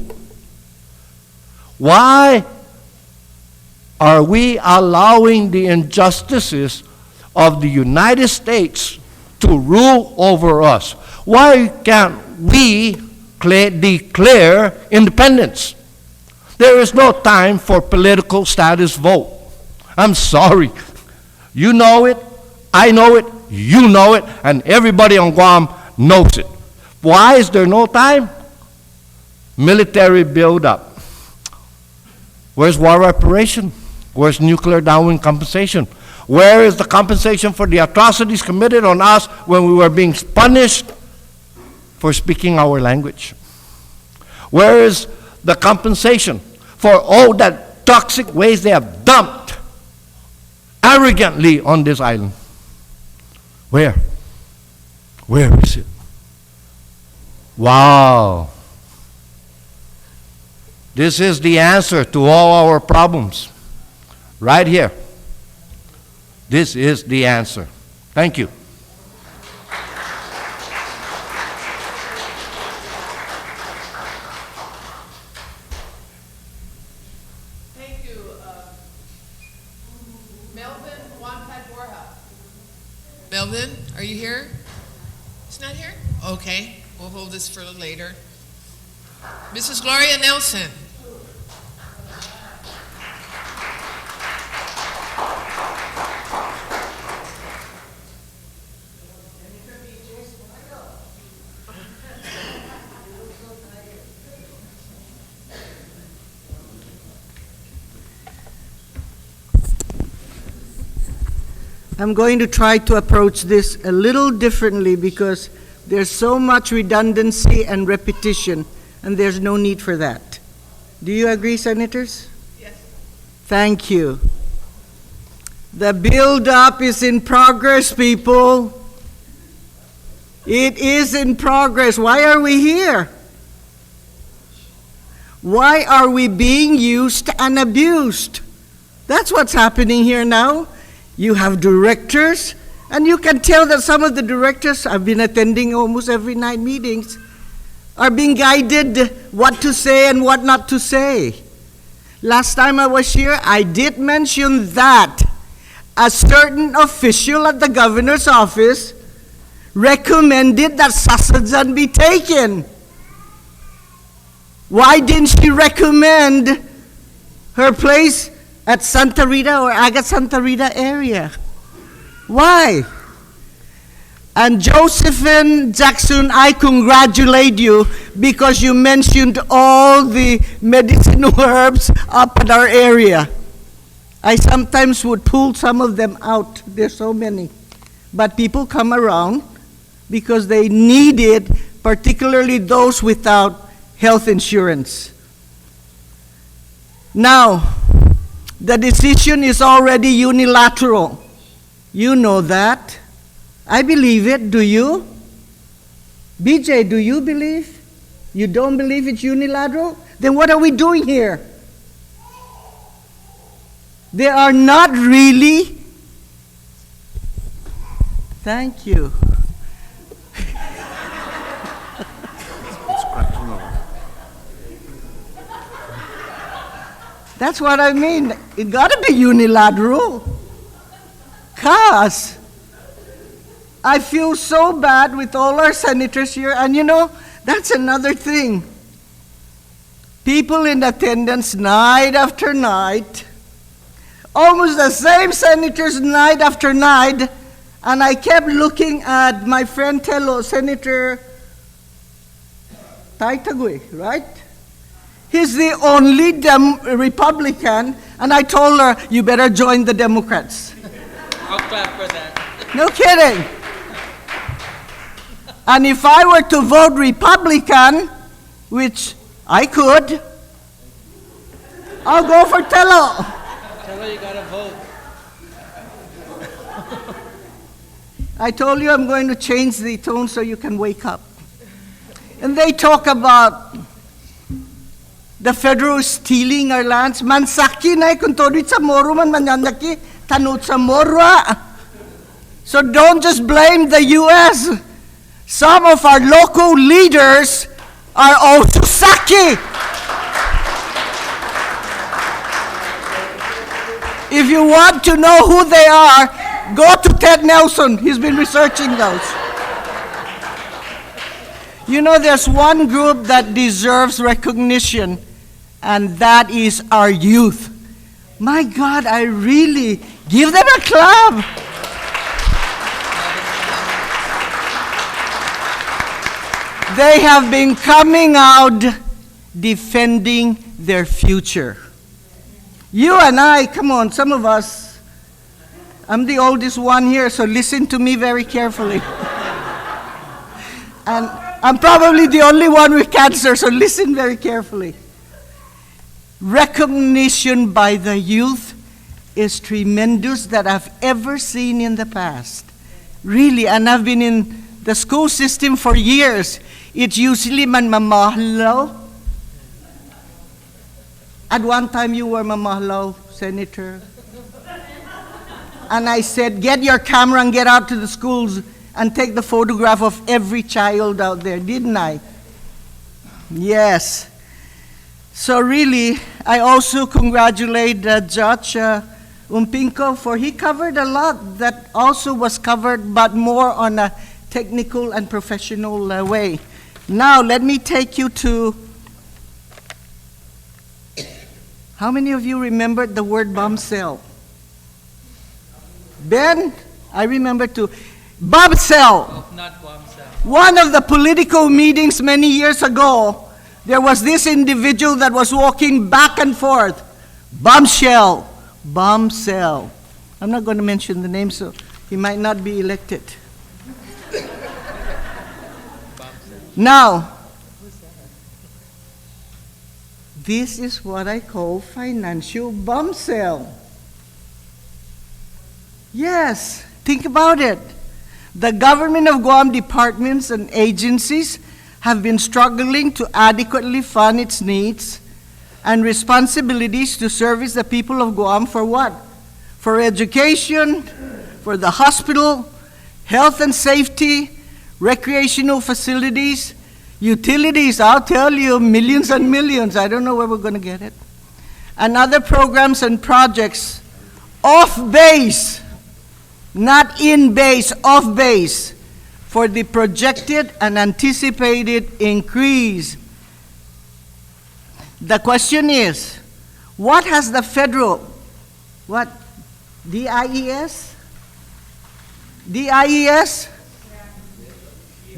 Why are we allowing the injustices of the United States to rule over us? Why can't we declare independence? There is no time for political status vote. I'm sorry. You know it, I know it, you know it, and everybody on Guam knows it. Why is there no time? Military buildup. Where's war reparation? Where's nuclear downwind compensation? Where is the compensation for the atrocities committed on us when we were being punished for speaking our language? Where is the compensation for all that toxic waste they have dumped arrogantly on this island? Where? Where is it? Wow. This is the answer to all our problems. Right here. This is the answer. Thank you. Thank you. Melvin Borja. Melvin, are you here? He's not here? Okay, we'll hold this for later. Mrs. Gloria Nelson. I'm going to try to approach this a little differently because there's so much redundancy and repetition, and there's no need for that. Do you agree, Senators? Yes. Thank you. The build-up is in progress, people. It is in progress. Why are we here? Why are we being used and abused? That's what's happening here now. You have directors, and you can tell that some of the directors, I've been attending almost every night meetings, are being guided what to say and what not to say. Last time I was here, I did mention that a certain official at the governor's office recommended that Sasajan be taken. Why didn't she recommend her place at Santa Rita or Agat Santa Rita area? Why? And Josephine Jackson, I congratulate you because you mentioned all the medicinal herbs up in our area. I sometimes would pull some of them out. There's so many. But people come around because they need it, particularly those without health insurance. Now, the decision is already unilateral. You know that. I believe it. Do you? BJ, do you believe? You don't believe it's unilateral? Then what are we doing here? There are not really Thank you. That's what I mean. It gotta be unilateral. Cause I feel so bad with all our senators here, and you know, that's another thing. People in attendance night after night, almost the same senators night after night, and I kept looking at my friend Tello, Senator Taitagui, right? He's the only Republican, and I told her, you better join the Democrats. I'll clap for that. No kidding. And if I were to vote Republican, which I could, I'll go for Tello. Tell her you gotta vote. I told you I'm going to change the tone so you can wake up. And they talk about the federal stealing our lands. Mansaki na kung torit sa moro man manyanaki tanut sa morwa. So don't just blame the U.S. Some of our local leaders are also Saki. If you want to know who they are, go to Ted Nelson. He's been researching those. You know, there's one group that deserves recognition, and that is our youth. My God, I really give them a clap. They have been coming out defending their future. You and I, come on, some of us, I'm the oldest one here, so listen to me very carefully. And I'm probably the only one with cancer, so listen very carefully. Recognition by the youth is tremendous that I've ever seen in the past. Really, and I've been in the school system for years. It's usually man mamahlo. At one time you were mamahlo, Senator. And I said, get your camera and get out to the schools and take the photograph of every child out there, didn't I? Yes. So really, I also congratulate Judge Unpingco, for he covered a lot that also was covered, but more on a technical and professional way. Now, let me take you to, how many of you remembered the word bomb cell? Ben, I remember too. Bomb cell. Oh, not bomb cell. One of the political meetings many years ago, there was this individual that was walking back and forth. Bombshell, bomb cell. I'm not going to mention the name, so he might not be elected. Now, this is what I call financial bomb cell. Yes, think about it. The government of Guam departments and agencies have been struggling to adequately fund its needs and responsibilities to service the people of Guam for what? For education, for the hospital, health and safety, recreational facilities, utilities, I'll tell you, millions and millions. I don't know where we're going to get it. And other programs and projects off base, not in base, off base, for the projected and anticipated increase. The question is, what has the federal, what, DIES? DIES?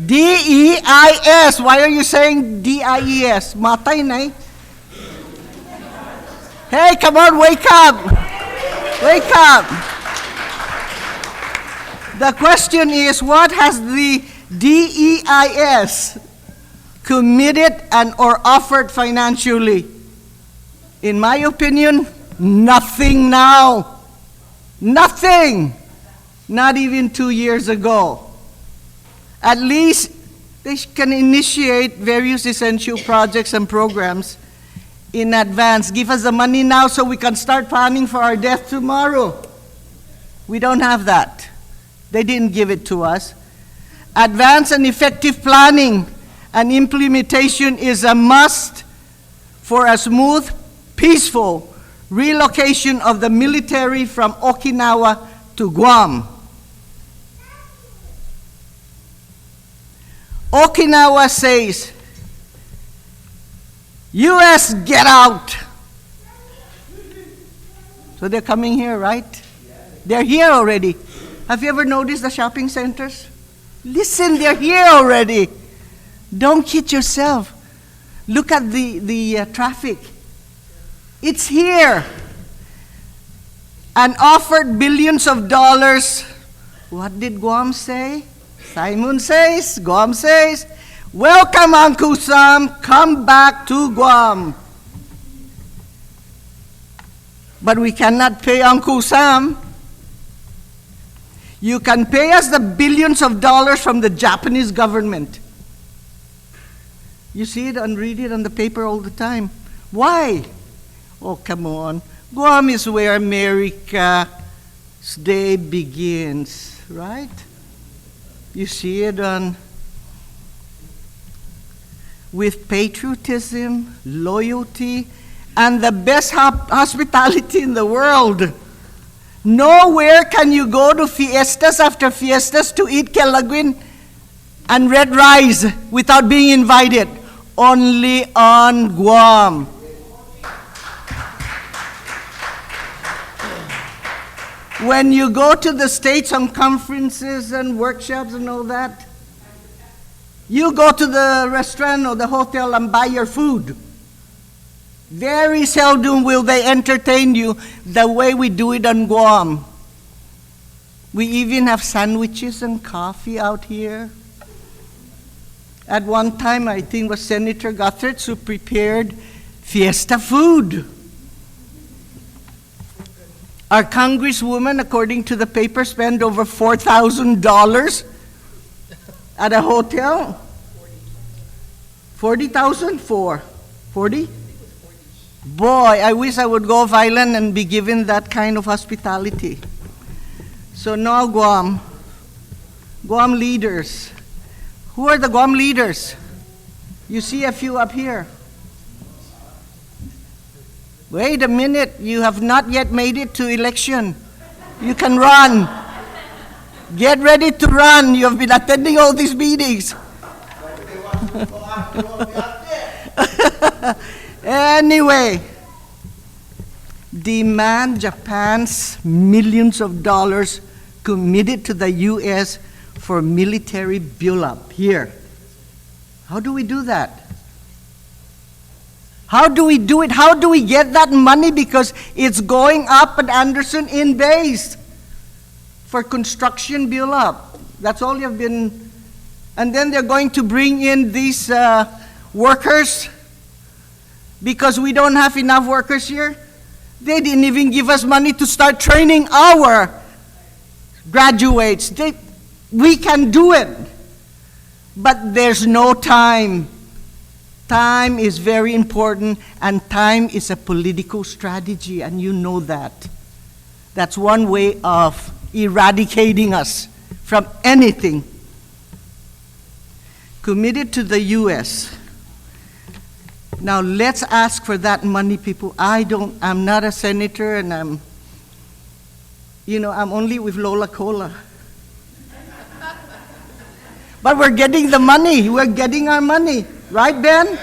DEIS. Why are you saying DIES? Matay na eh. Hey, come on, wake up. Wake up. The question is, what has the DEIS committed and or offered financially? In my opinion, nothing now. Nothing. Not even 2 years ago. At least they can initiate various essential projects and programs in advance. Give us the money now so we can start planning for our death tomorrow. We don't have that. They didn't give it to us. Advanced and effective planning and implementation is a must for a smooth, peaceful relocation of the military from Okinawa to Guam. Okinawa says, U.S. get out. So they're coming here, right? They're here already. Have you ever noticed the shopping centers? Listen, they're here already. Don't kid yourself. Look at the traffic. It's here. And offered billions of dollars. What did Guam say? Simon says, Guam says, welcome, Uncle Sam, come back to Guam. But we cannot pay Uncle Sam. You can pay us the billions of dollars from the Japanese government. You see it and read it on the paper all the time. Why? Oh, come on. Guam is where America's day begins, right? You see it on with patriotism, loyalty, and the best hospitality in the world. Nowhere can you go to fiestas after fiestas to eat kelaguin and red rice without being invited. Only on Guam. When you go to the States on conferences and workshops and all that, you go to the restaurant or the hotel and buy your food. Very seldom will they entertain you the way we do it on Guam. We even have sandwiches and coffee out here. At one time, I think it was Senator Guthrie's who prepared fiesta food. Our congresswoman, according to the paper, spent over $4,000 at a hotel. 40,000 for 40? Boy, I wish I would go off island and be given that kind of hospitality. So now Guam leaders. Who are the Guam leaders? You see a few up here. Wait a minute, you have not yet made it to election. You can run. Get ready to run. You have been attending all these meetings. Anyway, demand Japan's millions of dollars committed to the U.S. for military build-up here. How do we do that? How do we do it? How do we get that money? Because it's going up at Anderson in base for construction build-up. That's all you've been. And then they're going to bring in these workers because we don't have enough workers here. They didn't even give us money to start training our graduates. We can do it, but there's no time. Time is very important, and time is a political strategy, and you know that. That's one way of eradicating us from anything. Committed to the U.S. Now let's ask for that money, people. I'm not a senator, and I'm only with Lola Cola. But we're getting the money. We're getting our money. Right, Ben?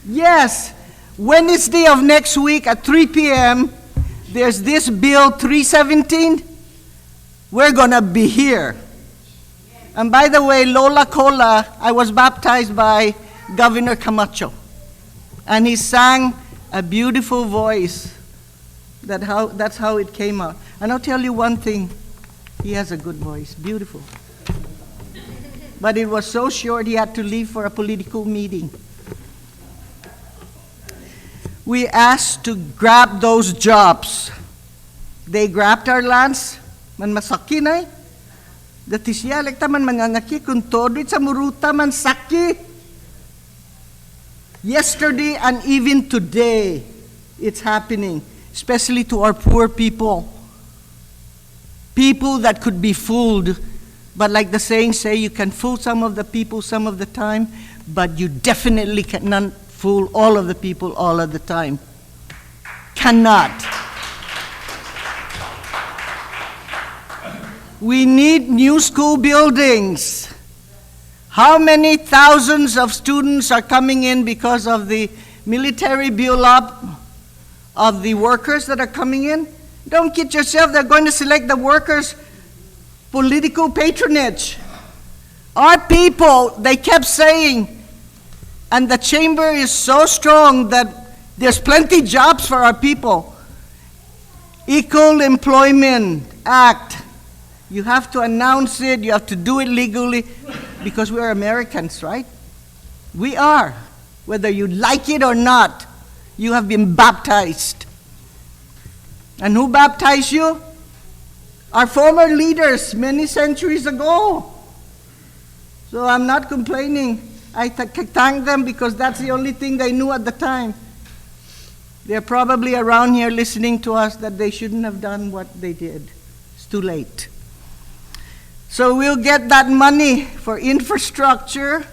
Yes. Wednesday of next week at 3 p.m., there's this bill 317. We're going to be here. And by the way, Lola Cola, I was baptized by Governor Camacho. And he sang a beautiful voice. That's how it came out. And I'll tell you one thing. He has a good voice. Beautiful. But it was so short, he had to leave for a political meeting. We asked to grab those jobs. They grabbed our lands. Man masaki na. Dati siya, lekta man mananaki, kung todo sa muruta man saki. Yesterday and even today, it's happening, especially to our poor people. people that could be fooled. But like the saying say, you can fool some of the people some of the time, but you definitely cannot fool all of the people all of the time. Cannot. We need new school buildings. How many thousands of students are coming in because of the military build-up of the workers that are coming in? Don't kid yourself, they're going to select the workers' political patronage. Our people, they kept saying, and the chamber is so strong that there's plenty jobs for our people. Equal Employment Act. You have to announce it, you have to do it legally, because we are Americans, right? We are. Whether you like it or not, you have been baptized. And who baptized you? Our former leaders many centuries ago. So I'm not complaining. I thank them because that's the only thing they knew at the time. They're probably around here listening to us that they shouldn't have done what they did. It's too late. So we'll get that money for infrastructure,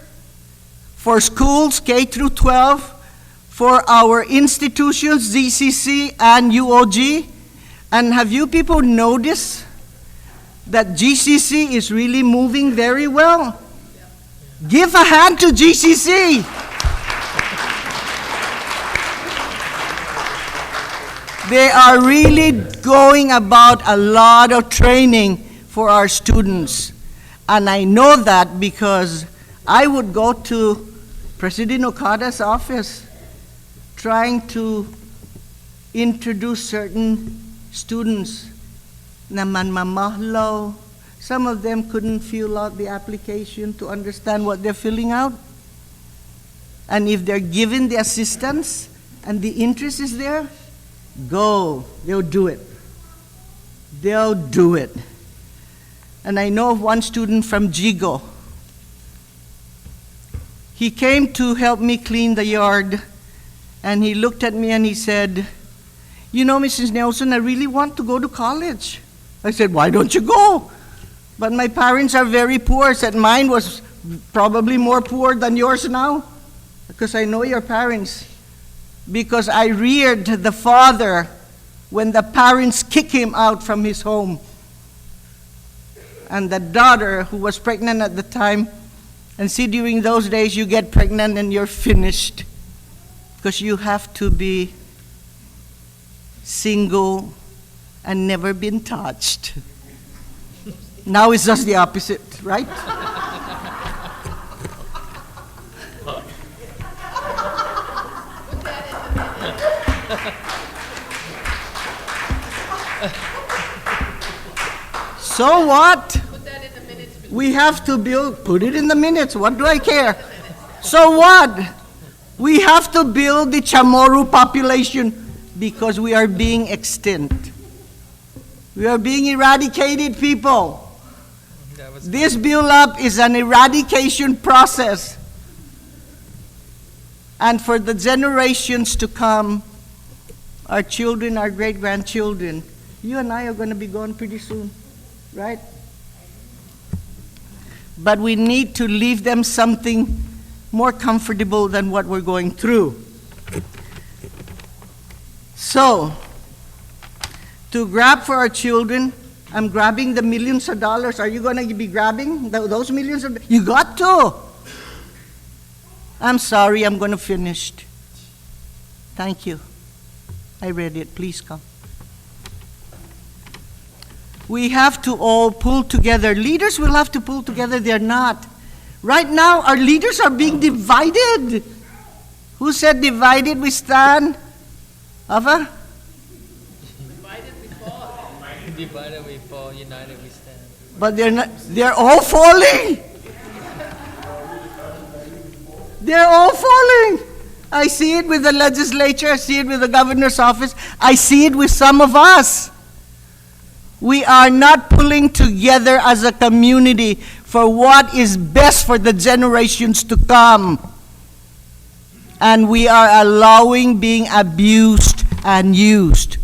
for schools, K through 12, for our institutions, ZCC and UOG. And have you people noticed that GCC is really moving very well? Give a hand to GCC. They are really going about a lot of training for our students. And I know that because I would go to President Okada's office trying to introduce certain students na manmamahlo. Some of them couldn't fill out the application to understand what they're filling out. And if they're given the assistance and the interest is there, go, they'll do it. They'll do it. And I know of one student from Jigo. He came to help me clean the yard, and he looked at me and he said, "You know, Mrs. Nelson, I really want to go to college." I said, "Why don't you go?" "But my parents are very poor." I said, "Mine was probably more poor than yours now, because I know your parents. Because I reared the father when the parents kicked him out from his home. And the daughter who was pregnant at the time, and see, during those days you get pregnant and you're finished, because you have to be single and never been touched. Now it's just the opposite, right?" So what? We have to build, put it in the minutes, what do I care? So what? We have to build the Chamorro population because we are being extinct. We are being eradicated, people. This build-up is an eradication process. And for the generations to come, our children, our great-grandchildren, you and I are going to be gone pretty soon, right? But we need to leave them something more comfortable than what we're going through. So, to grab for our children, I'm grabbing the millions of dollars. Are you going to be grabbing those millions of dollars? You got to. I'm sorry, I'm going to finish. Thank you. I read it. Please come. We have to all pull together. Leaders will have to pull together. They're not. Right now, our leaders are being divided. Who said divided we stand? Ava? Divided we fall, united we stand. But they're not, they're all falling. They're all falling. I see it with the legislature, I see it with the governor's office, I see it with some of us. We are not pulling together as a community for what is best for the generations to come. And we are allowing being abused and used.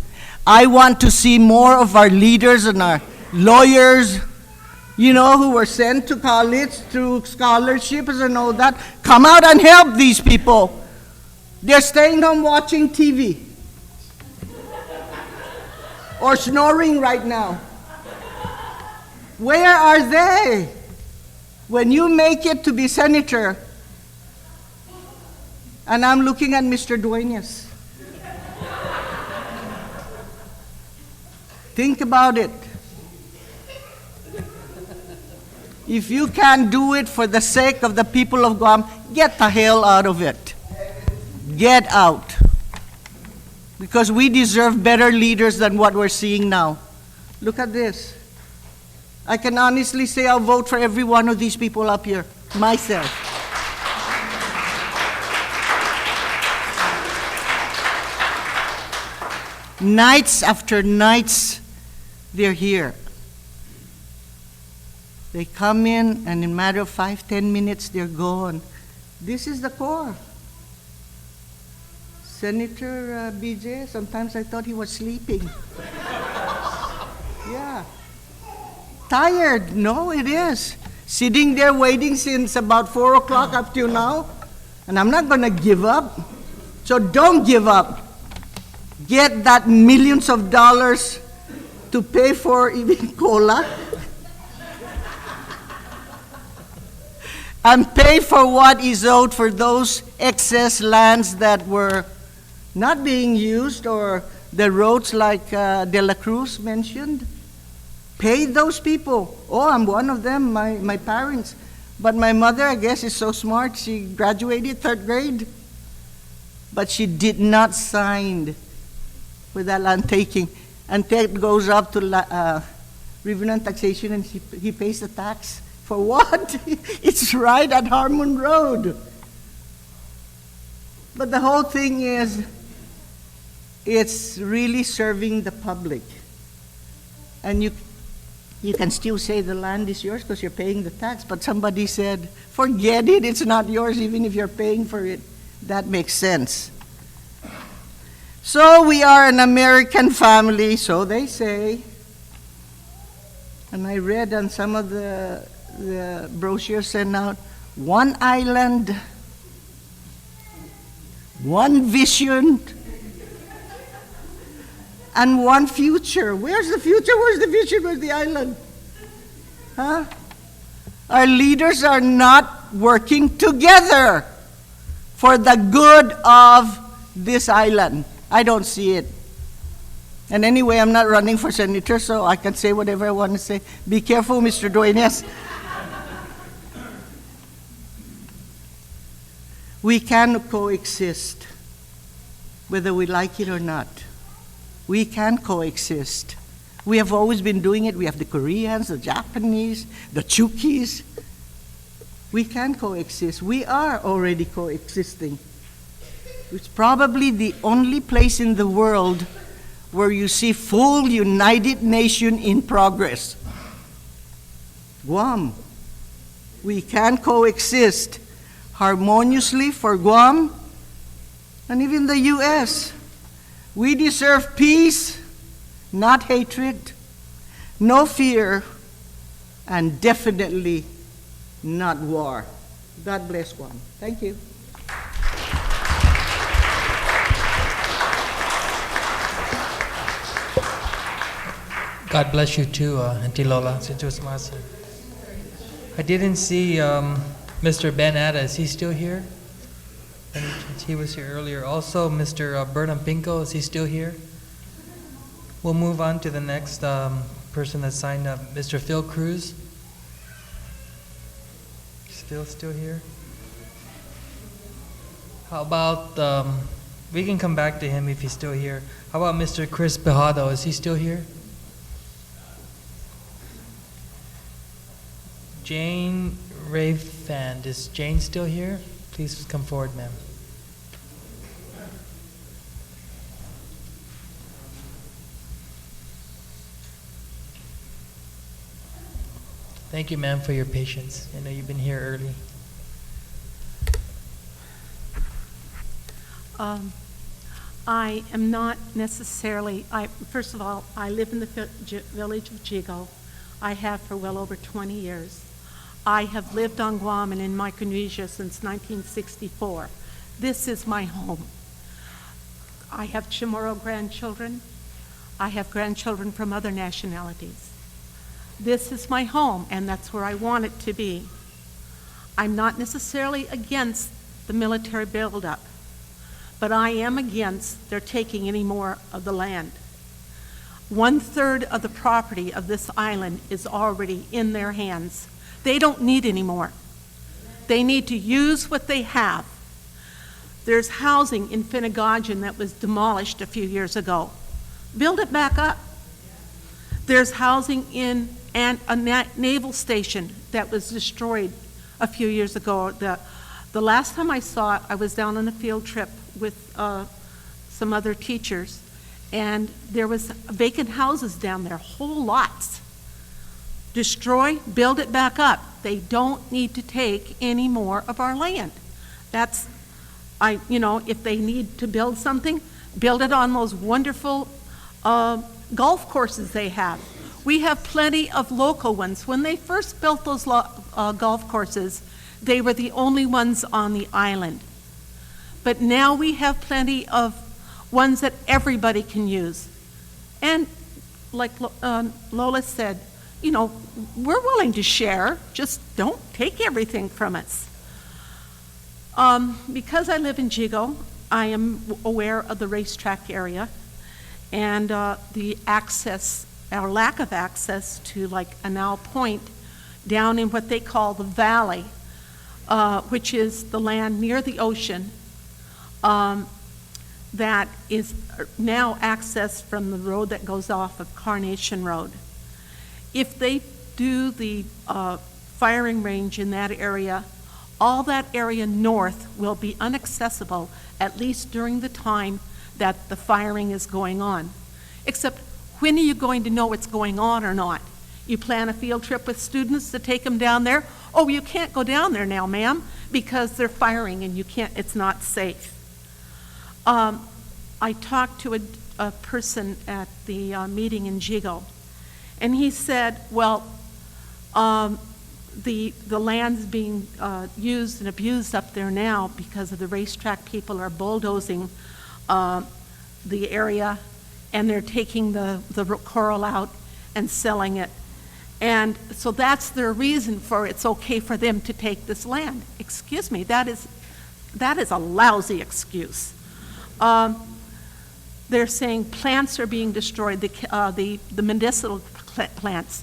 I want to see more of our leaders and our lawyers, you know, who were sent to college through scholarships and all that, come out and help these people. They're staying home watching TV or snoring right now. Where are they? When you make it to be senator, and I'm looking at Mr. Duenas. Think about it. If you can't do it for the sake of the people of Guam, get the hell out of it. Get out. Because we deserve better leaders than what we're seeing now. Look at this. I can honestly say I'll vote for every one of these people up here, myself. Nights after nights, they're here. They come in, and in a matter of 5-10 minutes, they're gone. This is the core. Senator BJ, sometimes I thought he was sleeping. Yeah. Tired. No, it is. Sitting there waiting since about 4 o'clock up till now. And I'm not going to give up. So don't give up. Get that millions of dollars to pay for even cola. And pay for what is owed for those excess lands that were not being used, or the roads like De La Cruz mentioned. Pay those people. Oh, I'm one of them, my parents. But my mother, I guess, is so smart. She graduated 3rd grade. But she did not sign for that land taking. And Ted goes up to revenue and taxation, and he pays the tax. For what? It's right at Harmon Road. But the whole thing is, it's really serving the public. And you can still say the land is yours because you're paying the tax, but somebody said, forget it, it's not yours even if you're paying for it. That makes sense. So we are an American family, so they say. And I read on some of the brochures sent out, one island, one vision, and one future. Where's the future? Where's the vision? Where's the island? Huh? Our leaders are not working together for the good of this island. I don't see it. And anyway, I'm not running for senator, so I can say whatever I want to say. Be careful, Mr. Duenas. We can coexist, whether we like it or not. We can coexist. We have always been doing it. We have the Koreans, the Japanese, the Chukis. We can coexist. We are already coexisting. It's probably the only place in the world where you see full United Nation in progress. Guam. We can coexist harmoniously for Guam and even the U.S. We deserve peace, not hatred, no fear, and definitely not war. God bless Guam. Thank you. God bless you too, Auntie Lola. I didn't see Mr. Ben Atta. Is he still here? He was here earlier. Also, Mr. Bert Unpingco, is he still here? We'll move on to the next person that signed up, Mr. Phil Cruz. Is Phil still here? How about, we can come back to him if he's still here. How about Mr. Chris Bejado? Is he still here? Jane Rayfand, is Jane still here? Please come forward, ma'am. Thank you, ma'am, for your patience. I know you've been here early. I am not necessarily, first of all, I live in the village of Jigo. I have for well over 20 years. I have lived on Guam and in Micronesia since 1964. This is my home. I have Chamorro grandchildren. I have grandchildren from other nationalities. This is my home, and that's where I want it to be. I'm not necessarily against the military buildup, but I am against their taking any more of the land. 1/3 of the property of this island is already in their hands. They don't need any more. They need to use what they have. There's housing in Finnegajan that was demolished a few years ago. Build it back up. There's housing in a naval station that was destroyed a few years ago. The last time I saw it, I was down on a field trip with some other teachers, and there was vacant houses down there, whole lots. Destroy, build it back up. They don't need to take any more of our land. That's, if they need to build something, build it on those wonderful golf courses they have. We have plenty of local ones. When they first built those golf courses, they were the only ones on the island. But now we have plenty of ones that everybody can use. And like Lola said, we're willing to share, just don't take everything from us. Because I live in Jigo, I am aware of the racetrack area and the access, or lack of access to like Anal Point down in what they call the valley, which is the land near the ocean that is now accessed from the road that goes off of Carnation Road. If they do the firing range in that area, all that area north will be inaccessible, at least during the time that the firing is going on. Except, when are you going to know what's going on or not? You plan a field trip with students to take them down there. Oh, you can't go down there now, ma'am, because they're firing and you can't, it's not safe. I talked to a person at the meeting in Jigo, and he said, well, the land's being used and abused up there now because of the racetrack. People are bulldozing the area, and they're taking the coral out and selling it. And so that's their reason for it's okay for them to take this land. Excuse me, that is a lousy excuse. They're saying plants are being destroyed, the medicinal plants.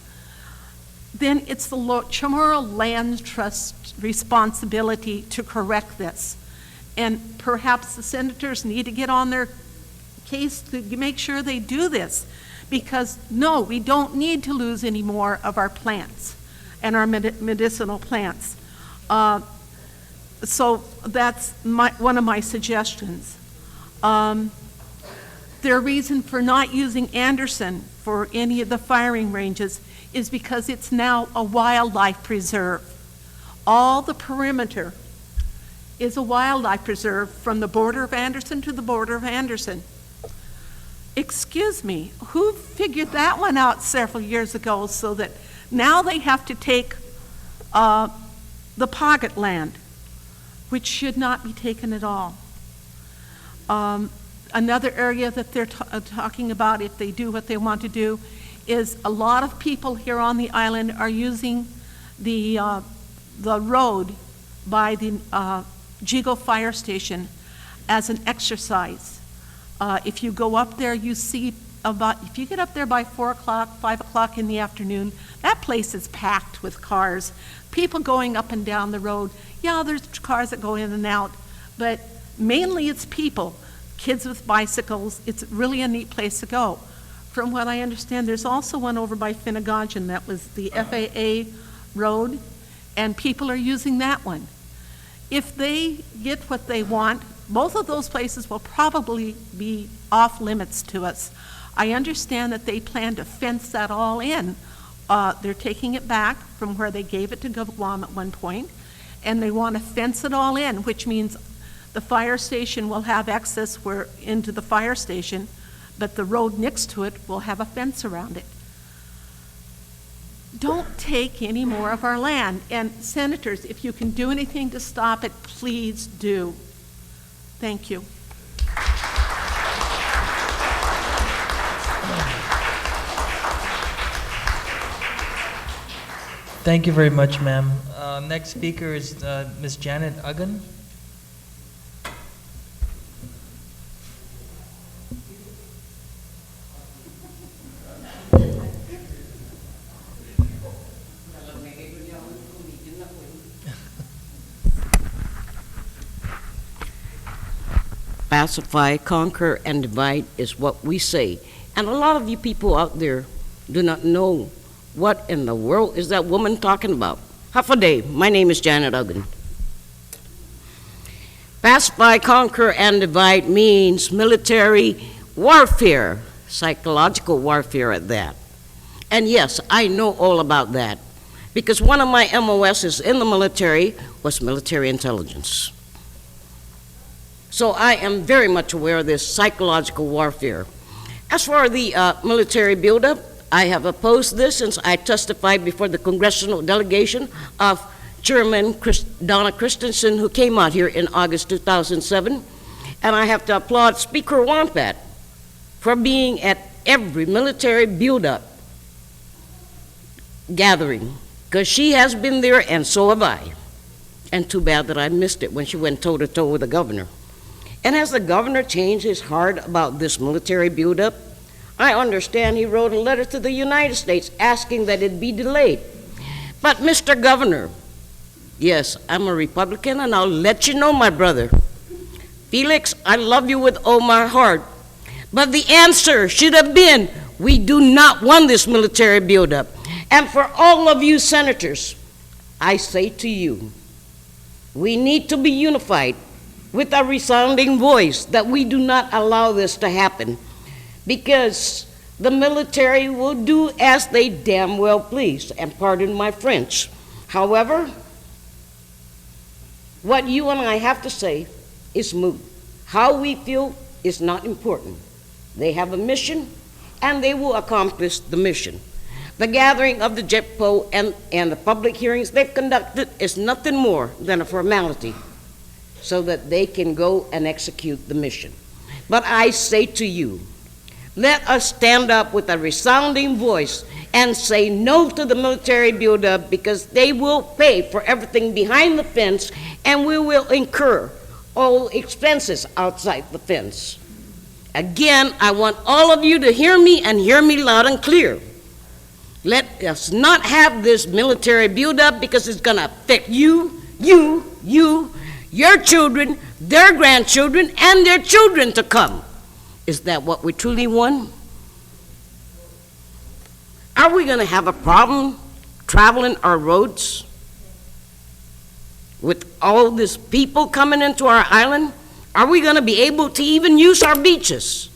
Then it's the Chamorro Land Trust responsibility to correct this. And perhaps the senators need to get on their case to make sure they do this. Because no, we don't need to lose any more of our plants and our medicinal plants. So that's one of my suggestions. Their reason for not using Anderson for any of the firing ranges is because it's now a wildlife preserve. All the perimeter is a wildlife preserve from the border of Anderson to the border of Anderson. Excuse me, who figured that one out several years ago so that now they have to take the pocket land, which should not be taken at all. Another area that they're talking about, if they do what they want to do, is a lot of people here on the island are using the road by the Jigo Fire Station as an exercise. If you go up there, you see if you get up there by 4 o'clock, 5 o'clock in the afternoon, that place is packed with cars. People going up and down the road. Yeah, there's cars that go in and out, but mainly it's people. Kids with bicycles. It's really a neat place to go. From what I understand, there's also one over by Finnegajan that was the FAA road, and people are using that one. If they get what they want, both of those places will probably be off limits to us. I understand that they plan to fence that all in. They're taking it back from where they gave it to Guam at one point, and they want to fence it all in, which means the fire station will have access into the fire station, but the road next to it will have a fence around it. don't take any more of our land. And senators, if you can do anything to stop it, please do. Thank you. Thank you very much, ma'am. Next speaker is Ms. Janet Uggan. Pacify, conquer, and divide is what we say. And a lot of you people out there do not know what in the world is that woman talking about. Half a day. My name is Janet Uggan. Pacify, conquer, and divide means military warfare, psychological warfare at that. And yes, I know all about that because one of my MOSs in the military was military intelligence. So I am very much aware of this psychological warfare. As for the military buildup, I have opposed this since I testified before the congressional delegation of Chairman Donna Christensen, who came out here in August 2007. And I have to applaud Speaker Wampat for being at every military buildup gathering, because she has been there and so have I. And too bad that I missed it when she went toe-to-toe with the governor. And has the governor changed his heart about this military buildup? I understand he wrote a letter to the United States asking that it be delayed. But Mr. Governor, yes, I'm a Republican and I'll let you know, my brother. Felix, I love you with all my heart. But the answer should have been, we do not want this military buildup. And for all of you senators, I say to you, we need to be unified with a resounding voice that we do not allow this to happen, because the military will do as they damn well please, and pardon my French. However, what you and I have to say is moot. How we feel is not important. They have a mission, and they will accomplish the mission. The gathering of the JEPO and the public hearings they've conducted is nothing more than a formality so that they can go and execute the mission. But I say to you, let us stand up with a resounding voice and say no to the military buildup, because they will pay for everything behind the fence and we will incur all expenses outside the fence. Again, I want all of you to hear me and hear me loud and clear. Let us not have this military buildup, because it's going to affect you, your children, their grandchildren, and their children to come. Is that what we truly want? Are we going to have a problem traveling our roads with all these people coming into our island? Are we going to be able to even use our beaches?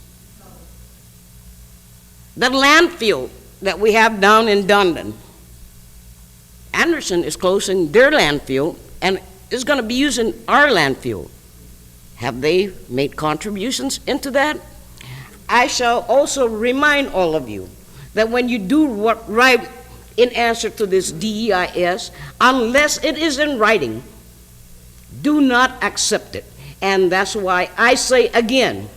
The landfill that we have down in Dundon, Anderson is closing their landfill and is going to be using our landfill. Have they made contributions into that? I shall also remind all of you that when you do what right in answer to this DEIS, unless it is in writing, do not accept it. And that's why I say again,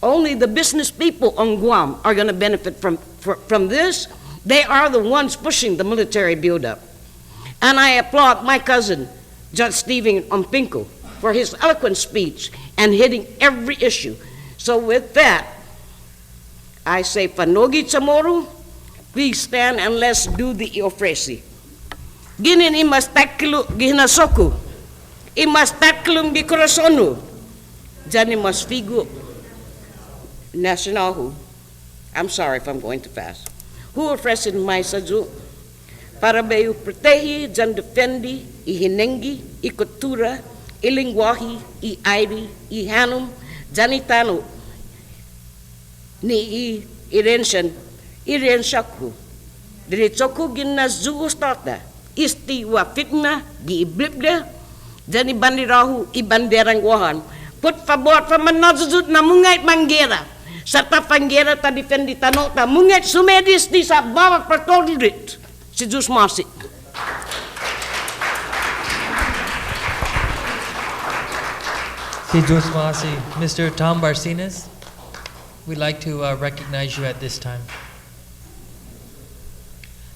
only the business people on Guam are going to benefit from this. They are the ones pushing the military buildup. And I applaud my cousin, Judge Stephen Unpingco, for his eloquent speech and hitting every issue. So with that, I say, Panogi Chamorro, please stand and let's do the ofresi. Ginin imastakilo gihinasoku, imastaklum di corazono, jani mas figo national. I'm sorry if I'm going too fast. Who ofrecen my saju, para beyu protehi, jan defendi, I hinengi, I cultura, I linguaje, I airi, I hanum, janitano, ni irenshaku. Diretsoku ginnazugo starta, isti wa fitna, gi iblibda, jani bandirahu, I banderang wahan. Put favor fa manazut na mungait manggera. Sa tapanggera ta defendi tanok ta mungait sumedis di sa bawat patolrit. Si Diyos masi. Si Diyos Masi. Mr. Tom Barcinas, we'd like to recognize you at this time.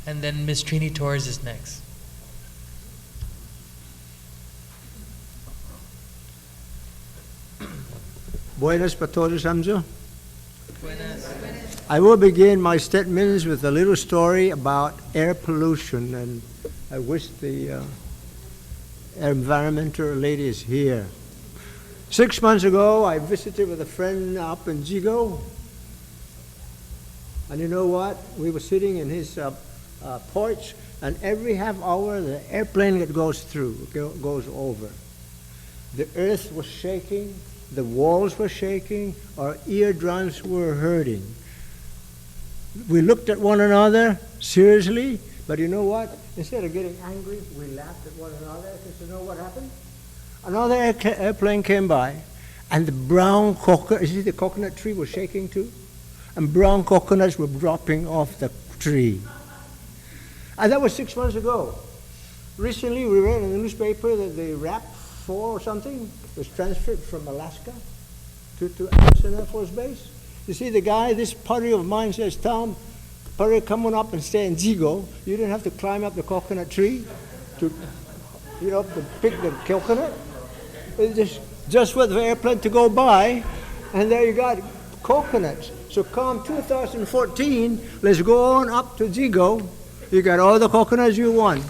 And then Ms. Trini Torres is next. Buenas para todos, Hamza. I will begin my statements with a little story about air pollution, and I wish the environmental lady is here. 6 months ago, I visited with a friend up in Zigo, and you know what? We were sitting in his porch, and every half hour, the airplane that goes through, goes over. The earth was shaking, the walls were shaking, our eardrums were hurting. We looked at one another seriously, but you know what? Instead of getting angry, we laughed at one another because you know what happened? Another airplane came by, and the brown coconut, you see the coconut tree was shaking too? And brown coconuts were dropping off the tree. And that was 6 months ago. Recently, we read in the newspaper that the RAP-4 or something was transferred from Alaska to Anderson Air Force Base. You see, the guy, this buddy of mine says, Tom, buddy, come on up and stay in Zigo. You didn't have to climb up the coconut tree to pick the coconut. It's just for the airplane to go by, and there you got coconuts. So come 2014, let's go on up to Zigo. You got all the coconuts you want.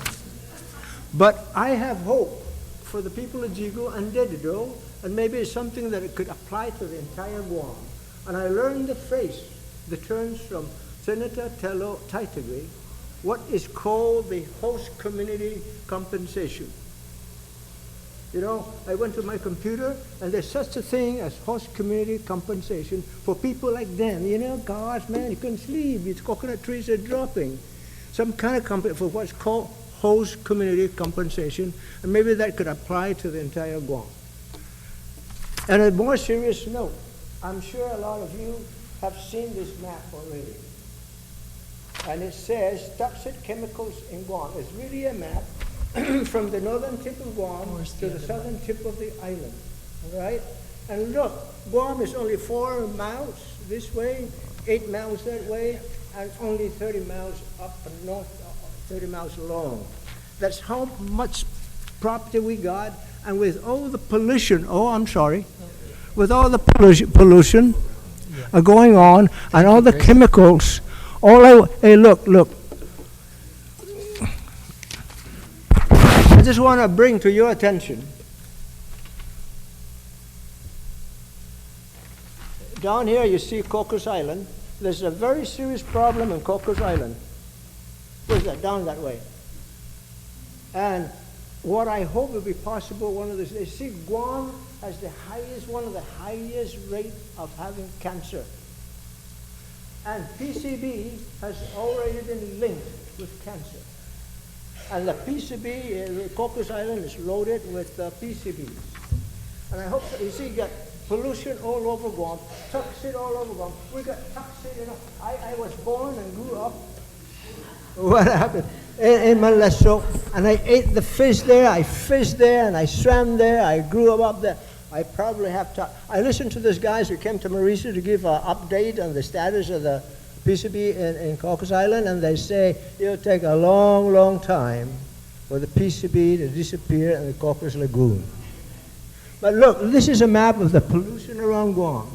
But I have hope for the people of Zigo and Dedido, and maybe it's something that it could apply to the entire Guam. And I learned the phrase, the terms from Senator Tello Taitagui, what is called the host community compensation. You know, I went to my computer, and there's such a thing as host community compensation for people like them. You know, gosh, man, you couldn't sleep. These coconut trees are dropping. Some kind of company for what's called host community compensation, and maybe that could apply to the entire Guam. And a more serious note, I'm sure a lot of you have seen this map already. And it says toxic chemicals in Guam. It's really a map from the northern tip of Guam to the southern tip of the island. All right? And look, Guam is only 4 miles this way, 8 miles that way, and only 30 miles up and north, 30 miles long. That's how much property we got, and with all the pollution, with all the pollution going on, and all the chemicals, hey, look. I just want to bring to your attention, down here you see Cocos Island. There's a very serious problem in Cocos Island. Where's that? Down that way. And what I hope will be possible one of these days, see, Guam has one of the highest rate of having cancer. And PCB has already been linked with cancer. And the PCB, Cocos Island is loaded with PCBs. And I hope, you see, you got pollution all over Guam, toxin all over Guam. We got toxin, you know. I was born and grew up. What happened? In Malesso, and I ate the fish there, I fished there, and I swam there, I grew up there. I probably have to. I listened to these guys who came to Mauricio to give an update on the status of the PCB in Cocos Island, and they say it'll take a long, long time for the PCB to disappear in the Cocos Lagoon. But look, this is a map of the pollution around Guam.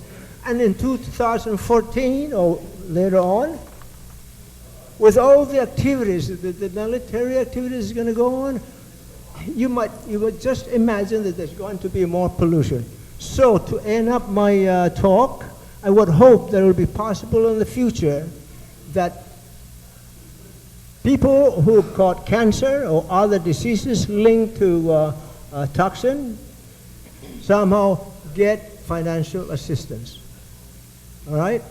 And in 2014, or later on, with all the activities, the military activities is going to go on, you would just imagine that there's going to be more pollution. So to end up my talk, I would hope that it will be possible in the future that people who caught cancer or other diseases linked to toxin somehow get financial assistance. All right?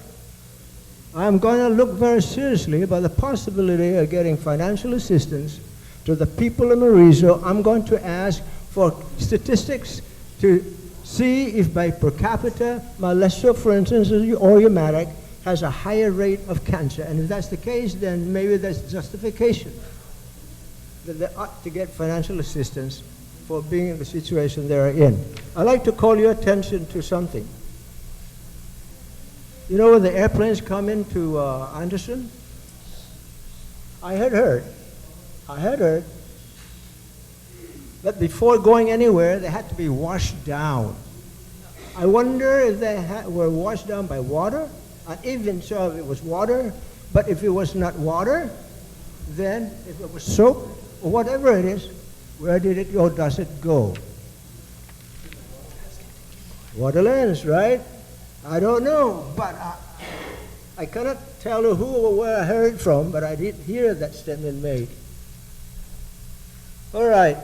I'm going to look very seriously about the possibility of getting financial assistance to the people of Mauricio. I'm going to ask for statistics to see if by per capita, Malesso, for instance, or Umatic, has a higher rate of cancer. And if that's the case, then maybe there's justification that they ought to get financial assistance for being in the situation they are in. I'd like to call your attention to something. You know when the airplanes come into Anderson? I had heard that before going anywhere, they had to be washed down. I wonder if they were washed down by water, and even so if it was water, but if it was not water, then if it was soap, or whatever it is, where did it go? Does it go? Waterlands, right? I don't know, but I cannot tell you who or where I heard it from, but I did hear that statement made. All right.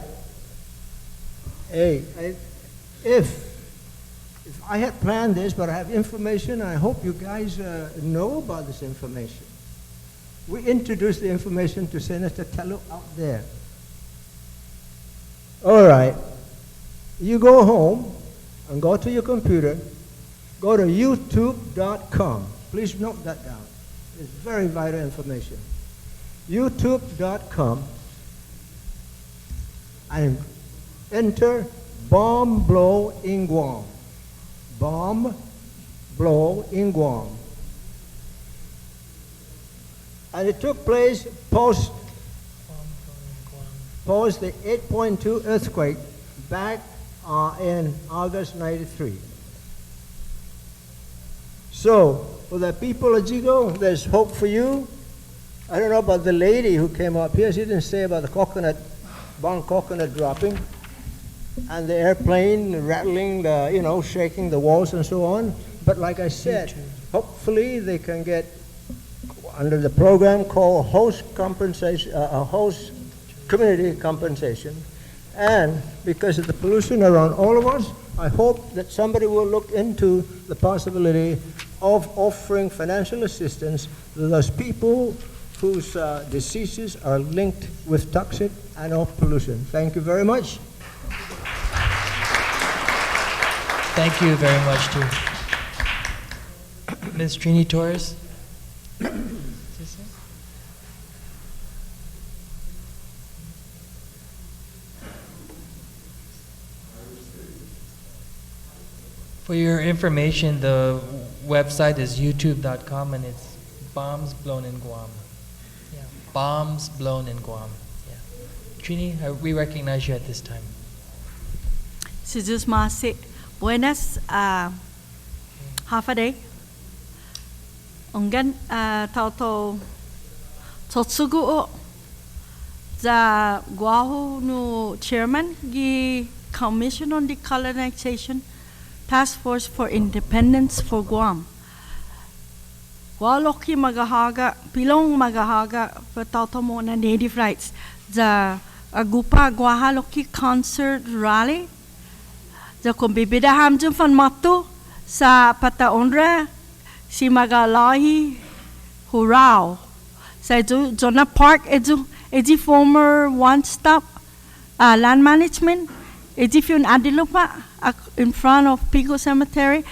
Hey, if I had planned this, but I have information, I hope you guys know about this information. We introduced the information to Senator Tello out there. All right. You go home and go to your computer, go to youtube.com. Please note that down. It's very vital information. youtube.com and enter bomb blow in Guam. Bomb blow in Guam. And it took place post the 8.2 earthquake back in August 93. So, for the people of Jigo, there's hope for you. I don't know about the lady who came up here. She didn't say about the coconut, bomb coconut dropping, and the airplane rattling, shaking the walls and so on. But like I said, hopefully they can get under the program called host compensation, host community compensation. And because of the pollution around all of us, I hope that somebody will look into the possibility of offering financial assistance to those people whose diseases are linked with toxic and or pollution. Thank you very much. Thank you very much, too. Ms. Trini Torres? For your information, the website is youtube.com and it's Bombs Blown in Guam. Yeah. Bombs Blown in Guam. Yeah. Trini, we recognize you at this time. Buenas, half a day. Ongan tauto totsugu the Guahu no chairman gi Commission on Decolonization Task Force for Independence for Guam. Waloki magahaga, pilong magahaga for tautomo na native rights. The Agupa Guahaloki concert rally. The kumbibida hamjum fan matu sa pataonra si magalahi hurao. Sa Zona Park eji former one-stop land management. Eji fiun adilupa in front of Pico Cemetery.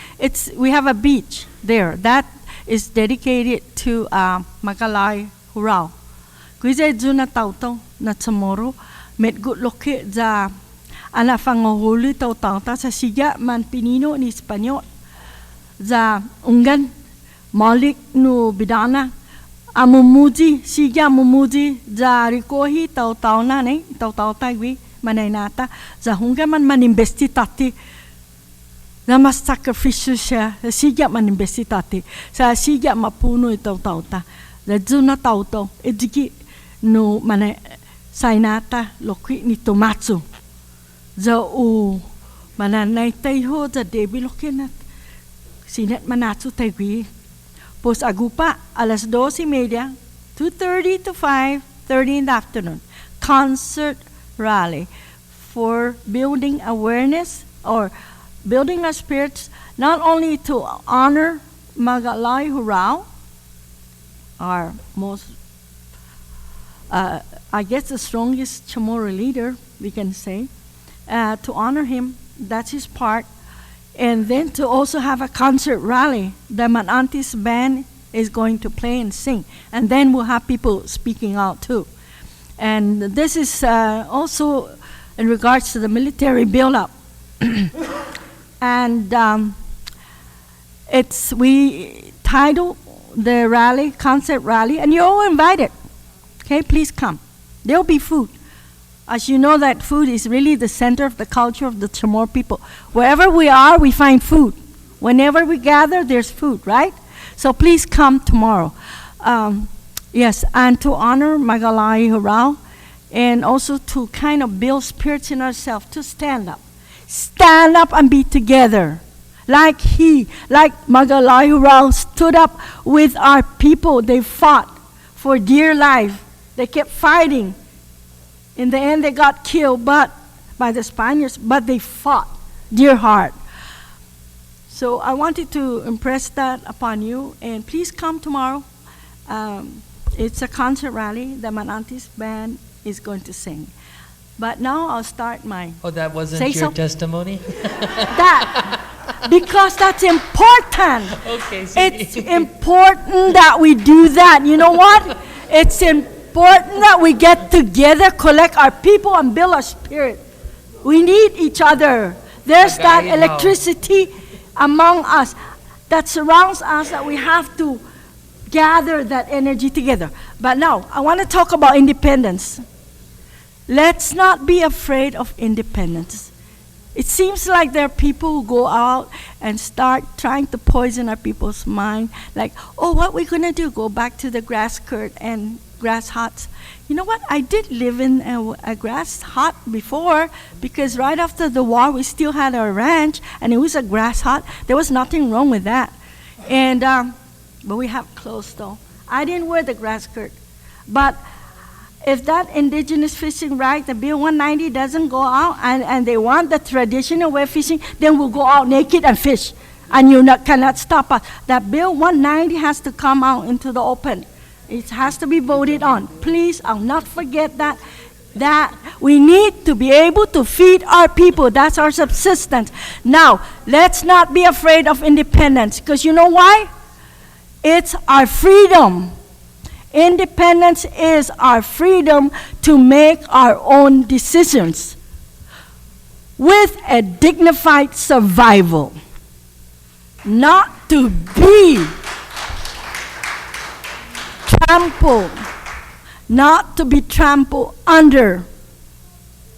We have a beach there that is dedicated to Magalai Hurao. Kuize juna tauto na tomorrow met good look za ana fangohuli tau ta sa siga man pinino ni Espanyol za ungan malik no bidana amumuji siga mumuji za rikohi tau na ne tau tagwi manay za hunga man manimbesti tati na mas sacrificial siya sa siga manimbesti tati sa siga mapuno itaw ta za juna tauto edigi no manay sainata lokwi ni tomatsu za mananay tayo za debi lokwi na sinet manatsu tagwi pos agupa alas 12:30 2:30 to 5:30 in the afternoon concert rally for building awareness or building our spirits, not only to honor Magalai Hurao, our most, I guess the strongest Chamorro leader, we can say, to honor him, that's his part, and then to also have a concert rally. The Manantis band is going to play and sing, and then we'll have people speaking out too. And this is also in regards to the military buildup. And we titled the rally, concert rally, and you're all invited. Okay, please come. There'll be food. As you know, that food is really the center of the culture of the Chamorro people. Wherever we are, we find food. Whenever we gather, there's food, right? So please come tomorrow. Yes, and to honor Magalai Hurao, and also to kind of build spirits in ourselves, to stand up. Stand up and be together. Like Magalai Hurao stood up with our people. They fought for dear life. They kept fighting. In the end, they got killed by the Spaniards, but they fought, dear heart. So I wanted to impress that upon you, and please come tomorrow. It's a concert rally. The Manantis band is going to sing. But now I'll start my... Oh, that wasn't your testimony? Because that's important. Okay, it's important that we do that. You know what? It's important that we get together, collect our people, and build our spirit. We need each other. There's that electricity among us that surrounds us that we have to gather that energy together. But now, I want to talk about independence. Let's not be afraid of independence. It seems like there are people who go out and start trying to poison our people's mind, like, oh, what we're going to do, go back to the grass skirt and grass huts. You know what? I did live in a grass hut before, because right after the war, we still had our ranch, and it was a grass hut. There was nothing wrong with that. And but we have clothes, though. I didn't wear the grass skirt. But if that indigenous fishing right, the Bill 190 doesn't go out, and they want the traditional way of fishing, then we'll go out naked and fish. And you cannot stop us. That Bill 190 has to come out into the open. It has to be voted on. Please, I'll not forget that we need to be able to feed our people. That's our subsistence. Now, let's not be afraid of independence, because you know why? It's our freedom. Independence is our freedom to make our own decisions with a dignified survival, not to be trampled, not to be trampled under.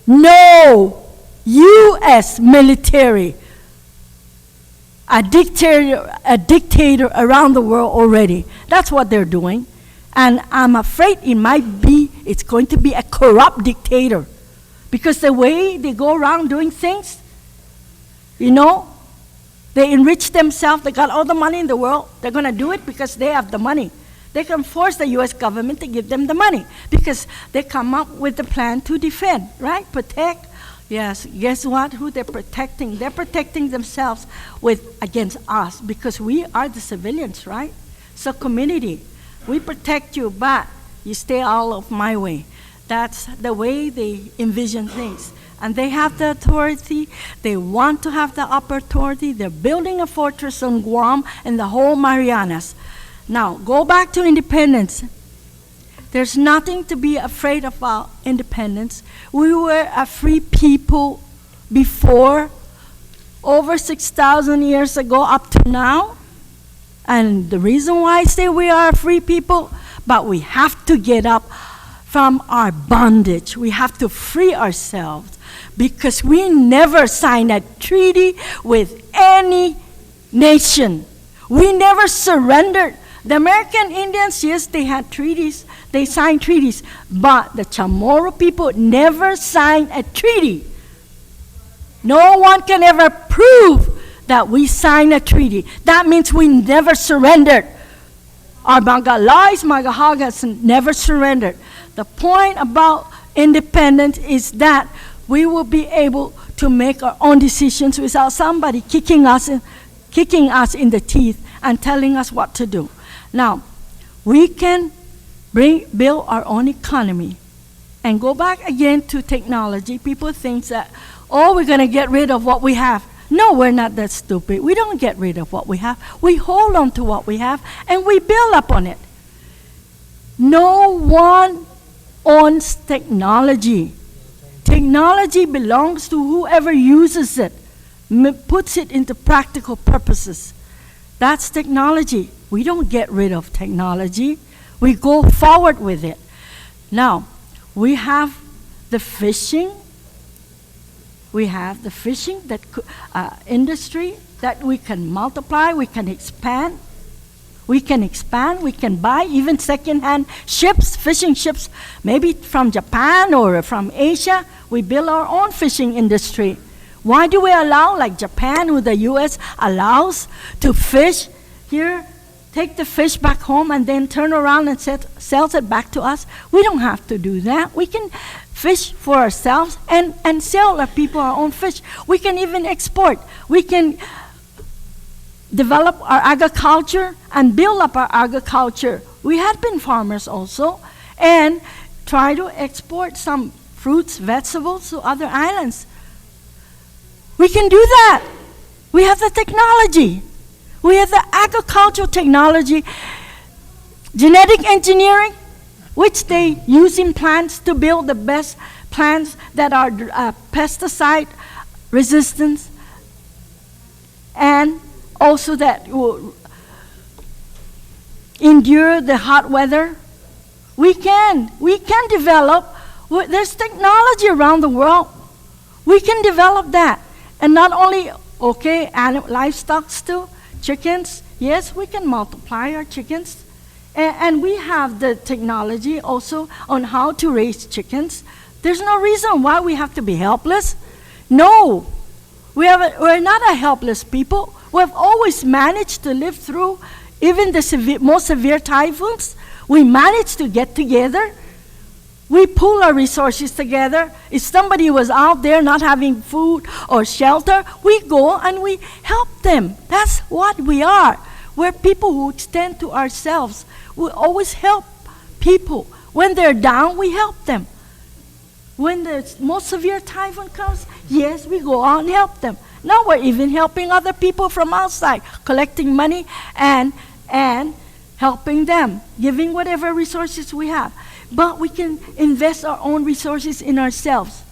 No U.S. military, a dictator around the world already. That's what they're doing. And I'm afraid it's going to be a corrupt dictator. Because the way they go around doing things, you know, they enrich themselves, they got all the money in the world, they're going to do it because they have the money. They can force the U.S. government to give them the money because they come up with the plan to defend, right? Protect. Yes, guess what? Who they're protecting? They're protecting themselves against us because we are the civilians, right? So community, we protect you, but you stay out of my way. That's the way they envision things. And they have the authority. They want to have the upper authority. They're building a fortress on Guam and the whole Marianas. Now, go back to independence. There's nothing to be afraid about independence. We were a free people before, over 6,000 years ago up to now. And the reason why I say we are a free people, but we have to get up from our bondage. We have to free ourselves because we never signed a treaty with any nation. We never surrendered. The American Indians, yes, they had treaties. They signed treaties. But the Chamorro people never signed a treaty. No one can ever prove that we signed a treaty. That means we never surrendered. Our Magalais, Magahagas never surrendered. The point about independence is that we will be able to make our own decisions without somebody kicking us in the teeth and telling us what to do. Now, we can build our own economy and go back again to technology. People think that, oh, we're going to get rid of what we have. No, we're not that stupid. We don't get rid of what we have. We hold on to what we have and we build up on it. No one owns technology. Technology belongs to whoever uses it, puts it into practical purposes. That's technology. We don't get rid of technology. We go forward with it. Now, we have the fishing. We have the fishing that industry that we can multiply, we can expand. We can expand, we can buy even second-hand ships, fishing ships, maybe from Japan or from Asia. We build our own fishing industry. Why do we allow, like Japan, who the U.S. allows to fish here, take the fish back home and then turn around and sells it back to us? We don't have to do that. We can fish for ourselves and sell our people our own fish. We can even export. We can develop our agriculture and build up our agriculture. We had been farmers also, and try to export some fruits, vegetables to other islands. We can do that. We have the technology. We have the agricultural technology, genetic engineering, which they use in plants to build the best plants that are pesticide resistant, and also that will endure the hot weather. We can develop. There's technology around the world. We can develop that. And not only, livestock too, chickens. Yes, we can multiply our chickens. And we have the technology also on how to raise chickens. There's no reason why we have to be helpless. No, we're not a helpless people. We've always managed to live through even the most severe typhoons. We managed to get together. We pool our resources together. If somebody was out there not having food or shelter, we go and we help them. That's what we are. We're people who extend to ourselves. We always help people. When they're down, we help them. When the most severe typhoon comes, yes, we go out and help them. Now we're even helping other people from outside, collecting money and helping them, giving whatever resources we have. But we can invest our own resources in ourselves,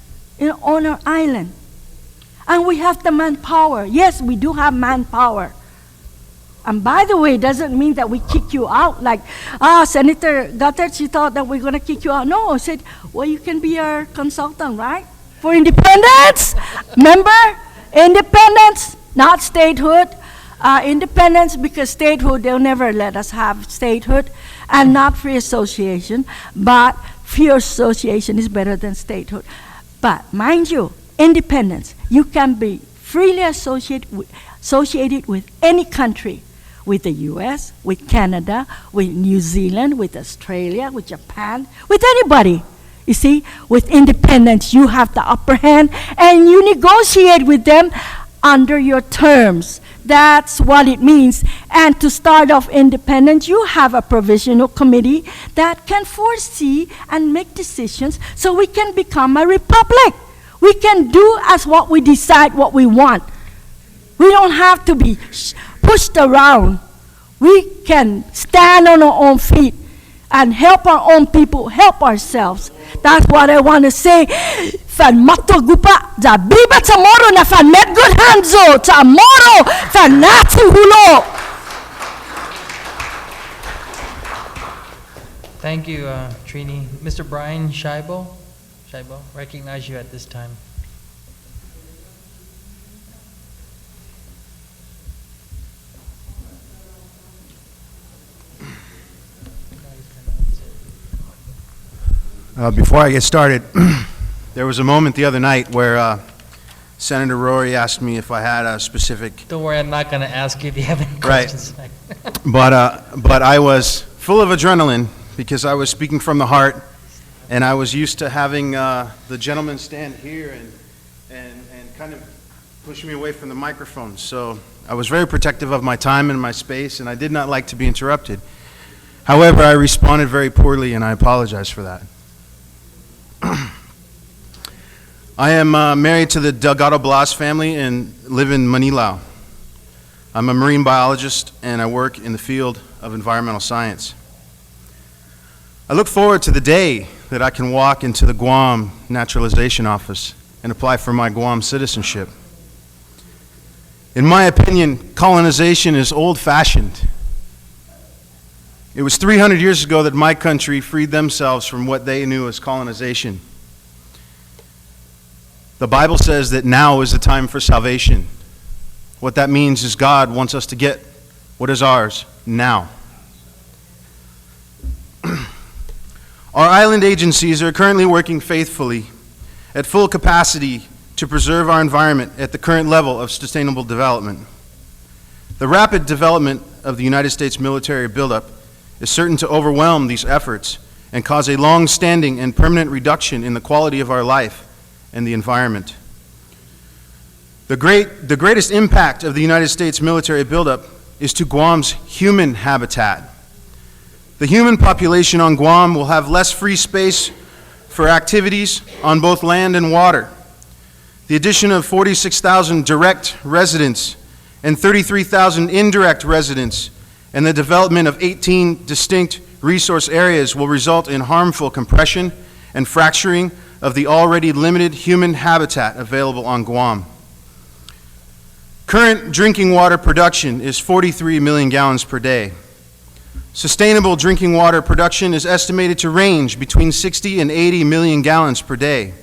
on our island. And we have the manpower. Yes, we do have manpower. And by the way, it doesn't mean that we kick you out like, Senator Gutters, you thought that we're going to kick you out. No, I said, well, you can be our consultant, right? For independence, remember? Independence, not statehood. Independence, because statehood, they'll never let us have statehood, and not free association. But free association is better than statehood. But mind you, independence, you can be freely associated with any country, with the US, with Canada, with New Zealand, with Australia, with Japan, with anybody. You see, with independence, you have the upper hand, and you negotiate with them under your terms. That's what it means. And to start off independence, you have a provisional committee that can foresee and make decisions so we can become a republic. We can do as what we decide what we want. We don't have to be pushed around. We can stand on our own feet and help our own people, help ourselves. That's what I want to say. Fan mato gupa za biba tomorrow na fan met good handzo tomorrow fan natu hulo. Thank you, Trini. Mr. Brian Scheibo, recognize you at this time. Before I get started, there was a moment the other night where Senator Rory asked me if I had a specific... Don't worry, I'm not going to ask you if you have any questions. Right. But I was full of adrenaline because I was speaking from the heart, and I was used to having the gentleman stand here and kind of push me away from the microphone. So I was very protective of my time and my space, and I did not like to be interrupted. However, I responded very poorly, and I apologize for that. I am married to the Delgado Blas family and live in Manila. I'm a marine biologist and I work in the field of environmental science. I look forward to the day that I can walk into the Guam Naturalization Office and apply for my Guam citizenship. In my opinion, colonization is old-fashioned. It was 300 years ago that my country freed themselves from what they knew as colonization. The Bible says that now is the time for salvation. What that means is God wants us to get what is ours now. Our island agencies are currently working faithfully at full capacity to preserve our environment at the current level of sustainable development. The rapid development of the United States military buildup is certain to overwhelm these efforts and cause a long-standing and permanent reduction in the quality of our life and the environment. The greatest impact of the United States military buildup is to Guam's human habitat. The human population on Guam will have less free space for activities on both land and water. The addition of 46,000 direct residents and 33,000 indirect residents and the development of 18 distinct resource areas will result in harmful compression and fracturing of the already limited human habitat available on Guam. Current drinking water production is 43 million gallons per day. Sustainable drinking water production is estimated to range between 60 and 80 million gallons per day.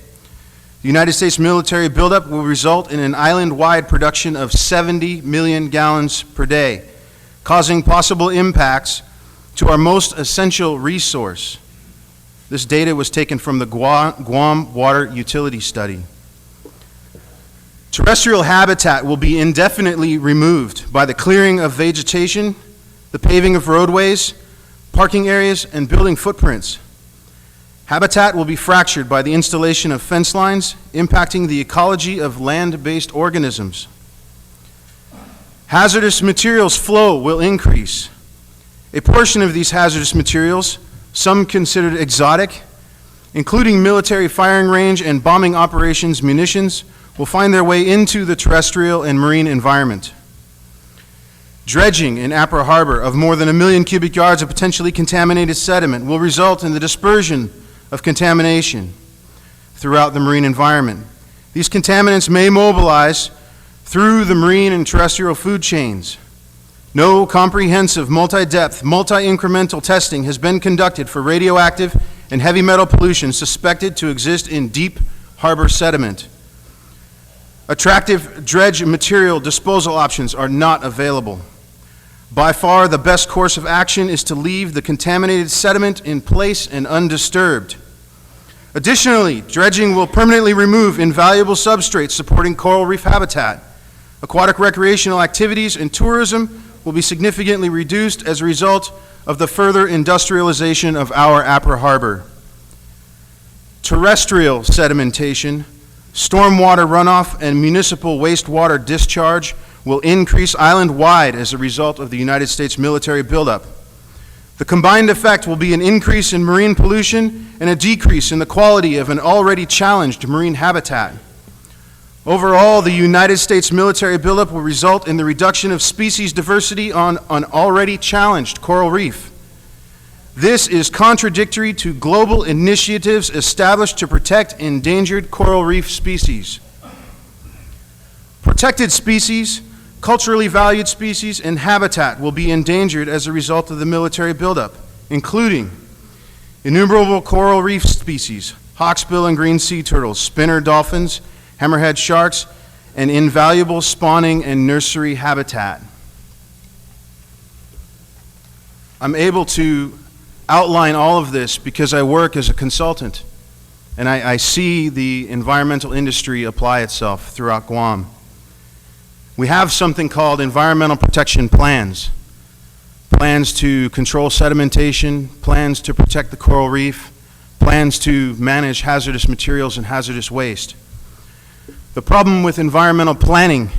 The United States military buildup will result in an island-wide production of 70 million gallons per day, causing possible impacts to our most essential resource. This data was taken from the Guam Water Utility Study. Terrestrial habitat will be indefinitely removed by the clearing of vegetation, the paving of roadways, parking areas, and building footprints. Habitat will be fractured by the installation of fence lines, impacting the ecology of land-based organisms. Hazardous materials flow will increase. A portion of these hazardous materials, some considered exotic, including military firing range and bombing operations munitions, will find their way into the terrestrial and marine environment. Dredging in Apra Harbor of more than 1 million cubic yards of potentially contaminated sediment will result in the dispersion of contamination throughout the marine environment. These contaminants may mobilize through the marine and terrestrial food chains. No comprehensive, multi-depth, multi-incremental testing has been conducted for radioactive and heavy metal pollution suspected to exist in deep harbor sediment. Attractive dredge material disposal options are not available. By far, the best course of action is to leave the contaminated sediment in place and undisturbed. Additionally, dredging will permanently remove invaluable substrates supporting coral reef habitat. Aquatic recreational activities and tourism will be significantly reduced as a result of the further industrialization of our Apra Harbor. Terrestrial sedimentation, stormwater runoff, and municipal wastewater discharge will increase island-wide as a result of the United States military buildup. The combined effect will be an increase in marine pollution and a decrease in the quality of an already challenged marine habitat. Overall, the United States military buildup will result in the reduction of species diversity on an already challenged coral reef. This is contradictory to global initiatives established to protect endangered coral reef species. Protected species, culturally valued species, and habitat will be endangered as a result of the military buildup, including innumerable coral reef species, hawksbill and green sea turtles, spinner dolphins, hammerhead sharks, and invaluable spawning and nursery habitat. I'm able to outline all of this because I work as a consultant and I see the environmental industry apply itself throughout Guam. We have something called environmental protection plans. Plans to control sedimentation, plans to protect the coral reef, plans to manage hazardous materials and hazardous waste. The problem with environmental planning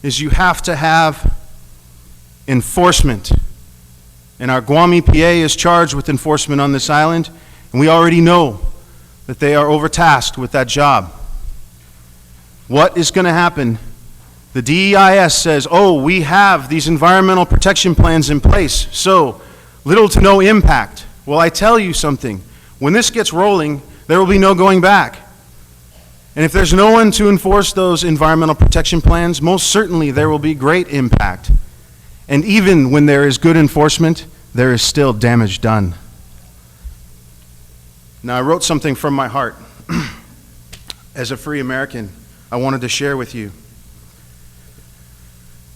is you have to have enforcement. And our Guam EPA is charged with enforcement on this island, and we already know that they are overtasked with that job. What is going to happen? The DEIS says, oh, we have these environmental protection plans in place, so little to no impact. Well, I tell you something. When this gets rolling, there will be no going back. And if there's no one to enforce those environmental protection plans, most certainly there will be great impact. And even when there is good enforcement, there is still damage done. Now, I wrote something from my heart. As a free American, I wanted to share with you.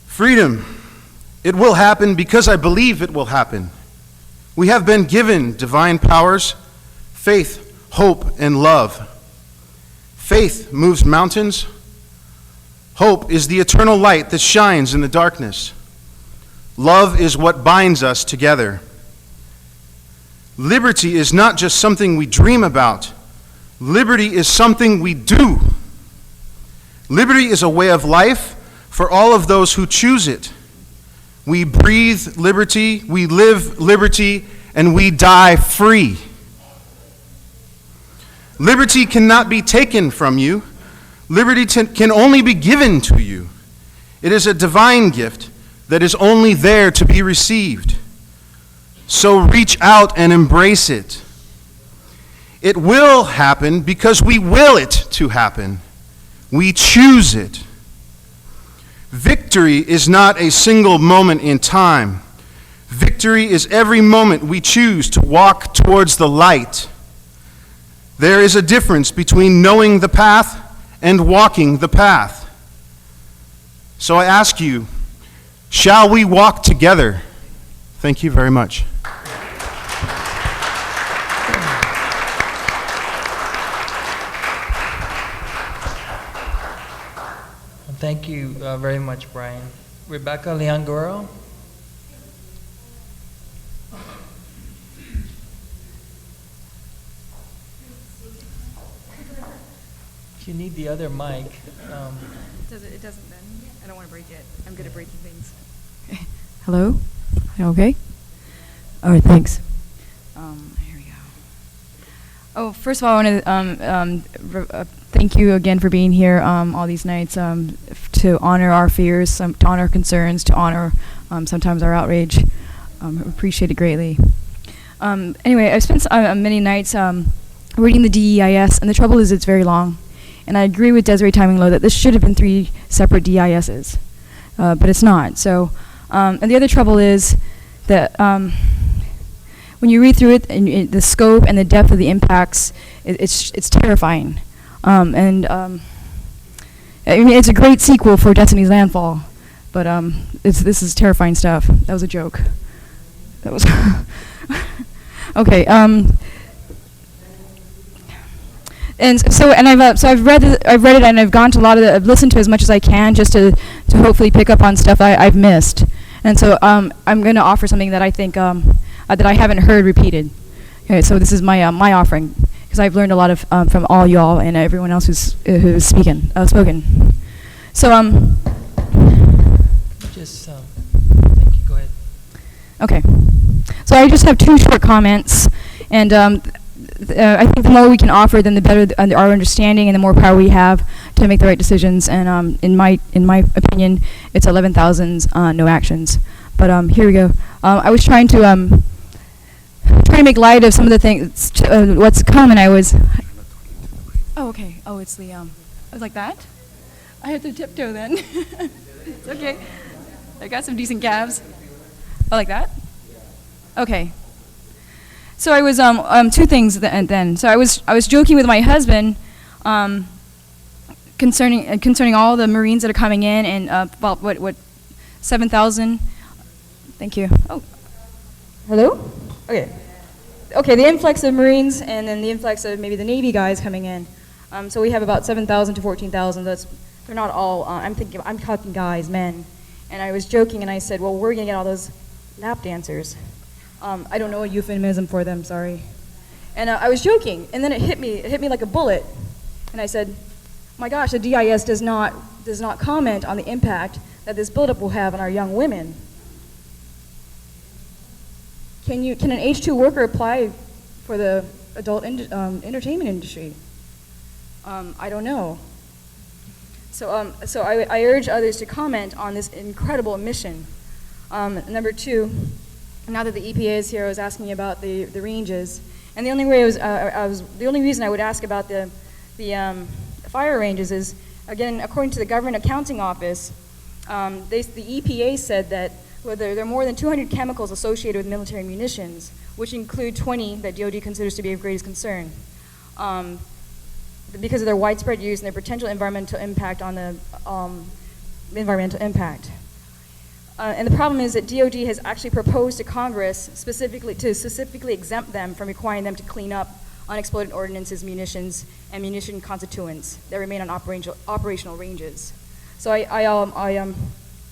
Freedom. It will happen because I believe it will happen. We have been given divine powers, faith, hope, and love. Faith moves mountains. Hope is the eternal light that shines in the darkness. Love is what binds us together. Liberty is not just something we dream about. Liberty is something we do. Liberty is a way of life for all of those who choose it. We breathe liberty, we live liberty, and we die free. Liberty cannot be taken from you. Liberty can only be given to you. It is a divine gift that is only there to be received. So reach out and embrace it. It will happen because we will it to happen. We choose it. Victory is not a single moment in time. Victory is every moment we choose to walk towards the light. There is a difference between knowing the path and walking the path. So I ask you, shall we walk together? Thank you very much. Thank you very much, Brian. Rebecca Leangoro. You need the other mic. It doesn't then. I don't want to break it. I'm good at breaking things. Hello? Okay? All right, thanks. Here we go. Oh, first of all, I want to thank you again for being here all these nights to honor our fears, to honor our concerns, to honor sometimes our outrage. Appreciate it greatly. Anyway, I've spent many nights reading the DEIS, and the trouble is it's very long. And I agree with Desiree Timing Low that this should have been 3 separate DISs, but it's not. So, and the other trouble is that when you read through it, and the scope and the depth of the impacts, it's terrifying. I mean, it's a great sequel for Destiny's Landfall, but this is terrifying stuff. That was a joke. That was okay. And so, and I've read it, and I've gone to a lot of the, I've listened to as much as I can just to hopefully pick up on stuff I've missed. And so I'm going to offer something that I think that I haven't heard repeated. Okay, so this is my my offering, because I've learned a lot of from all y'all and everyone else who's spoken. So just thank you. Go ahead. Okay. So I just have 2 short comments, and I think the more we can offer, then the better our understanding, and the more power we have to make the right decisions. And in my opinion, it's 11,000 no actions. But here we go. I was trying to make light of some of the things, what's come, and I was. Oh, okay. Oh, it's the. I was like that. I have to tiptoe then. It's okay. I got some decent calves. Oh, like that. Okay. So I was 2 things then. So I was joking with my husband concerning all the Marines that are coming in, and about what 7,000. Thank you. Oh, hello. Okay. The influx of Marines, and then the influx of maybe the Navy guys coming in. So we have about 7,000 to 14,000. They're not all. I'm talking guys, men. And I was joking, and I said, well, we're gonna get all those lap dancers. I don't know a euphemism for them, sorry. And I was joking, and then it hit me like a bullet. And I said, my gosh, the DIS does not comment on the impact that this buildup will have on our young women. Can an H2 worker apply for the adult entertainment industry? I don't know. So I urge others to comment on this incredible mission. Number 2, now that the EPA is here, I was asking about the ranges. And the only way the only reason I would ask about the fire ranges is, again, according to the Government Accounting Office, the EPA said that there are more than 200 chemicals associated with military munitions, which include 20 that DoD considers to be of greatest concern, because of their widespread use and their potential environmental impact on the environmental impact. And the problem is that DoD has actually proposed to Congress specifically exempt them from requiring them to clean up unexploded ordnances, munitions, and munition constituents that remain on operational ranges. So I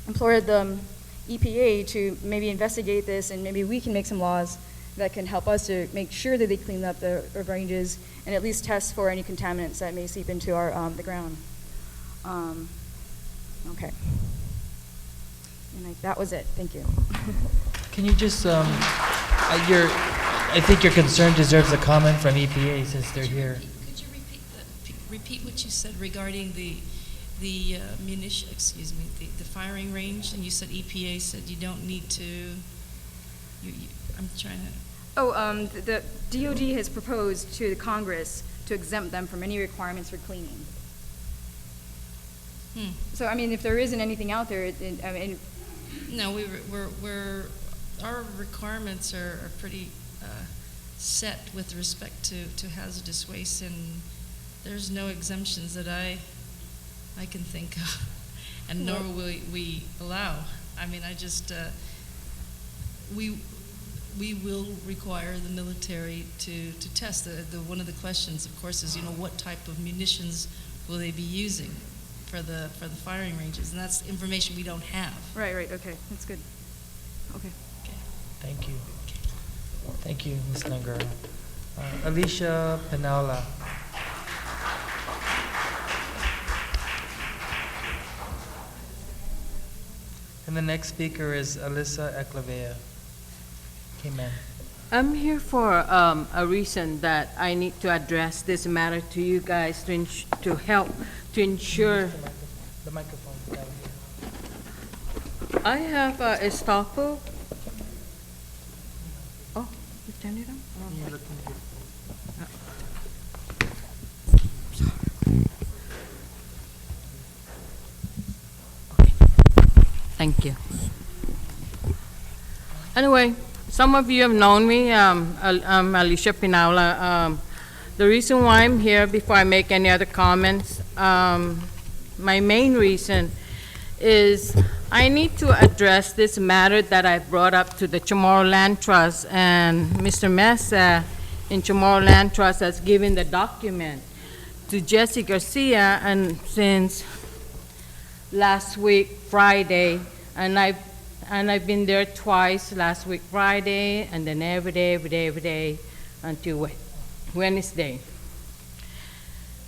implored the EPA to maybe investigate this, and maybe we can make some laws that can help us to make sure that they clean up the ranges and at least test for any contaminants that may seep into the ground. Okay. And that was it. Thank you. Can you just, I think your concern deserves a comment from EPA since they're here. Could you repeat what you said regarding the munition, the firing range? And you said EPA said you don't need to, I'm trying to. The DoD has proposed to the Congress to exempt them from any requirements for cleaning. So, I mean, if there isn't anything out there, I mean. No, our requirements are pretty set with respect to hazardous waste, and there's no exemptions that I can think of, and nor will we allow. I mean, we will require the military to test. One of the questions, of course, is what type of munitions will they be using for the firing ranges, and that's information we don't have. Right. Okay, that's good. Okay. Thank you. Thank you, Ms. Nangura. Alicia Pinaula. And the next speaker is Alyssa Eclavea. Okay, ma'am. I'm here for a reason that I need to address this matter to you guys to help to ensure. The microphone down here. I have a estoppel. Oh, you turn it on? Oh, okay. Thank you. Anyway, some of you have known me. I'm Alicia Pinaula. The reason why I'm here, before I make any other comments, my main reason is I need to address this matter that I brought up to the Chamorro Land Trust, and Mr. Mesa in Chamorro Land Trust has given the document to Jesse Garcia, and since last week, Friday, and I've been there twice, last week Friday, and then every day until Wednesday.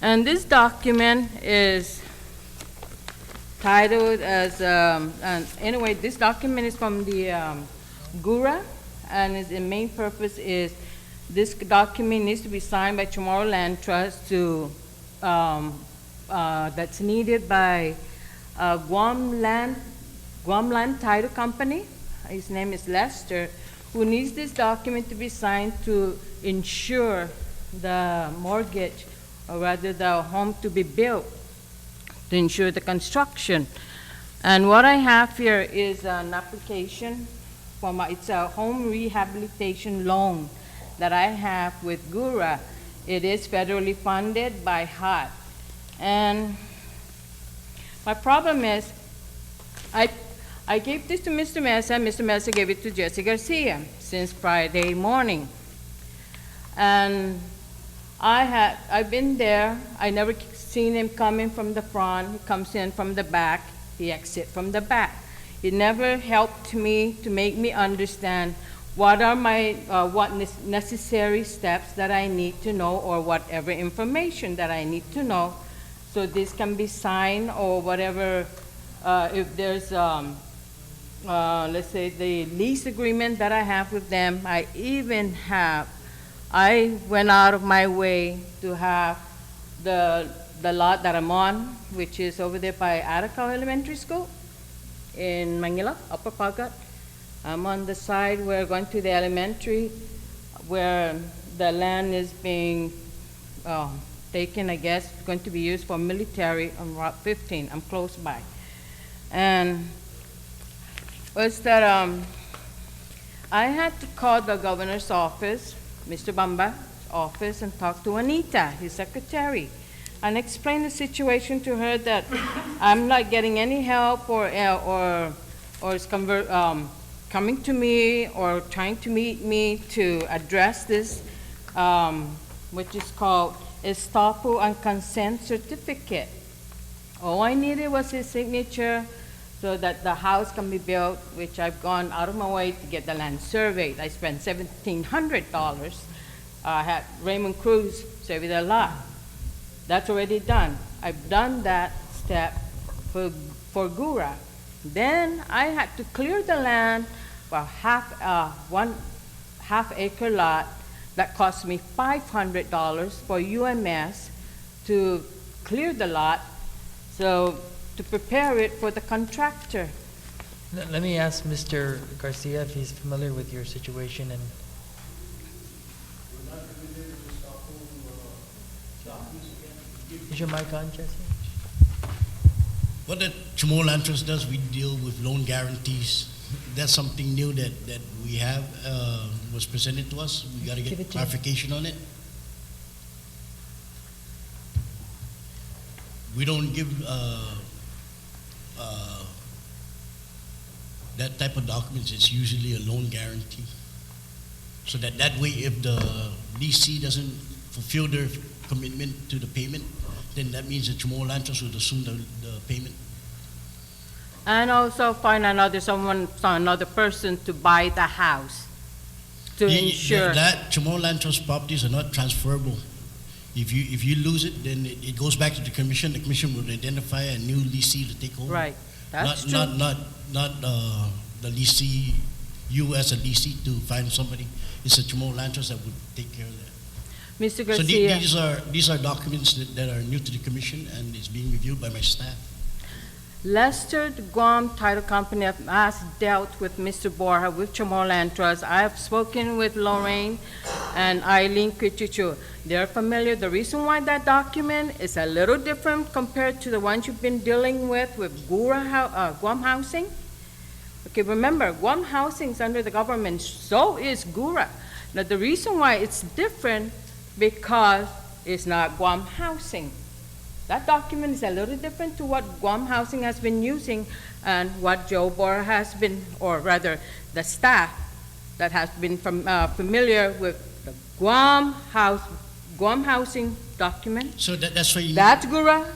And this document is titled as, anyway, this document is from the GURA, and the main purpose is this document needs to be signed by Chamorro Land Trust to, that's needed by Guam Land Title Company. His name is Lester, who needs this document to be signed to ensure the mortgage, or rather the home to be built, to ensure the construction. And what I have here is an application it's a home rehabilitation loan that I have with GURA. It is federally funded by HUD. And my problem is, I gave this to Mr. Mesa, and Mr. Mesa gave it to Jesse Garcia since Friday morning. And I've been there. I never seen him coming from the front. He comes in from the back. He exits from the back. He never helped me to make me understand what are my necessary steps that I need to know, or whatever information that I need to know, so this can be signed, or whatever. If there's let's say the lease agreement that I have with them, I went out of my way to have the lot that I'm on, which is over there by Arakaw Elementary School in Manila, Upper Pagat. I'm on the side where going to the elementary, where the land is being taken, I guess, going to be used for military on Route 15. I'm close by. And was that I had to call the governor's office, Mr. Bamba's office, and talk to Anita, his secretary, and explain the situation to her that I'm not getting any help or is coming to me or trying to meet me to address this, which is called estoppel and consent certificate. All I needed was his signature so that the house can be built, which I've gone out of my way to get the land surveyed. I spent $1,700. I had Raymond Cruz survey the lot. That's already done. I've done that step for Gura. Then I had to clear the land for one half-acre lot that cost me $500 for UMS to clear the lot, so to prepare it for the contractor. Let me ask Mr. Garcia if he's familiar with your situation. And is your mic on, Jesse? What the Chamorro Land Trust does, we deal with loan guarantees. That's something new that we have, was presented to us. We got to get clarification on it. We don't give that type of documents. It's usually a loan guarantee. So that way, if the DC doesn't fulfill their commitment to the payment, then that means that Chamorro Land Trust would assume the payment. And also find another person to buy the house to ensure. That Chamorro Land Trust properties are not transferable. If you lose it, then it goes back to the commission. The commission will identify a new leasee to take over. Right, that's true. Not the leasee, you as a leasee to find somebody. It's a Chamorro Land Trust that would take care of that. Mr. Garcia. So these are documents that are new to the commission, and it's being reviewed by my staff. Lester, the Guam Title Company, has dealt with Mr. Borja with Chamorro Land Trust. I have spoken with Lorraine and Eileen Kichichu. They're familiar. The reason why that document is a little different compared to the ones you've been dealing with Guam Housing. Okay, remember, Guam Housing is under the government, so is Gura. Now, the reason why it's different because it's not Guam Housing. That document is a little different to what Guam Housing has been using and what Joe Borja has been, or rather the staff that has been familiar with the Guam Housing document. So that's why That's Gura.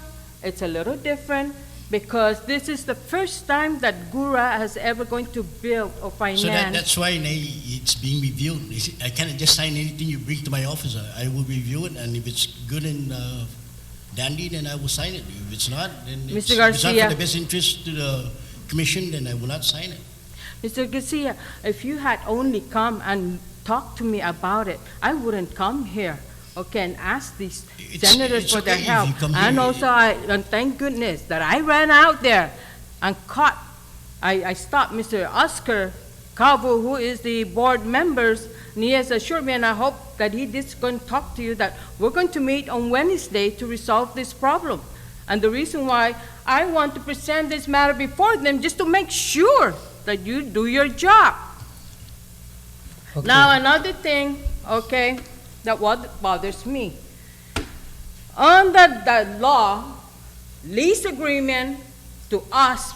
It's a little different because this is the first time that Gura has ever going to build or finance. So that's why it's being reviewed. I can't just sign anything you bring to my office. I will review it, and if it's good and dandy, then I will sign it. If it's not, then Mr. if Garcia, it's not for the best interest to the commission, then I will not sign it. Mr. Garcia, if you had only come and talked to me about it, I wouldn't come here, okay, and ask these senators for their help. And also, and thank goodness that I ran out there and caught, I stopped Mr. Oscar Calvo, who is the board members, and he has assured me, and I hope that he is going to talk to you, that we're going to meet on Wednesday to resolve this problem. And the reason why I want to present this matter before them, just to make sure that you do your job. Okay. Now, another thing, okay, that what bothers me. Under the law, lease agreement to us,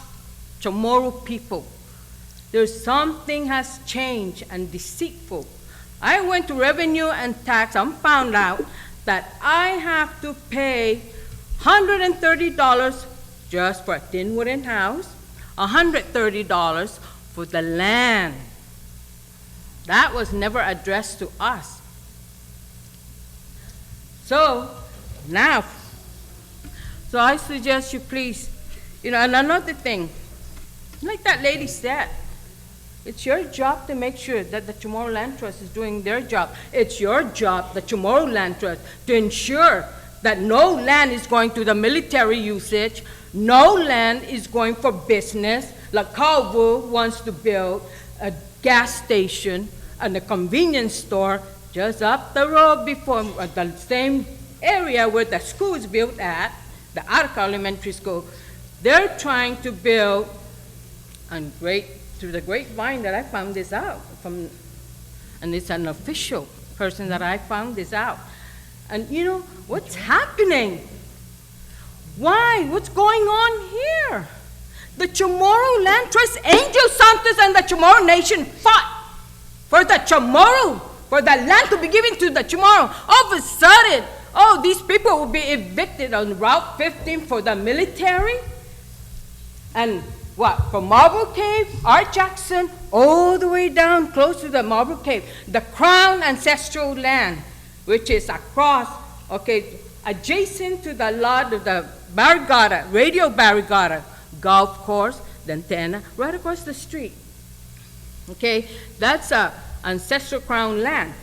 Chamorro people, there's something has changed and deceitful. I went to Revenue and Tax and found out that I have to pay $130 just for a tin wooden house, $130 for the land. That was never addressed to us. So now, so I suggest you please, and another thing, like that lady said, it's your job to make sure that the Chamorro Land Trust is doing their job. It's your job, the Chamorro Land Trust, to ensure that no land is going to the military usage, no land is going for business, like Calvo wants to build, a gas station and a convenience store just up the road before the same area where the school is built at, the Arca Elementary School. They're trying to build, and through the grapevine that I found this out from, and it's an official person that I found this out. And you know, what's happening? Why? What's going on here? The Chamorro Land Trust, Angel Santos and the Chamorro Nation fought for the Chamorro, for the land to be given to the Chamorro. All of a sudden, these people will be evicted on Route 15 for the military. And what? From Marble Cave, Art Jackson, all the way down close to the Marble Cave, the Crown Ancestral Land, which is across, adjacent to the lot of the Barrigada, Radio Barrigada golf course, the antenna, right across the street. Okay, that's ancestral Crown land.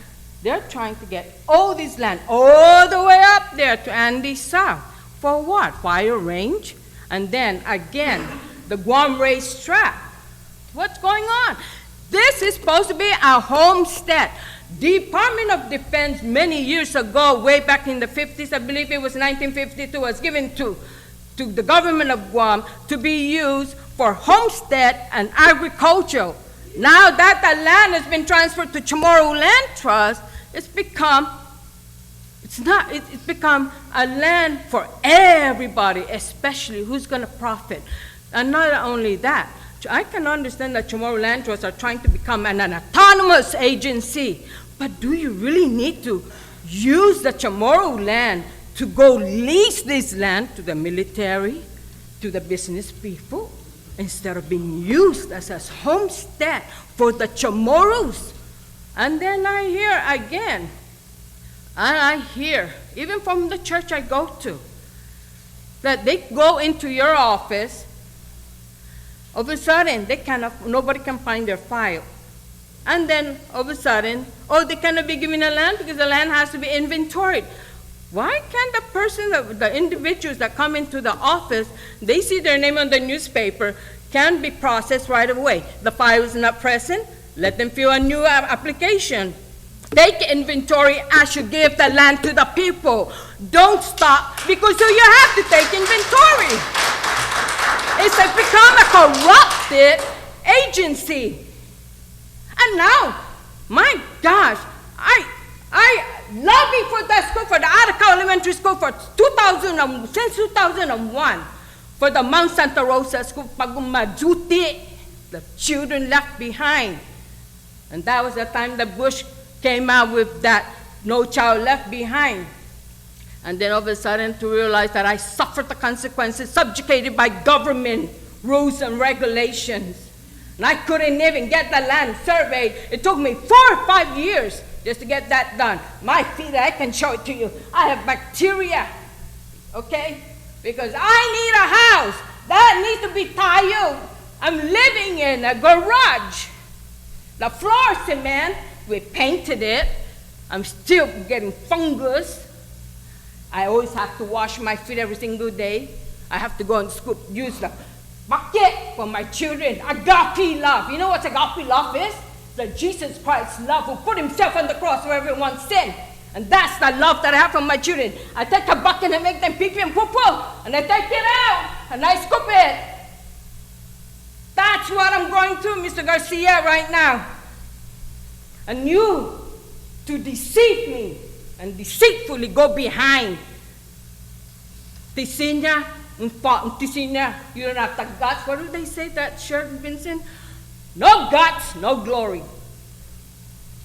They're trying to get all this land all the way up there to Andes South. For what? Fire range? And then again, the Guam racetrack. What's going on? This is supposed to be a homestead. Department of Defense many years ago, way back in the 50s, I believe it was 1952, was given to the government of Guam to be used for homestead and agriculture. Now that the land has been transferred to Chamorro Land Trust, it's become a land for everybody, especially who's going to profit. And not only that, I can understand that Chamorro Land Trusts are trying to become an autonomous agency, but do you really need to use the Chamorro land to go lease this land to the military, to the business people, instead of being used as a homestead for the Chamorros? And then I hear again, and I hear, even from the church I go to, that they go into your office, all of a sudden, nobody can find their file. And then, all of a sudden, they cannot be given a land because the land has to be inventoried. Why can't the individuals that come into the office, they see their name on the newspaper, can be processed right away? The file is not present, let them fill a new application. Take inventory as you give the land to the people. Don't stop because you have to take inventory. It's become a corrupted agency. And now, my gosh, I lobbied for the school, for the Arca Elementary School since 2001, for the Mount Santa Rosa School, Pagumajuti, the children left behind. And that was the time the Bush came out with that No Child Left Behind. And then all of a sudden to realize that I suffered the consequences subjugated by government rules and regulations. And I couldn't even get the land surveyed. It took me 4 or 5 years just to get that done. My feet, I can show it to you. I have bacteria, okay? Because I need a house. That needs to be tiled. I'm living in a garage. The floor cement, we painted it. I'm still getting fungus. I always have to wash my feet every single day. I have to go and use the bucket for my children. Agape love. You know what agape love is? The Jesus Christ love who put himself on the cross for everyone's sin. And that's the love that I have for my children. I take a bucket and make them pee-pee and poo-poo. And I take it out and I scoop it. That's what I'm going through, Mr. Garcia, right now. And you, to deceive me and deceitfully go behind. Tisinya, you don't have the guts. What do they say, that shirt, Vincent? No guts, no glory.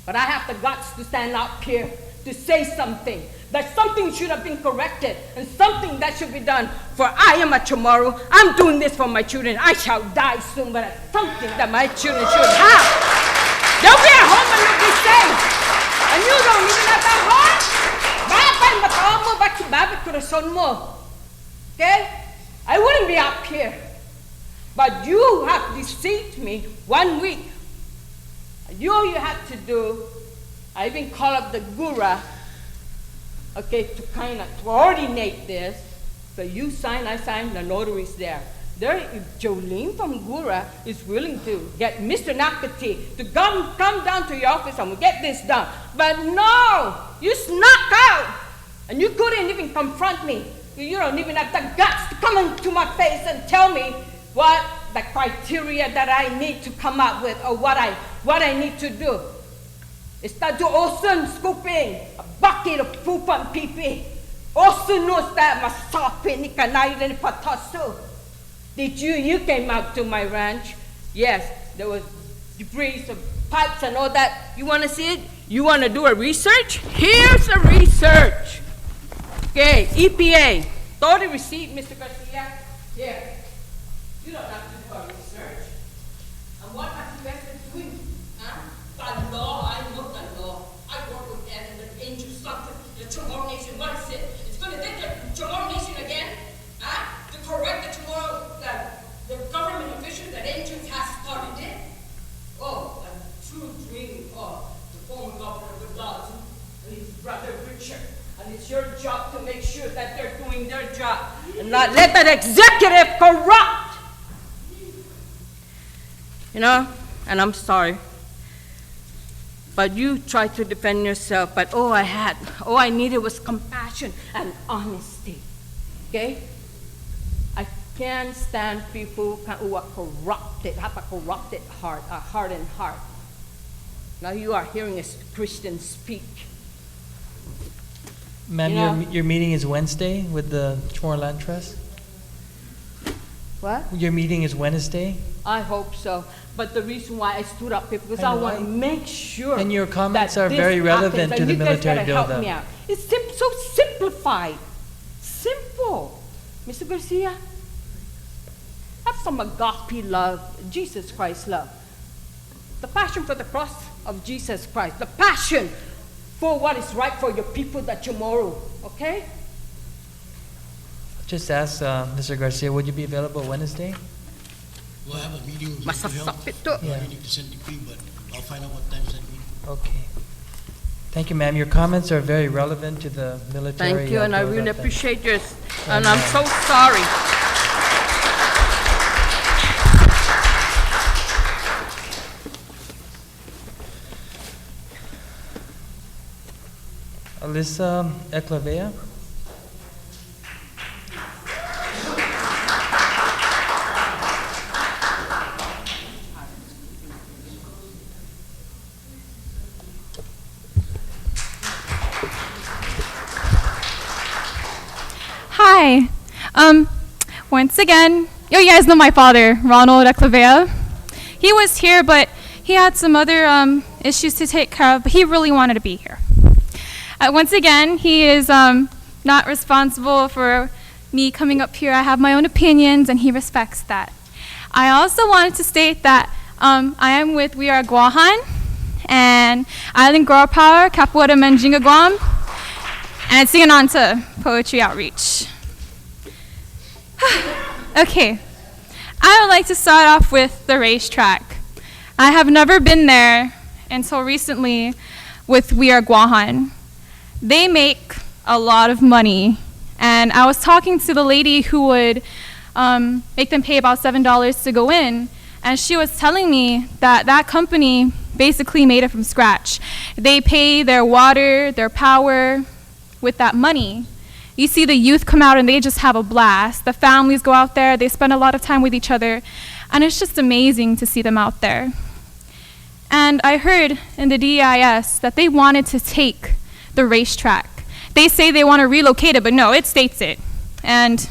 But I have the guts to stand up here to say something. That something should have been corrected and something that should be done. For I am a Chamorro. I'm doing this for my children. I shall die soon, but it's something that my children should have. They'll be at home and they'll be safe. And you don't even have that heart. Okay? I wouldn't be up here. But you have deceived me 1 week. All you had to do, I even call up the gura, okay, to kind of coordinate this. So you sign, I sign, the notary's there. There, if Jolene from Gura is willing to get Mr. Nakati to come down to your office and we'll get this done. But no, you snuck out and you couldn't even confront me. You don't even have the guts to come into my face and tell me what the criteria that I need to come up with or what I need to do. Está do osun scooping a bucket of poop on pipi. Osun knows that masapi ni kanay ni patasu. Did you came out to my ranch? Yes, there was debris of pipes and all that. You want to see it? You want to do a research? Here's the research. Okay, EPA. Total receipt, Mr. Garcia. Here. You don't have to do a research. And what have you guys been doing? Huh? The law, I know the law. I work with the angel something. The Chamorro Nation, what is it? It's going to take the Chamorro Nation again? Huh? To correct the Chamorro, the government official that angels has started it? Oh, a true dream of the former governor of the Laws and his brother Richard. And it's your job to make sure that they're doing their job and not let that executive corrupt. You know, and I'm sorry. But you tried to defend yourself, but all I needed was compassion and honesty. Okay? I can't stand people who are corrupted, have a corrupted heart, a hardened heart. Now you are hearing a Christian speak. Ma'am, You know- your meeting is Wednesday with the Chamorro Land Trust? What? Your meeting is Wednesday? I hope so. But the reason why I stood up here, because I I know, want to make sure. And your comments that are this very relevant happens, to and the you guys military gotta help buildup. me out. It's so simplified. Simple. Mr. Garcia, have some agape love, Jesus Christ love. The passion for the cross of Jesus Christ. The passion for what is right for your people that tomorrow, okay? Just ask Mr. Garcia, would you be available Wednesday? We'll have a meeting with Mr. Hill. Yeah. I need to send decree, but I'll find out what time is that meeting. Okay. Thank you, ma'am. Your comments are very relevant to the military. Thank you, and I really buildup appreciate yours. And I'm so sorry. Alyssa Eclavea. Hi. Once again, you guys know my father, Ronald Eclavea. He was here, but he had some other issues to take care of, but he really wanted to be here. Once again, he is not responsible for me coming up here. I have my own opinions, and he respects that. I also wanted to state that I am with We Are Guahan and Island Girl Power, Capoeira Menjinga Guam, and singing on to Poetry Outreach. Okay, I would like to start off with the racetrack. I have never been there until recently with We Are Guahan. They make a lot of money, and I was talking to the lady who would make them pay about $7 to go in, and she was telling me that that company basically made it from scratch. They pay their water, their power with that money. You see the youth come out and they just have a blast. The families go out there, they spend a lot of time with each other, and it's just amazing to see them out there. And I heard in the DEIS that they wanted to take the racetrack. They say they want to relocate it, but no, it states it. And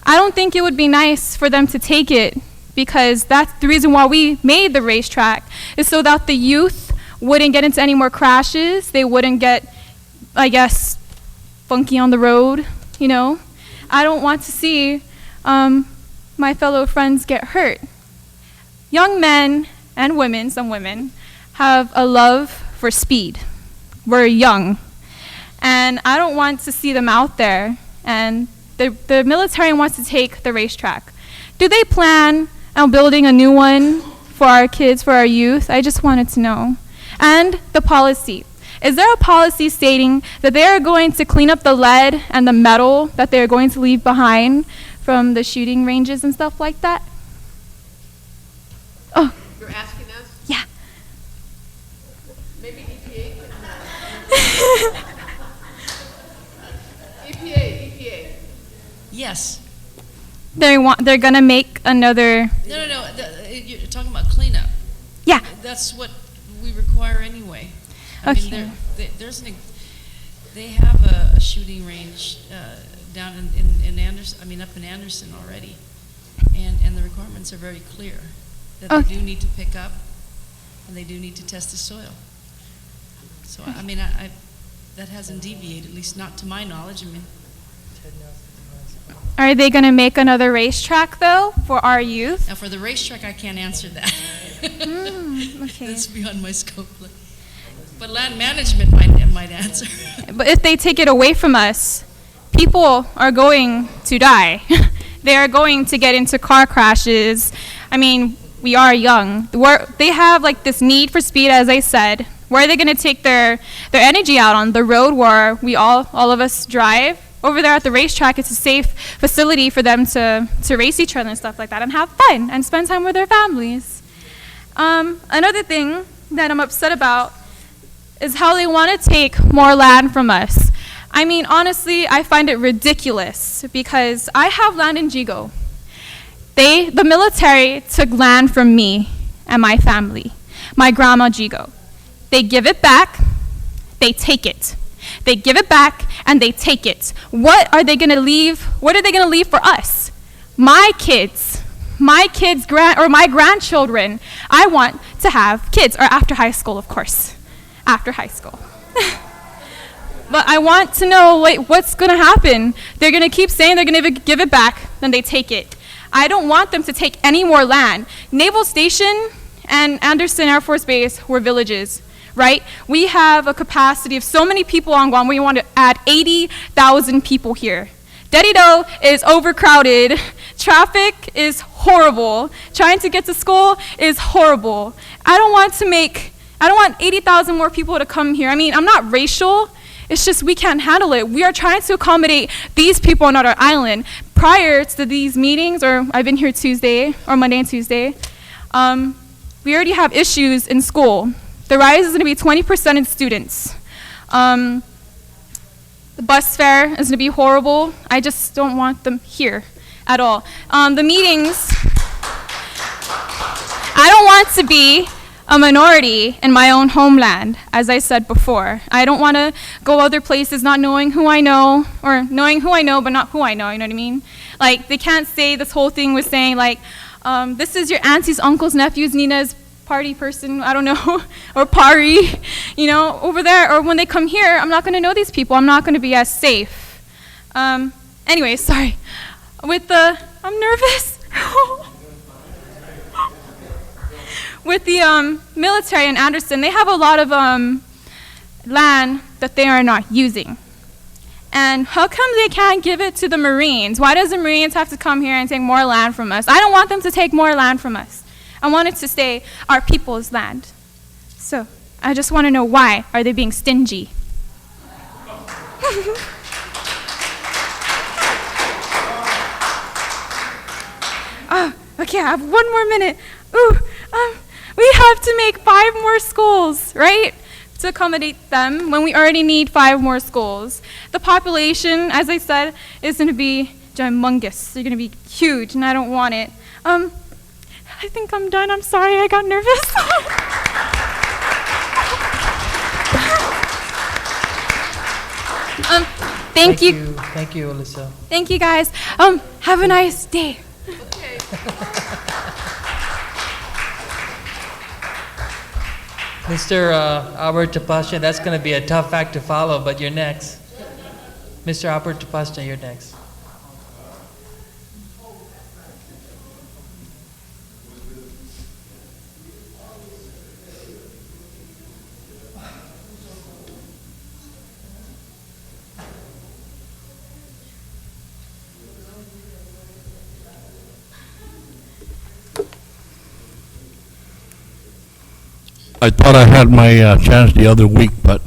I don't think it would be nice for them to take it, because that's the reason why we made the racetrack, is so that the youth wouldn't get into any more crashes. They wouldn't get, I guess, funky on the road, you know. I don't want to see my fellow friends get hurt. Young men and women, some women, have a love for speed. We're young. And I don't want to see them out there. And the military wants to take the racetrack. Do they plan on building a new one for our kids, for our youth? I just wanted to know. And the policy. Is there a policy stating that they are going to clean up the lead and the metal that they are going to leave behind from the shooting ranges and stuff like that? Oh. You're asking us? Yeah. Maybe EPA can. EPA. Yes. They're gonna make another. No. You're talking about cleanup. Yeah. That's what we require anyway. I Okay. mean, they have a shooting range down in Anderson, up in Anderson already. And the requirements are very clear that they do need to pick up and they do need to test the soil. So, I that hasn't deviated, at least not to my knowledge. Are they gonna make another racetrack though for our youth? Now, for the racetrack, I can't answer that. Okay. That's beyond my scope. But land management might answer. But if they take it away from us, people are going to die. They are going to get into car crashes. We are young. They have like this need for speed, as I said. Where are they going to take their energy out on? The road where we all of us drive? Over there at the racetrack, it's a safe facility for them to race each other and stuff like that and have fun and spend time with their families. Another thing that I'm upset about is how they want to take more land from us. Honestly, I find it ridiculous because I have land in Jigo. The military took land from me and my family, my grandma Jigo. They give it back, they take it. They give it back and they take it. What are they going to leave? What are they going to leave for us? My kids, my grandchildren. I want to have kids, or after high school, of course. After high school. But I want to know what's going to happen. They're going to keep saying they're going to give it back, then they take it. I don't want them to take any more land. Naval Station and Anderson Air Force Base were villages, right? We have a capacity of so many people on Guam. We want to add 80,000 people here. Dedido is overcrowded. Traffic is horrible. Trying to get to school is horrible. I don't want 80,000 more people to come here. I'm not racial. It's just we can't handle it. We are trying to accommodate these people on our island. Prior to these meetings, or I've been here Tuesday, or Monday and Tuesday, we already have issues in school. The rise is going to be 20% in students. The bus fare is going to be horrible. I just don't want them here at all. The meetings, I don't want to be a minority in my own homeland, as I said before. I don't want to go other places not knowing who I know, or knowing who I know but not who I know, you know what I mean? Like, they can't say this whole thing with saying, like, this is your auntie's, uncle's, nephew's, Nina's party person, I don't know, or pari, over there. Or when they come here, I'm not going to know these people. I'm not going to be as safe. Anyway, sorry. I'm nervous. With the military in Anderson, they have a lot of land that they are not using. And how come they can't give it to the Marines? Why does the Marines have to come here and take more land from us? I don't want them to take more land from us. I want it to stay our people's land. So I just want to know, why are they being stingy? Okay, I have 1 more minute. We have to make 5 more schools, right? To accommodate them when we already need 5 more schools. The population, as I said, is going to be humongous. They're going to be huge, and I don't want it. I think I'm done. I'm sorry, I got nervous. Thank you. Thank you, Alyssa. Thank you, guys. Have a nice day. Okay. Mr. Albert Tapasya, that's going to be a tough act to follow, but you're next. Mr. Albert Tapasya, you're next. I thought I had my chance the other week, but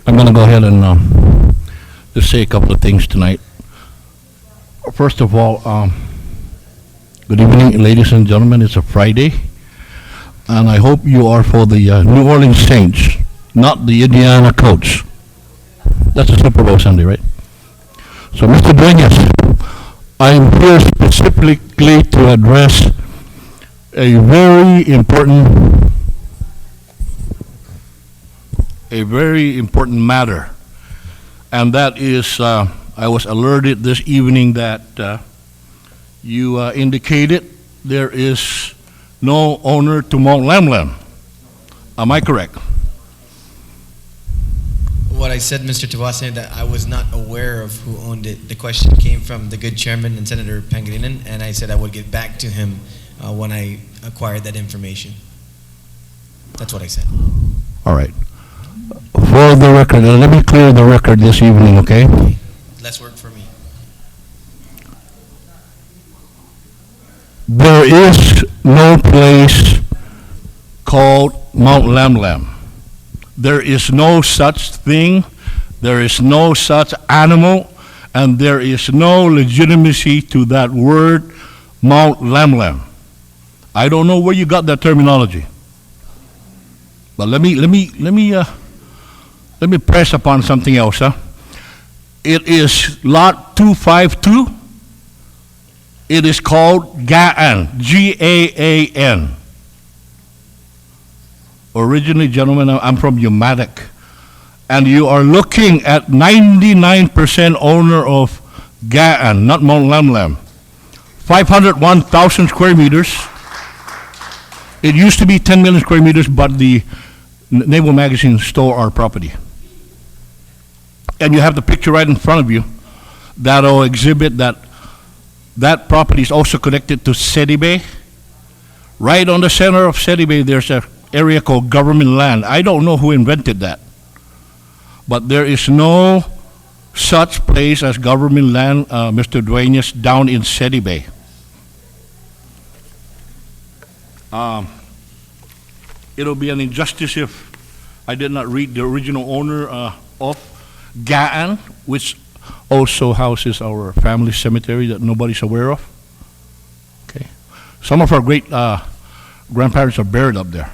I'm going to go ahead and just say a couple of things tonight. First of all, good evening, ladies and gentlemen. It's a Friday, and I hope you are for the New Orleans Saints, not the Indiana Colts. That's a Super Bowl Sunday, right? So, Mr. Dueñas, I'm here specifically to address a very important matter, and that is, I was alerted this evening that you indicated there is no owner to Mount Lamlam. Am I correct? What I said, Mr. Tawase, that I was not aware of who owned it. The question came from the good chairman and Senator Pangilinan, and I said I would get back to him when I acquired that information. That's what I said. All right. For the record, let me clear the record this evening, okay? Less work for me. There is no place called Mount Lamlam. There is no such thing, there is no such animal, and there is no legitimacy to that word, Mount Lamlam. I don't know where you got that terminology, but let me press upon something else. It is Lot 252. It is called Gaan, G-A-A-N. Originally, gentlemen, I'm from Umatic, and you are looking at 99% owner of Gaan, not Mount Lamlam. 501,000 square meters. It used to be 10 million square meters, but the Naval Magazine stole our property. And you have the picture right in front of you that'll exhibit that property is also connected to Sedi Bay. Right on the center of Sedi Bay, there's an area called government land. I don't know who invented that, but there is no such place as government land, Mr. Dueñas, down in Sedi Bay. It'll be an injustice if I did not read the original owner of Gaan, which also houses our family cemetery that nobody's aware of. Okay, some of our great grandparents are buried up there.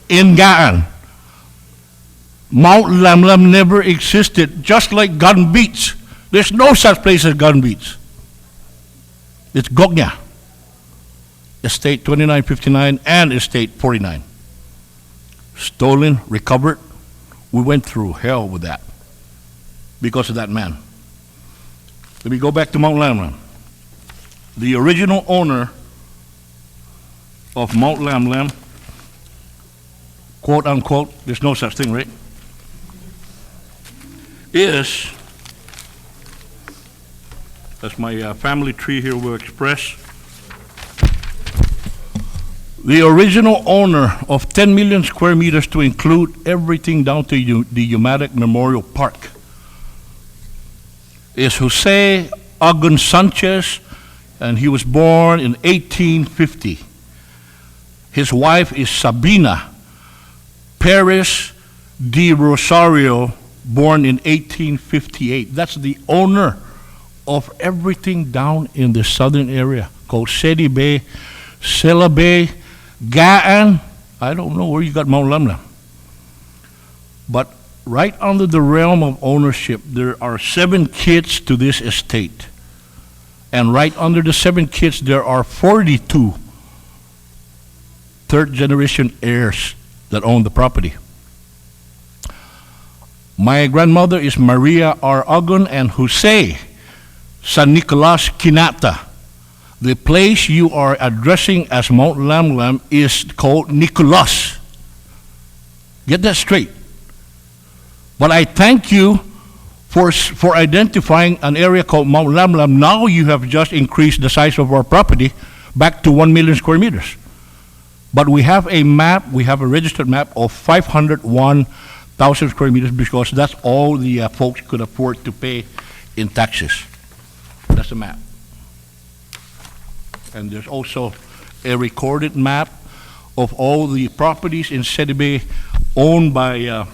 In Gaan, Mount Lamlam never existed, just like Gun Beach. There's no such place as Gun Beach. It's Gognya, Estate 2959 and Estate 49. Stolen, recovered. We went through hell with that because of that man. Let me go back to Mount Lamlam. The original owner of Mount Lamlam, quote unquote, there's no such thing, right? Is, as my family tree here will express, the original owner of 10 million square meters to include everything down to the Umatic Memorial Park is Jose Agun Sanchez, and he was born in 1850. His wife is Sabina Perez de Rosario, born in 1858. That's the owner of everything down in the southern area called Sedi Bay, Sela Bay, Gaan. I don't know where you got Mount Lamlam. But right under the realm of ownership, there are 7 kids to this estate. And right under the 7 kids, there are 42 third-generation heirs that own the property. My grandmother is Maria R. Agun and Jose San Nicolas Kinata. The place you are addressing as Mount Lamlam is called Nicolas. Get that straight. But I thank you for identifying an area called Mount Lamlam. Now you have just increased the size of our property back to 1 million square meters. But we have a map, we have a registered map of 501,000 square meters because that's all the folks could afford to pay in taxes. That's the map. And there's also a recorded map of all the properties in Sedi Bay owned by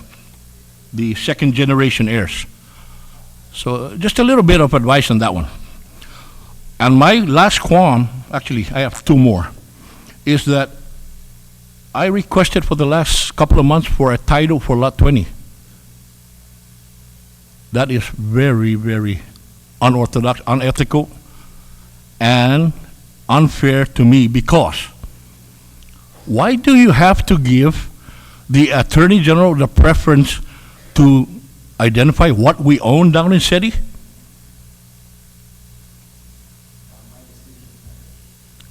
the second generation heirs. So just a little bit of advice on that one. And my last qualm, actually, I have two more, is that I requested for the last couple of months for a title for Lot 20. That is very, very unorthodox, unethical, and unfair to me, because why do you have to give the Attorney General the preference to identify what we own down in SETI?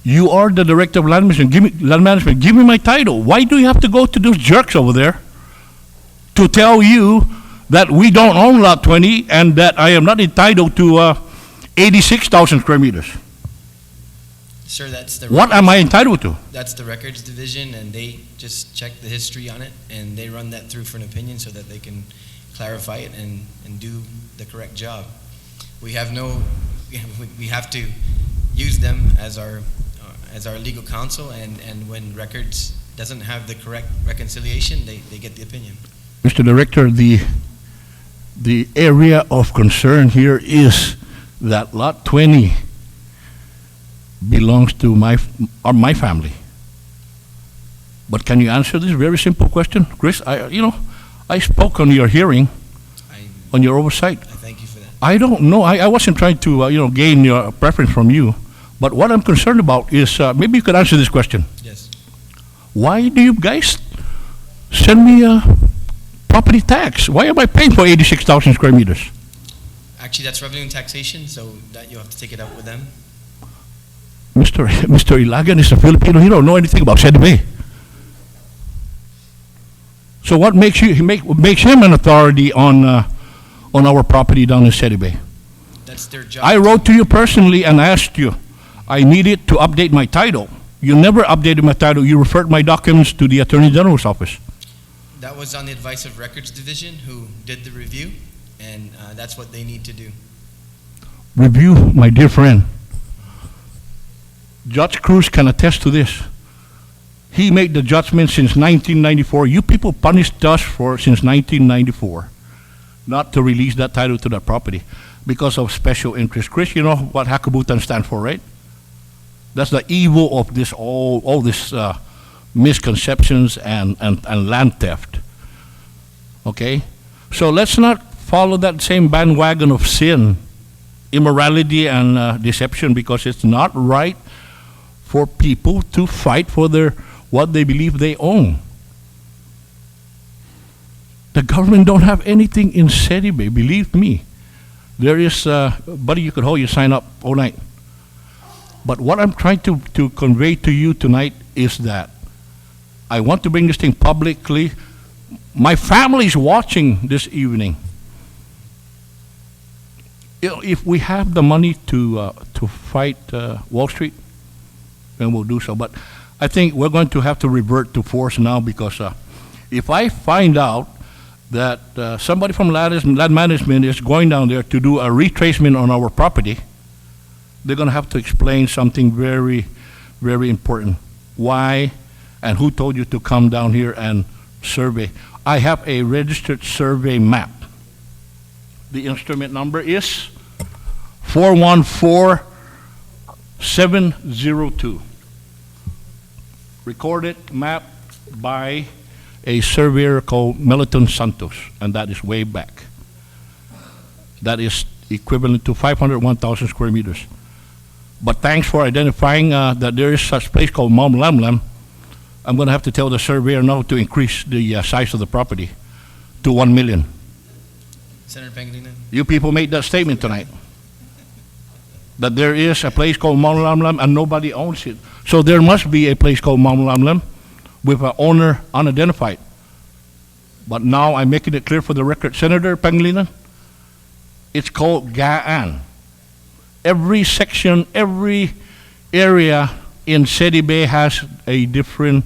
You are the Director of Land Management. Give me my title. Why do you have to go to those jerks over there to tell you that we don't own Lot 20 and that I am not entitled to 86,000 square meters? Sir, that's the What am I entitled to? That's the records division, and they just check the history on it, and they run that through for an opinion so that they can clarify it and do the correct job. We have we have to use them as our legal counsel, and when records doesn't have the correct reconciliation, they get the opinion. Mr. Director, the area of concern here is that Lot 20 belongs to my family. But can you answer this very simple question, Chris? I spoke on your hearing, on your oversight. I thank you for that. I don't know. I wasn't trying to gain your preference from you. But what I'm concerned about is maybe you could answer this question. Yes. Why do you guys send me a property tax? Why am I paying for 86,000 square meters? Actually, that's revenue and taxation, so that you'll have to take it out with them. Mr. Ilagan is a Filipino. He don't know anything about SETI Bay. So what makes him an authority on our property down in SETI Bay? That's their job. I wrote to you personally and asked you. I needed to update my title. You never updated my title. You referred my documents to the Attorney General's office. That was on the advice of Records Division, who did the review, and that's what they need to do. Review, my dear friend. Judge Cruz can attest to this. He made the judgment since 1994. You people punished us since 1994 not to release that title to that property because of special interest. Chris, you know what Hakabutan stands for, right? That's the evil of this all this misconceptions and land theft. Okay? So let's not follow that same bandwagon of sin, immorality, and deception, because it's not right for people to fight for what they believe they own. The government don't have anything in SETI Bay, believe me. There is, buddy, you could hold your sign up all night. But what I'm trying to convey to you tonight is that I want to bring this thing publicly. My family's watching this evening. If we have the money to fight Wall Street, then we'll do so. But I think we're going to have to revert to force now, because if I find out that somebody from land management is going down there to do a retracement on our property, they're going to have to explain something very, very important. Why and who told you to come down here and survey? I have a registered survey map. The instrument number is 414702. Recorded map by a surveyor called Meliton Santos, and that is way back. That is equivalent to 501,000 square meters. But thanks for identifying that there is such place called Mount Lamlam. I'm going to have to tell the surveyor now to increase the size of the property to 1 million. Senator Pangilinan. You people made that statement tonight, that there is a place called Mount Lamlam and nobody owns it. So there must be a place called Mount Lamlam with an owner unidentified. But now I'm making it clear for the record, Senator Pangilinan, it's called Gaan. Every section, every area in SETI Bay has a different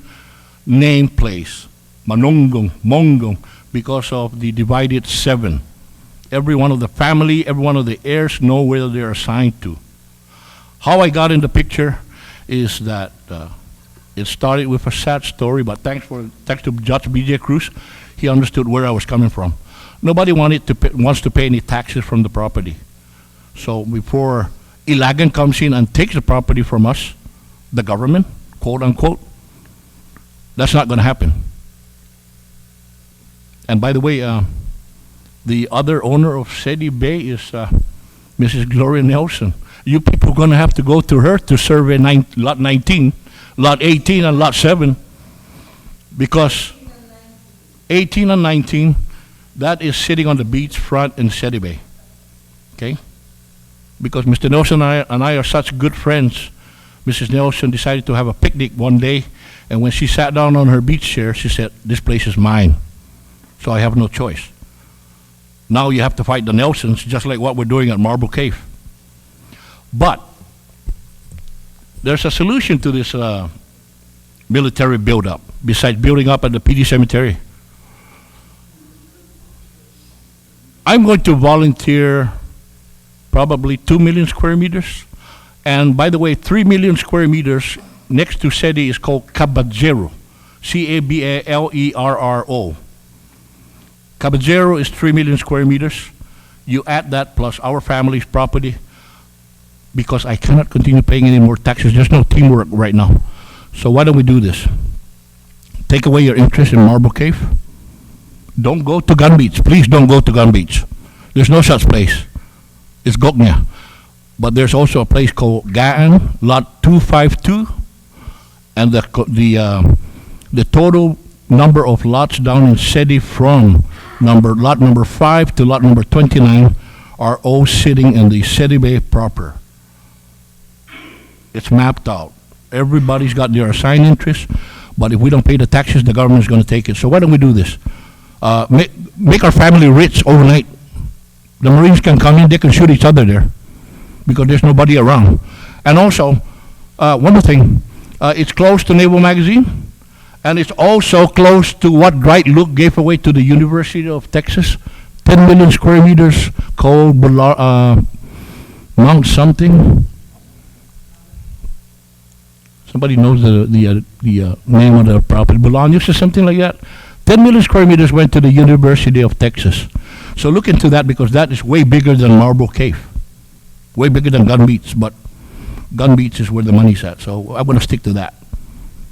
name place. Manongong, Mongong, because of the divided 7. Every one of the family, every one of the heirs know where they're assigned to. How I got in the picture is that it started with a sad story, but thanks to Judge B.J. Cruz, he understood where I was coming from. Nobody wants to pay any taxes from the property. So before Ilagan comes in and takes the property from us, the government, quote unquote. That's not going to happen. And by the way, the other owner of Sedi Bay is Mrs. Gloria Nelson. You people are going to have to go to her to survey lot 19, lot 18, and lot 7, because 18 and 19, that is sitting on the beach front in Sedi Bay. Okay? Because Mr. Nelson and I are such good friends, Mrs. Nelson decided to have a picnic one day, and when she sat down on her beach chair, she said, "This place is mine, so I have no choice." Now you have to fight the Nelsons, just like what we're doing at Marble Cave. But there's a solution to this military buildup, besides building up at the PD cemetery. I'm going to volunteer probably 2 million square meters. And by the way, 3 million square meters next to Sedi is called Caballero, Cablerro. Caballero is 3 million square meters. You add that plus our family's property, because I cannot continue paying any more taxes. There's no teamwork right now. So why don't we do this? Take away your interest in Marble Cave. Don't go to Gun Beach. Please don't go to Gun Beach. There's no such place. It's Goknya. But there's also a place called Gaan, lot 252. And the total number of lots down in Sedi from lot number 5 to lot number 29 are all sitting in the Sedi Bay proper. It's mapped out. Everybody's got their assigned interest, but if we don't pay the taxes, the government's going to take it. So why don't we do this? Make our family rich overnight. The Marines can come in, they can shoot each other there, because there's nobody around. And also, one more thing, it's close to Naval Magazine, and it's also close to what Dwight Luke gave away to the University of Texas, 10 million square meters called Mount something. Somebody knows the name of the property, Bolaños or something like that. 10 million square meters went to the University of Texas. So look into that, because that is way bigger than Marble Cave, way bigger than Gun Beach, but Gun Beach is where the money's at, so I want to stick to that.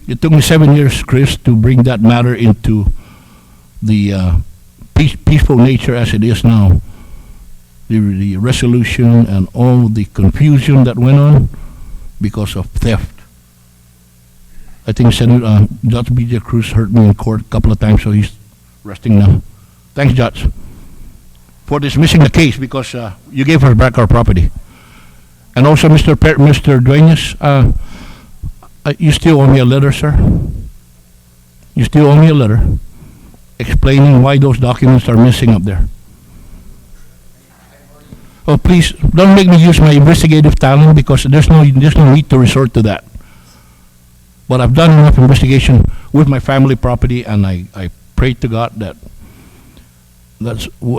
It took me 7 years, Chris, to bring that matter into the peaceful nature as it is now. The resolution and all the confusion that went on because of theft. I think Senator Judge B.J. Cruz hurt me in court a couple of times, so he's resting now. Thanks, Judge, for dismissing the case, because you gave us back our property. And also, Mr. Duenas, you still owe me a letter, sir. You still owe me a letter explaining why those documents are missing up there. Oh, please, don't make me use my investigative talent, because there's no need to resort to that. But I've done enough investigation with my family property, and I pray to God that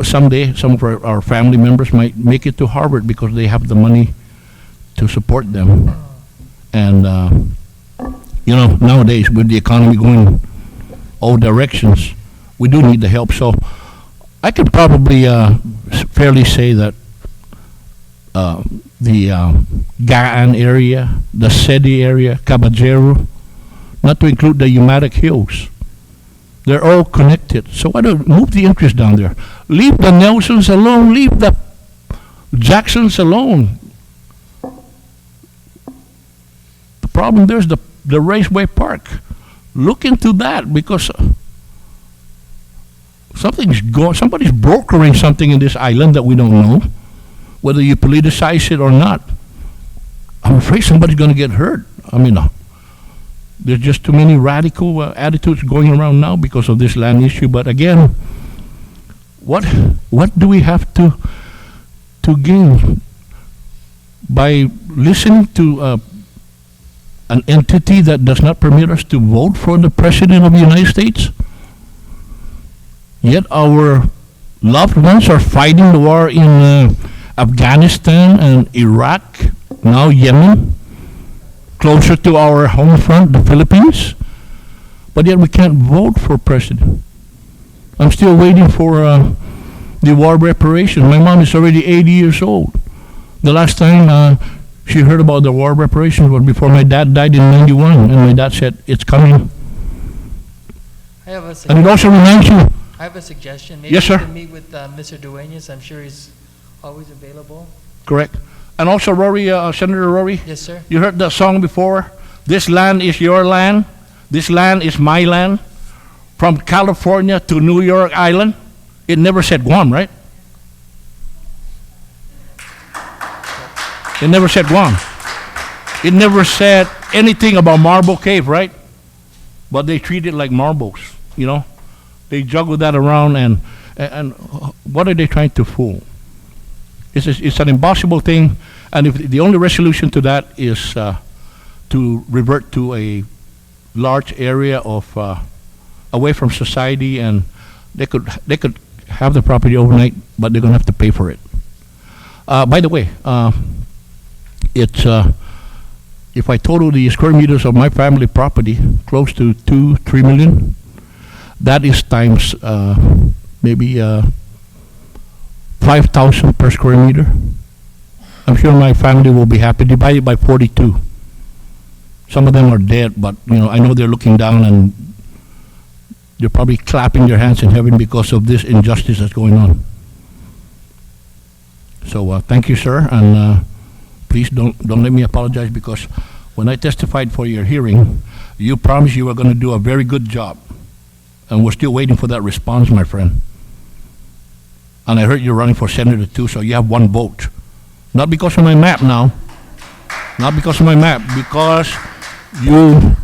someday some of our family members might make it to Harvard, because they have the money to support them. And nowadays, with the economy going all directions, we do need the help. So I could probably fairly say that the Gaan area, the Sedi area, Caballero, not to include the Umatic Hills, they're all connected. So why don't move the interest down there? Leave the Nelsons alone. Leave the Jacksons alone. The problem there's the Raceway Park. Look into that, because somebody's brokering something in this island that we don't know, whether you politicize it or not. I'm afraid somebody's going to get hurt. I mean, there's just too many radical attitudes going around now because of this land issue. But again, what do we have to gain by listening to an entity that does not permit us to vote for the President of the United States? Yet our loved ones are fighting the war in Afghanistan and Iraq, now Yemen, closer to our home front, the Philippines, but yet we can't vote for president. I'm still waiting for the war reparation. My mom is already 80 years old. The last time She heard about the war reparations, but before my dad died in 91, and my dad said, it's coming. I have a And it also reminds you. I have a suggestion. Maybe Yes, sir. you can meet with Mr. Duenas. I'm sure he's always available. Correct. And also, Rory, Senator Rory. Yes, sir. You heard the song before. This land is your land. This land is my land. From California to New York Island. It never said Guam, right? It never said Guam. It never said anything about Marble Cave, right? But they treat it like marbles, you know? They juggle that around, and what are they trying to fool? It's an impossible thing, and if the only resolution to that is to revert to a large area of away from society, and they could have the property overnight, but they're going to have to pay for it. By the way, it's if I total the square meters of my family property, close to 2-3 million, that is times maybe 5,000 per square meter. I'm sure my family will be happy. Divided by 42. Some of them are dead, but I know they're looking down and they're probably clapping their hands in heaven because of this injustice that's going on. So thank you, sir, and please don't let me apologize, because when I testified for your hearing, you promised you were going to do a very good job, and we're still waiting for that response, my friend. And I heard you're running for senator too, so you have one vote. Not because of my map now, not because of my map, because you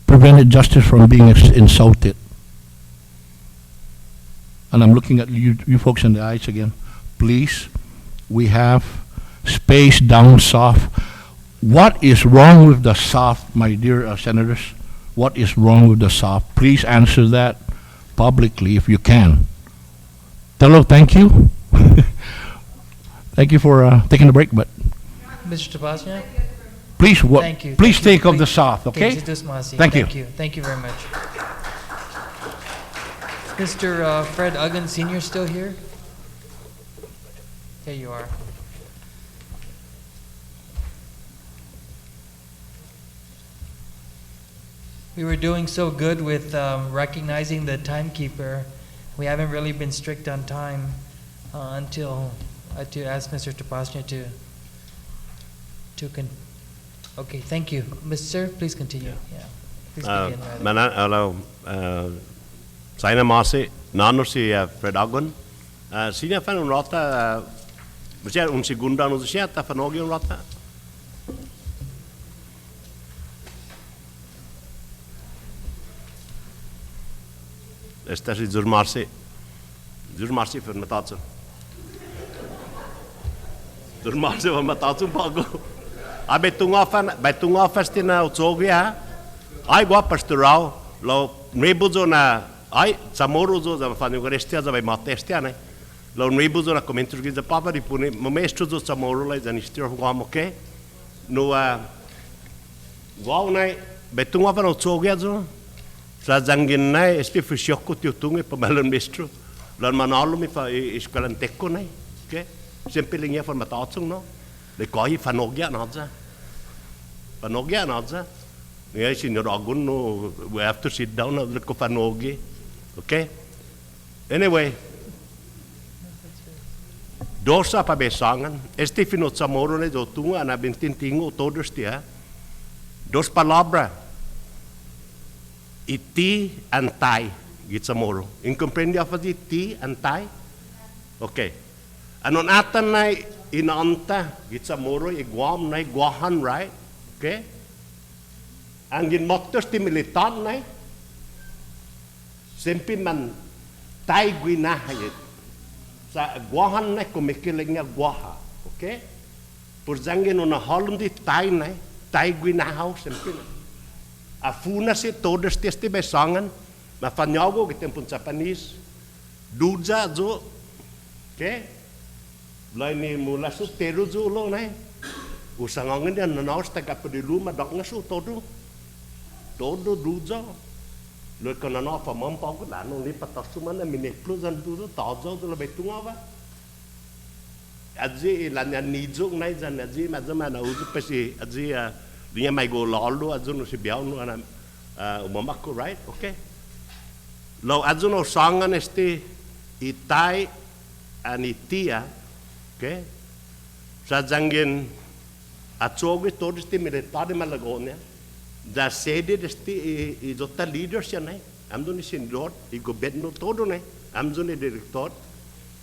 prevented justice from being insulted. And I'm looking at you folks in the eyes again. Please, we have space down south. What is wrong with the south, my dear senators? What is wrong with the south? Please answer that publicly if you can. Hello, thank you. Thank you for taking a break, but Mr. Tabasnia? please, Thank you. please Thank you. think of the south, okay? Thank you. Thank you very much. Mr. Fred Uggan Sr. still here? There you are. We were doing so good with recognizing the timekeeper. We haven't really been strict on time until I had to ask Mr. Tapasnia okay, thank you. Mr. Please continue. Yeah. Please begin. Saina Masi, Nano si Fred Agon. Sina fan un rota, un segunda non si ta fanogi un rota. Esta si Zurmarsi för matatsu. Zurmarsi för matatsu pago. A betunga festina utsogia. Ai gua pastorau lo nebuzo na ai samorozo za fanno gorestia za vai matestia ne. Lo nebuzo na comentus giza papa di pune momestro zo samoro lai zanistir guamo ke. No gua nai betunga fa utsogia zo. Sa zangin nai espe fusioko tiutunge pamalon mestro. Lan manalo mi fa iskalan tekko nai. Okay? Sempre linha fa matatsung no. Le koi fanogia naza. Fanogia naza. Yes, in your agun no, we have to sit down and look for fanogi. Okay? Anyway. Dosa pa besangan. Este finot samoro ne dotunga na bintintingo todos tia. Dos palabras. Iti antai gitsamoro. Incomprendi apa di iti antai? Okay. Anon atan na inanta gitsamoro Guam na Guahan, right? Okay. Ang ginmoktos ti militan na sempi man tay guinahayit sa Guahan na kumikiling nga Guaha. Okay. Purzangin na halom di tay na tay guinahaw sempi na. Afuna si todos testi besangan, ma fanyago gitem pun Japanese, duja zo, okay? Lain mula su teru zo lo nai, usangangan dia nanaus taga pedilu madak ngasu todo duja, lo kanana fa mampa ko lano ni patasu mana mineklu zan duja tazo zo la betunga ba, aji lanya nizung nai jan aji mazama na uzu pesi aji dia mai go lolo azu no si biao no ana umamaku, right? Okay. Lo azu no sangan este itai anitia, okay? Sa jangin atsogi todisti militari malagonia. Da sede desti I jota leaders ya nai. Amdo ni sindor I governo todo nai. Amdo ni director.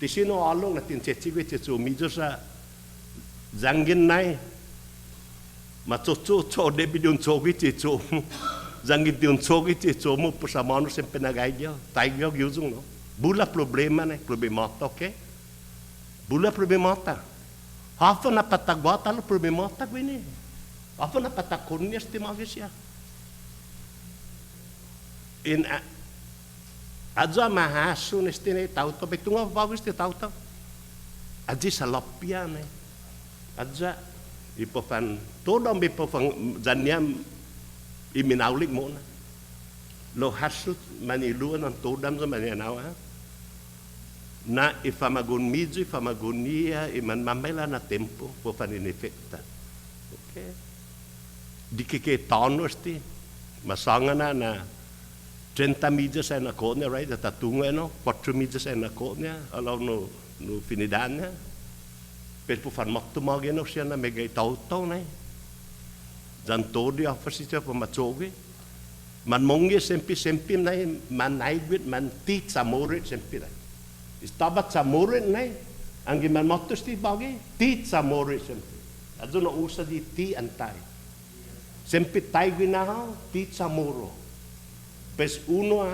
Tisino along natin chechiwe chechu mijo sa jangin nai. Machocho cho de bidun chogi chechu. Jangin diun chogi chechu mo pusamano sempre nagaigyo. Taigyo gyuzung no. Bula problema nai, problemata, okay? Bula problemata. Hafa na patagwata lo problemata gwini. Hafa na patakunya stimavisya. In adza mahasu nestine tauto betunga bagus te tauto. Adzi salapia ne. Adza ipofan todom bipofan janyam iminaulik mona. Lo hasut maniluan ang todam sa mananawa. Na ifamagun midyo, ifamagunia, iman mamela na tempo pofan inefekta. Okay. Di kikitano sti. Masanga na 30 meters ay nakot niya, right? Tatunga, no? 4 meters ay nakot niya. Alaw no finidan niya. Pero po fan maktumagin no siya na megay tau-tau na eh. Janto di office siya po matsogi. Man mongi sempi na eh. Man naigwit, man tit sa morit sempi na. Istabat sa morit na eh. Ang giman motos di bagi, tit sa morit sempi. Adzo na usa di ti antay. Sempi tayo ginahaw, tit sa moro. Pes uno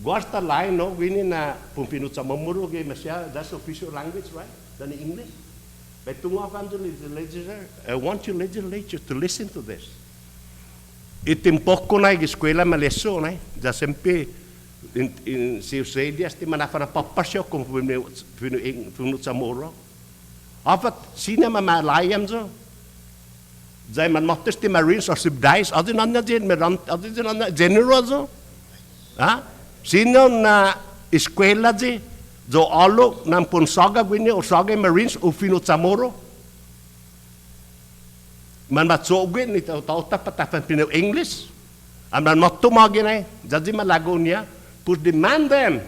guarda line no wini na pumpinut sa mamuro ge masya that's official language, right? Than English. But to legislature, I want your legislature to listen to this. Itimpok ko na eskwela maleso na da sempe in si Australia sti manafana papasyo kung puminut sa moro. Afat sina mamalayam zo. Zai man mottes ti Marines or subdies, adin anna general zo. Ha? Sino na eskwela di, zo alo ng punsaga gwini o saga Marines o finut sa moro. Man matsogin ni tauta patafan pino English. Am man matumagi na jadi malago niya, put demand them.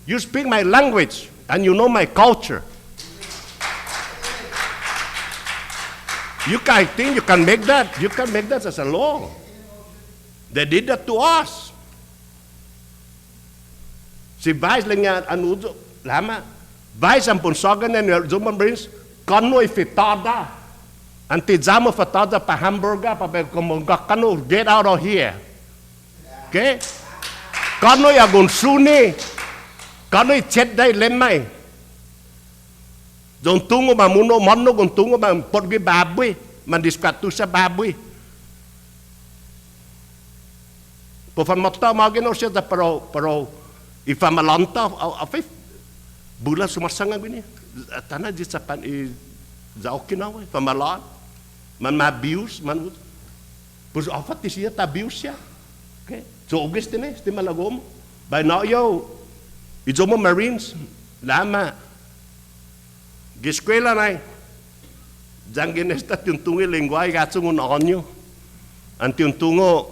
You speak my language and you know my culture. You can think you can make that. You can make that as a law. They did that to us. Si Vice lang yan, anudo, lama. Vice ang punsagan na Zuman Marines, kano'y fitada. Antizamo fitada pa hamburger, pa kumunga kano, get out of here. Okay? Kano'y agunsuni. Kano'y chetday lemay. Dong tungo mamuno mono gon tungo man porgi baboy man diskatu sa baboy. Po fan matta magino siya da pero ifamalanta afif bula sumasanga gini tana di sapan I za Okinawa famalan man abuse man pus afat siya ta abuse siya. Okay? So Augustine sti malagom by now yo ijomo Marines lama Giskwela na jangin esta tiuntungi lingway gatsungun onyo. Ang tiuntungo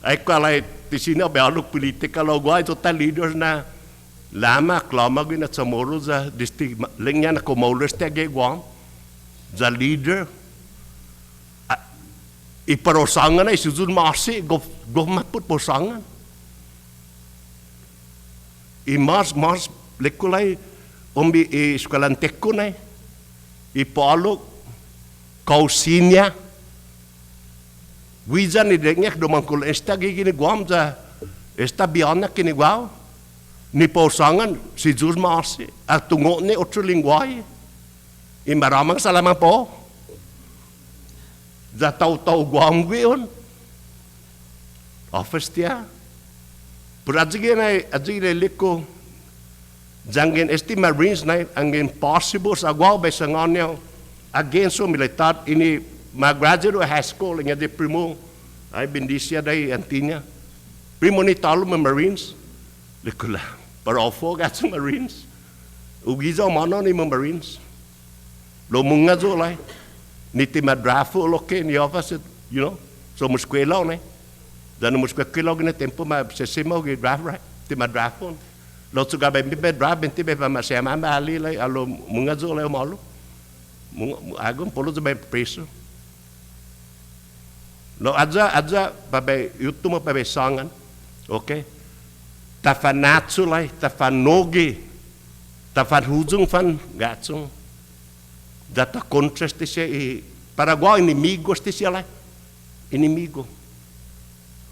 ay kalay tisina bealuk politika lo guay total leaders na lama klama gina samoro za district lingnya na kumaulos tege Guam za leader iparosangan na isuzun masi gofmatput posangan. Mas lekulay Umbi eskualantek ko na ipalok kausinya wijan ni dengek domangkul esta gini Guam za esta biana kini Guam ni pausangan si juz maasi at tungo ni otro lingway imaramang salaman po za tau Guam giyon office tiya pero adjigin liko jangin esti Marines na ang impossible sa Guam by sa nganyaw against so militar ini mag-graduate high school nga di primo ay bindisya day antinya primo ni talo mga Marines likula pero ofo gat sa Marines Ugizo mano ni mga Marines. Lo mga zo lai. Ni ti madrafo lo ke ni office, you know. So muskwela ne. Dan muskwela gine tempo ma sesimo gi draft right. Ti madrafo. Lo suga be draft benti be ma sema ma ali lai alo mga zo lai malo. Agum polo zo be preso. Lo adza babe yutuma babe sangan. Okay? Tafanatsu lai, tafanogi, tafanhuzung fan gatsung. Data contrast siya Paraguay inimigo siya lai. Inimigo.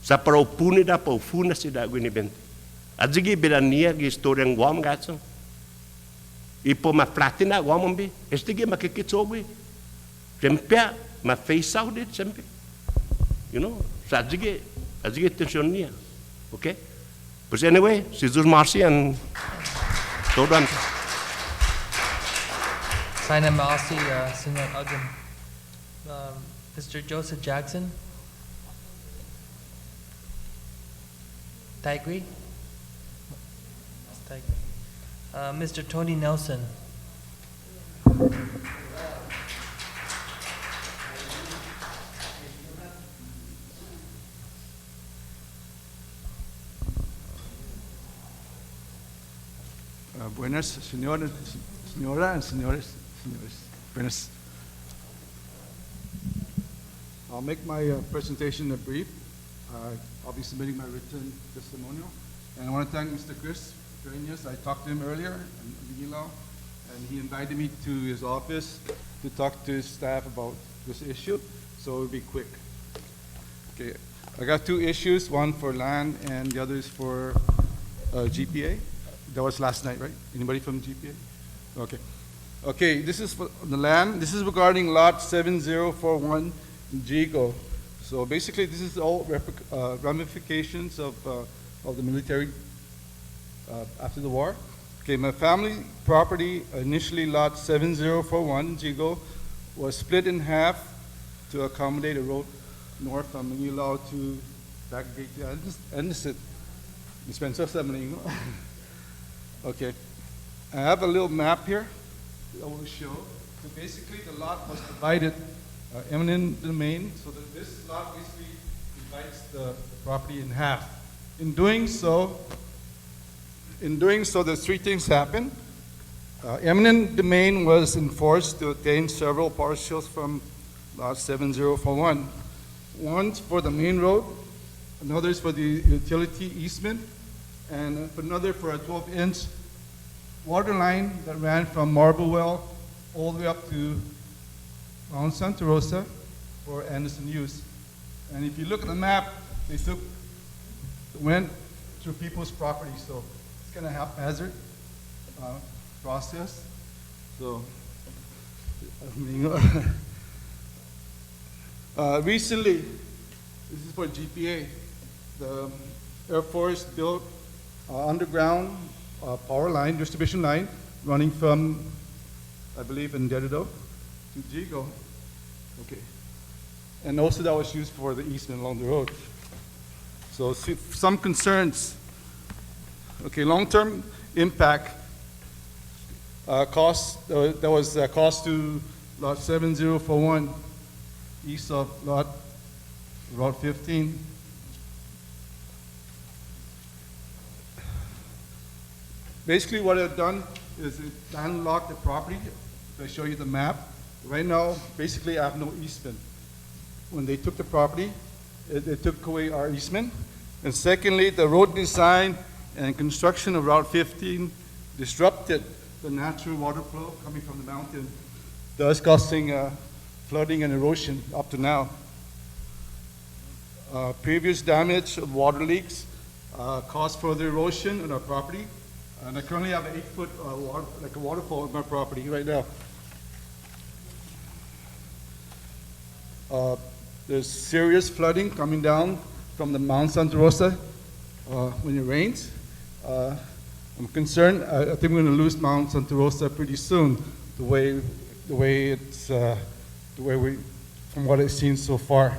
Sa paraupuni da paufuna si da gwinibente. Adzigi bedania gi historia ng Guam gatsung. Ipo maflatina Guam bi. Estigi makikitsogwi. Sempia ma face out it sempia. You know, sa adzigi tension niya. Okay? But anyway, Jesus Marcy and Todan. Sana Marcy, Senor Agam. Mr. Joseph Jackson. Tigre. Mr. Tony Nelson. Buenas, señora and señores. Buenas. I'll make my presentation brief. I'll be submitting my written testimonial. And I want to thank Mr. Chris Pereñas. I talked to him earlier in Manila, and he invited me to his office to talk to his staff about this issue, so it'll be quick. Okay, I got two issues, one for land and the other is for GPA. That was last night, right? Anybody from GPA? Okay. Okay, this is for the land. This is regarding lot 7041 in Jigo. So basically, this is all ramifications of the military after the war. Okay, my family property, initially lot 7041 in Jigo, was split in half to accommodate a road north from Manila to Baggate. And this is Dispenser Samaringo. Okay, I have a little map here that I will show. So basically, the lot was divided eminent domain, so that this lot basically divides the property in half. In doing so, the three things happened. Eminent domain was enforced to obtain several parcels from lot 7041. One's for the main road, another is for the utility easement, and another for a 12-inch water line that ran from Marble Well all the way up to Mount Santa Rosa for Anderson use. And if you look at the map, they went through people's property, so it's kind of haphazard process. So, recently, this is for GPA. The Air Force built underground power line, distribution line, running from, I believe, in Dededo to Jigo. Okay. And also that was used for the easement along the road. So some concerns. Okay, long-term impact cost, there was a cost to lot 7041 east of Route 15. Basically what I've done is it landlocked the property. If I show you the map, right now, basically I have no easement. When they took the property, they took away our easement. And secondly, the road design and construction of Route 15 disrupted the natural water flow coming from the mountain, thus causing flooding and erosion up to now. Previous damage of water leaks caused further erosion on our property. And I currently have an 8-foot like a waterfall on my property right now. There's serious flooding coming down from the Mount Santa Rosa when it rains. I'm concerned. I think we're going to lose Mount Santa Rosa pretty soon. The way we, from what I've seen so far.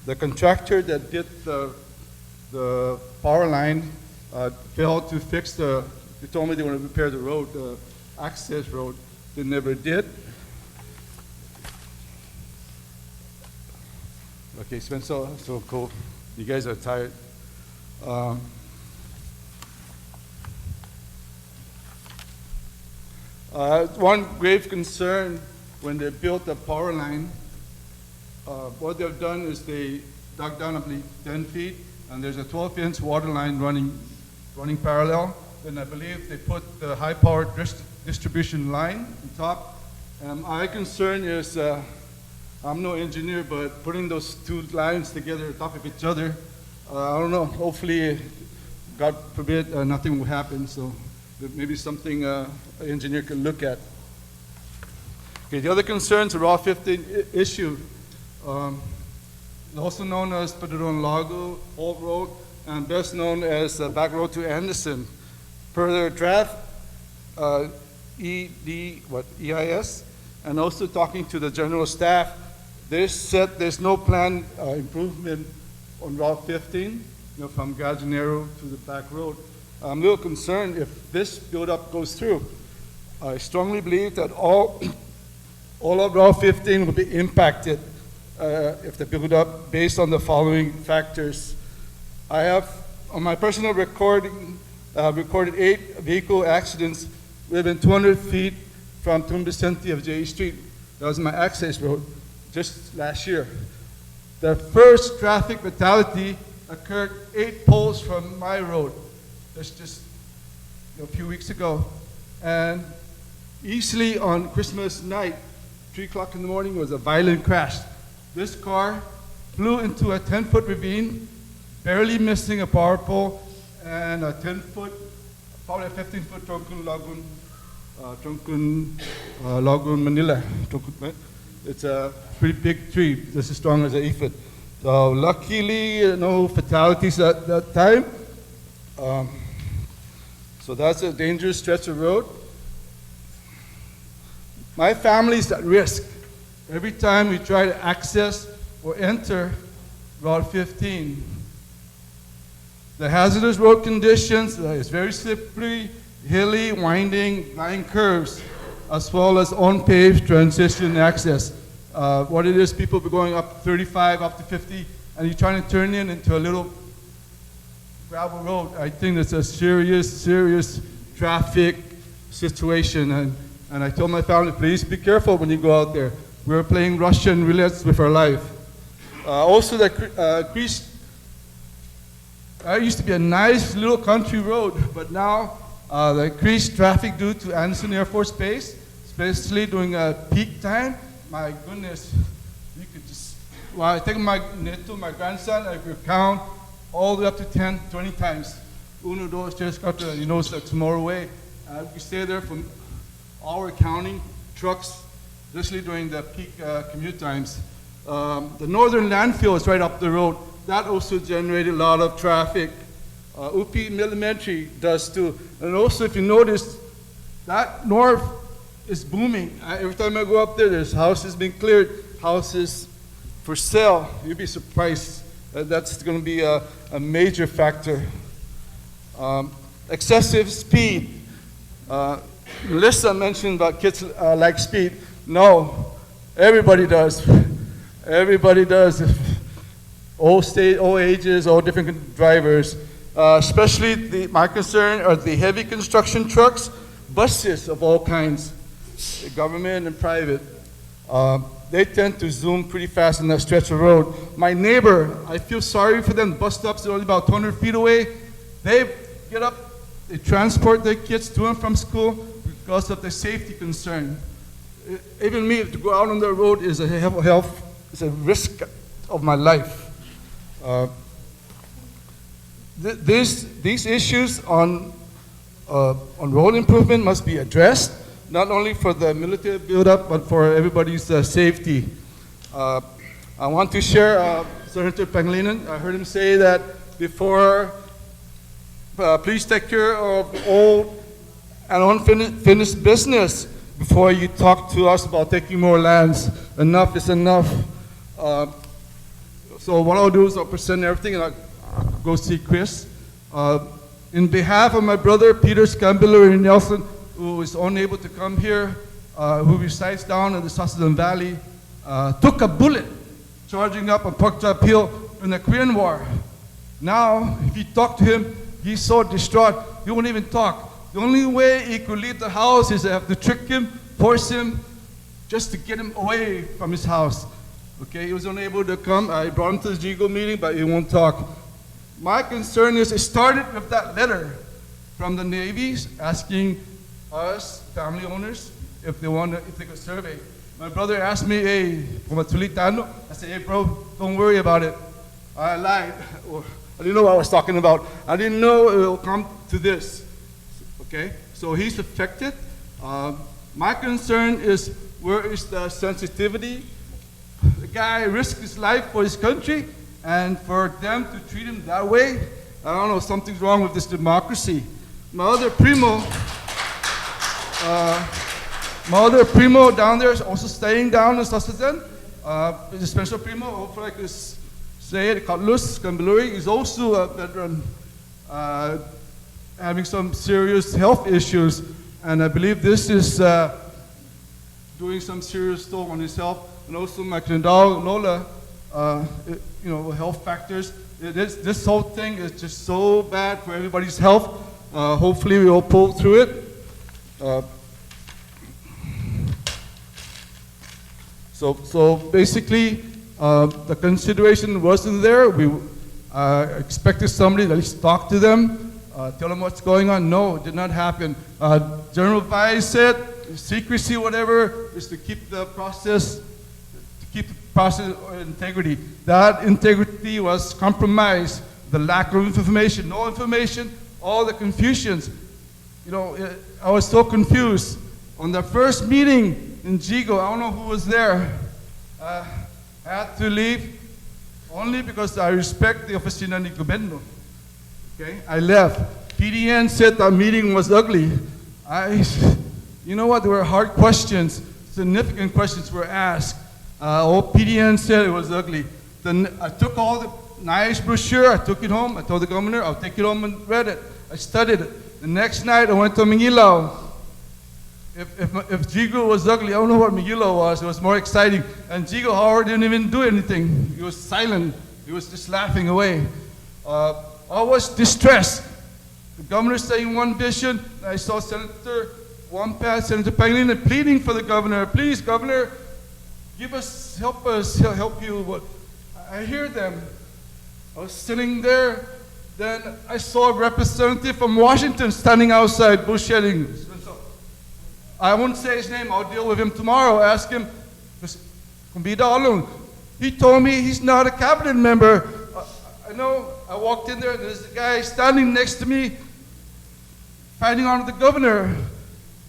The contractor that did the power line failed to fix they told me they want to repair the road, the access road. They never did. Okay, it's been so cold. You guys are tired. One grave concern when they built the power line, what they've done is they dug down, I believe, 10 feet, and there's a 12-inch water line running parallel. Then I believe they put the high-powered distribution line on top. My concern is, I'm no engineer, but putting those two lines together on top of each other, I don't know, hopefully, God forbid, nothing will happen, so maybe something an engineer could look at. Okay, the other concerns are Route 15 issue, also known as Padron Lago, Old Road, and best known as Back Road to Anderson. Per their draft, EIS, and also talking to the general staff, they said there's no planned improvement on Route 15, from Gajanero to the back road. I'm a little concerned if this build-up goes through. I strongly believe that all of Route 15 will be impacted if the build-up based on the following factors. I have, on my personal recording, recorded 8 vehicle accidents within 200 feet from Tumbesenti of J Street. That was my access road just last year. The first traffic fatality occurred 8 poles from my road. That's just a few weeks ago. And easily on Christmas night, 3 o'clock in the morning, was a violent crash. This car flew into a 10-foot ravine, barely missing a power pole, and a 10-foot, probably a 15-foot Lagoon Manila. It's a pretty big tree, just as strong as an 8-foot. So luckily, no fatalities at that time. So that's a dangerous stretch of road. My family's at risk every time we try to access or enter Route 15. The hazardous road conditions, it's very slippery, hilly, winding, blind curves, as well as unpaved transition access. What it is, people be going up 35, up to 50, and you're trying to turn into a little gravel road. I think it's a serious traffic situation. And I told my family, please be careful when you go out there. We're playing Russian roulette with our life. Also, the Crease used to be a nice little country road, but now the increased traffic due to Anderson Air Force Base, especially during peak time, my goodness, you could just, well, I take my grandson, I could count all the way up to 10, 20 times. Uno, dos, tres, cuatro, it's tomorrow away. We stay there for hour counting trucks, especially during the peak commute times. The northern landfill is right up the road. That also generated a lot of traffic. UP Elementary does too. And also, if you notice, that north is booming. Every time I go up there, there's houses being cleared, houses for sale. You'd be surprised. That's going to be a major factor. Excessive speed. Melissa mentioned about kids like speed. No, everybody does. Everybody does. All ages, all different drivers. Especially my concern are the heavy construction trucks, buses of all kinds, government and private. They tend to zoom pretty fast on that stretch of road. My neighbor, I feel sorry for them. Bus stops are only about 200 feet away. They get up, they transport their kids to and from school because of the safety concern. Even me, to go out on the road is a risk of my life. These issues on road improvement must be addressed, not only for the military buildup, but for everybody's safety. I want to share Senator Pangilinan. I heard him say that before, please take care of old and unfinished business before you talk to us about taking more lands. Enough is enough. So what I'll do is I'll present everything and I'll go see Chris. in behalf of my brother Peter Scambiller Nelson, who is unable to come here, who resides down in the Sassoon Valley, took a bullet charging up on Pukchap Hill in the Korean War. Now, if you talk to him, he's so distraught, he won't even talk. The only way he could leave the house is I have to trick him, force him, just to get him away from his house. Okay, he was unable to come. I brought him to the GIGO meeting, but he won't talk. My concern is it started with that letter from the Navy asking us, family owners, if they could survey. My brother asked me, hey, from a Tulitano, I said, hey bro, don't worry about it. I lied. I didn't know what I was talking about. I didn't know it will come to this. Okay, so he's affected. My concern is, where is the sensitivity? The guy risked his life for his country, and for them to treat him that way, I don't know, something's wrong with this democracy. My other primo down there is also staying down in Sassoon. The special primo, hopefully I could say it, Carlos Cambiluri, is also a veteran, having some serious health issues, and I believe this is doing some serious toll on his health. And also my Kendall Lola, health factors. This whole thing is just so bad for everybody's health. Hopefully we will pull through it. So basically, the consideration wasn't there. We expected somebody to at least talk to them, tell them what's going on. No, it did not happen. General Vice said secrecy, whatever, is to keep the process integrity. That integrity was compromised. The lack of information, no information, all the confusions. I was so confused. On the first meeting in GIGO, I don't know who was there. I had to leave only because I respect the Oficina ni Gobierno. Okay, I left. PDN said that meeting was ugly. You know what? There were hard questions, significant questions were asked. PDN said it was ugly. Then I took all the nice brochure, I took it home, I told the governor, I'll take it home and read it. I studied it. The next night I went to Mingilao. If GIGO was ugly, I don't know what Mingilao was, it was more exciting. And GIGO Howard didn't even do anything. He was silent, he was just laughing away. I was distressed. The governor saying one vision, I saw Senator Wampat, Senator Pangilinan pleading for the governor, please governor, help you. I hear them. I was sitting there, then I saw a representative from Washington standing outside bullshitting. I won't say his name, I'll deal with him tomorrow. Ask him, he told me he's not a cabinet member. I know, I walked in there, there's a guy standing next to me, fighting on the governor.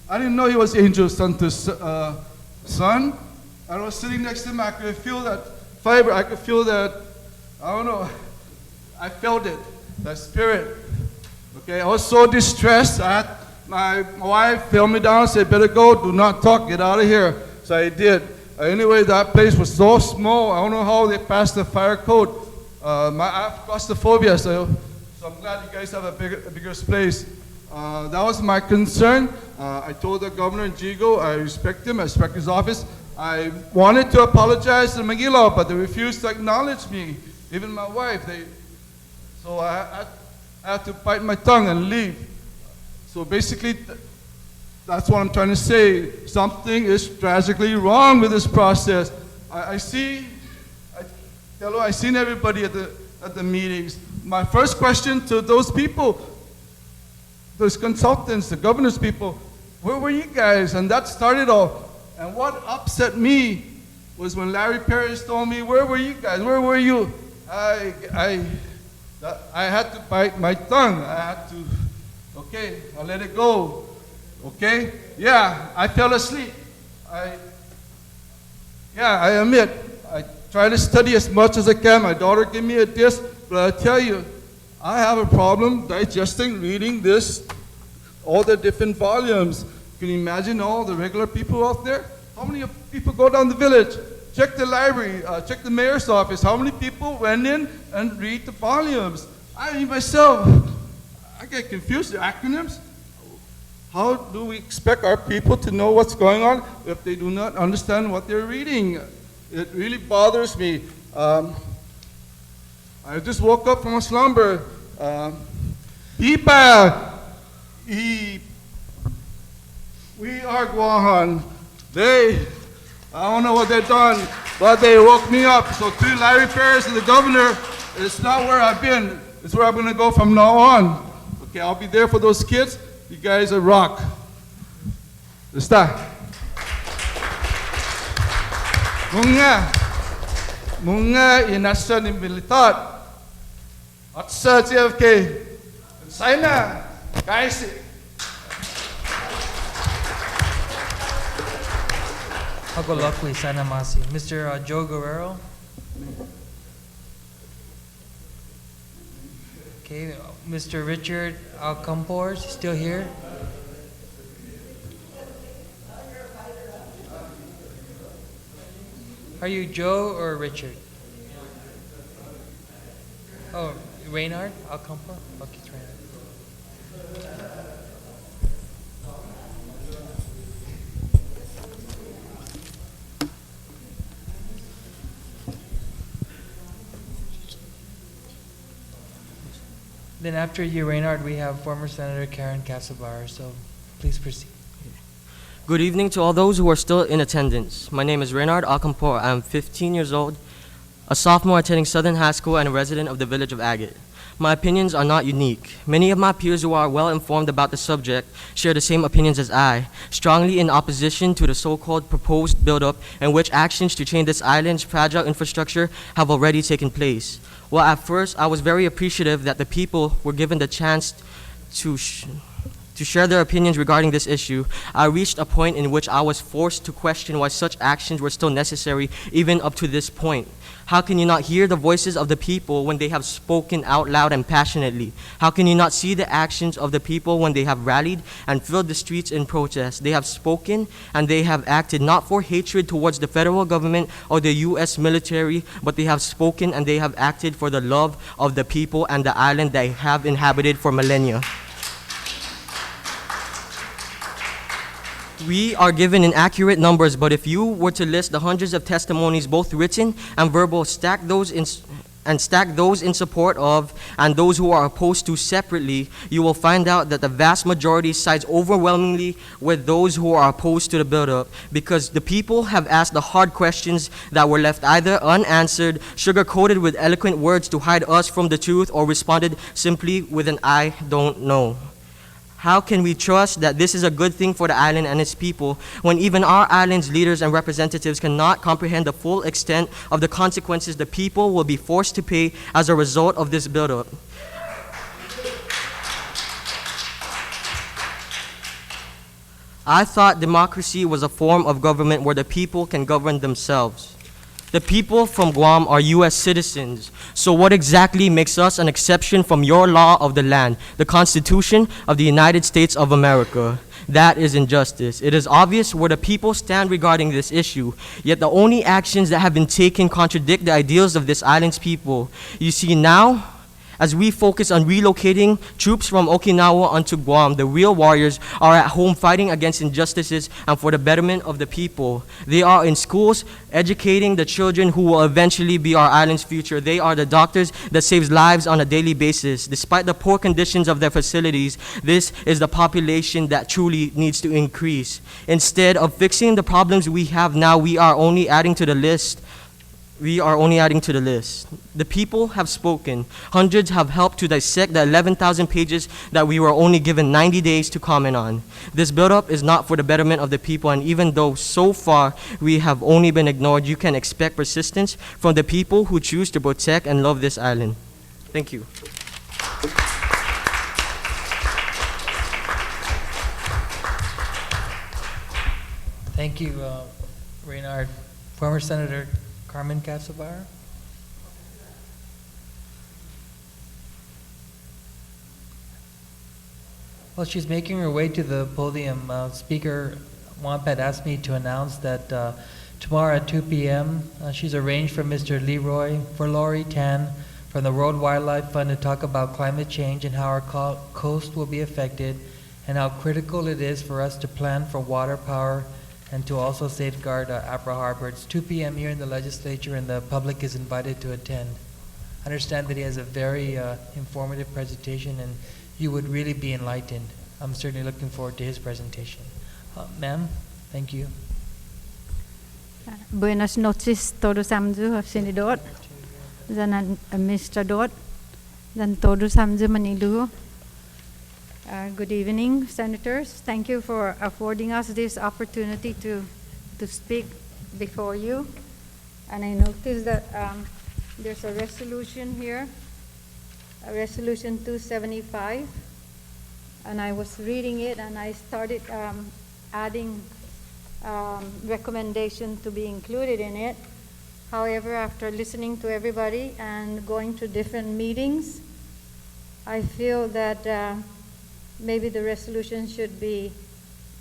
I didn't know he was Angel Santos' son. I was sitting next to him, I could feel that fiber, I could feel that, I don't know, I felt it, that spirit. Okay, I was so distressed, my wife held me down and said, better go, do not talk, get out of here. So I did. Anyway, that place was so small, I don't know how they passed the fire code. I have claustrophobia, so I'm glad you guys have a bigger space. That was my concern. I told the governor in GIGO, I respect him, I respect his office. I wanted to apologize to Magilo, but they refused to acknowledge me, even my wife. So I had to bite my tongue and leave. So basically, that's what I'm trying to say. Something is tragically wrong with this process. I seen everybody at the meetings. My first question to those people, those consultants, the governor's people, where were you guys? And that started off. And what upset me was when Larry Perez told me, where were you guys? Where were you? I had to bite my tongue. I had to, okay, I'll let it go. Okay? Yeah, I fell asleep. I admit, I try to study as much as I can. My daughter gave me a disc, but I tell you, I have a problem digesting, reading this, all the different volumes. Can you imagine all the regular people out there? How many people go down the village, check the library, check the mayor's office? How many people went in and read the volumes? I myself, I get confused, the acronyms. How do we expect our people to know what's going on if they do not understand what they're reading? It really bothers me. I just woke up from a slumber. Ipa, we are Guahan. I don't know what they've done, but they woke me up. So to Larry Ferris and the governor, it's not where I've been. It's where I'm going to go from now on. Okay, I'll be there for those kids. You guys are rock. Está. Mga inasa ni militar. At sa JFK. Sana, guys. Hagolokwi sana masi. Mr. Joe Guerrero. Okay, Mr. Richard Alcampor, still here? Are you Joe or Richard? Oh, Reynard Alcampor? Okay, it's Reynard. Then after you, Reynard, we have former Senator Karen Casabar, so please proceed. Good evening to all those who are still in attendance. My name is Reynard Alcampor. I am 15 years old, a sophomore attending Southern High School and a resident of the village of Agate. My opinions are not unique. Many of my peers who are well informed about the subject share the same opinions as I, strongly in opposition to the so-called proposed buildup in which actions to change this island's fragile infrastructure have already taken place. Well, at first, I was very appreciative that the people were given the chance to share their opinions regarding this issue. I reached a point in which I was forced to question why such actions were still necessary even up to this point. How can you not hear the voices of the people when they have spoken out loud and passionately? How can you not see the actions of the people when they have rallied and filled the streets in protest? They have spoken and they have acted not for hatred towards the federal government or the U.S. military, but they have spoken and they have acted for the love of the people and the island they have inhabited for millennia. We are given inaccurate numbers, but if you were to list the hundreds of testimonies, both written and verbal, stack those in support of and those who are opposed to separately, you will find out that the vast majority sides overwhelmingly with those who are opposed to the buildup, because the people have asked the hard questions that were left either unanswered, sugar-coated with eloquent words to hide us from the truth, or responded simply with an "I don't know." How can we trust that this is a good thing for the island and its people when even our island's leaders and representatives cannot comprehend the full extent of the consequences the people will be forced to pay as a result of this buildup? I thought democracy was a form of government where the people can govern themselves. The people from Guam are U.S. citizens, so what exactly makes us an exception from your law of the land, the Constitution of the United States of America? That is injustice. It is obvious where the people stand regarding this issue, yet the only actions that have been taken contradict the ideals of this island's people. You see, now, as we focus on relocating troops from Okinawa onto Guam, the real warriors are at home fighting against injustices and for the betterment of the people. They are in schools educating the children who will eventually be our island's future. They are the doctors that saves lives on a daily basis. Despite the poor conditions of their facilities, this is the population that truly needs to increase. Instead of fixing the problems we have now, we are only adding to the list. The people have spoken. Hundreds have helped to dissect the 11,000 pages that we were only given 90 days to comment on. This buildup is not for the betterment of the people, and even though so far we have only been ignored, you can expect persistence from the people who choose to protect and love this island. Thank you. Thank you, Reynard. Former Senator Carmen Casabar. Well, she's making her way to the podium. Speaker Wampet asked me to announce that tomorrow at 2 p.m. She's arranged for Mr. Leroy, for Lori Tan, from the World Wildlife Fund to talk about climate change and how our coast will be affected and how critical it is for us to plan for water power and to also safeguard Apra Harbor. It's 2 p.m. here in the legislature and the public is invited to attend. I understand that he has a very informative presentation and you would really be enlightened. I'm certainly looking forward to his presentation. Ma'am, thank you. Buenas noches todos amzu senador dan administrador dan todos amzu manilu. Good evening, senators. Thank you for affording us this opportunity to speak before you. And I noticed that there's a resolution here, a resolution 275, and I was reading it and I started adding recommendation to be included in it. However, after listening to everybody and going to different meetings, I feel that maybe the resolution should be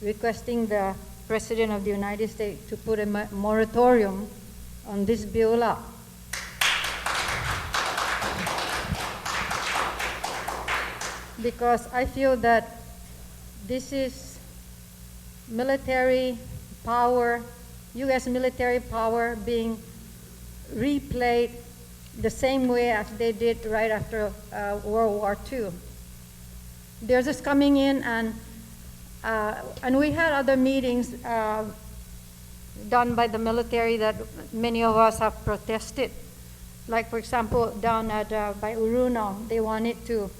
requesting the President of the United States to put a moratorium on this bill up. Because I feel that this is military power, U.S. military power being replayed the same way as they did right after World War II. They're just coming in and we had other meetings done by the military that many of us have protested. Like, for example, down at by Uruno, they wanted to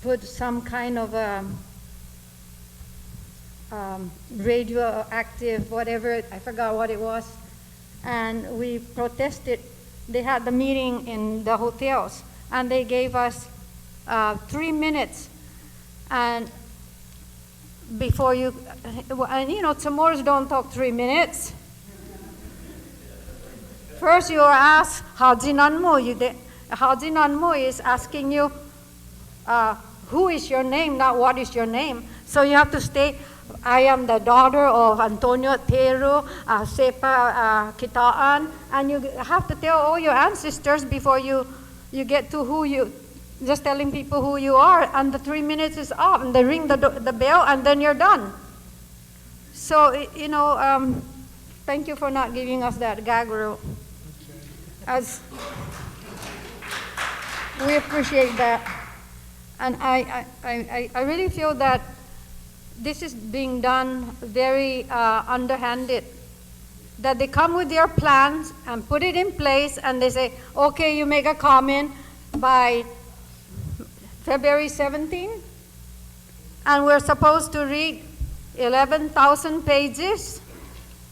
put some kind of radioactive, whatever, I forgot what it was, and we protested. They had the meeting in the hotels, and they gave us 3 minutes, and before you, and you know, Chamorros don't talk 3 minutes. First you are asked, Hajinanmo, Hajinanmo is asking you, who is your name, not what is your name. So you have to state, I am the daughter of Antonio Teru, Sepa Kitaan, and you have to tell all your ancestors before you get to who you, just telling people who you are, and the 3 minutes is up, and they ring the bell, and then you're done. So, you know, thank you for not giving us that gag rule. As we appreciate that. And I really feel that this is being done very underhanded. That they come with their plans and put it in place and they say, okay, you make a comment by February 17, and we're supposed to read 11,000 pages.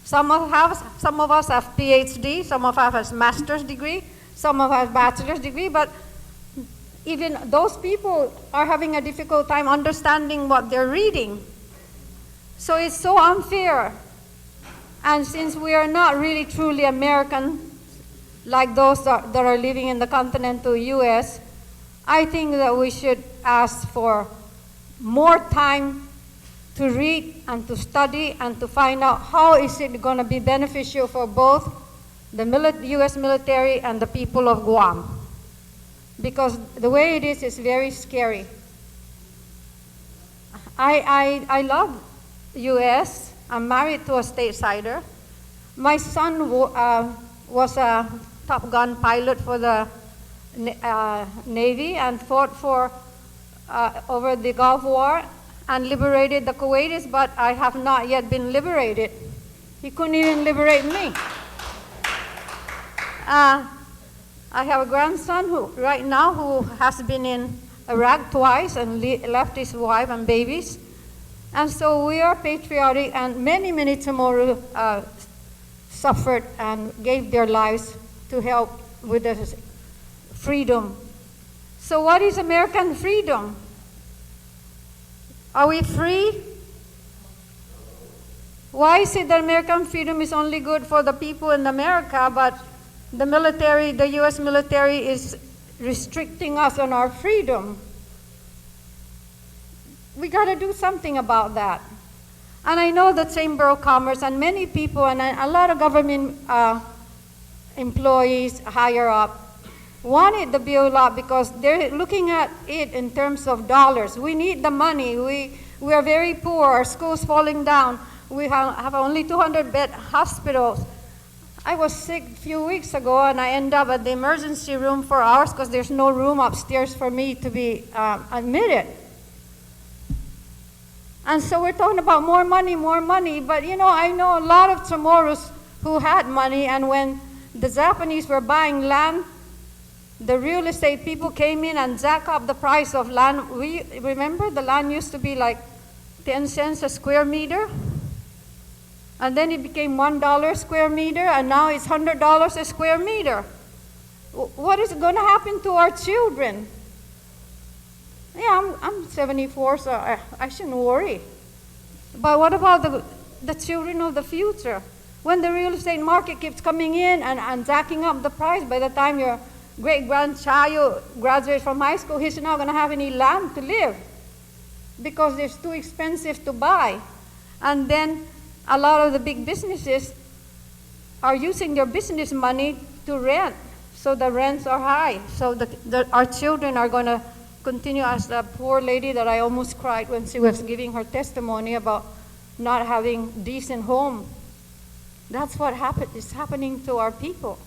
Some of us have PhD, some of us have master's degree, some of us have bachelor's degree, but even those people are having a difficult time understanding what they're reading. So it's so unfair. And since we are not really truly American, like those that are living in the continental US, I think that we should ask for more time to read and to study and to find out how is it going to be beneficial for both the US military and the people of Guam. Because the way it is very scary. I love US. I'm married to a statesider. My son was a Top Gun pilot for the Navy and fought for over the Gulf War and liberated the Kuwaitis, but I have not yet been liberated. He couldn't even liberate me. I have a grandson who has been in Iraq twice and left his wife and babies. And so we are patriotic, and many Chamorro suffered and gave their lives to help with the freedom. So what is American freedom? Are we free? Why is it that American freedom is only good for the people in America, but the military, the US military is restricting us on our freedom? We got to do something about that. And I know the Chamber of Commerce and many people and a lot of government employees higher up wanted the BOLA because they're looking at it in terms of dollars. We need the money. We are very poor. Our school's falling down. We have only 200-bed hospitals. I was sick a few weeks ago, and I end up at the emergency room for hours because there's no room upstairs for me to be admitted. And so we're talking about more money, but I know a lot of Chamorros who had money, and when the Japanese were buying land, the real estate people came in and jacked up the price of land. We remember the land used to be like 10 cents a square meter, and then it became $1 a square meter, and now it's $100 a square meter. What is going to happen to our children? Yeah, I'm 74, so I shouldn't worry. But what about the children of the future? When the real estate market keeps coming in and jacking up the price, by the time your great-grandchild graduates from high school, he's not going to have any land to live because it's too expensive to buy. And then a lot of the big businesses are using their business money to rent, so the rents are high. So our children are going to continue as the poor lady that I almost cried when she was giving her testimony about not having decent home. That's what is happening to our people.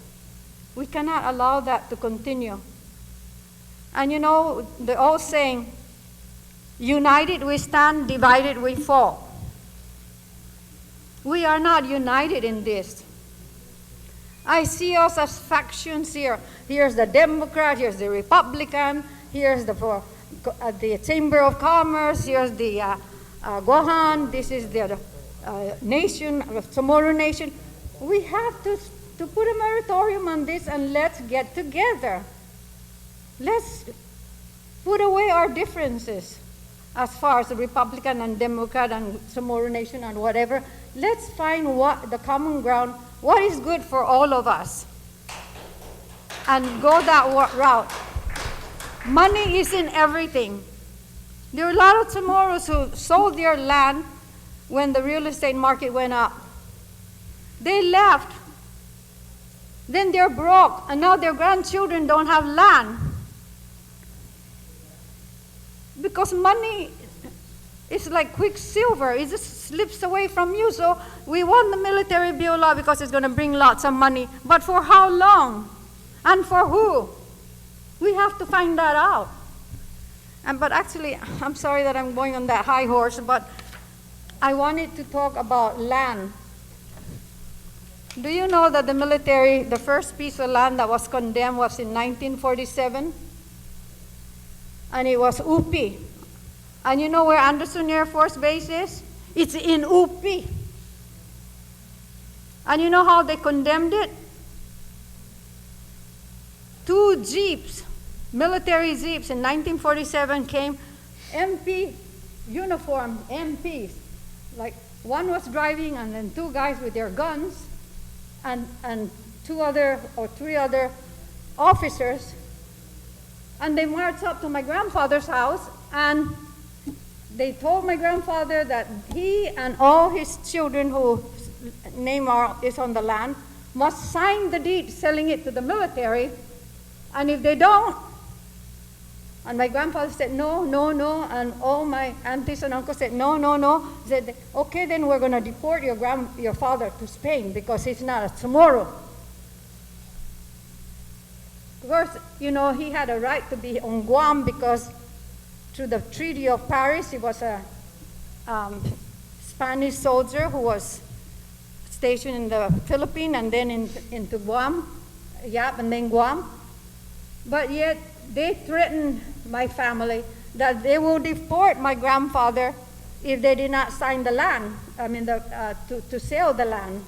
We cannot allow that to continue. And the old saying, united we stand, divided we fall. We are not united in this. I see us as factions here. Here's the Democrat, here's the Republican, here's the Chamber of Commerce, here's the Guahan, this is the nation, Chamorro nation. We have to put a moratorium on this and let's get together. Let's put away our differences as far as the Republican and Democrat and Chamorro nation and whatever. Let's find what the common ground, what is good for all of us, and go that route. Money isn't everything. There are a lot of Chamorros who sold their land when the real estate market went up. They left. Then they're broke, and now their grandchildren don't have land. Because money is like quicksilver. It just slips away from you. So we want the military BOLA because it's going to bring lots of money. But for how long? And for who? We have to find that out. But actually, I'm sorry that I'm going on that high horse, but I wanted to talk about land. Do you know that the military, the first piece of land that was condemned was in 1947? And it was Upi. And you know where Anderson Air Force Base is? It's in Upi. And you know how they condemned it? 2 jeeps, military jeeps in 1947 came, MP uniform, MPs. Like one was driving and then 2 guys with their guns and 2 other or 3 other officers. And they marched up to my grandfather's house and they told my grandfather that he and all his children whose name is on the land must sign the deed selling it to the military. And if they don't, and my grandfather said, no, no, no, and all my aunties and uncles said, no, no, no. Said, okay, then we're going to deport your father to Spain because he's not a Chamorro. Of course, you know, he had a right to be on Guam because through the Treaty of Paris, he was a Spanish soldier who was stationed in the Philippines and then into Guam, Yap and then Guam. But yet, they threatened my family that they will deport my grandfather if they did not sign the land, to sell the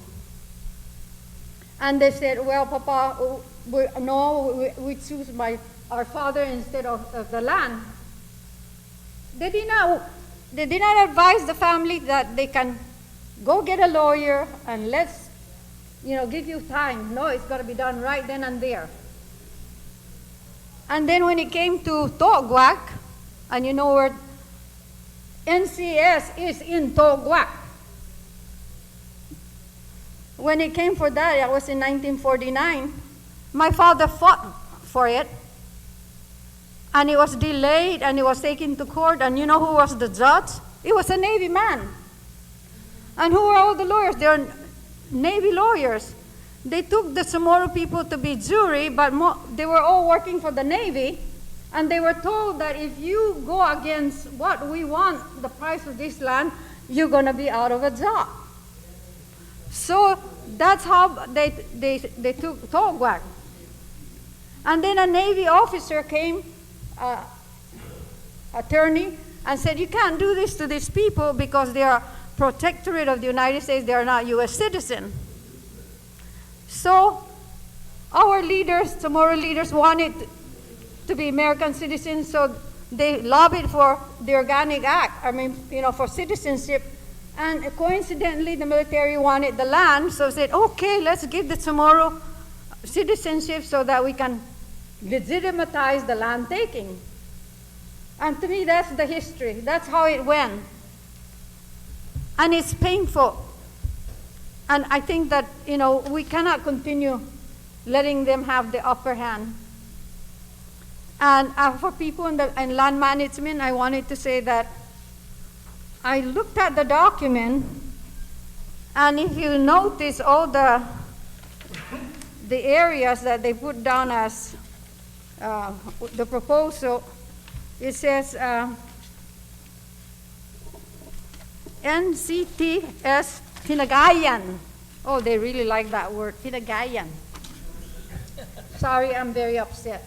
And they said, well, Papa, we choose our father instead of the land. They did not advise the family that they can go get a lawyer and let's, give you time. No, it's got to be done right then and there. And then when it came to Toguac, and you know where NCS is in Toguac. When it came for that, it was in 1949, my father fought for it. And it was delayed, and it was taken to court, and you know who was the judge? It was a Navy man. And who are all the lawyers? They're Navy lawyers. They took the Chamorro people to be jury, but they were all working for the Navy, and they were told that if you go against what we want, the price of this land, you're going to be out of a job. So that's how they took Togwag. And then a Navy officer came, attorney, and said, you can't do this to these people because they are protectorate of the United States, they are not U.S. citizens. So our leaders, Chamorro leaders, wanted to be American citizens, so they lobbied for the Organic Act, for citizenship. And coincidentally, the military wanted the land, so said, okay, let's give the Chamorro citizenship so that we can legitimize the land taking. And to me, that's the history. That's how it went. And it's painful. And I think that, we cannot continue letting them have the upper hand. And for people in land management, I wanted to say that I looked at the document, and if you notice all the areas that they put down as the proposal, it says NCTS Pinagayan. Oh, they really like that word, Pinagayan. Sorry, I'm very upset.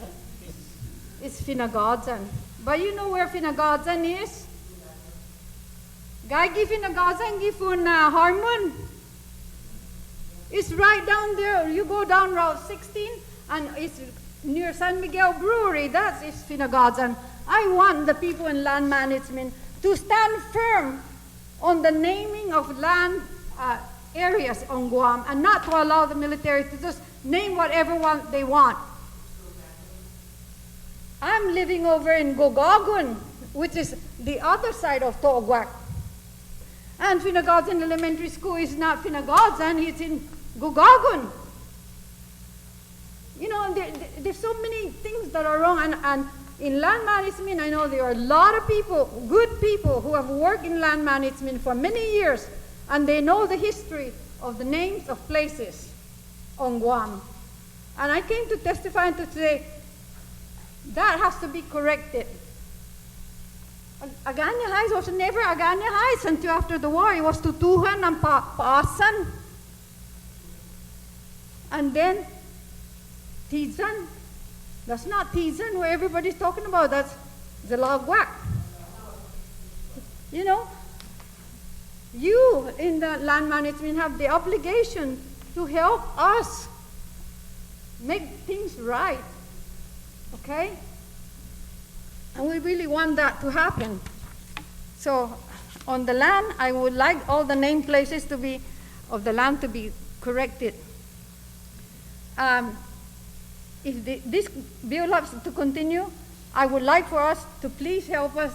It's Finagodsan. But you know where Finagodsan is? Gagi Finagodsan gifun Harmon. It's right down there. You go down Route 16, and it's near San Miguel Brewery. That's Finagodsan. I want the people in land management to stand firm on the naming of land areas on Guam, and not to allow the military to just name whatever one they want. I'm living over in Gogagun, which is the other side of Togwak. And Finagodsan Elementary School is not Finagodsan, it's in Gogagun. There's so many things that are wrong. And in land management, I know there are a lot of people, good people, who have worked in land management for many years, and they know the history of the names of places on Guam. And I came to testify and to say, that has to be corrected. Aganya Heights was never Aganya Heights until after the war. It was Tutuhan and Paasan. And then Tizan. That's not Tizan where everybody's talking about. That's Zalagwak. You in the land management have the obligation to help us make things right. Okay? And we really want that to happen. So on the land, I would like all the named places of the land to be corrected. If this bill has to continue, I would like for us to please help us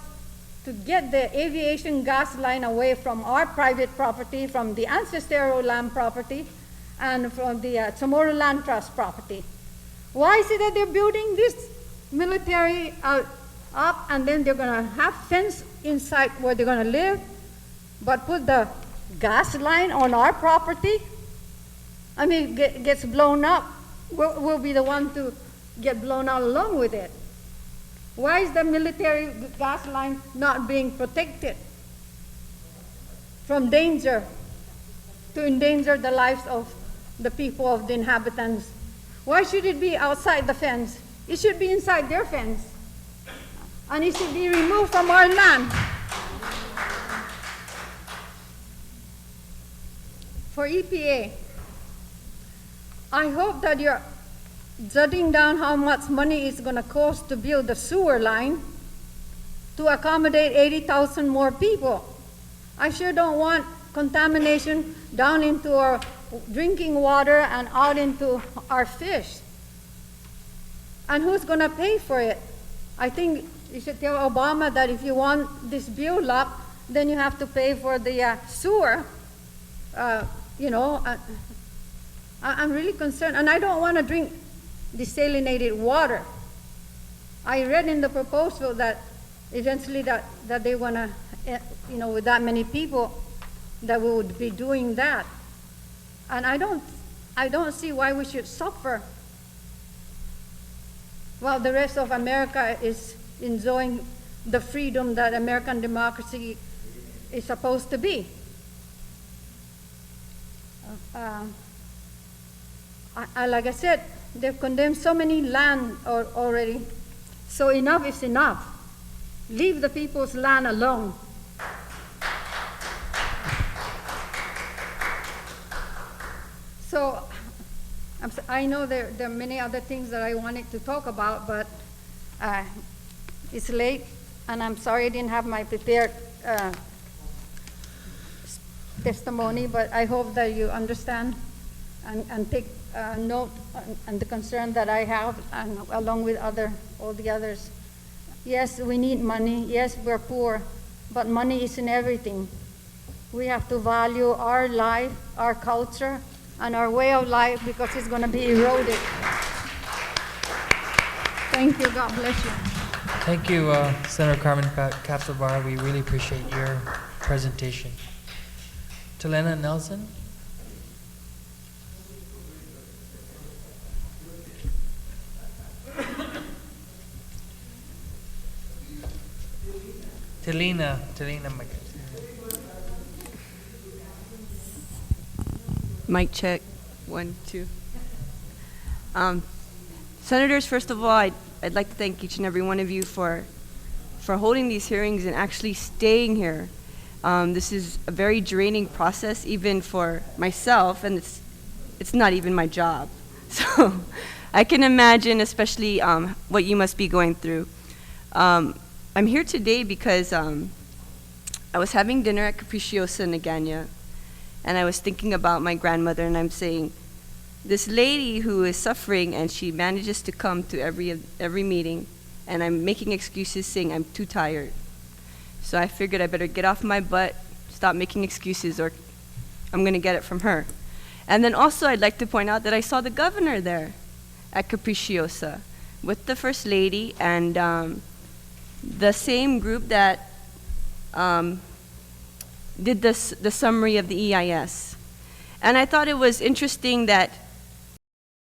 to get the aviation gas line away from our private property, from the ancestral land property, and from the Chamorro Land Trust property. Why is it that they're building this military up, and then they're going to have fence inside where they're going to live, but put the gas line on our property? Gets blown up. We'll be the one to get blown out along with it. Why is the military gas line not being protected from danger, to endanger the lives of the people, of the inhabitants? Why should it be outside the fence? It should be inside their fence. And it should be removed from our land. For EPA, I hope that you're jotting down how much money it's going to cost to build the sewer line to accommodate 80,000 more people. I sure don't want contamination down into our drinking water and out into our fish. And who's going to pay for it? I think you should tell Obama that if you want this bill up, then you have to pay for the sewer. I'm really concerned, and I don't want to drink desalinated water. I read in the proposal that eventually that they want to, with that many people, that we would be doing that. And I don't see why we should suffer while the rest of America is enjoying the freedom that American democracy is supposed to be. Like I said, they've condemned so many land already, so enough is enough. Leave the people's land alone. So I know there are many other things that I wanted to talk about, but it's late, and I'm sorry I didn't have my prepared testimony, but I hope that you understand and take note on the concern that I have, and along with all the others. Yes, we need money. Yes, we're poor, but money isn't everything. We have to value our life, our culture, and our way of life, because it's going to be eroded. Thank you. God bless you. Thank you, Senator Carmen Capzabar. We really appreciate your presentation. Telena Nelson. Telena. Mic check, 1, 2. Senators, first of all, I'd like to thank each and every one of you for holding these hearings and actually staying here. This is a very draining process, even for myself, and it's not even my job. So I can imagine, especially what you must be going through. I'm here today because I was having dinner at Capricciosa in Nagana, and I was thinking about my grandmother, and I'm saying, this lady who is suffering, and she manages to come to every meeting, and I'm making excuses saying I'm too tired. So I figured I better get off my butt, stop making excuses, or I'm going to get it from her. And then also I'd like to point out that I saw the governor there at Capricciosa with the First Lady and the same group that did the summary of the EIS. And I thought it was interesting that